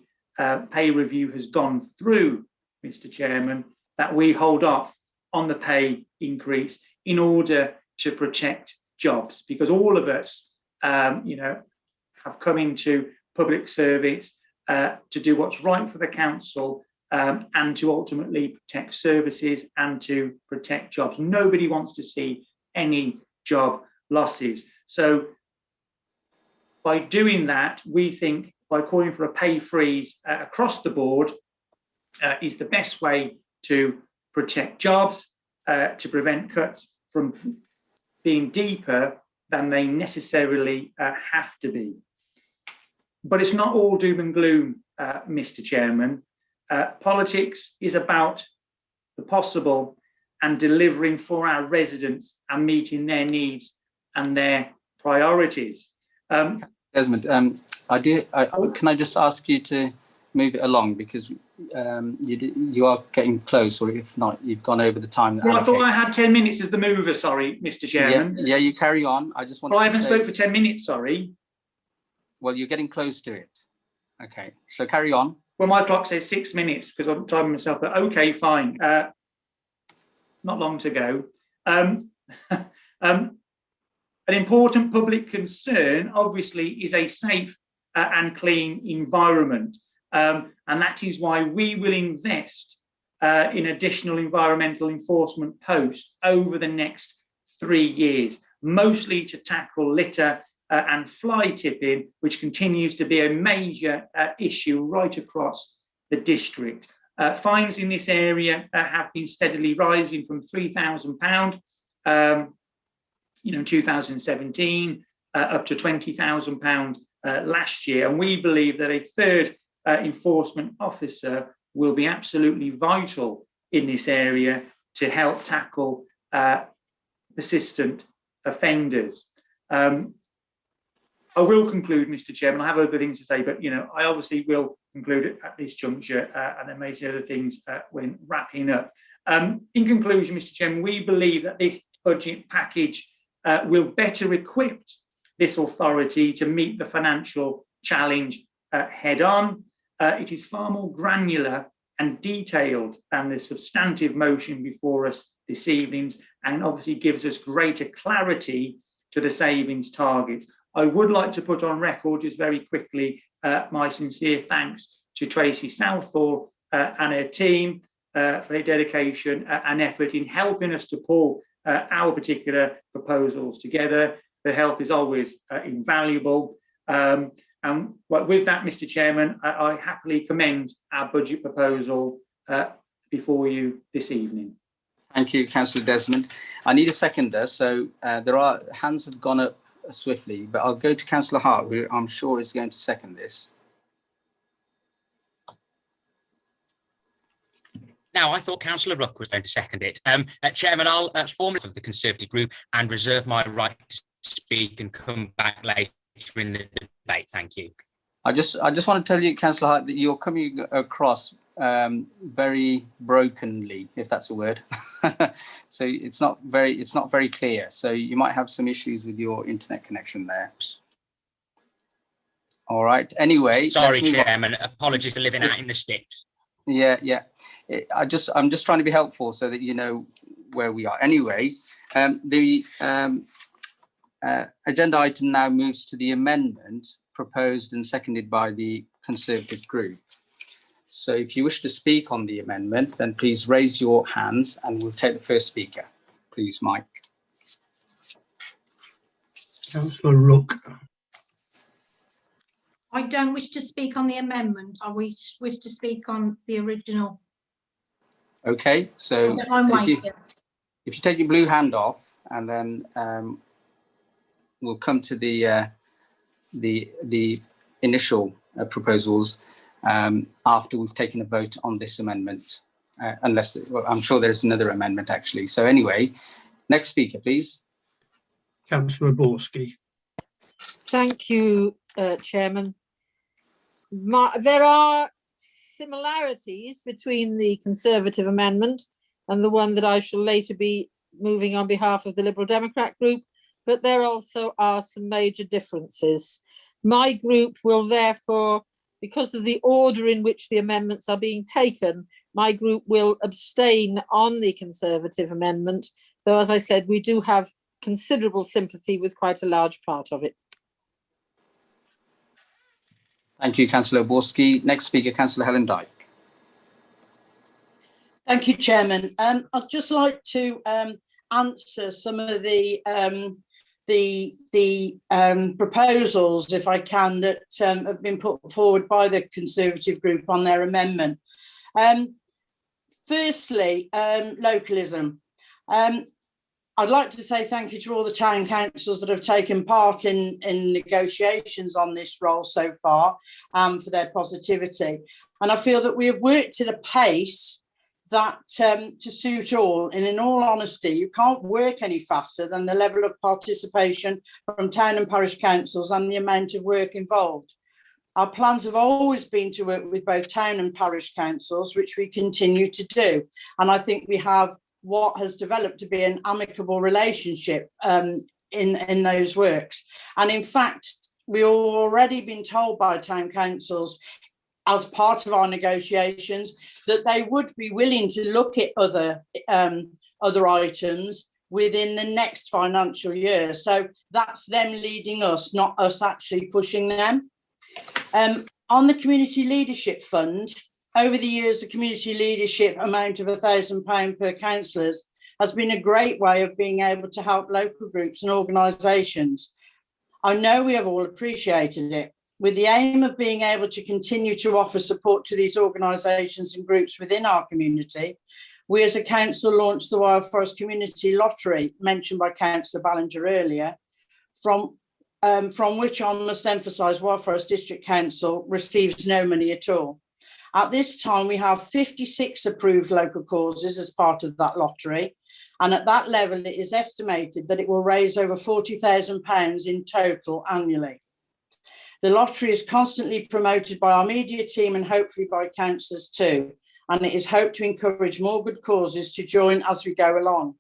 pay review has gone through, Mr. Chairman, that we hold off on the pay increase in order to protect jobs, because all of us, have come into public service to do what's right for the council and to ultimately protect services and to protect jobs. Nobody wants to see any job losses. So by doing that, we think by calling for a pay freeze across the board is the best way to protect jobs, to prevent cuts from being deeper than they necessarily have to be. But it's not all doom and gloom, Mr. Chairman. Politics is about the possible and delivering for our residents and meeting their needs and their priorities. Desmond, can I just ask you to move it along, because you are getting close, or if not, you've gone over the time. Well, I thought I had 10 minutes as the mover, sorry, Mr. Chairman. Yeah, you carry on. I just want I haven't spoken for 10 minutes, sorry. Well, you're getting close to it. Okay, so carry on. Well, my clock says 6 minutes because I'm timing myself, but okay, fine. Not long to go. An important public concern, obviously, is a safe and clean environment. And that is why we will invest in additional environmental enforcement posts over the next 3 years, mostly to tackle litter and fly tipping, which continues to be a major issue right across the district. Fines in this area have been steadily rising from £3,000 in 2017 up to £20,000 last year. And we believe that a third enforcement officer will be absolutely vital in this area to help tackle persistent offenders. I will conclude, Mr. Chairman. I have other things to say, but I obviously will conclude at this juncture, and then may say other things when wrapping up. In conclusion, Mr. Chairman, we believe that this budget package will better equip this authority to meet the financial challenge head on. It is far more granular and detailed than the substantive motion before us this evening, and obviously gives us greater clarity to the savings targets. I would like to put on record just very quickly my sincere thanks to Tracy Southall and her team for their dedication and effort in helping us to pull our particular proposals together. The help is always invaluable. And with that, Mr. Chairman, I happily commend our budget proposal before you this evening. Thank you, Councillor Desmond. I need a seconder, so hands have gone up swiftly, but I'll go to Councillor Hart, who I'm sure is going to second this. Now, I thought Councillor Ruck was going to second it. Chairman, I'll formally for the Conservative group and reserve my right to speak and come back later in the debate. Thank you. I just want to tell you, Councillor Hart, that you're coming across very brokenly, if that's a word. So it's not very clear. So you might have some issues with your internet connection there. All right. Anyway, sorry, Chairman. Apologies for living out in the sticks. Yeah. I'm just trying to be helpful so that you know where we are. Anyway, the agenda item now moves to the amendment proposed and seconded by the Conservative group. So if you wish to speak on the amendment, then please raise your hands and we'll take the first speaker. Please, Mike. Councillor Rook. I don't wish to speak on the amendment. I wish to speak on the original. Okay, so if you take your blue hand off, and then we'll come to the initial proposals after we've taken a vote on this amendment, unless I'm sure there's another amendment actually. So anyway, next speaker, please. Councillor Borski. Thank you, Chairman. There are similarities between the Conservative amendment and the one that I shall later be moving on behalf of the Liberal Democrat group, but there also are some major differences. My group will therefore, because of the order in which the amendments are being taken, my group will abstain on the Conservative amendment, though, as I said, we do have considerable sympathy with quite a large part of it. Thank you, Councillor Borski. Next speaker, Councillor Helen Dyke. Thank you, Chairman. I'd just like to answer some of the proposals, if I can, that have been put forward by the Conservative group on their amendment. Firstly, localism. I'd like to say thank you to all the town councils that have taken part in negotiations on this role so far, for their positivity. And I feel that we have worked at a pace that to suit all. And in all honesty, you can't work any faster than the level of participation from town and parish councils and the amount of work involved. Our plans have always been to work with both town and parish councils, which we continue to do. And I think we have what has developed to be an amicable relationship in those works. And in fact, we've already been told by town councils as part of our negotiations that they would be willing to look at other items within the next financial year. So that's them leading us, not us actually pushing them. On the Community Leadership Fund, over the years, the community leadership amount of £1,000 per councillors has been a great way of being able to help local groups and organisations. I know we have all appreciated it, with the aim of being able to continue to offer support to these organisations and groups within our community. We as a council launched the Wyre Forest Community Lottery, mentioned by Councillor Ballinger earlier, from which I must emphasise Wyre Forest District Council receives no money at all. At this time, we have 56 approved local causes as part of that lottery. And at that level, it is estimated that it will raise over £40,000 in total annually. The lottery is constantly promoted by our media team and hopefully by councillors too. And it is hoped to encourage more good causes to join as we go along.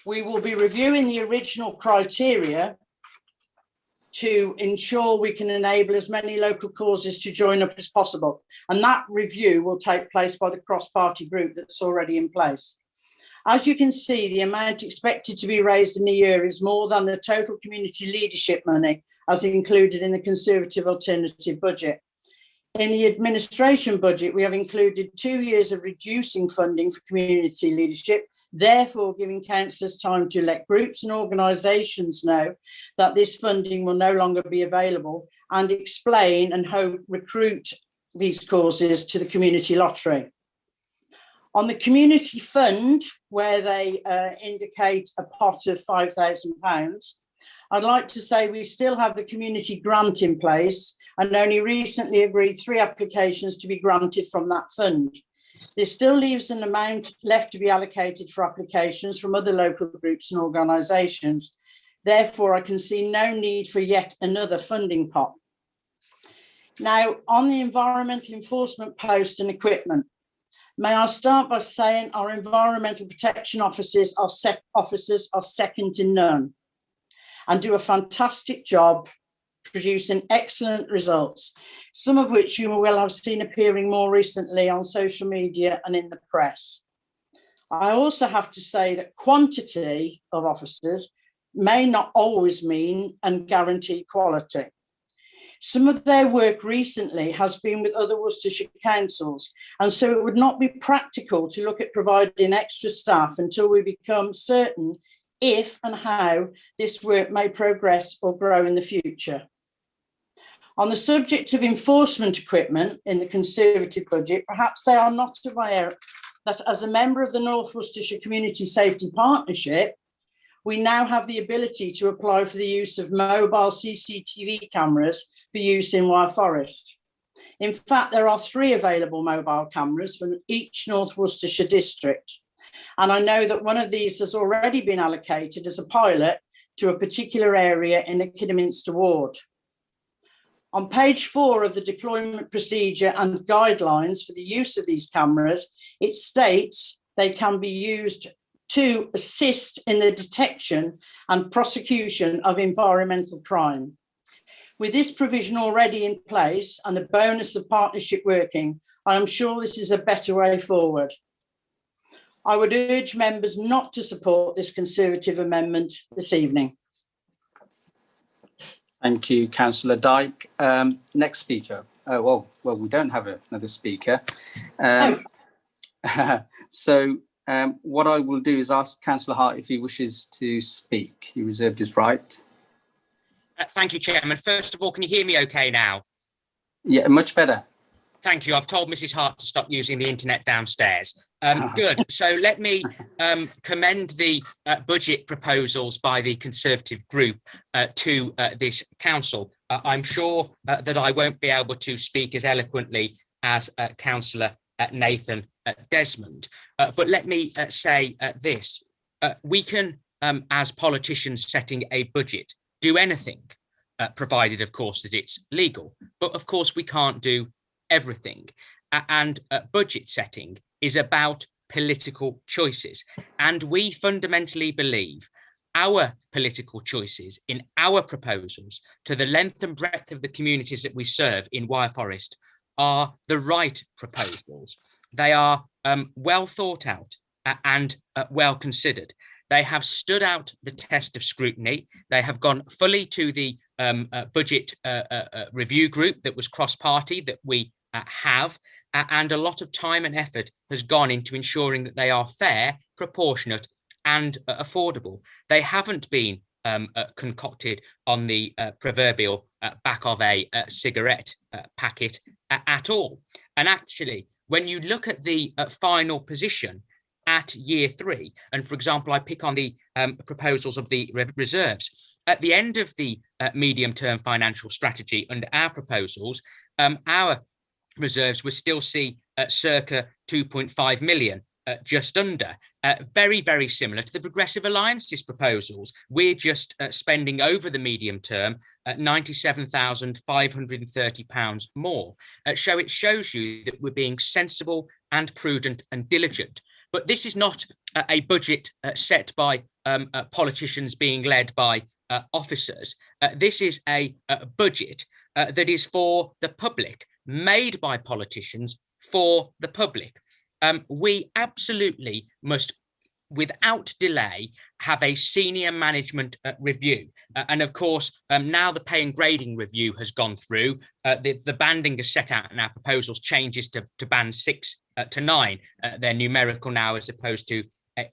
We will be reviewing the original criteria to ensure we can enable as many local causes to join up as possible. And that review will take place by the cross-party group that's already in place. As you can see, the amount expected to be raised in a year is more than the total community leadership money as included in the Conservative alternative budget. In the administration budget, we have included 2 years of reducing funding for community leadership, therefore giving councillors time to let groups and organisations know that this funding will no longer be available and explain and recruit these causes to the community lottery. On the community fund, where they indicate a pot of £5,000, I'd like to say we still have the community grant in place and only recently agreed 3 applications to be granted from that fund. This still leaves an amount left to be allocated for applications from other local groups and organisations. Therefore, I can see no need for yet another funding pot. Now, on the environmental enforcement post and equipment, may I start by saying our environmental protection officers are second to none and do a fantastic job producing excellent results, some of which you will have seen appearing more recently on social media and in the press. I also have to say that quantity of officers may not always mean and guarantee quality. Some of their work recently has been with other Worcestershire councils, and so it would not be practical to look at providing extra staff until we become certain if and how this work may progress or grow in the future. On the subject of enforcement equipment in the Conservative budget, perhaps they are not aware that as a member of the North Worcestershire Community Safety Partnership, we now have the ability to apply for the use of mobile CCTV cameras for use in Wyre Forest. In fact, there are 3 available mobile cameras for each North Worcestershire district. And I know that one of these has already been allocated as a pilot to a particular area in the Kidderminster ward. On page 4 of the deployment procedure and guidelines for the use of these cameras, it states they can be used to assist in the detection and prosecution of environmental crime. With this provision already in place and the bonus of partnership working, I am sure this is a better way forward. I would urge members not to support this Conservative amendment this evening. Thank you, Councillor Dyke. Next speaker. Well, we don't have another speaker. So what I will do is ask Councillor Hart if he wishes to speak. He reserved his right. Thank you, Chairman. First of all, can you hear me okay now? Yeah, much better. Thank you. I've told Mrs. Hart to stop using the internet downstairs. Good. So let me commend the budget proposals by the Conservative group to this council. I'm sure that I won't be able to speak as eloquently as Councillor Nathan Desmond, but let me say this. We can, as politicians setting a budget, do anything, provided, of course, that it's legal. But of course, we can't do everything. And budget setting is about political choices. And we fundamentally believe our political choices in our proposals to the length and breadth of the communities that we serve in Wyre Forest are the right proposals. They are well thought out and well considered. They have stood out the test of scrutiny. They have gone fully to the budget review group that was cross-party that we have, and a lot of time and effort has gone into ensuring that they are fair, proportionate and affordable. They haven't been concocted on the proverbial back of a cigarette packet at all. And actually, when you look at the final position at year 3, and for example, I pick on the proposals of the reserves, at the end of the medium-term financial strategy under our proposals, our reserves will still see circa 2.5 million, just under, very, very similar to the Progressive Alliance's proposals. We're just spending over the medium term £97,530 more. So it shows you that we're being sensible and prudent and diligent. But this is not a budget set by politicians being led by officers. This is a budget that is for the public, made by politicians for the public. We absolutely must, without delay, have a senior management review. And of course, now the pay and grading review has gone through, the banding is set out in our proposals changes to band 6 to 9. They're numerical now as opposed to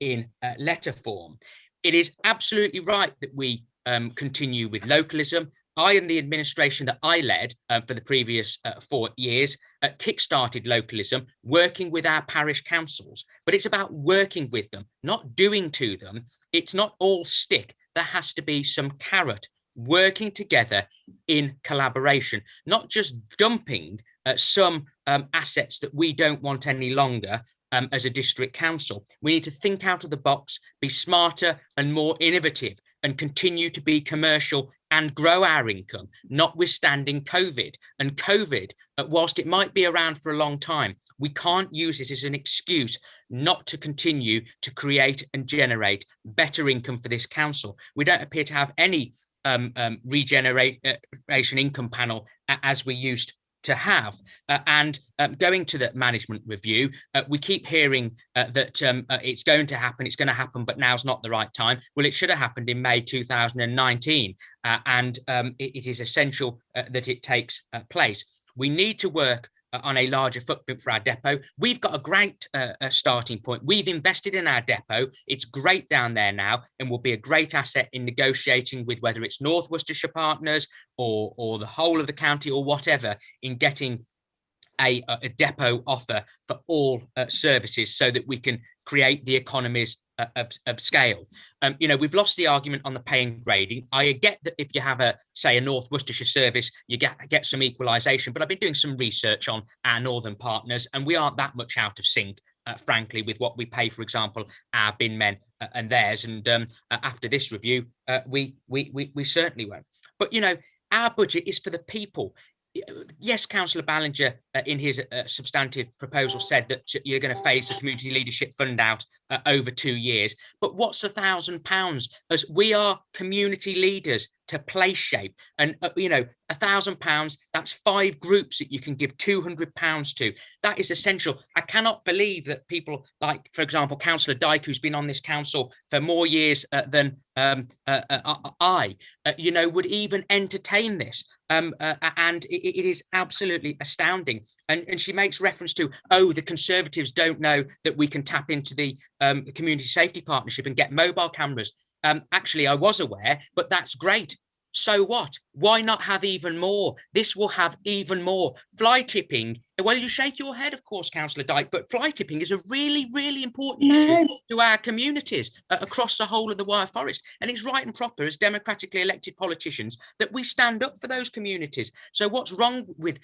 in letter form. It is absolutely right that we continue with localism. I and the administration that I led for the previous 4 years kick-started localism, working with our parish councils. But it's about working with them, not doing to them. It's not all stick. There has to be some carrot, working together in collaboration, not just dumping some assets that we don't want any longer as a district council. We need to think out of the box, be smarter and more innovative, and continue to be commercial and grow our income, notwithstanding COVID. And COVID, whilst it might be around for a long time, we can't use it as an excuse not to continue to create and generate better income for this council. We don't appear to have any regeneration income panel as we used to have. And going to the management review, we keep hearing that it's going to happen, but now's not the right time. Well, it should have happened in May 2019, and it is essential that it takes place. We need to work on a larger footprint for our depot. We've got a great starting point. We've invested in our depot. It's great down there now and will be a great asset in negotiating with whether it's North Worcestershire partners or the whole of the county or whatever, in getting a depot offer for all services so that we can create the economies of scale. We've lost the argument on the pay and grading. I get that if you have a North Worcestershire service, you get some equalisation, but I've been doing some research on our northern partners, and we aren't that much out of sync, frankly, with what we pay, for example, our bin men and theirs. And after this review, we certainly won't. But our budget is for the people. Yes, Councillor Ballinger, in his substantive proposal, said that you're going to phase the Community Leadership Fund out over 2 years. But what's £1,000? As we are community leaders to place shape, and £1,000, that's 5 groups that you can give £200 to. That is essential. I cannot believe that people like, for example, Councillor Dyke, who's been on this council for more years than I would even entertain this. And it is absolutely astounding. And she makes reference to, the Conservatives don't know that we can tap into the Community Safety Partnership and get mobile cameras. Actually, I was aware, but that's great. So what? Why not have even more? This will have even more. Fly tipping. Well, you shake your head, of course, Councillor Dyke, but fly tipping is a really, really important issue to our communities across the whole of the Wyre Forest. And it's right and proper as democratically elected politicians that we stand up for those communities. So what's wrong with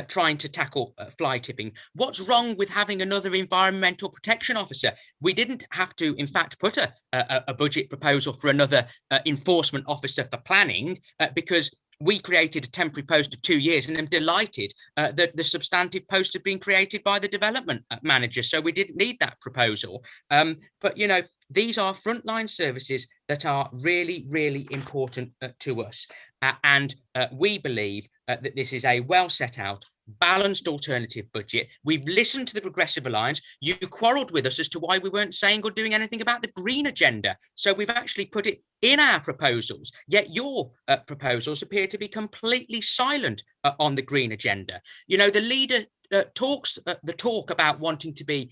trying to tackle fly tipping? What's wrong with having another environmental protection officer? We didn't have to, in fact, put a budget proposal for another enforcement officer for planning because we created a temporary post of 2 years, and I'm delighted that the substantive post had been created by the development manager. So we didn't need that proposal. But, these are frontline services that are really, really important to us. And we believe that this is a well set out, balanced alternative budget. We've listened to the Progressive Alliance. You quarrelled with us as to why we weren't saying or doing anything about the green agenda. So we've actually put it in our proposals, yet your proposals appear to be completely silent on the green agenda. The leader talks the talk about wanting to be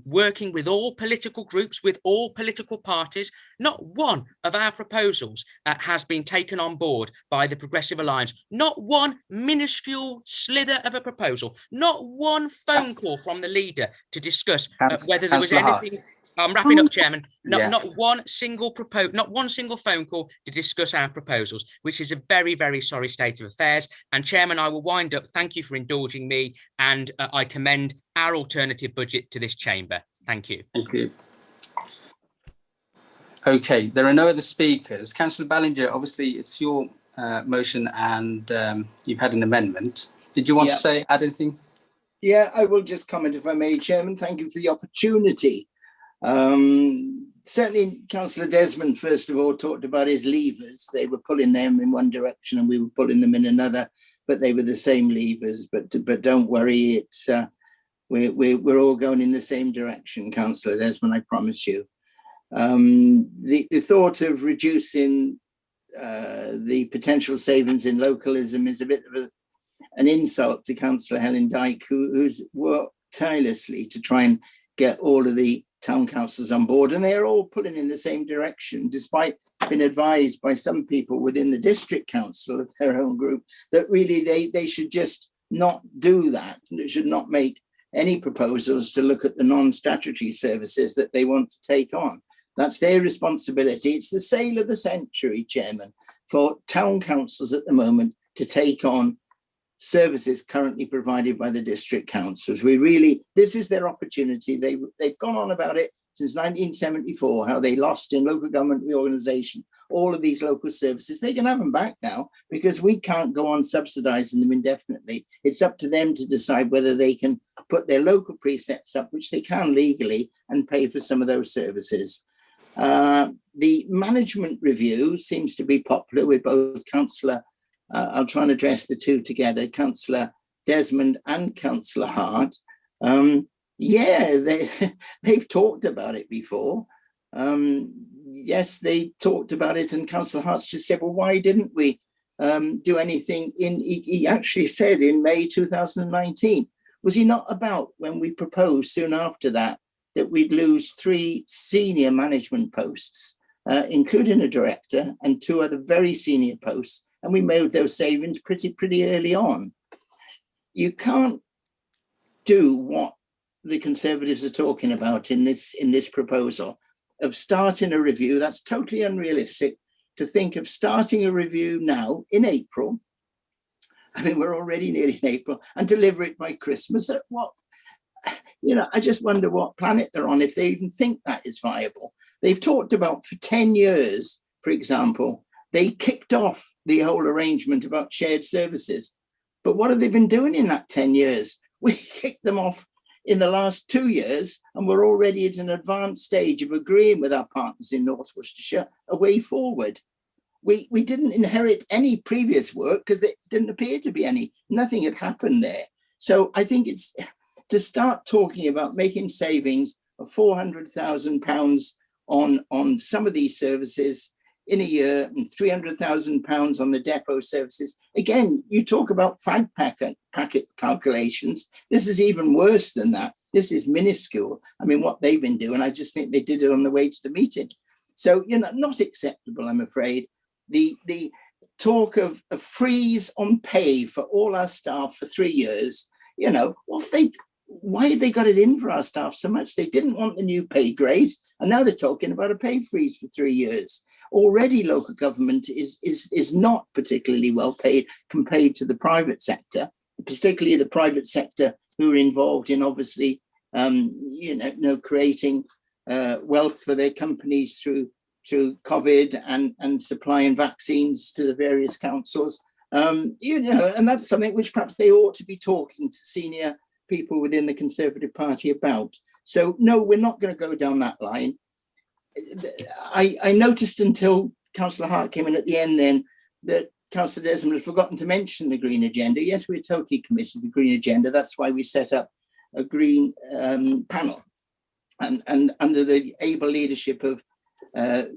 working with all political groups, with all political parties. Not one of our proposals has been taken on board by the Progressive Alliance. Not one minuscule slither of a proposal. Not one phone call from the leader to discuss whether there was anything. I'm wrapping up, Chairman. Not one single phone call to discuss our proposals, which is a very, very sorry state of affairs. And Chairman, I will wind up. Thank you for indulging me, and I commend our alternative budget to this chamber. Thank you. Thank you. Okay, there are no other speakers. Councillor Ballinger, obviously it's your motion, and you've had an amendment. Did you want to add anything? Yeah, I will just comment if I may, Chairman. Thank you for the opportunity. Certainly Councillor Desmond, first of all, talked about his levers. They were pulling them in one direction and we were pulling them in another, but they were the same levers. But don't worry, it's we're all going in the same direction, Councillor Desmond, I promise you. The thought of reducing the potential savings in localism is a bit of an insult to Councillor Helen Dyke, who's worked tirelessly to try and get all of the town councils on board, and they're all pulling in the same direction, despite being advised by some people within the district council of their own group that really they should just not do that. They should not make any proposals to look at the non-statutory services that they want to take on. That's their responsibility. It's the sale of the century, Chairman, for town councils at the moment to take on services currently provided by the district councils. This is their opportunity. They've gone on about it since 1974, how they lost in local government reorganisation all of these local services. They can have them back now because we can't go on subsidising them indefinitely. It's up to them to decide whether they can put their local precepts up, which they can legally, and pay for some of those services. The management review seems to be popular with both Councillor, I'll try and address the two together, Councillor Desmond and Councillor Hart. Yeah, they've talked about it before. Yes, they talked about it, and Councillor Hart's just said, well, why didn't we do anything he actually said in May 2019. Was he not about when we proposed soon after that we'd lose 3 senior management posts, including a director and 2 other very senior posts, and we made those savings pretty early on. You can't do what the Conservatives are talking about in this proposal of starting a review. That's totally unrealistic to think of starting a review now in April. I mean, we're already nearly in April, and deliver it by Christmas. What, you know, I just wonder what planet they're on if they even think that is viable. They've talked about for 10 years, for example, they kicked off the whole arrangement about shared services. But what have they been doing in that 10 years? We kicked them off in the last 2 years, and we're already at an advanced stage of agreeing with our partners in North Worcestershire a way forward. We didn't inherit any previous work because there didn't appear to be any. Nothing had happened there. So I think it's to start talking about making savings of £400,000 on some of these services in a year and £300,000 on the depot services. Again, you talk about fag packet calculations. This is even worse than that. This is minuscule. I mean, what they've been doing, I just think they did it on the way to the meeting. So, you know, not acceptable, I'm afraid. The talk of a freeze on pay for all our staff for 3 years, you know, why have they got it in for our staff so much? They didn't want the new pay grades, and now they're talking about a pay freeze for 3 years. Already local government is not particularly well paid compared to the private sector, particularly the private sector who are involved in obviously, creating wealth for their companies through COVID and supplying vaccines to the various councils. And that's something which perhaps they ought to be talking to senior people within the Conservative Party about. So no, we're not going to go down that line. I noticed until Councillor Hart came in at the end then that Councillor Desmond had forgotten to mention the Green Agenda. Yes, we're totally committed to the Green Agenda. That's why we set up a Green panel. And under the able leadership of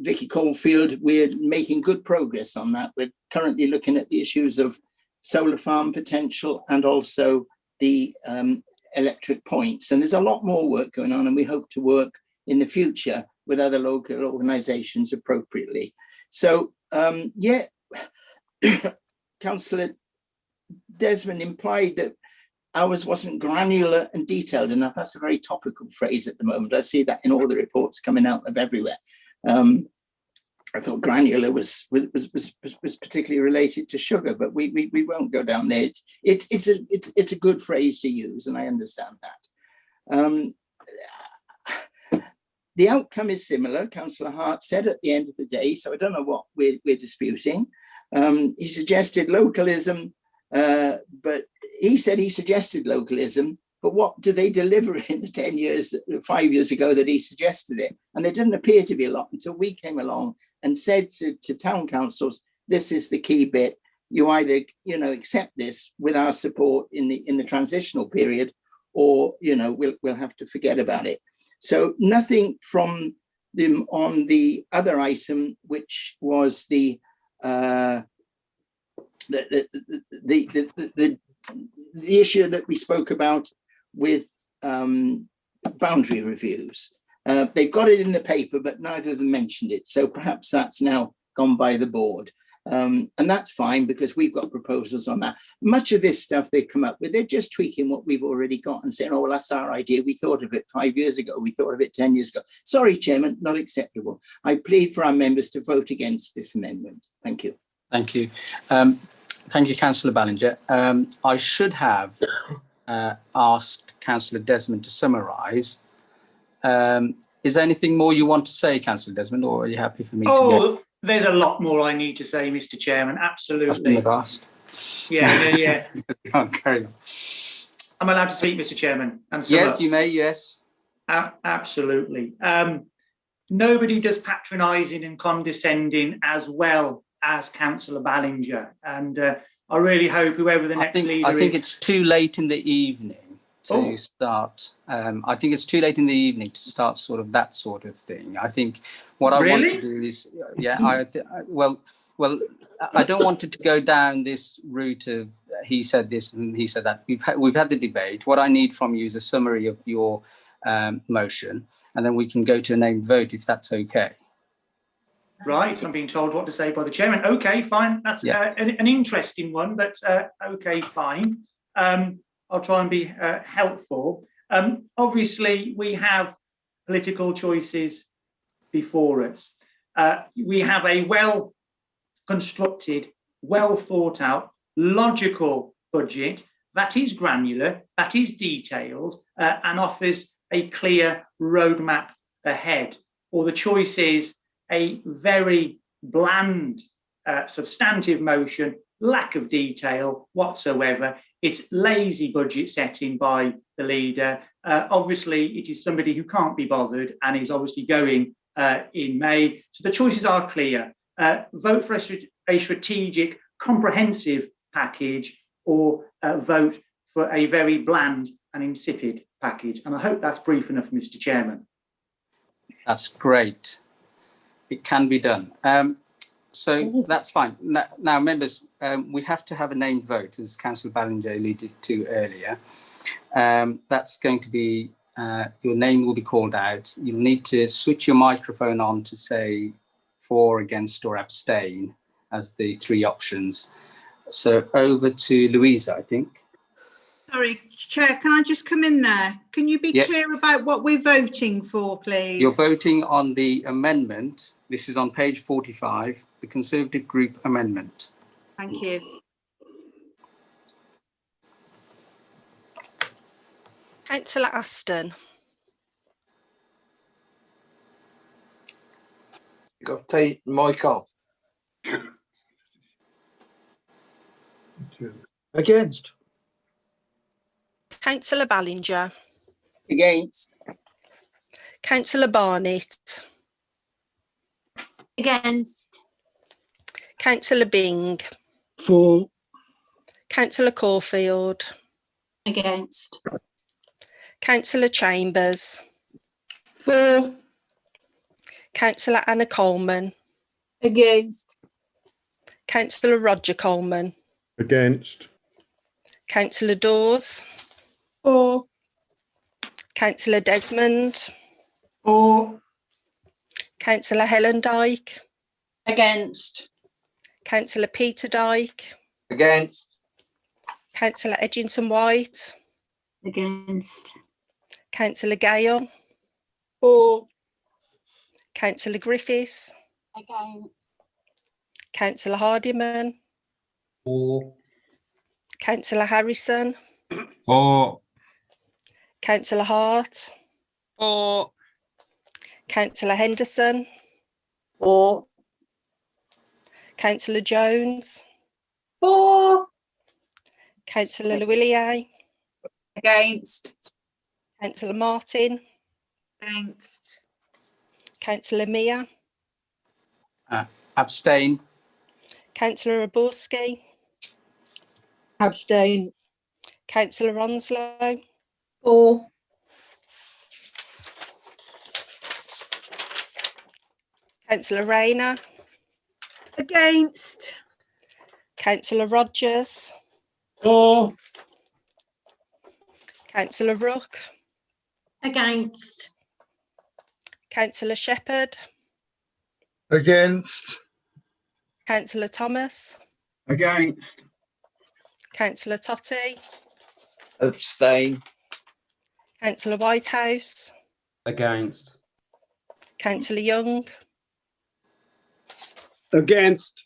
Vicky Caulfield, we're making good progress on that. We're currently looking at the issues of solar farm potential and also the electric points. And there's a lot more work going on, and we hope to work in the future with other local organisations appropriately. So, Councillor Desmond implied that ours wasn't granular and detailed enough. That's a very topical phrase at the moment. I see that in all the reports coming out of everywhere. I thought granular was particularly related to sugar, but we won't go down there. It's a good phrase to use, and I understand that. The outcome is similar, Councillor Hart said at the end of the day, so I don't know what we're disputing. He suggested localism, but he said he suggested localism, but what do they deliver in the 10 years, 5 years ago that he suggested it? And there didn't appear to be a lot until we came along and said to town councils, this is the key bit. You either, accept this with our support in the transitional period, or, we'll have to forget about it. So nothing from them on the other item, which was the issue that we spoke about with boundary reviews. They've got it in the paper, but neither of them mentioned it. So perhaps that's now gone by the board. And that's fine, because we've got proposals on that. Much of this stuff they come up with, they're just tweaking what we've already got and saying, oh, well, that's our idea. We thought of it 5 years ago. We thought of it 10 years ago. Sorry, Chairman, not acceptable. I plead for our members to vote against this amendment. Thank you. Thank you. Thank you, Councillor Ballinger. I should have asked Councillor Desmond to summarise. Is there anything more you want to say, Councillor Desmond, or are you happy for me to go? There's a lot more I need to say, Mr. Chairman. Absolutely. I've asked. Yeah. Carry on. I'm allowed to speak, Mr. Chairman. Yes, you may. Yes. Absolutely. nobody does patronising and condescending as well as Councillor Ballinger. And I really hope whoever the next leader I think is. it's too late in the evening to start. I think it's too late in the evening to start sort of that sort of thing. I think what I want to do is, well, I don't want it to go down this route of he said this and he said that. We've had the debate. What I need from you is a summary of your motion, and then we can go to a named vote if that's okay. Right, I'm being told what to say by the chairman. Okay, fine. That's an interesting one, but okay, fine. I'll try and be helpful. Obviously, we have political choices before us. We have a well-constructed, well-thought-out, logical budget that is granular, that is detailed, and offers a clear roadmap ahead. Or the choice is a very bland, substantive motion, lack of detail whatsoever. It's lazy budget setting by the leader. Obviously, it is somebody who can't be bothered and is obviously going in May. So the choices are clear. Vote for a strategic, comprehensive package, or vote for a very bland and insipid package. And I hope that's brief enough, Mr. Chairman. That's great. It can be done. So that's fine. Now, members, we have to have a named vote, as Councillor Ballinger alluded to earlier. That's going to be, your name will be called out. You'll need to switch your microphone on to say for, against, or abstain as the three options. So over to Louisa, I think. Sorry, Chair, can I just come in there? Can you be clear about what we're voting for, please? You're voting on the amendment. This is on page 45, the Conservative Group amendment. Thank you. Councillor Aston. Got to take mic off. Against. Councillor Ballinger. Against. Councillor Barnett. Against. Councillor Bing. For. Councillor Caulfield. Against. Councillor Chambers. For. Councillor Anna Coleman. Against. Councillor Roger Coleman. Against. Councillor Dawes. For. Councillor Desmond. For. Councillor Helen Dyke. Against. Councillor Peter Dyke. Against. Councillor Edgington White. Against. Councillor Gale. For. Councillor Griffiths. Against. Councillor Hardiman. For. Councillor Harrison. For. Councillor Hart. For. Councillor Henderson. For. Councillor Jones. For. Councillor Lewillier. Against. Councillor Martin. Against. Councillor Mia. Abstain. Councillor Oborski. Abstain. Councillor Onslow. For. Councillor Rayner. Against. Councillor Rogers. For. Councillor Rook. Against. Councillor Shepherd. Against. Councillor Thomas. Against. Councillor Totty. Abstain. Councillor Whitehouse. Against. Councillor Young. Against.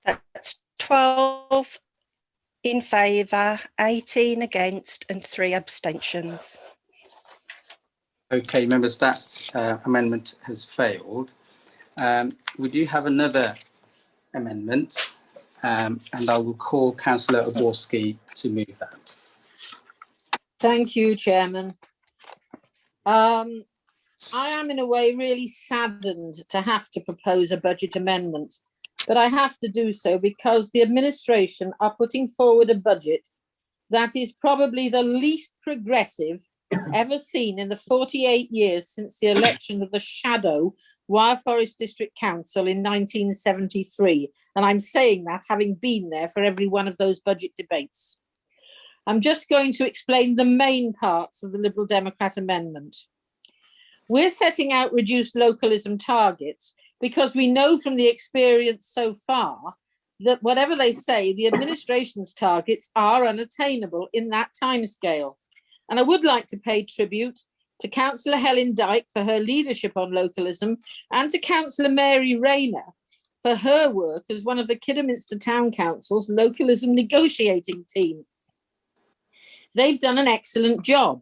That's 12 in favour, 18 against and 3 abstentions. Okay, members, that amendment has failed. We do have another amendment, and I will call Councillor Oborski to move that. Thank you, Chairman. I am in a way really saddened to have to propose a budget amendment, but I have to do so because the administration are putting forward a budget that is probably the least progressive ever seen in the 48 years since the election of the shadow Wyre Forest District Council in 1973. And I'm saying that having been there for every one of those budget debates. I'm just going to explain the main parts of the Liberal Democrat amendment. We're setting out reduced localism targets because we know from the experience so far that whatever they say, the administration's targets are unattainable in that timescale. And I would like to pay tribute to Councillor Helen Dyke for her leadership on localism and to Councillor Mary Rayner for her work as one of the Kidderminster Town Council's localism negotiating team. They've done an excellent job,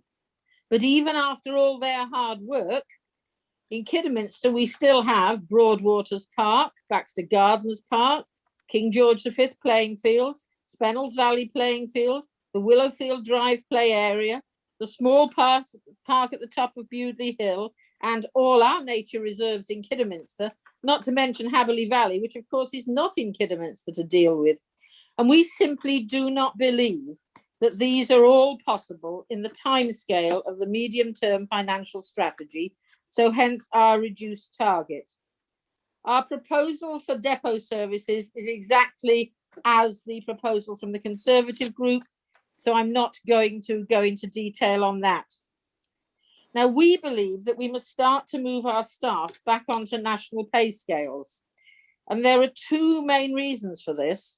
but even after all their hard work, in Kidderminster we still have Broadwaters Park, Baxter Gardens Park, King George V playing field, Spennels Valley playing field, the Willowfield Drive play area, the small park at the top of Bewdley Hill, and all our nature reserves in Kidderminster, not to mention Haberley Valley, which of course is not in Kidderminster to deal with. And we simply do not believe that these are all possible in the timescale of the medium-term financial strategy, so hence our reduced target. Our proposal for depot services is exactly as the proposal from the Conservative group, so I'm not going to go into detail on that. Now, we believe that we must start to move our staff back onto national pay scales. And there are two main reasons for this.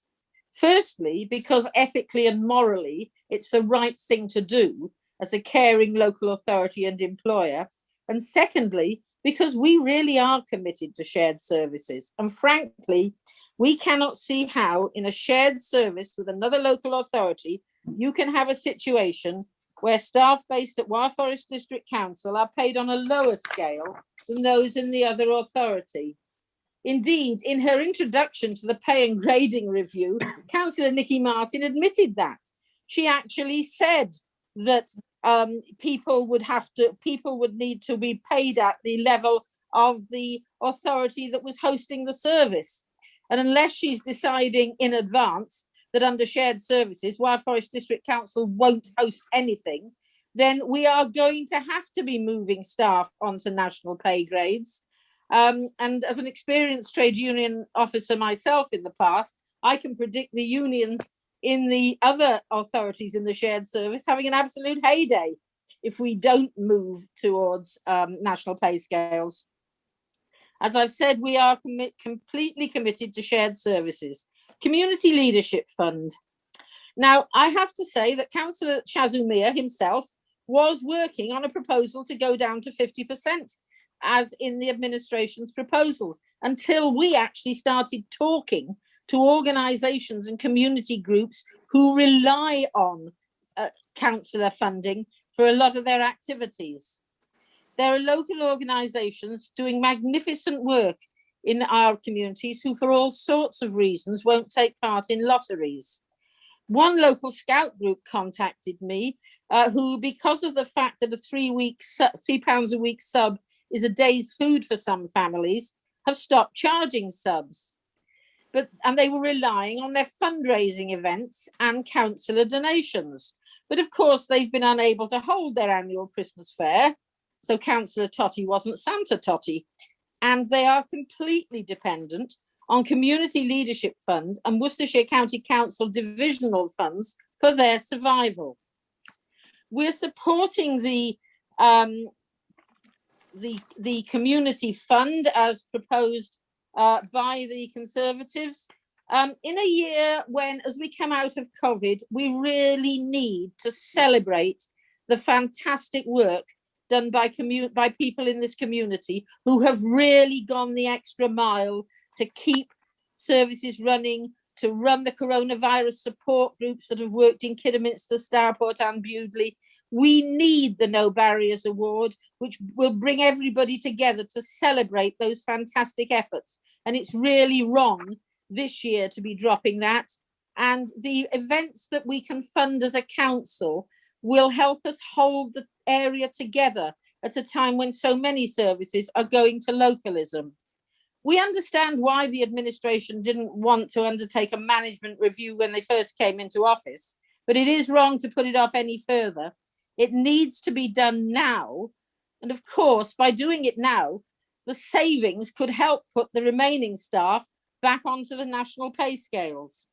Firstly, because ethically and morally, it's the right thing to do as a caring local authority and employer. And secondly, because we really are committed to shared services. And frankly, we cannot see how in a shared service with another local authority, you can have a situation where staff based at Wyre Forest District Council are paid on a lower scale than those in the other authority. Indeed, in her introduction to the pay and grading review, Councillor Nikki Martin admitted that. She actually said that people would need to be paid at the level of the authority that was hosting the service. And unless she's deciding in advance that under shared services, Wyre Forest District Council won't host anything, then we are going to have to be moving staff onto national pay grades. And as an experienced trade union officer myself in the past, I can predict the unions in the other authorities in the shared service having an absolute heyday if we don't move towards national pay scales. As I've said, we are completely committed to shared services. Community Leadership Fund. Now, I have to say that Councillor Shazumia himself was working on a proposal to go down to 50%, as in the administration's proposals, until we actually started talking to organisations and community groups who rely on councillor funding for a lot of their activities. There are local organisations doing magnificent work in our communities who, for all sorts of reasons, won't take part in lotteries. One local scout group contacted me who, because of the fact that a £3 a week sub is a day's food for some families, have stopped charging subs. And they were relying on their fundraising events and councillor donations. But of course, they've been unable to hold their annual Christmas fair, so Councillor Totty wasn't Santa Totty. And they are completely dependent on Community Leadership Fund and Worcestershire County Council divisional funds for their survival. We're supporting the community fund as proposed by the Conservatives in a year when, as we come out of COVID, we really need to celebrate the fantastic work done by people in this community who have really gone the extra mile to keep services running, to run the coronavirus support groups that have worked in Kidderminster, Stourport and Bewdley. We need the No Barriers Award, which will bring everybody together to celebrate those fantastic efforts. And it's really wrong this year to be dropping that. And the events that we can fund as a council will help us hold the area together at a time when so many services are going to localism. We understand why the administration didn't want to undertake a management review when they first came into office, but it is wrong to put it off any further. It needs to be done now. And of course, by doing it now, the savings could help put the remaining staff back onto the national pay scales.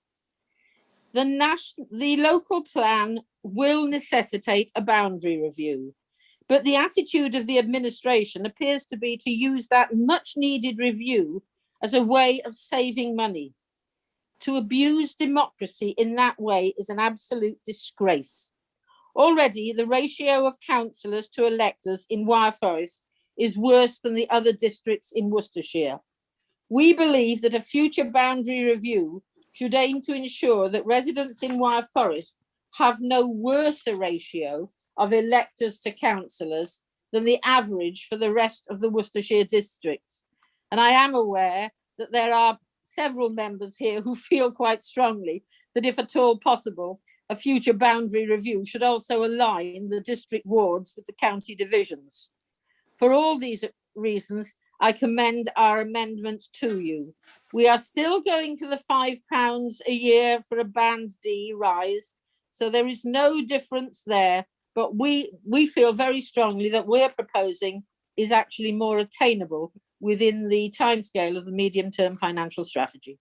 The local plan will necessitate a boundary review, but the attitude of the administration appears to be to use that much needed review as a way of saving money. To abuse democracy in that way is an absolute disgrace. Already, the ratio of councillors to electors in Wyre Forest is worse than the other districts in Worcestershire. We believe that a future boundary review should aim to ensure that residents in Wyre Forest have no worse a ratio of electors to councillors than the average for the rest of the Worcestershire districts. And I am aware that there are several members here who feel quite strongly that if at all possible, a future boundary review should also align the district wards with the county divisions. For all these reasons, I commend our amendment to you. We are still going to the £5 a year for a Band D rise, so there is no difference there, but we feel very strongly that we're proposing is actually more attainable within the timescale of the medium-term financial strategy.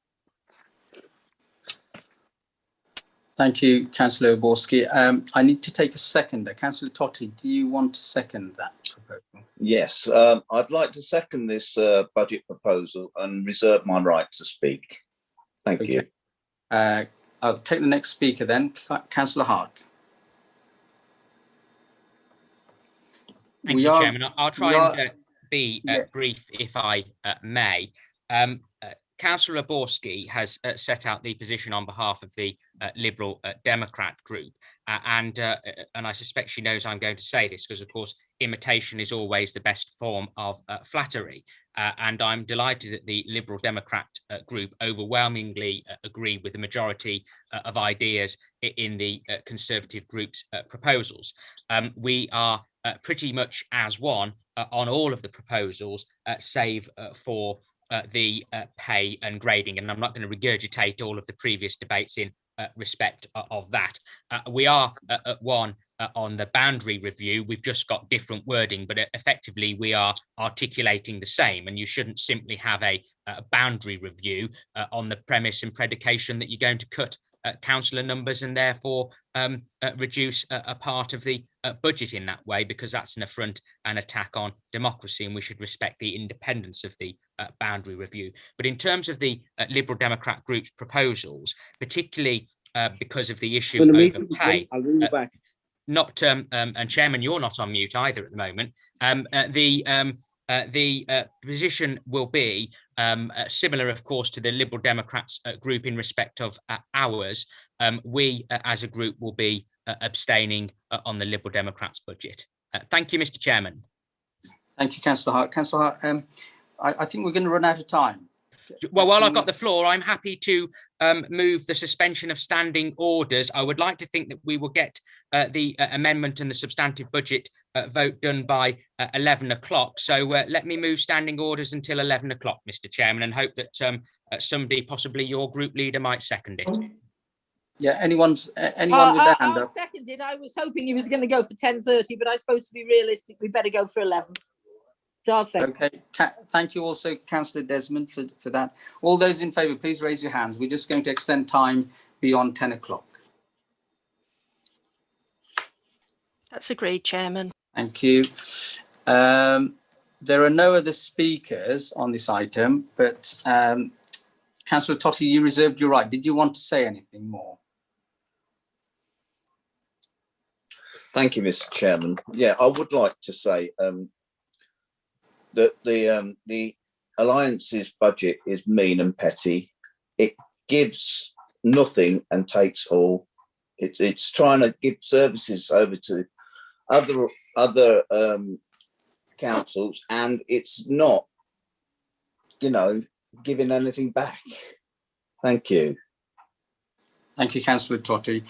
Thank you, Councillor Oborski. I need to take a second there. Councillor Totti, do you want to second that proposal? Yes, I'd like to second this budget proposal and reserve my right to speak. Thank you. I'll take the next speaker then, Councillor Hart. Thank you, Chairman. I'll try and be brief if I may. Councillor Oborski has set out the position on behalf of the Liberal Democrat group, and I suspect she knows I'm going to say this because, of course, imitation is always the best form of flattery. And I'm delighted that the Liberal Democrat group overwhelmingly agree with the majority of ideas in the Conservative group's proposals. We are pretty much as one on all of the proposals, save for the pay and grading, and I'm not going to regurgitate all of the previous debates in respect of that. We are at one on the boundary review. We've just got different wording, but effectively we are articulating the same, and you shouldn't simply have a boundary review on the premise and predication that you're going to cut councillor numbers and therefore reduce a part of the budget in that way, because that's an affront and attack on democracy, and we should respect the independence of the boundary review. But in terms of the Liberal Democrat group's proposals, particularly because of the issue over pay, I'll bring you back. not and Chairman, you're not on mute either at the moment. The position will be similar, of course, to the Liberal Democrats group in respect of ours. We, as a group, will be abstaining on the Liberal Democrats budget. Thank you, Mr. Chairman. Thank you, Councillor Hart. Councillor Hart, I think we're going to run out of time. Well, while I've got the floor, I'm happy to move the suspension of standing orders. I would like to think that we will get the amendment and the substantive budget vote done by 11 o'clock. So let me move standing orders until 11 o'clock, Mr. Chairman, and hope that somebody, possibly your group leader, might second it. Yeah, anyone with their hand I'll up? second it. I was hoping he was going to go for 10:30, but I suppose to be realistic, we better go for 11. So I'll second. Okay, thank you also, Councillor Desmond, for that. All those in favour, please raise your hands. We're just going to extend time beyond 10 o'clock. That's agreed, Chairman. Thank you. There are no other speakers on this item, but Councillor Totti, you reserved your right. Did you want to say anything more? Thank you, Mr. Chairman. Yeah, I would like to say that the Alliance's budget is mean and petty. It gives nothing and takes all. It's trying to give services over to other councils, and it's not, giving anything back. Thank you. Thank you, Councillor Totti.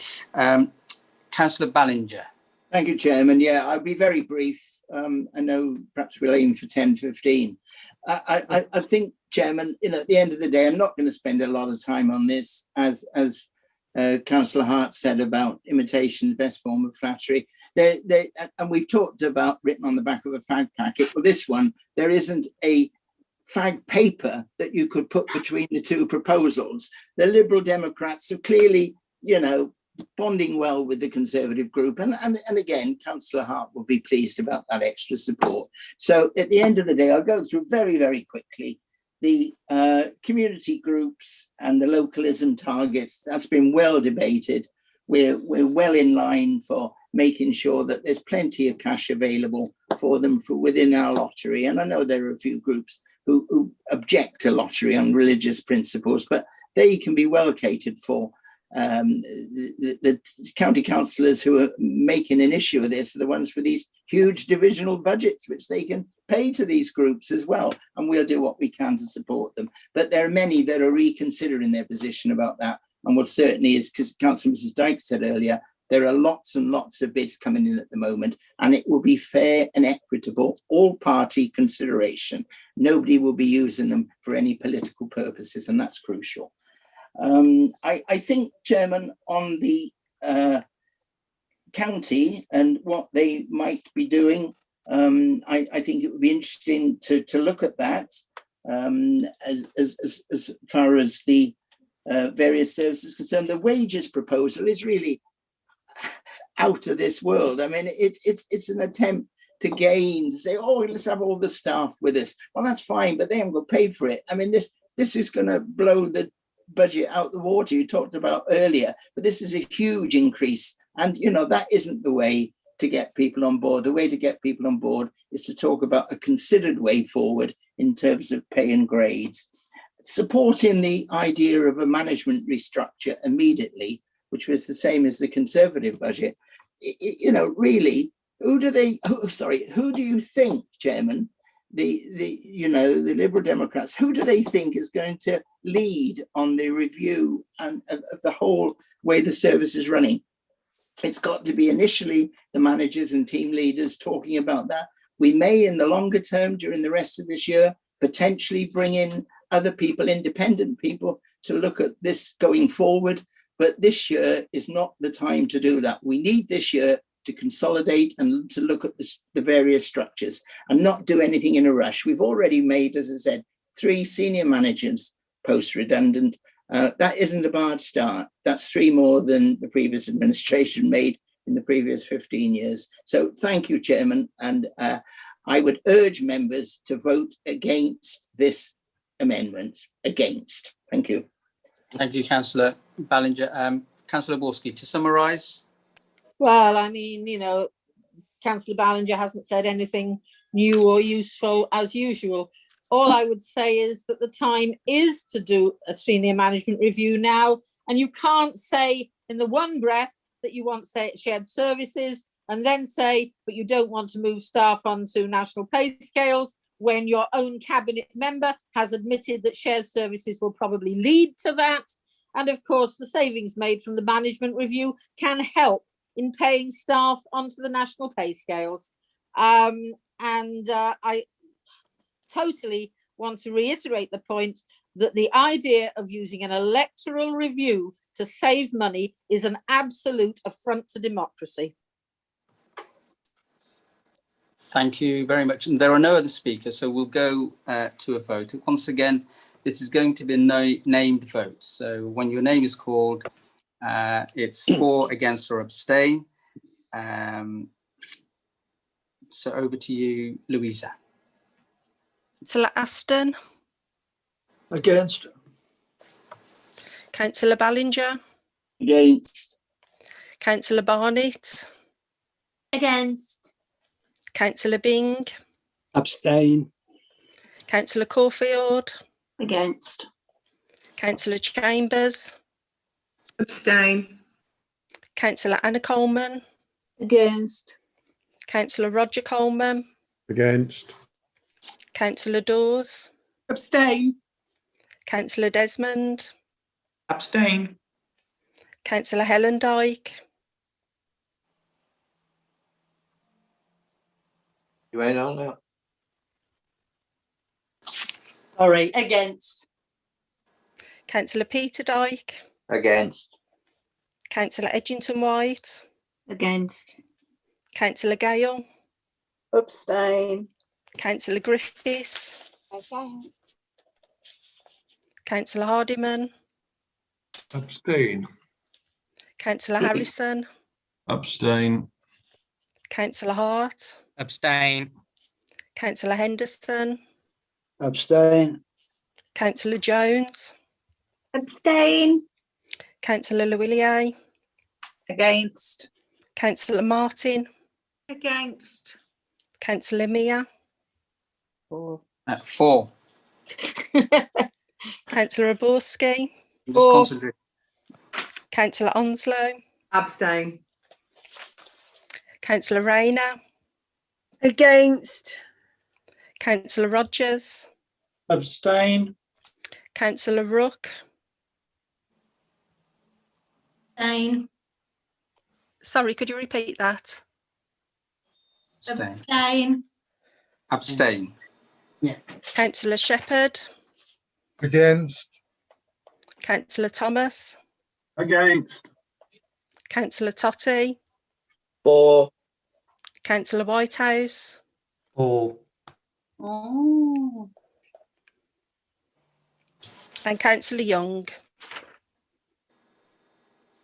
Councillor Ballinger. Thank you, Chairman. Yeah, I'll be very brief. I know perhaps we'll aim for 10:15. I think, Chairman, at the end of the day, I'm not going to spend a lot of time on this, as Councillor Hart said about imitation, the best form of flattery. And we've talked about written on the back of a fag packet. Well, this one, there isn't a fag paper that you could put between the two proposals. The Liberal Democrats are clearly, bonding well with the Conservative group. And again, Councillor Hart will be pleased about that extra support. So at the end of the day, I'll go through very, very quickly the community groups and the localism targets. That's been well debated. We're well in line for making sure that there's plenty of cash available for them within our lottery. And I know there are a few groups who object to lottery on religious principles, but they can be well catered for. The county councillors who are making an issue of this are the ones with these huge divisional budgets, which they can pay to these groups as well. And we'll do what we can to support them. But there are many that are reconsidering their position about that. And what certainly is, because Councillor Mrs. Dyke said earlier, there are lots and lots of bids coming in at the moment, and it will be fair and equitable, all party consideration. Nobody will be using them for any political purposes, and that's crucial. I think, Chairman, on the county and what they might be doing, I think it would be interesting to look at that as far as the various services concerned. The wages proposal is really out of this world. I mean, it's an attempt to gain, to say, oh, let's have all the staff with us. Well, that's fine, but they haven't got paid for it. I mean, this is going to blow the budget out the water you talked about earlier, but this is a huge increase. And, that isn't the way to get people on board. The way to get people on board is to talk about a considered way forward in terms of pay and grades. Supporting the idea of a management restructure immediately, which was the same as the Conservative budget. Really, who do you think, Chairman, the Liberal Democrats, who do they think is going to lead on the review and of the whole way the service is running? It's got to be initially the managers and team leaders talking about that. We may, in the longer term, during the rest of this year, potentially bring in other people, independent people, to look at this going forward. But this year is not the time to do that. We need this year to consolidate and to look at the various structures and not do anything in a rush. We've already made, as I said, 3 senior managers post-redundant. That isn't a bad start. That's 3 more than the previous administration made in the previous 15 years. So thank you, Chairman. And I would urge members to vote against this amendment. Against. Thank you. Thank you, Councillor Ballinger. Councillor Borski, to summarise. Well, I mean, Councillor Ballinger hasn't said anything new or useful as usual. All I would say is that the time is to do a senior management review now, and you can't say in the one breath that you want shared services and then say, but you don't want to move staff onto national pay scales when your own cabinet member has admitted that shared services will probably lead to that. And of course, the savings made from the management review can help in paying staff onto the national pay scales. I totally want to reiterate the point that the idea of using an electoral review to save money is an absolute affront to democracy. Thank you very much. And there are no other speakers, so we'll go to a vote. Once again, this is going to be a named vote. So when your name is called, it's for, against, or abstain. So over to you, Louisa. Councillor Aston. Against. Councillor Ballinger. Against. Councillor Barnett. Against. Councillor Bing. Abstain. Councillor Caulfield. Against. Councillor Chambers. Abstain. Councillor Anna Coleman. Against. Councillor Roger Coleman. Against. Councillor Dawes. Abstain. Councillor Desmond. Abstain. Councillor Helen Dyke. You ain't on now. Sorry, against. Councillor Peter Dyke, Against. Councillor Edgington White, Against. Councillor Gale, Abstain. Councillor Griffiths, Again. Councillor Hardiman, Abstain. Councillor Harrison, Abstain. Councillor Hart, Abstain. Councillor Henderson, Abstain. Councillor Jones, Abstain. Councillor Lewillier, Against. Councillor Martin, Against. Councillor Mia, 4. Councillor Oborski, Just concentrate. Councillor Onslow, Abstain. Councillor Rayner, Against. Councillor Rogers, Abstain. Councillor Rook. Abstain. Sorry, could you repeat that? Abstain. Abstain. Abstain. Councillor Shepherd, Against. Councillor Thomas, Against. Councillor Totty, 4. Councillor Whitehouse, 4. Oh. and Councillor Young.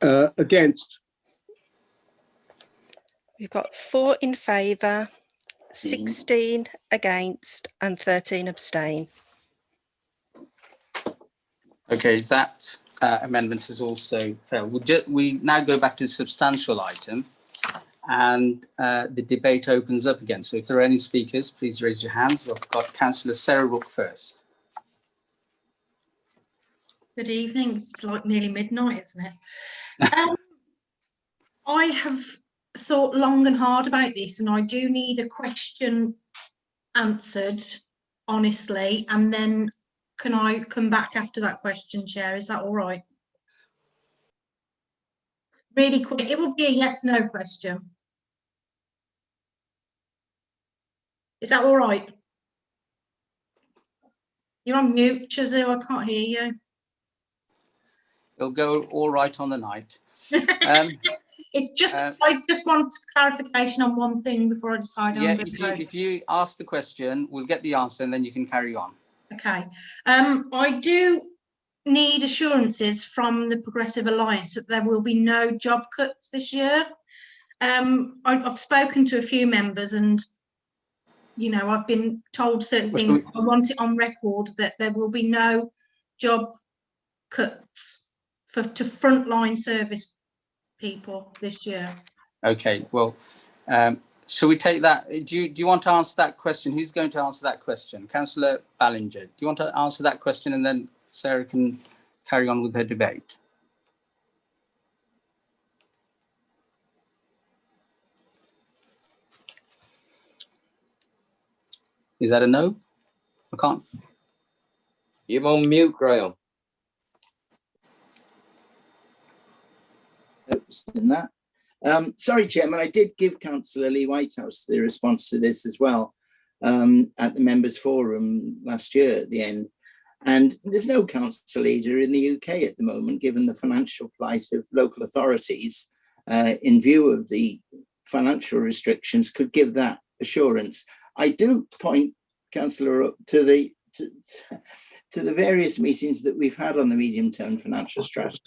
Against. We've got 4 in favour, 16 against, and 13 abstain. Okay, that amendment has also failed. We now go back to the substantial item, and the debate opens up again. So if there are any speakers, please raise your hands. We've got Councillor Sarah Rook first. Good evening. It's like nearly midnight, isn't it? I have thought long and hard about this, and I do need a question answered honestly, and then can I come back after that question, Chair? Is that all right? Really quick. It will be a yes/no question. Is that all right? You're on mute, Chazu. I can't hear you. It'll go all right on the night. It's just, I just want clarification on one thing before I decide on Yeah, the vote. if you ask the question, we'll get the answer and then you can carry on. Okay. I do need assurances from the Progressive Alliance that there will be no job cuts this year. I've spoken to a few members, and you know, I've been told certain things. I want it on record that there will be no job cuts to frontline service people this year. Okay, well, shall we take that? Do you want to answer that question? Who's going to answer that question? Councillor Ballinger, do you want to answer that question, and then Sarah can carry on with her debate? Is that a no? I can't. You're on mute, Graham. In that. Sorry, Chairman, I did give Councillor Lee Whitehouse the response to this as well at the members' forum last year at the end. And there's no council leader in the UK at the moment, given the financial plight of local authorities, in view of the financial restrictions, could give that assurance. I do point, Councillor, up to the various meetings that we've had on the medium-term financial strategy.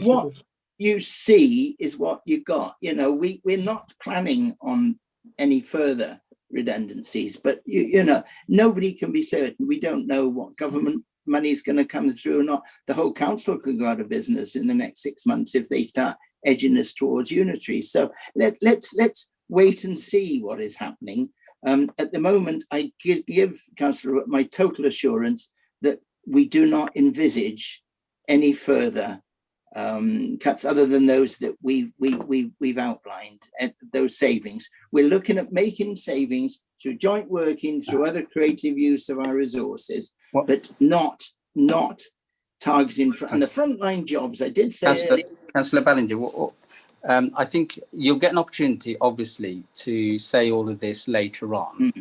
What you see is what you got. You know, we're not planning on any further redundancies, but you know, nobody can be certain. We don't know what government money is going to come through or not. The whole council could go out of business in the next 6 months if they start edging us towards unitary. So let's wait and see what is happening. At the moment, I give Councillor my total assurance that we do not envisage any further cuts other than those that we've outlined, those savings. We're looking at making savings through joint working, through other creative use of our resources, but not targeting and the frontline jobs. I did say Councillor Ballinger, I think you'll get an opportunity, obviously, to say all of this later on.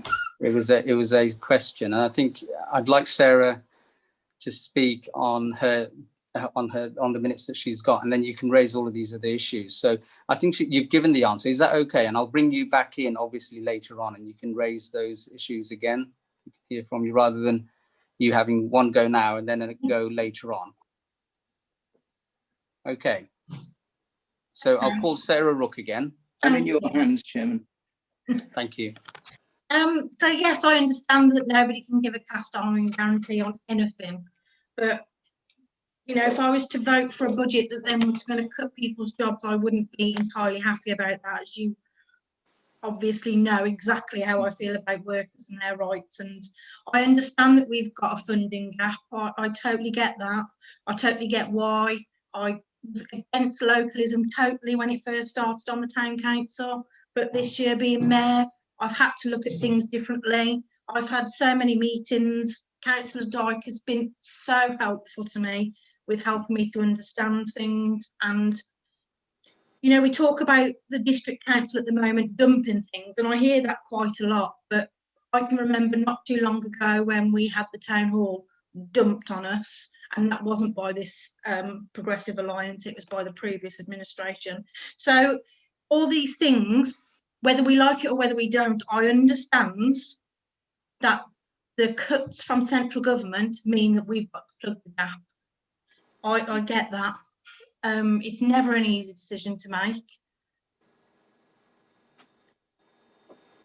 It was a question, and I think I'd like Sarah to speak on the minutes that she's got, and then you can raise all of these other issues. So I think you've given the answer. Is that okay? And I'll bring you back in, obviously, later on, and you can raise those issues again. We can hear from you rather than you having one go now and then a go later on. Okay. So I'll call Sarah Rook again. I'm in your hands, Chairman. Thank you. So yes, I understand that nobody can give a cast iron guarantee on anything, but you know, if I was to vote for a budget that then was going to cut people's jobs, I wouldn't be entirely happy about that, as you obviously know exactly how I feel about workers and their rights. And I understand that we've got a funding gap. I totally get that. I totally get why. I was against localism totally when it first started on the town council, but this year being mayor, I've had to look at things differently. I've had so many meetings. Councillor Dyke has been so helpful to me with helping me to understand things. And you know, we talk about the district council at the moment dumping things, and I hear that quite a lot, but I can remember not too long ago when we had the town hall dumped on us, and that wasn't by this Progressive Alliance, it was by the previous administration. So all these things, whether we like it or whether we don't, I understand that the cuts from central government mean that we've got to plug the gap. I get that. It's never an easy decision to make.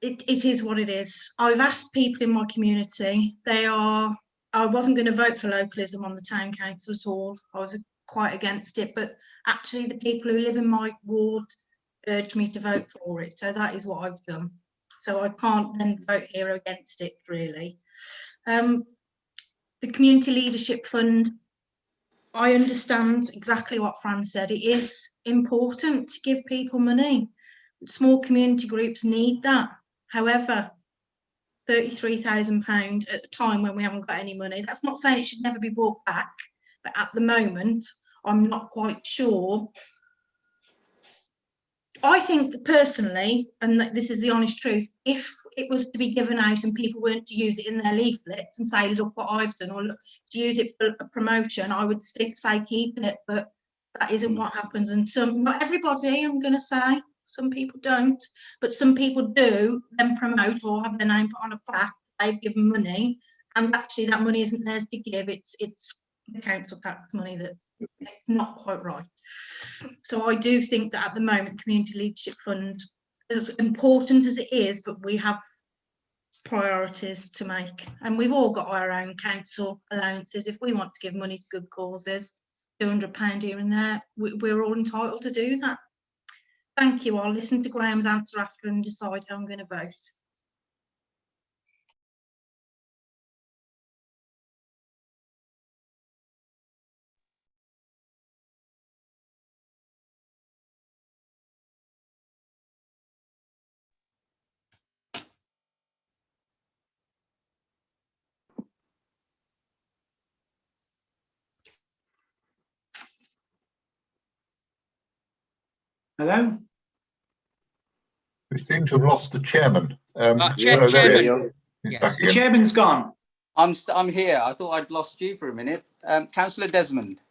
It is what it is. I've asked people in my community, I wasn't going to vote for localism on the town council at all. I was quite against it, but actually the people who live in my ward urged me to vote for it. So that is what I've done. So I can't then vote here against it, really. The Community Leadership Fund, I understand exactly what Fran said. It is important to give people money. Small community groups need that. However, £33,000 at a time when we haven't got any money, that's not saying it should never be brought back, but at the moment, I'm not quite sure. I think personally, and this is the honest truth, if it was to be given out and people weren't to use it in their leaflets and say, look what I've done, or look, to use it for a promotion, I would say keep it, but that isn't what happens. And not everybody, I'm going to say, some people don't, but some people do then promote or have their name put on a plaque. They've given money, and actually that money isn't theirs to give. It's the council tax money that it's not quite right. So I do think that at the moment, Community Leadership Fund, as important as it is, but we have priorities to make, and we've all got our own council allowances. If we want to give money to good causes, £200 here and there, we're all entitled to do that. Thank you. I'll listen to Graham's answer after and decide how I'm going to vote. Hello? We seem to have lost the chairman. Chairman. He's back The again. chairman's gone. I'm here. I thought I'd lost you for a minute. Councillor Desmond.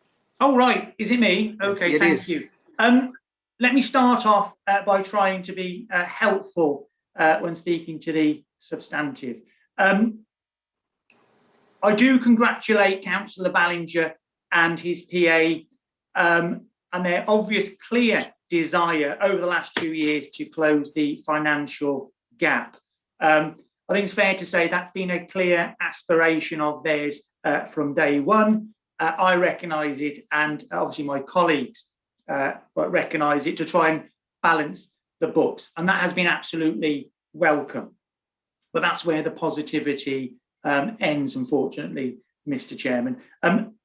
Oh, right. Is it me? Okay, It thank is. you. Let me start off by trying to be helpful when speaking to the substantive. I do congratulate Councillor Ballinger and his PA and their obvious clear desire over the last 2 years to close the financial gap. I think it's fair to say that's been a clear aspiration of theirs from day one. I recognise it, and obviously my colleagues recognise it, to try and balance the books, and that has been absolutely welcome. But that's where the positivity ends, unfortunately, Mr. Chairman.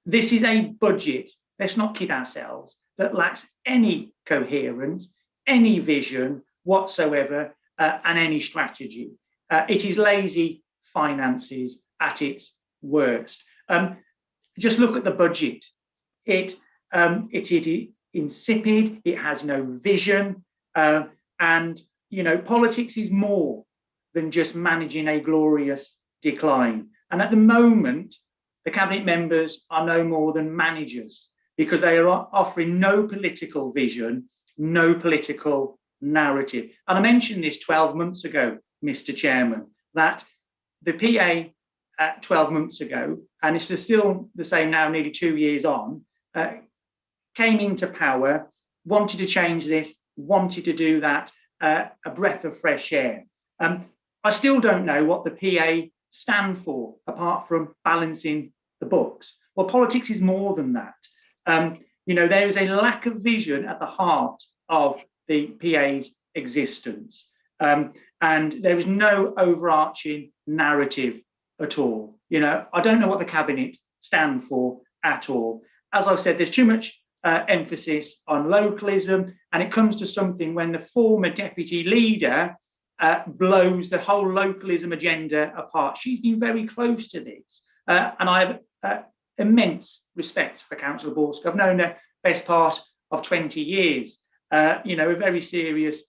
This is a budget, let's not kid ourselves, that lacks any coherence, any vision whatsoever, and any strategy. It is lazy finances at its worst. Just look at the budget. It insipid, it has no vision, and politics is more than just managing a glorious decline. And at the moment, the cabinet members are no more than managers, because they are offering no political vision, no political narrative. And I mentioned this 12 months ago, Mr. Chairman, that the PA 12 months ago, and it's still the same now, nearly 2 years on, came into power, wanted to change this, wanted to do that, a breath of fresh air. I still don't know what the PA stand for, apart from balancing the books. Well, politics is more than that. There is a lack of vision at the heart of the PA's existence. And there is no overarching narrative at all. I don't know what the cabinet stand for at all. As I've said, there's too much emphasis on localism, and it comes to something when the former deputy leader blows the whole localism agenda apart. She's been very close to this, and I have immense respect for Councillor Borski. I've known her best part of 20 years. A very serious,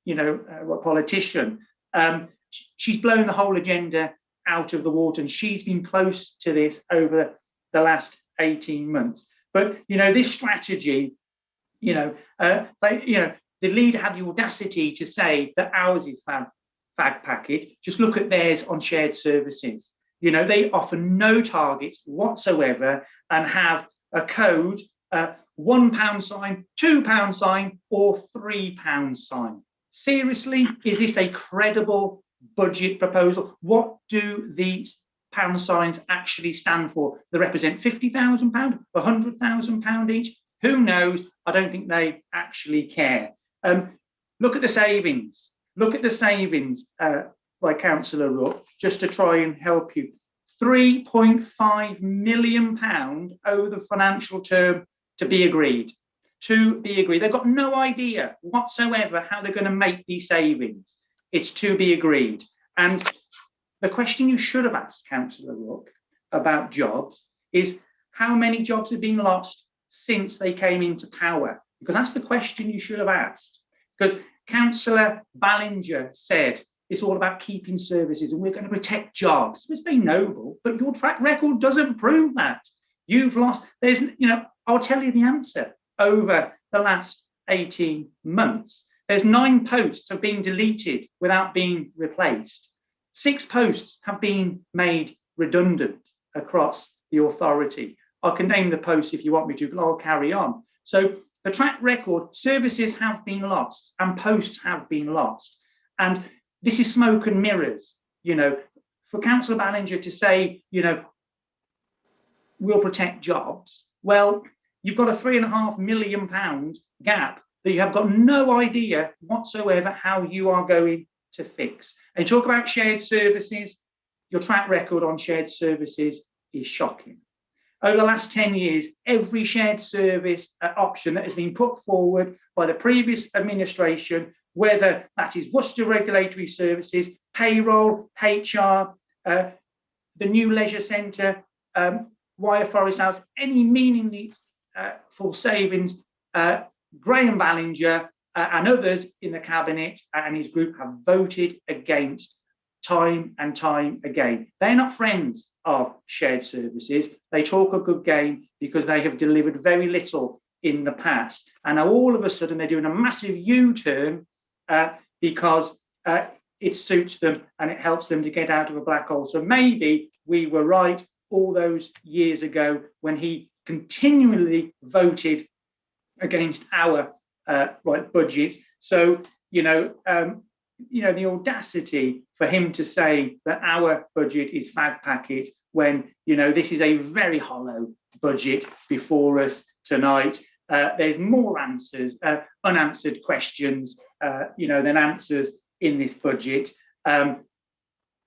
politician. She's blown the whole agenda out of the water, and she's been close to this over the last 18 months. But this strategy, the leader had the audacity to say that ours is fag packet. Just look at theirs on shared services. They offer no targets whatsoever and have a code, £1 sign, £2 sign, or £3 sign. Seriously, is this a credible budget proposal? What do these pound signs actually stand for? They represent £50,000, £100,000 each. Who knows? I don't think they actually care. Look at the savings. Look at the savings by Councillor Rook, just to try and help you. £3.5 million over the financial term to be agreed. They've got no idea whatsoever how they're going to make these savings. It's to be agreed. And the question you should have asked Councillor Rook about jobs is how many jobs have been lost since they came into power? Because that's the question you should have asked. Because Councillor Ballinger said it's all about keeping services and we're going to protect jobs. It's very noble, but your track record doesn't prove that. You've lost, I'll tell you the answer. Over the last 18 months, there's 9 posts have been deleted without being replaced. 6 posts have been made redundant across the authority. I can name the posts if you want me to, but I'll carry on. So the track record, services have been lost and posts have been lost. And this is smoke and mirrors. For Councillor Ballinger to say, we'll protect jobs. Well, you've got a £3.5 million gap that you have got no idea whatsoever how you are going to fix. And you talk about shared services, your track record on shared services is shocking. Over the last 10 years, every shared service option that has been put forward by the previous administration, whether that is Worcester Regulatory Services, payroll, HR, the new leisure centre, Wyre Forest House, any meaningful savings, Graham Ballinger and others in the cabinet and his group have voted against time and time again. They're not friends of shared services. They talk a good game because they have delivered very little in the past. And now all of a sudden they're doing a massive U-turn because it suits them and it helps them to get out of a black hole. So maybe we were right all those years ago when he continually voted against our budgets. So, the audacity for him to say that our budget is fag packet when, this is a very hollow budget before us tonight. There's more answers, unanswered questions, than answers in this budget. And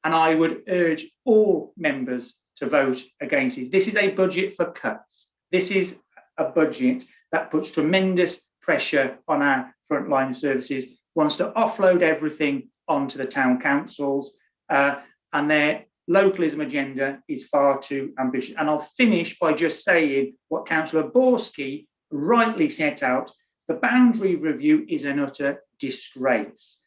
I would urge all members to vote against it. This is a budget for cuts. This is a budget that puts tremendous pressure on our frontline services, wants to offload everything onto the town councils, and their localism agenda is far too ambitious. And I'll finish by just saying what Councillor Borski rightly set out, the boundary review is an utter disgrace.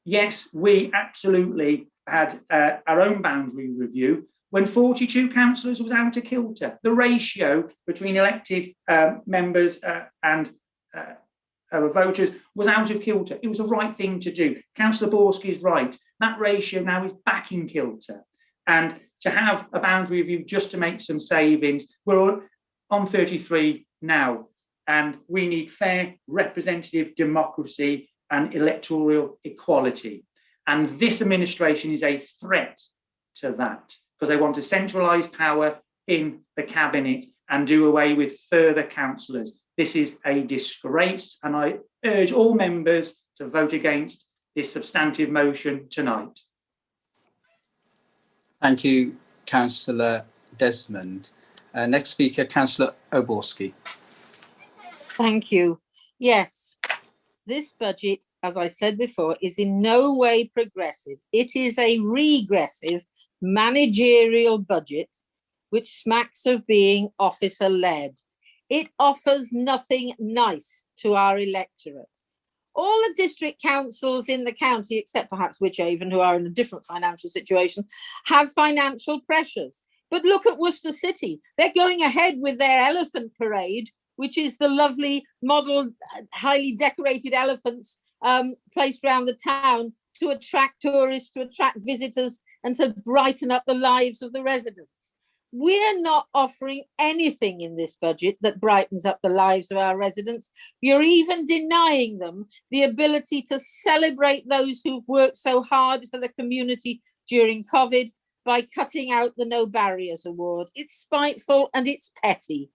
Yes, we absolutely had our own boundary review when 42 councillors was out of kilter. The ratio between elected members and voters was out of kilter. It was the right thing to do. Councillor Borski is right. That ratio now is back in kilter. And to have a boundary review just to make some savings, we're on 33 now, and we need fair representative democracy and electoral equality. And this administration is a threat to that, because they want to centralise power in the cabinet and do away with further councillors. This is a disgrace, and I urge all members to vote against this substantive motion tonight. Thank you, Councillor Desmond. Next speaker, Councillor Oborski. Thank you. Yes, this budget, as I said before, is in no way progressive. It is a regressive managerial budget which smacks of being officer-led. It offers nothing nice to our electorate. All the district councils in the county, except perhaps Wychavon, who are in a different financial situation, have financial pressures. But look at Worcester City. They're going ahead with their elephant parade, which is the lovely model, highly decorated elephants placed around the town to attract tourists, to attract visitors, and to brighten up the lives of the residents. We're not offering anything in this budget that brightens up the lives of our residents. You're even denying them the ability to celebrate those who've worked so hard for the community during COVID by cutting out the No Barriers Award. It's spiteful and it's petty.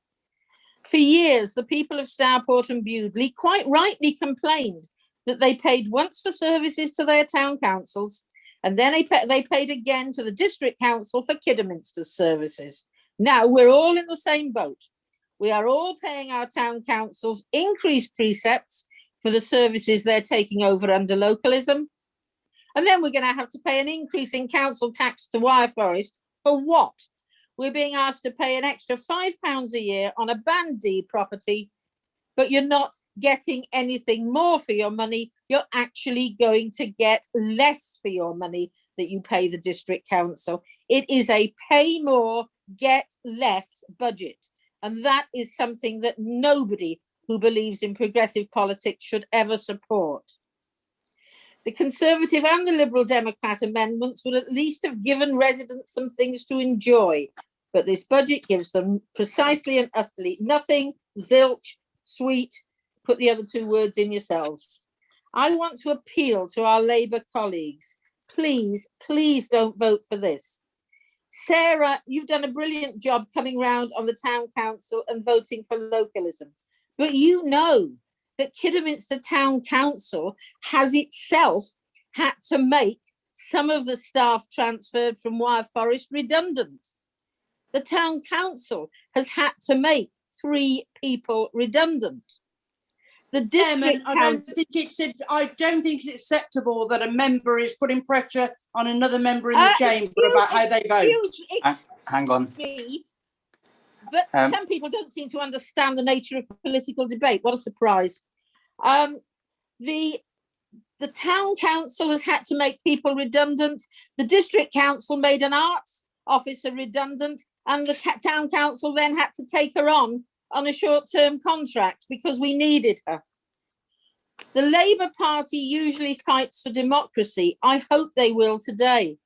For years, the people of Stourport and Bewdley quite rightly complained that they paid once for services to their town councils, and then they paid again to the district council for Kidderminster's services. Now we're all in the same boat. We are all paying our town councils increased precepts for the services they're taking over under localism. And then we're going to have to pay an increase in council tax to Wyre Forest for what? We're being asked to pay an extra £5 a year on a Band D property, but you're not getting anything more for your money. You're actually going to get less for your money that you pay the district council. It is a pay more, get less budget. And that is something that nobody who believes in progressive politics should ever support. The Conservative and the Liberal Democrat amendments would at least have given residents some things to enjoy. But this budget gives them precisely and utterly nothing, zilch, sweet, put the other two words in yourselves. I want to appeal to our Labour colleagues. Please, please don't vote for this. Sarah, you've done a brilliant job coming round on the town council and voting for localism. But you know that Kidderminster Town Council has itself had to make some of the staff transferred from Wyre Forest redundant. The town council has had to make 3 people redundant. The district I don't think it's acceptable that a member is putting pressure on another member in the chamber about how they vote. Hang on. But some people don't seem to understand the nature of political debate. What a surprise. The town council has had to make people redundant. The district council made an arts officer redundant, and the town council then had to take her on a short-term contract because we needed her. The Labour Party usually fights for democracy. I hope they will today.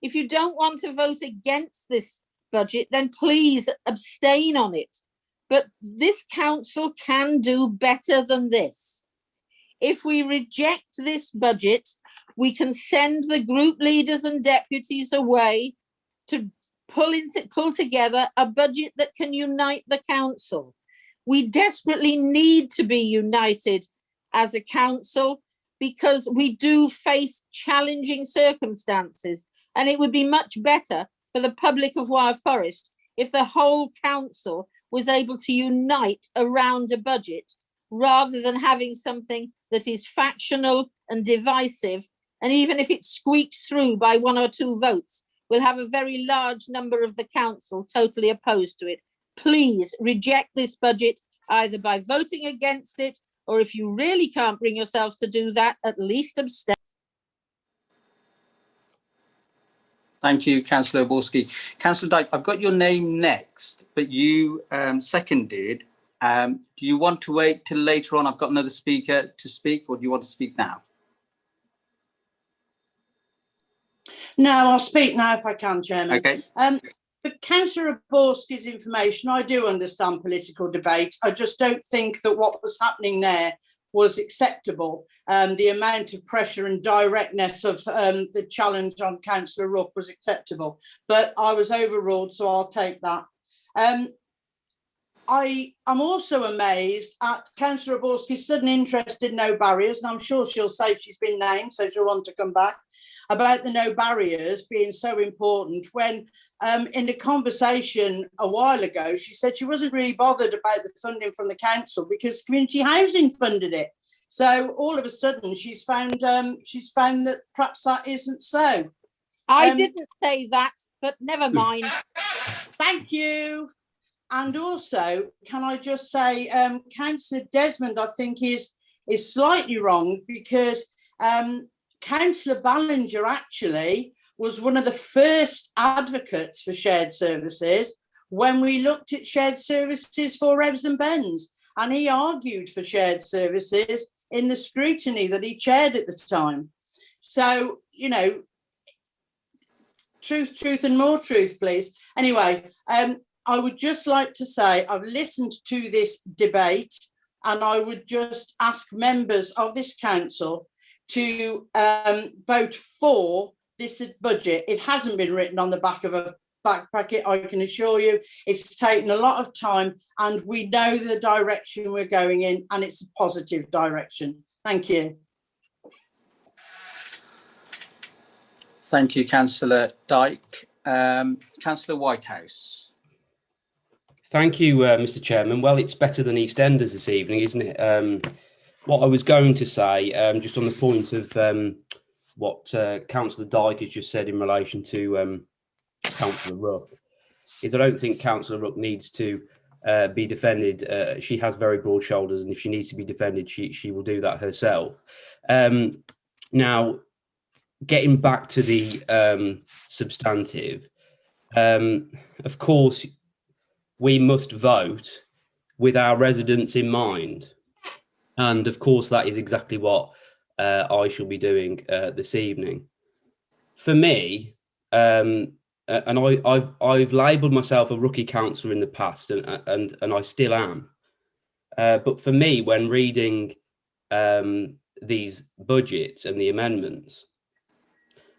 If you don't want to vote against this budget, then please abstain on it. But this council can do better than this. If we reject this budget, we can send the group leaders and deputies away to pull together a budget that can unite the council. We desperately need to be united as a council because we do face challenging circumstances, and it would be much better for the public of Wyre Forest if the whole council was able to unite around a budget rather than having something that is factional and divisive, and even if it squeaks through by 1 or 2 votes, we'll have a very large number of the council totally opposed to it. Please reject this budget either by voting against it, or if you really can't bring yourselves to do that, at least abstain. Thank you, Councillor Oborski. Councillor Dyke, I've got your name next, but you seconded. Do you want to wait till later on? I've got another speaker to speak, or do you want to speak now? No, I'll speak now if I can, Chairman. Okay. For Councillor Oborski's information, I do understand political debate. I just don't think that what was happening there was acceptable. The amount of pressure and directness of the challenge on Councillor Rook was acceptable, but I was overruled, so I'll take that. I am also amazed at Councillor Oborski's sudden interest in no barriers, and I'm sure she'll say she's been named, so she'll want to come back, about the no barriers being so important, when in the conversation a while ago, she said she wasn't really bothered about the funding from the council because community housing funded it. So all of a sudden she's found that perhaps that isn't so. I didn't say that, but never mind. Thank you. And also, can I just say, Councillor Desmond, I think, is slightly wrong, because Councillor Ballinger actually was one of the first advocates for shared services when we looked at shared services for Revs and Bens, and he argued for shared services in the scrutiny that he chaired at the time. So, you know, truth and more truth, please. Anyway, I would just like to say I've listened to this debate, and I would just ask members of this council to vote for this budget. It hasn't been written on the back of a back packet, I can assure you. It's taken a lot of time, and we know the direction we're going in, and it's a positive direction. Thank you. Thank you, Councillor Dyke. Councillor Whitehouse. Thank you, Mr. Chairman. Well, it's better than EastEnders this evening, isn't it? What I was going to say, just on the point of what Councillor Dyke has just said in relation to Councillor Rook, is I don't think Councillor Rook needs to be defended. She has very broad shoulders, and if she needs to be defended, she will do that herself. Now, getting back to the substantive, of course, we must vote with our residents in mind. And of course, that is exactly what I shall be doing this evening. For me, and I've labelled myself a rookie councillor in the past, and I still am. But for me, when reading these budgets and the amendments,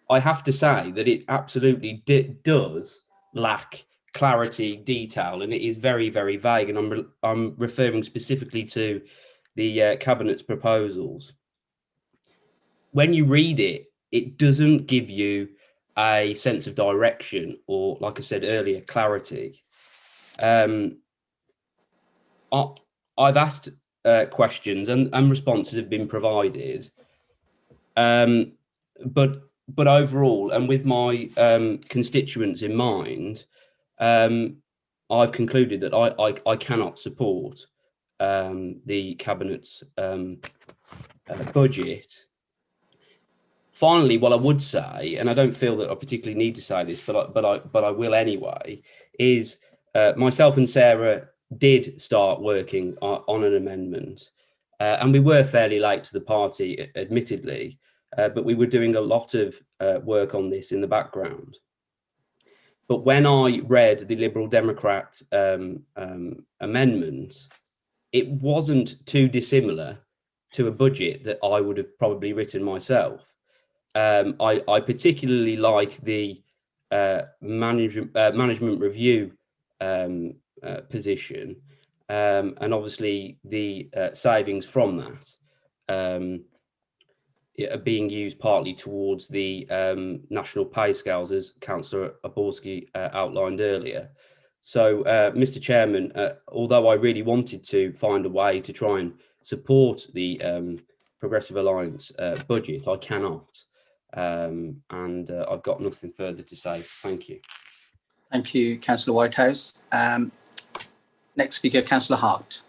I have to say that it absolutely does lack clarity, detail, and it is very, very vague. And I'm referring specifically to the Cabinet's proposals. When you read it, it doesn't give you a sense of direction or, like I said earlier, clarity. I've asked questions and responses have been provided, but overall, and with my constituents in mind, I've concluded that I cannot support the Cabinet's budget. Finally, what I would say, and I don't feel that I particularly need to say this, but I will anyway, is myself and Sarah did start working on an amendment, and we were fairly late to the party, admittedly, but we were doing a lot of work on this in the background. But when I read the Liberal Democrat amendment, it wasn't too dissimilar to a budget that I would have probably written myself. I particularly like the management review position, and obviously the savings from that are being used partly towards the national pay scales, as Councillor Oborski outlined earlier. So, Mr. Chairman, although I really wanted to find a way to try and support the Progressive Alliance budget, I cannot. And I've got nothing further to say. Thank you. Thank you, Councillor Whitehouse. Next speaker, Councillor Hart.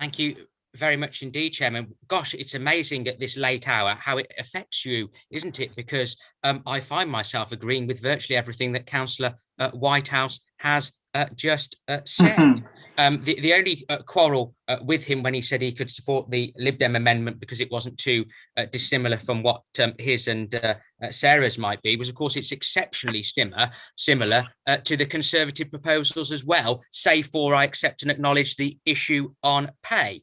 Thank you very much indeed, Chairman. Gosh, it's amazing at this late hour how it affects you, isn't it? Because I find myself agreeing with virtually everything that Councillor Whitehouse has just said. The only quarrel with him when he said he could support the Lib Dem amendment because it wasn't too dissimilar from what his and Sarah's might be was, of course, it's exceptionally similar to the Conservative proposals as well, save for I accept and acknowledge the issue on pay.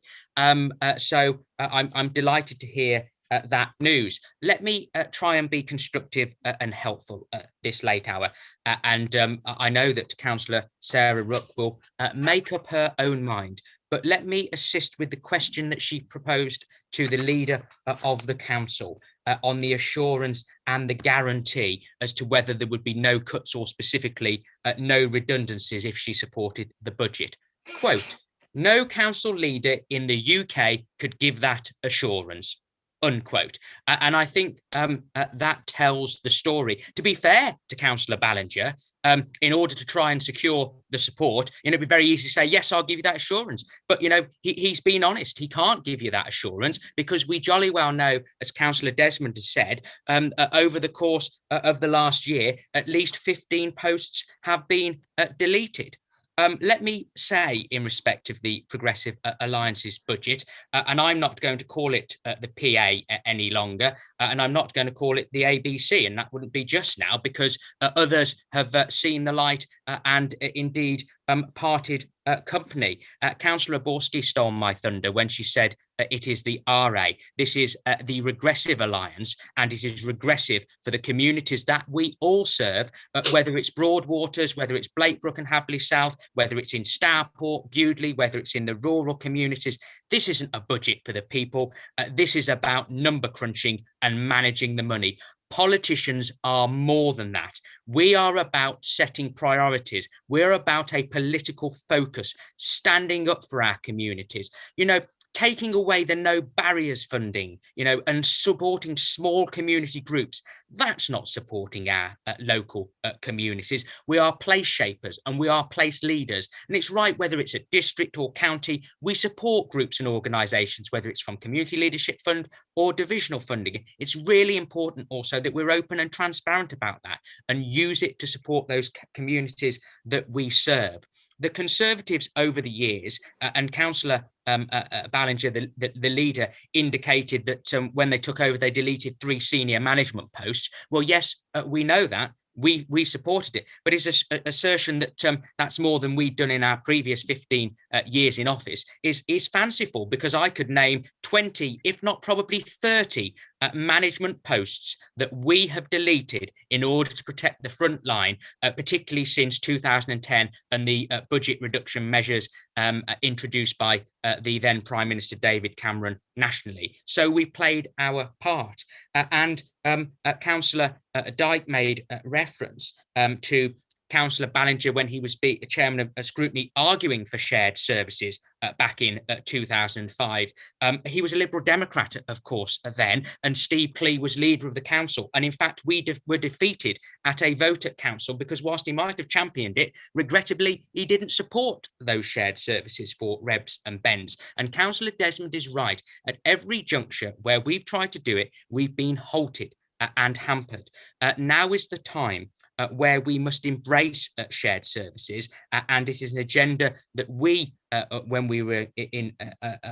So I'm delighted to hear that news. Let me try and be constructive and helpful at this late hour. I know that Councillor Sarah Ruck will make up her own mind, but let me assist with the question that she proposed to the leader of the council on the assurance and the guarantee as to whether there would be no cuts or specifically no redundancies if she supported the budget. Quote, "No council leader in the UK could give that assurance." Unquote. And I think that tells the story. To be fair to Councillor Ballinger, in order to try and secure the support, it'd be very easy to say, yes, I'll give you that assurance. But, he's been honest. He can't give you that assurance because we jolly well know, as Councillor Desmond has said, over the course of the last year, at least 15 posts have been deleted. Let me say in respect of the Progressive Alliance's budget, and I'm not going to call it the PA any longer, and I'm not going to call it the ABC, and that wouldn't be just now because others have seen the light and indeed parted company. Councillor Borski stole my thunder when she said it is the RA. This is the Regressive Alliance, and it is regressive for the communities that we all serve, whether it's Broadwaters, whether it's Blakebrook and Habley South, whether it's in Stourport, Bewdley, whether it's in the rural communities. This isn't a budget for the people. This is about number crunching and managing the money. Politicians are more than that. We are about setting priorities. We're about a political focus, standing up for our communities. Taking away the no barriers funding, and supporting small community groups. That's not supporting our local communities. We are place shapers and we are place leaders. And it's right, whether it's a district or county, we support groups and organisations, whether it's from Community Leadership Fund or divisional funding. It's really important also that we're open and transparent about that and use it to support those communities that we serve. The Conservatives over the years, and Councillor Ballinger, the leader, indicated that when they took over, they deleted 3 senior management posts. Well, yes, we know that. We supported it, but his assertion that that's more than we'd done in our previous 15 years in office is fanciful, because I could name 20, if not probably 30 management posts that we have deleted in order to protect the front line, particularly since 2010 and the budget reduction measures introduced by the then Prime Minister David Cameron nationally. So we played our part. Councillor Dyke made reference to Councillor Ballinger when he was chairman of scrutiny arguing for shared services back in 2005. He was a Liberal Democrat, of course, then, and Steve Clee was leader of the council. And in fact, we were defeated at a vote at council because whilst he might have championed it, regrettably, he didn't support those shared services for Rebs and Bens. And Councillor Desmond is right. At every juncture where we've tried to do it, we've been halted and hampered. Now is the time where we must embrace shared services, and it is an agenda that we, when we were in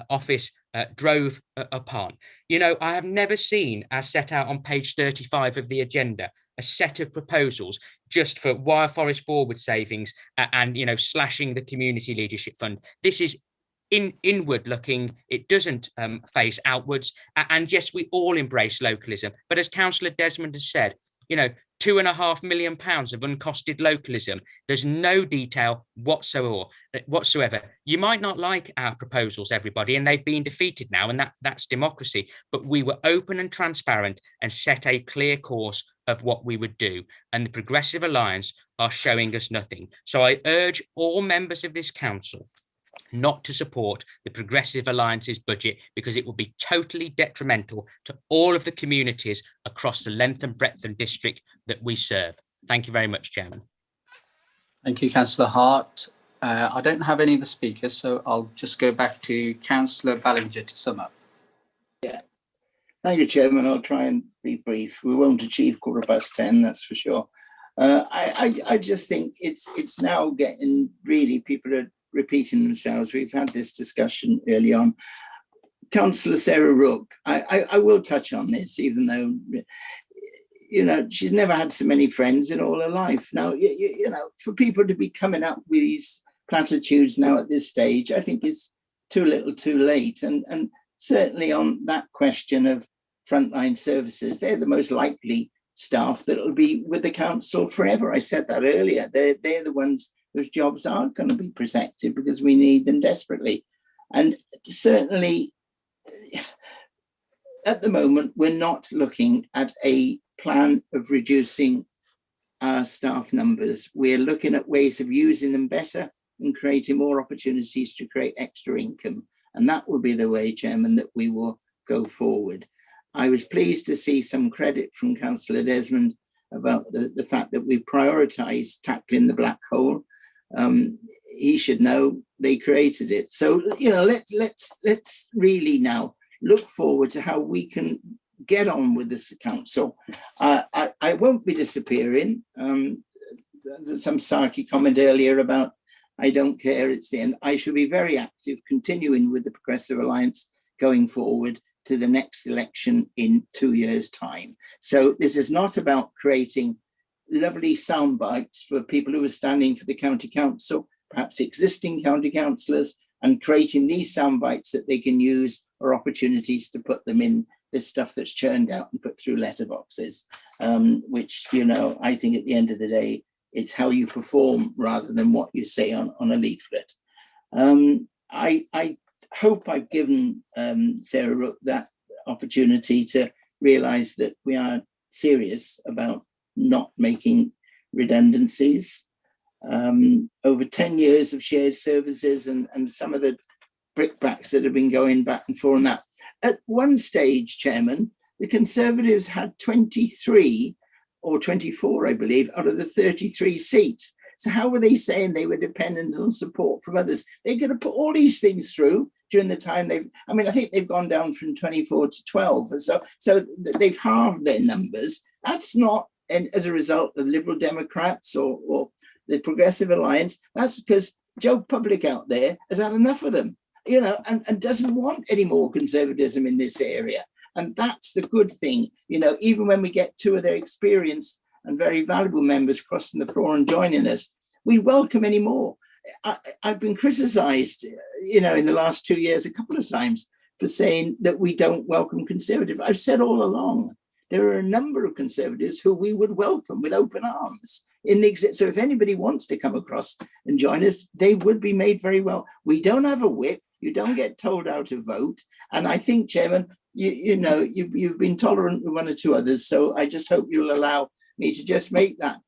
office, drove upon. I have never seen, as set out on page 35 of the agenda, a set of proposals just for Wyre Forest forward savings and slashing the Community Leadership Fund. This is inward looking. It doesn't face outwards. And yes, we all embrace localism, but as Councillor Desmond has said, £2.5 million of uncosted localism. There's no detail whatsoever. You might not like our proposals, everybody, and they've been defeated now, and that's democracy. But we were open and transparent and set a clear course of what we would do. And the Progressive Alliance are showing us nothing. So I urge all members of this council not to support the Progressive Alliance's budget, because it will be totally detrimental to all of the communities across the length and breadth and district that we serve. Thank you very much, Chairman. Thank you, Councillor Hart. I don't have any of the speakers, so I'll just go back to Councillor Ballinger to sum up. Yeah. Thank you, Chairman. I'll try and be brief. We won't achieve 10:15, that's for sure. I just think it's now getting really, people are repeating themselves. We've had this discussion early on. Councillor Sarah Rook, I will touch on this, even though, you know, she's never had so many friends in all her life. Now, you know, for people to be coming up with these platitudes now at this stage, I think it's too little too late. And certainly on that question of frontline services, they're the most likely staff that will be with the council forever. I said that earlier. They're the ones whose jobs are going to be protected because we need them desperately. And certainly at the moment, we're not looking at a plan of reducing our staff numbers. We're looking at ways of using them better and creating more opportunities to create extra income. And that will be the way, Chairman, that we will go forward. I was pleased to see some credit from Councillor Desmond about the fact that we prioritised tackling the black hole. He should know they created it. So, you know, let's really now look forward to how we can get on with this council. I won't be disappearing. Some sarky comment earlier about I don't care, it's the end. I shall be very active, continuing with the Progressive Alliance going forward to the next election in 2 years' time. So this is not about creating lovely sound bites for people who are standing for the county council, perhaps existing county councillors, and creating these sound bites that they can use or opportunities to put them in this stuff that's churned out and put through letterboxes, which, you know, I think at the end of the day, it's how you perform rather than what you say on a leaflet. I hope I've given Sarah Rook that opportunity to realise that we are serious about not making redundancies. Over 10 years of shared services and some of the brickbats that have been going back and forth on that. At one stage, Chairman, the Conservatives had 23 or 24, I believe, out of the 33 seats. So how were they saying they were dependent on support from others? They're going to put all these things through during the time I think they've gone down from 24 to 12. And so they've halved their numbers. That's not as a result of Liberal Democrats or the Progressive Alliance. That's because Joe Public out there has had enough of them, you know, and doesn't want any more conservatism in this area. And that's the good thing, you know, even when we get two of their experienced and very valuable members crossing the floor and joining us, we welcome any more. I've been criticised, you know, in the last 2 years a couple of times for saying that we don't welcome Conservatives. I've said all along, there are a number of Conservatives who we would welcome with open arms. So if anybody wants to come across and join us, they would be made very well. We don't have a whip. You don't get told how to vote. And I think, Chairman, you know, you've been tolerant with one or two others. So I just hope you'll allow me to just make that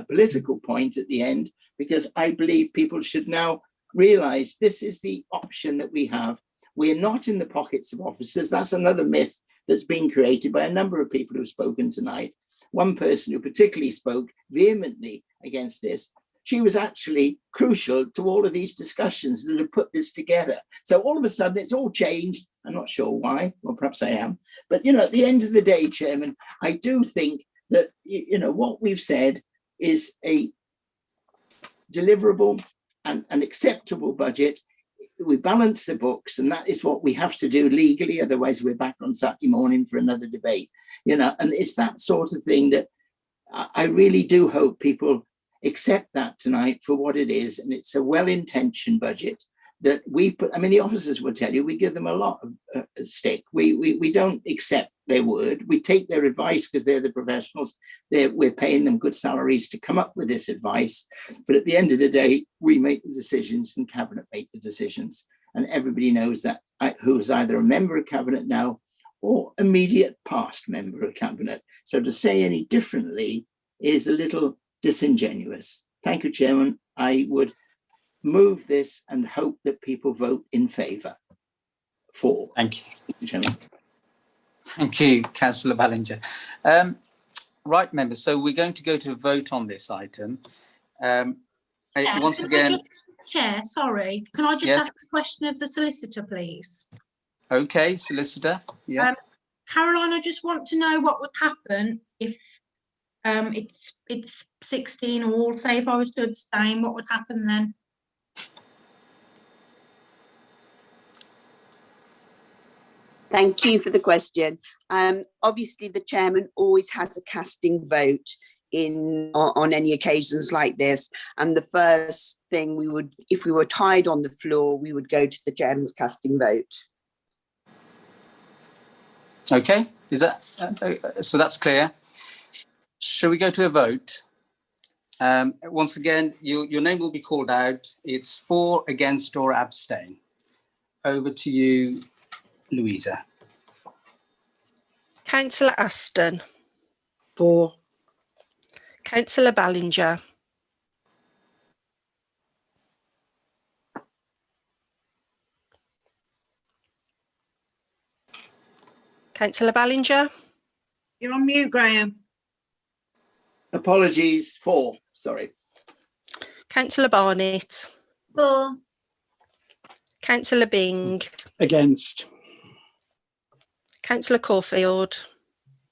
political point at the end, because I believe people should now realise this is the option that we have. We're not in the pockets of officers. That's another myth that's been created by a number of people who've spoken tonight. One person who particularly spoke vehemently against this, she was actually crucial to all of these discussions that have put this together. So all of a sudden it's all changed. I'm not sure why, or perhaps I am. But, you know, at the end of the day, Chairman, I do think that, you know, what we've said is a deliverable and an acceptable budget. We balance the books, and that is what we have to do legally. Otherwise, we're back on Saturday morning for another debate, you know, and it's that sort of thing that I really do hope people accept that tonight for what it is. And it's a well-intentioned budget that we put. I mean, the officers will tell you, we give them a lot of stick. We don't accept their word. We take their advice because they're the professionals. We're paying them good salaries to come up with this advice. But at the end of the day, we make the decisions and Cabinet make the decisions. And everybody knows that, who is either a member of Cabinet now or immediate past member of Cabinet. So to say any differently is a little disingenuous. Thank you, Chairman. I would move this and hope that people vote in favour for. Thank you, Chairman. Thank you, Councillor Ballinger. Right, members, so we're going to go to a vote on this item. Once again, Chair, sorry, can I just Yes. ask a question of the solicitor, please? Okay, solicitor. Yeah. Caroline, I just want to know what would happen if it's 16 all, say if I was to abstain, what would happen then? Thank you for the question. Obviously, the chairman always has a casting vote on any occasions like this. And the first thing we would, if we were tied on the floor, we would go to the chairman's casting vote. Okay, is that so? That's clear. Shall we go to a vote? Once again, your name will be called out. It's for, against, or abstain. Over to you, Louisa. Councillor Aston. For. Councillor Ballinger. Councillor Ballinger. You're on mute, Graham. Apologies, for, sorry. Councillor Barnett. For. Councillor Bing. Against. Councillor Caulfield.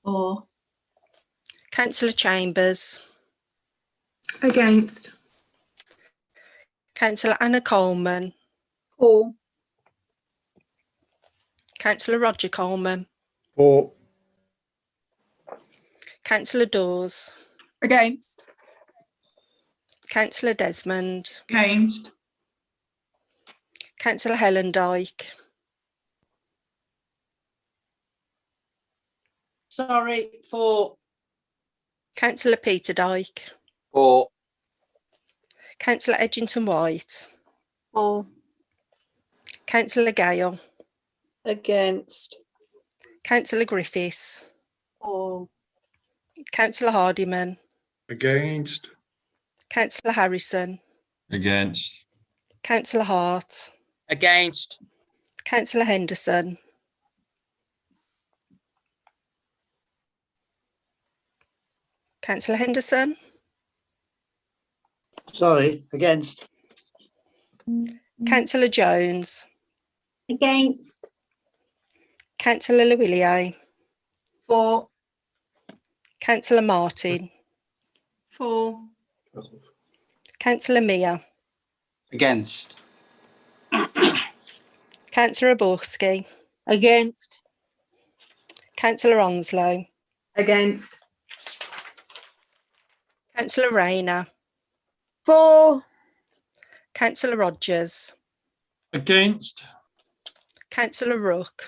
For. Councillor Chambers. Against. Councillor Anna Coleman. For. Councillor Roger Coleman. For. Councillor Dawes. Against. Councillor Desmond. Against. Councillor Helen Dyke. Sorry, for. Councillor Peter Dyke. For. Councillor Edgington White. For. Councillor Gale. Against. Councillor Griffiths. For. Councillor Hardiman. Against. Councillor Harrison. Against. Councillor Hart. Against. Councillor Henderson. Councillor Henderson. Sorry, against. Councillor Jones. Against. Councillor Lewillier. For. Councillor Martin. For. Councillor Mia. Against. Councillor Aborski. Against. Councillor Onslow. Against. Councillor Rayner. For. Councillor Rogers. Against. Councillor Rook.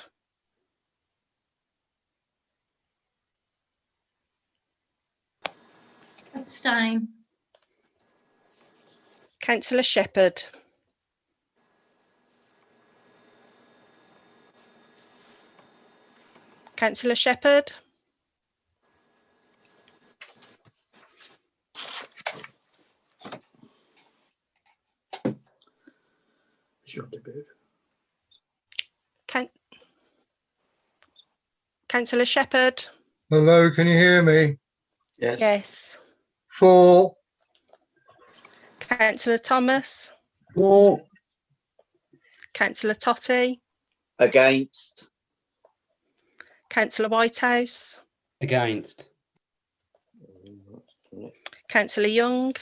Abstain. Councillor Shepherd. Councillor Shepherd. Councillor Shepherd. Hello, can you hear me? Yes. Yes. For. Councillor Thomas. For. Councillor Totty. Against. Councillor Whitehouse. Against. Councillor Young.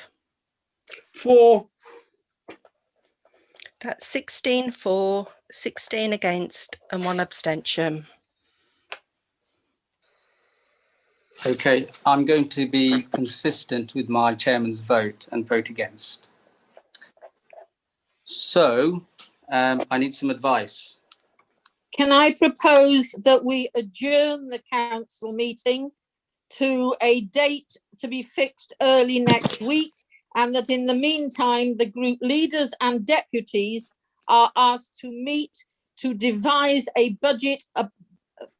For. That's 16 for, 16 against and 1 abstention. Okay, I'm going to be consistent with my chairman's vote and vote against. So I need some advice. Can I propose that we adjourn the council meeting to a date to be fixed early next week, and that in the meantime, the group leaders and deputies are asked to meet to devise a budget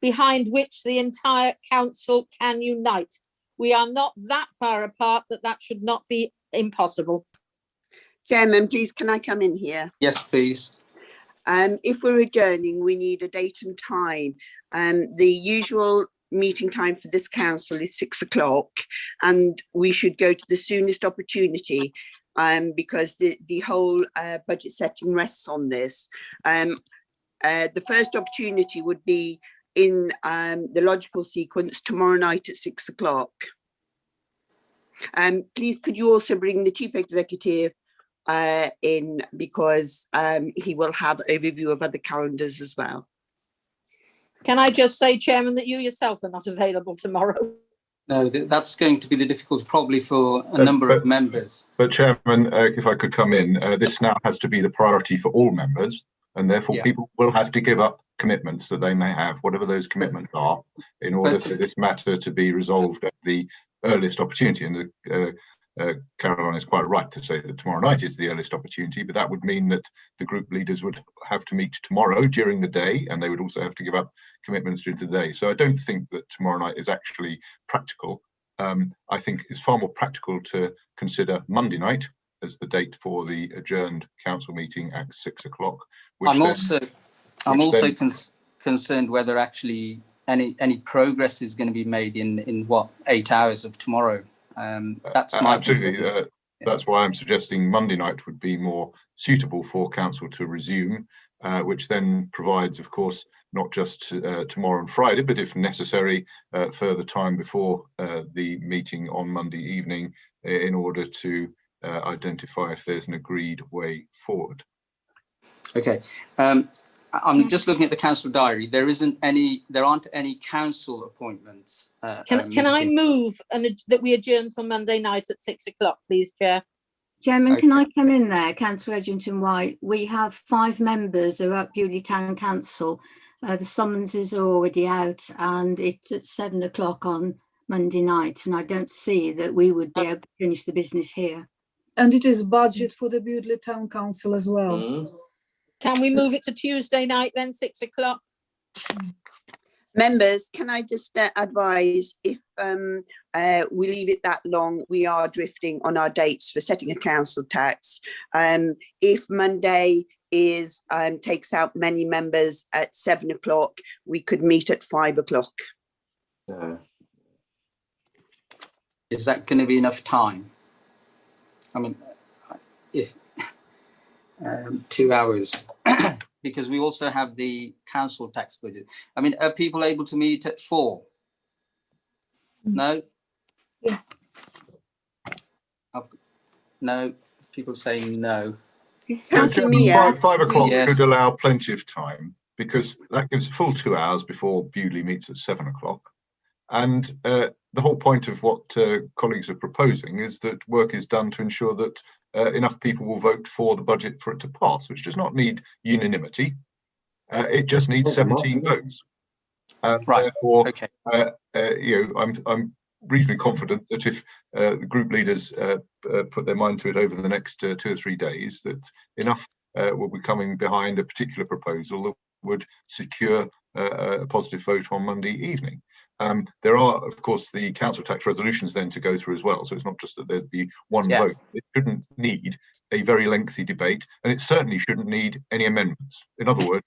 behind which the entire council can unite? We are not that far apart that that should not be impossible. Chairman, please, can I come in here? Yes, please. If we're adjourning, we need a date and time. The usual meeting time for this council is 6 o'clock, and we should go to the soonest opportunity. because the whole budget setting rests on this. The first opportunity would be in the logical sequence tomorrow night at 6 o'clock. Please, could you also bring the Chief Executive in, because he will have overview of other calendars as well. Can I just say, Chairman, that you yourself are not available tomorrow? No, that's going to be the difficulty probably for a number of members. But Chairman, if I could come in, this now has to be the priority for all members, and therefore people will have to give up commitments that they may have, whatever those commitments are, in order for this matter to be resolved at the earliest opportunity. And Caroline is quite right to say that tomorrow night is the earliest opportunity, but that would mean that the group leaders would have to meet tomorrow during the day, and they would also have to give up commitments during the day. So I don't think that tomorrow night is actually practical. I think it's far more practical to consider Monday night as the date for the adjourned council meeting at 6 o'clock. I'm also concerned whether actually any progress is going to be made in what, 8 hours of tomorrow. That's my absolutely. That's why I'm suggesting Monday night would be more suitable for council to resume, which then provides, of course, not just tomorrow and Friday, but if necessary, further time before the meeting on Monday evening in order to identify if there's an agreed way forward. Okay. I'm just looking at the council diary. There aren't any council appointments. Can I move that we adjourn till Monday night at 6 o'clock, please, Chair? Chairman, can I come in there, Councillor Edgington White? We have 5 members who are at Bewdley Town Council. The summonses are already out, and it's at 7 o'clock on Monday night, and I don't see that we would be able to finish the business here. And it is budget for the Bewdley Town Council as well. Can we move it to Tuesday night then, 6 o'clock? Members, can I just advise, if we leave it that long, we are drifting on our dates for setting a council tax. If Monday is takes out many members at 7 o'clock, we could meet at 5 o'clock. Is that going to be enough time? I mean, if 2 hours, because we also have the council tax budget. I mean, are people able to meet at 4? No? Yeah. No, people saying no. 5 o'clock Yes. could allow plenty of time, because that gives a full 2 hours before Bewdley meets at 7 o'clock. And the whole point of what colleagues are proposing is that work is done to ensure that enough people will vote for the budget for it to pass, which does not need unanimity. It just needs 17 votes. Right. Therefore, okay. I'm reasonably confident that if the group leaders put their mind to it over the next 2 or 3 days, that enough will be coming behind a particular proposal that would secure a positive vote on Monday evening. There are, of course, the council tax resolutions then to go through as well. So it's not just that there'd be one vote. It shouldn't need a very lengthy debate, and it certainly shouldn't need any amendments. In other words,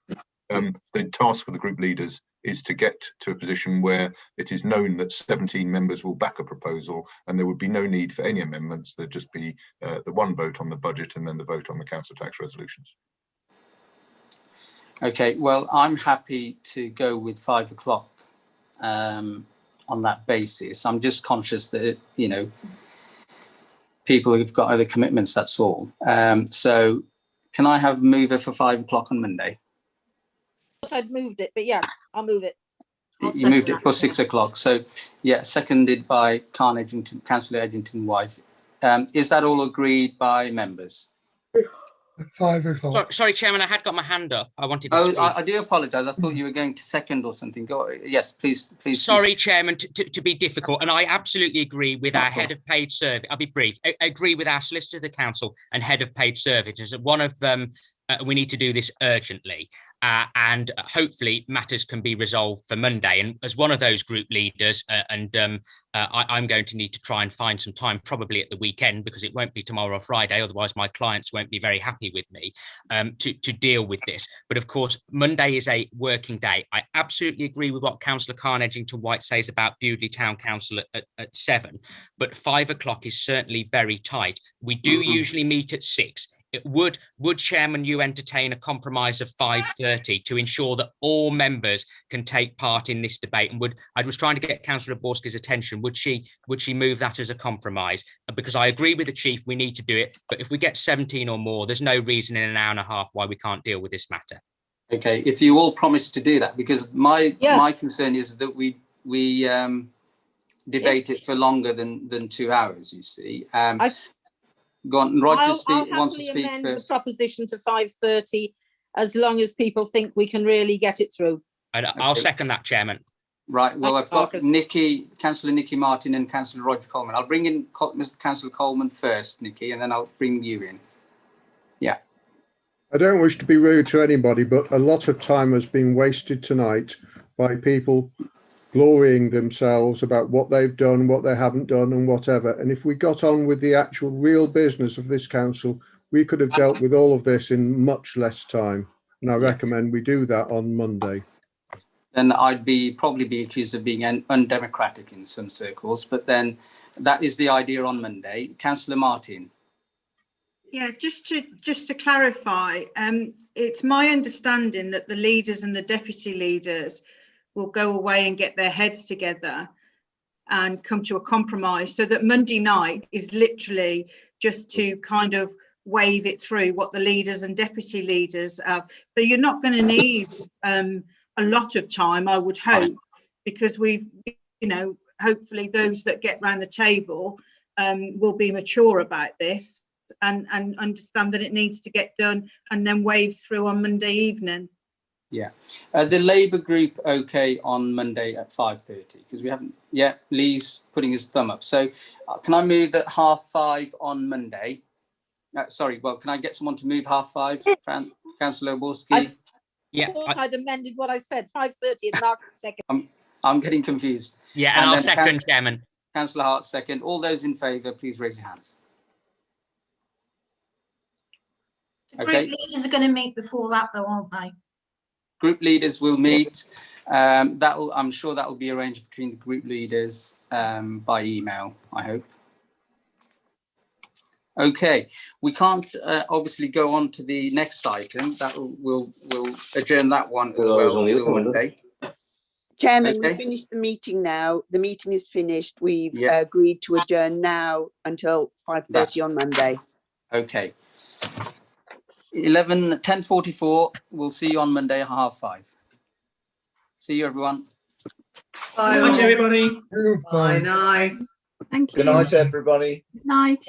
the task for the group leaders is to get to a position where it is known that 17 members will back a proposal, and there would be no need for any amendments. There'd just be the one vote on the budget and then the vote on the council tax resolutions. Okay, well, I'm happy to go with 5 o'clock on that basis. I'm just conscious that, people who've got other commitments, that's all. So can I have a mover for 5 o'clock on Monday? I thought I'd moved it, but yes, I'll move it. You moved it for 6 o'clock. So yeah, seconded by Councillor Edgington White. Is that all agreed by members? 5 o'clock. Sorry, Chairman, I had got my hand up. I wanted to speak. I do apologise. I thought you were going to second or something. Go. Yes, please. Sorry, Chairman, to be difficult, and I absolutely agree with our head of paid service. I'll be brief. I agree with our Solicitor of the Council and head of paid services. One of them, we need to do this urgently. and hopefully matters can be resolved for Monday. And as one of those group leaders, I'm going to need to try and find some time, probably at the weekend, because it won't be tomorrow or Friday, otherwise my clients won't be very happy with me, to deal with this. But of course, Monday is a working day. I absolutely agree with what Councillor Khan Edgington White says about Bewdley Town Council at 7, but 5 o'clock is certainly very tight. We do usually meet at 6. Would Chairman you entertain a compromise of 5:30 to ensure that all members can take part in this debate? And I was trying to get Councillor Borski's attention. Would she move that as a compromise? Because I agree with the chief, we need to do it. But if we get 17 or more, there's no reason in an hour and a half why we can't deal with this matter. Okay, if you all promise to do that, because my concern is that we debate it for longer than 2 hours. You see. Go on, Roger wants to speak amend first. The proposition to 5:30, as long as people think we can really get it through. I'll second that, Chairman. Right. Well, Thanks, I've got Marcus. Councillor Nikki Martin and Councillor Roger Coleman. I'll bring in Mr. Councillor Coleman first, Nikki, and then I'll bring you in. Yeah. I don't wish to be rude to anybody, but a lot of time has been wasted tonight by people glorying themselves about what they've done, what they haven't done, and whatever. And if we got on with the actual real business of this council, we could have dealt with all of this in much less time. And I recommend we do that on Monday. Then I'd probably be accused of being undemocratic in some circles, but then that is the idea on Monday. Councillor Martin. Yeah, just to clarify, it's my understanding that the leaders and the deputy leaders will go away and get their heads together and come to a compromise, so that Monday night is literally just to kind of wave it through what the leaders and deputy leaders have. So you're not going to need a lot of time, I would hope, because hopefully those that get round the table will be mature about this and understand that it needs to get done and then wave through on Monday evening. Yeah, the Labour group okay on Monday at 5:30, because we haven't yet. Lee's putting his thumb up. So can I move at 5:30 on Monday? Can I get someone to move 5:30? Councillor Borski. I thought I'd amended what I said. 5:30 and Marcus second. I'm getting confused. Yeah, and I'll second, Chairman. Councillor Hart second. All those in favour, please raise your hands. Okay. Group leaders are going to meet before that, though, aren't they? Group leaders will meet. I'm sure that will be arranged between the group leaders by email, I hope. Okay, we can't obviously go on to the next item. We'll adjourn that one as well until Monday. Chairman, Okay. we finished the meeting now. The meeting is finished. We've agreed to adjourn now until 5:30 on Monday. Okay. 10:44. We'll see you on Monday at 5:30. See you, everyone. Bye, everybody. Bye night. Thank you. Good night, everybody. Good night.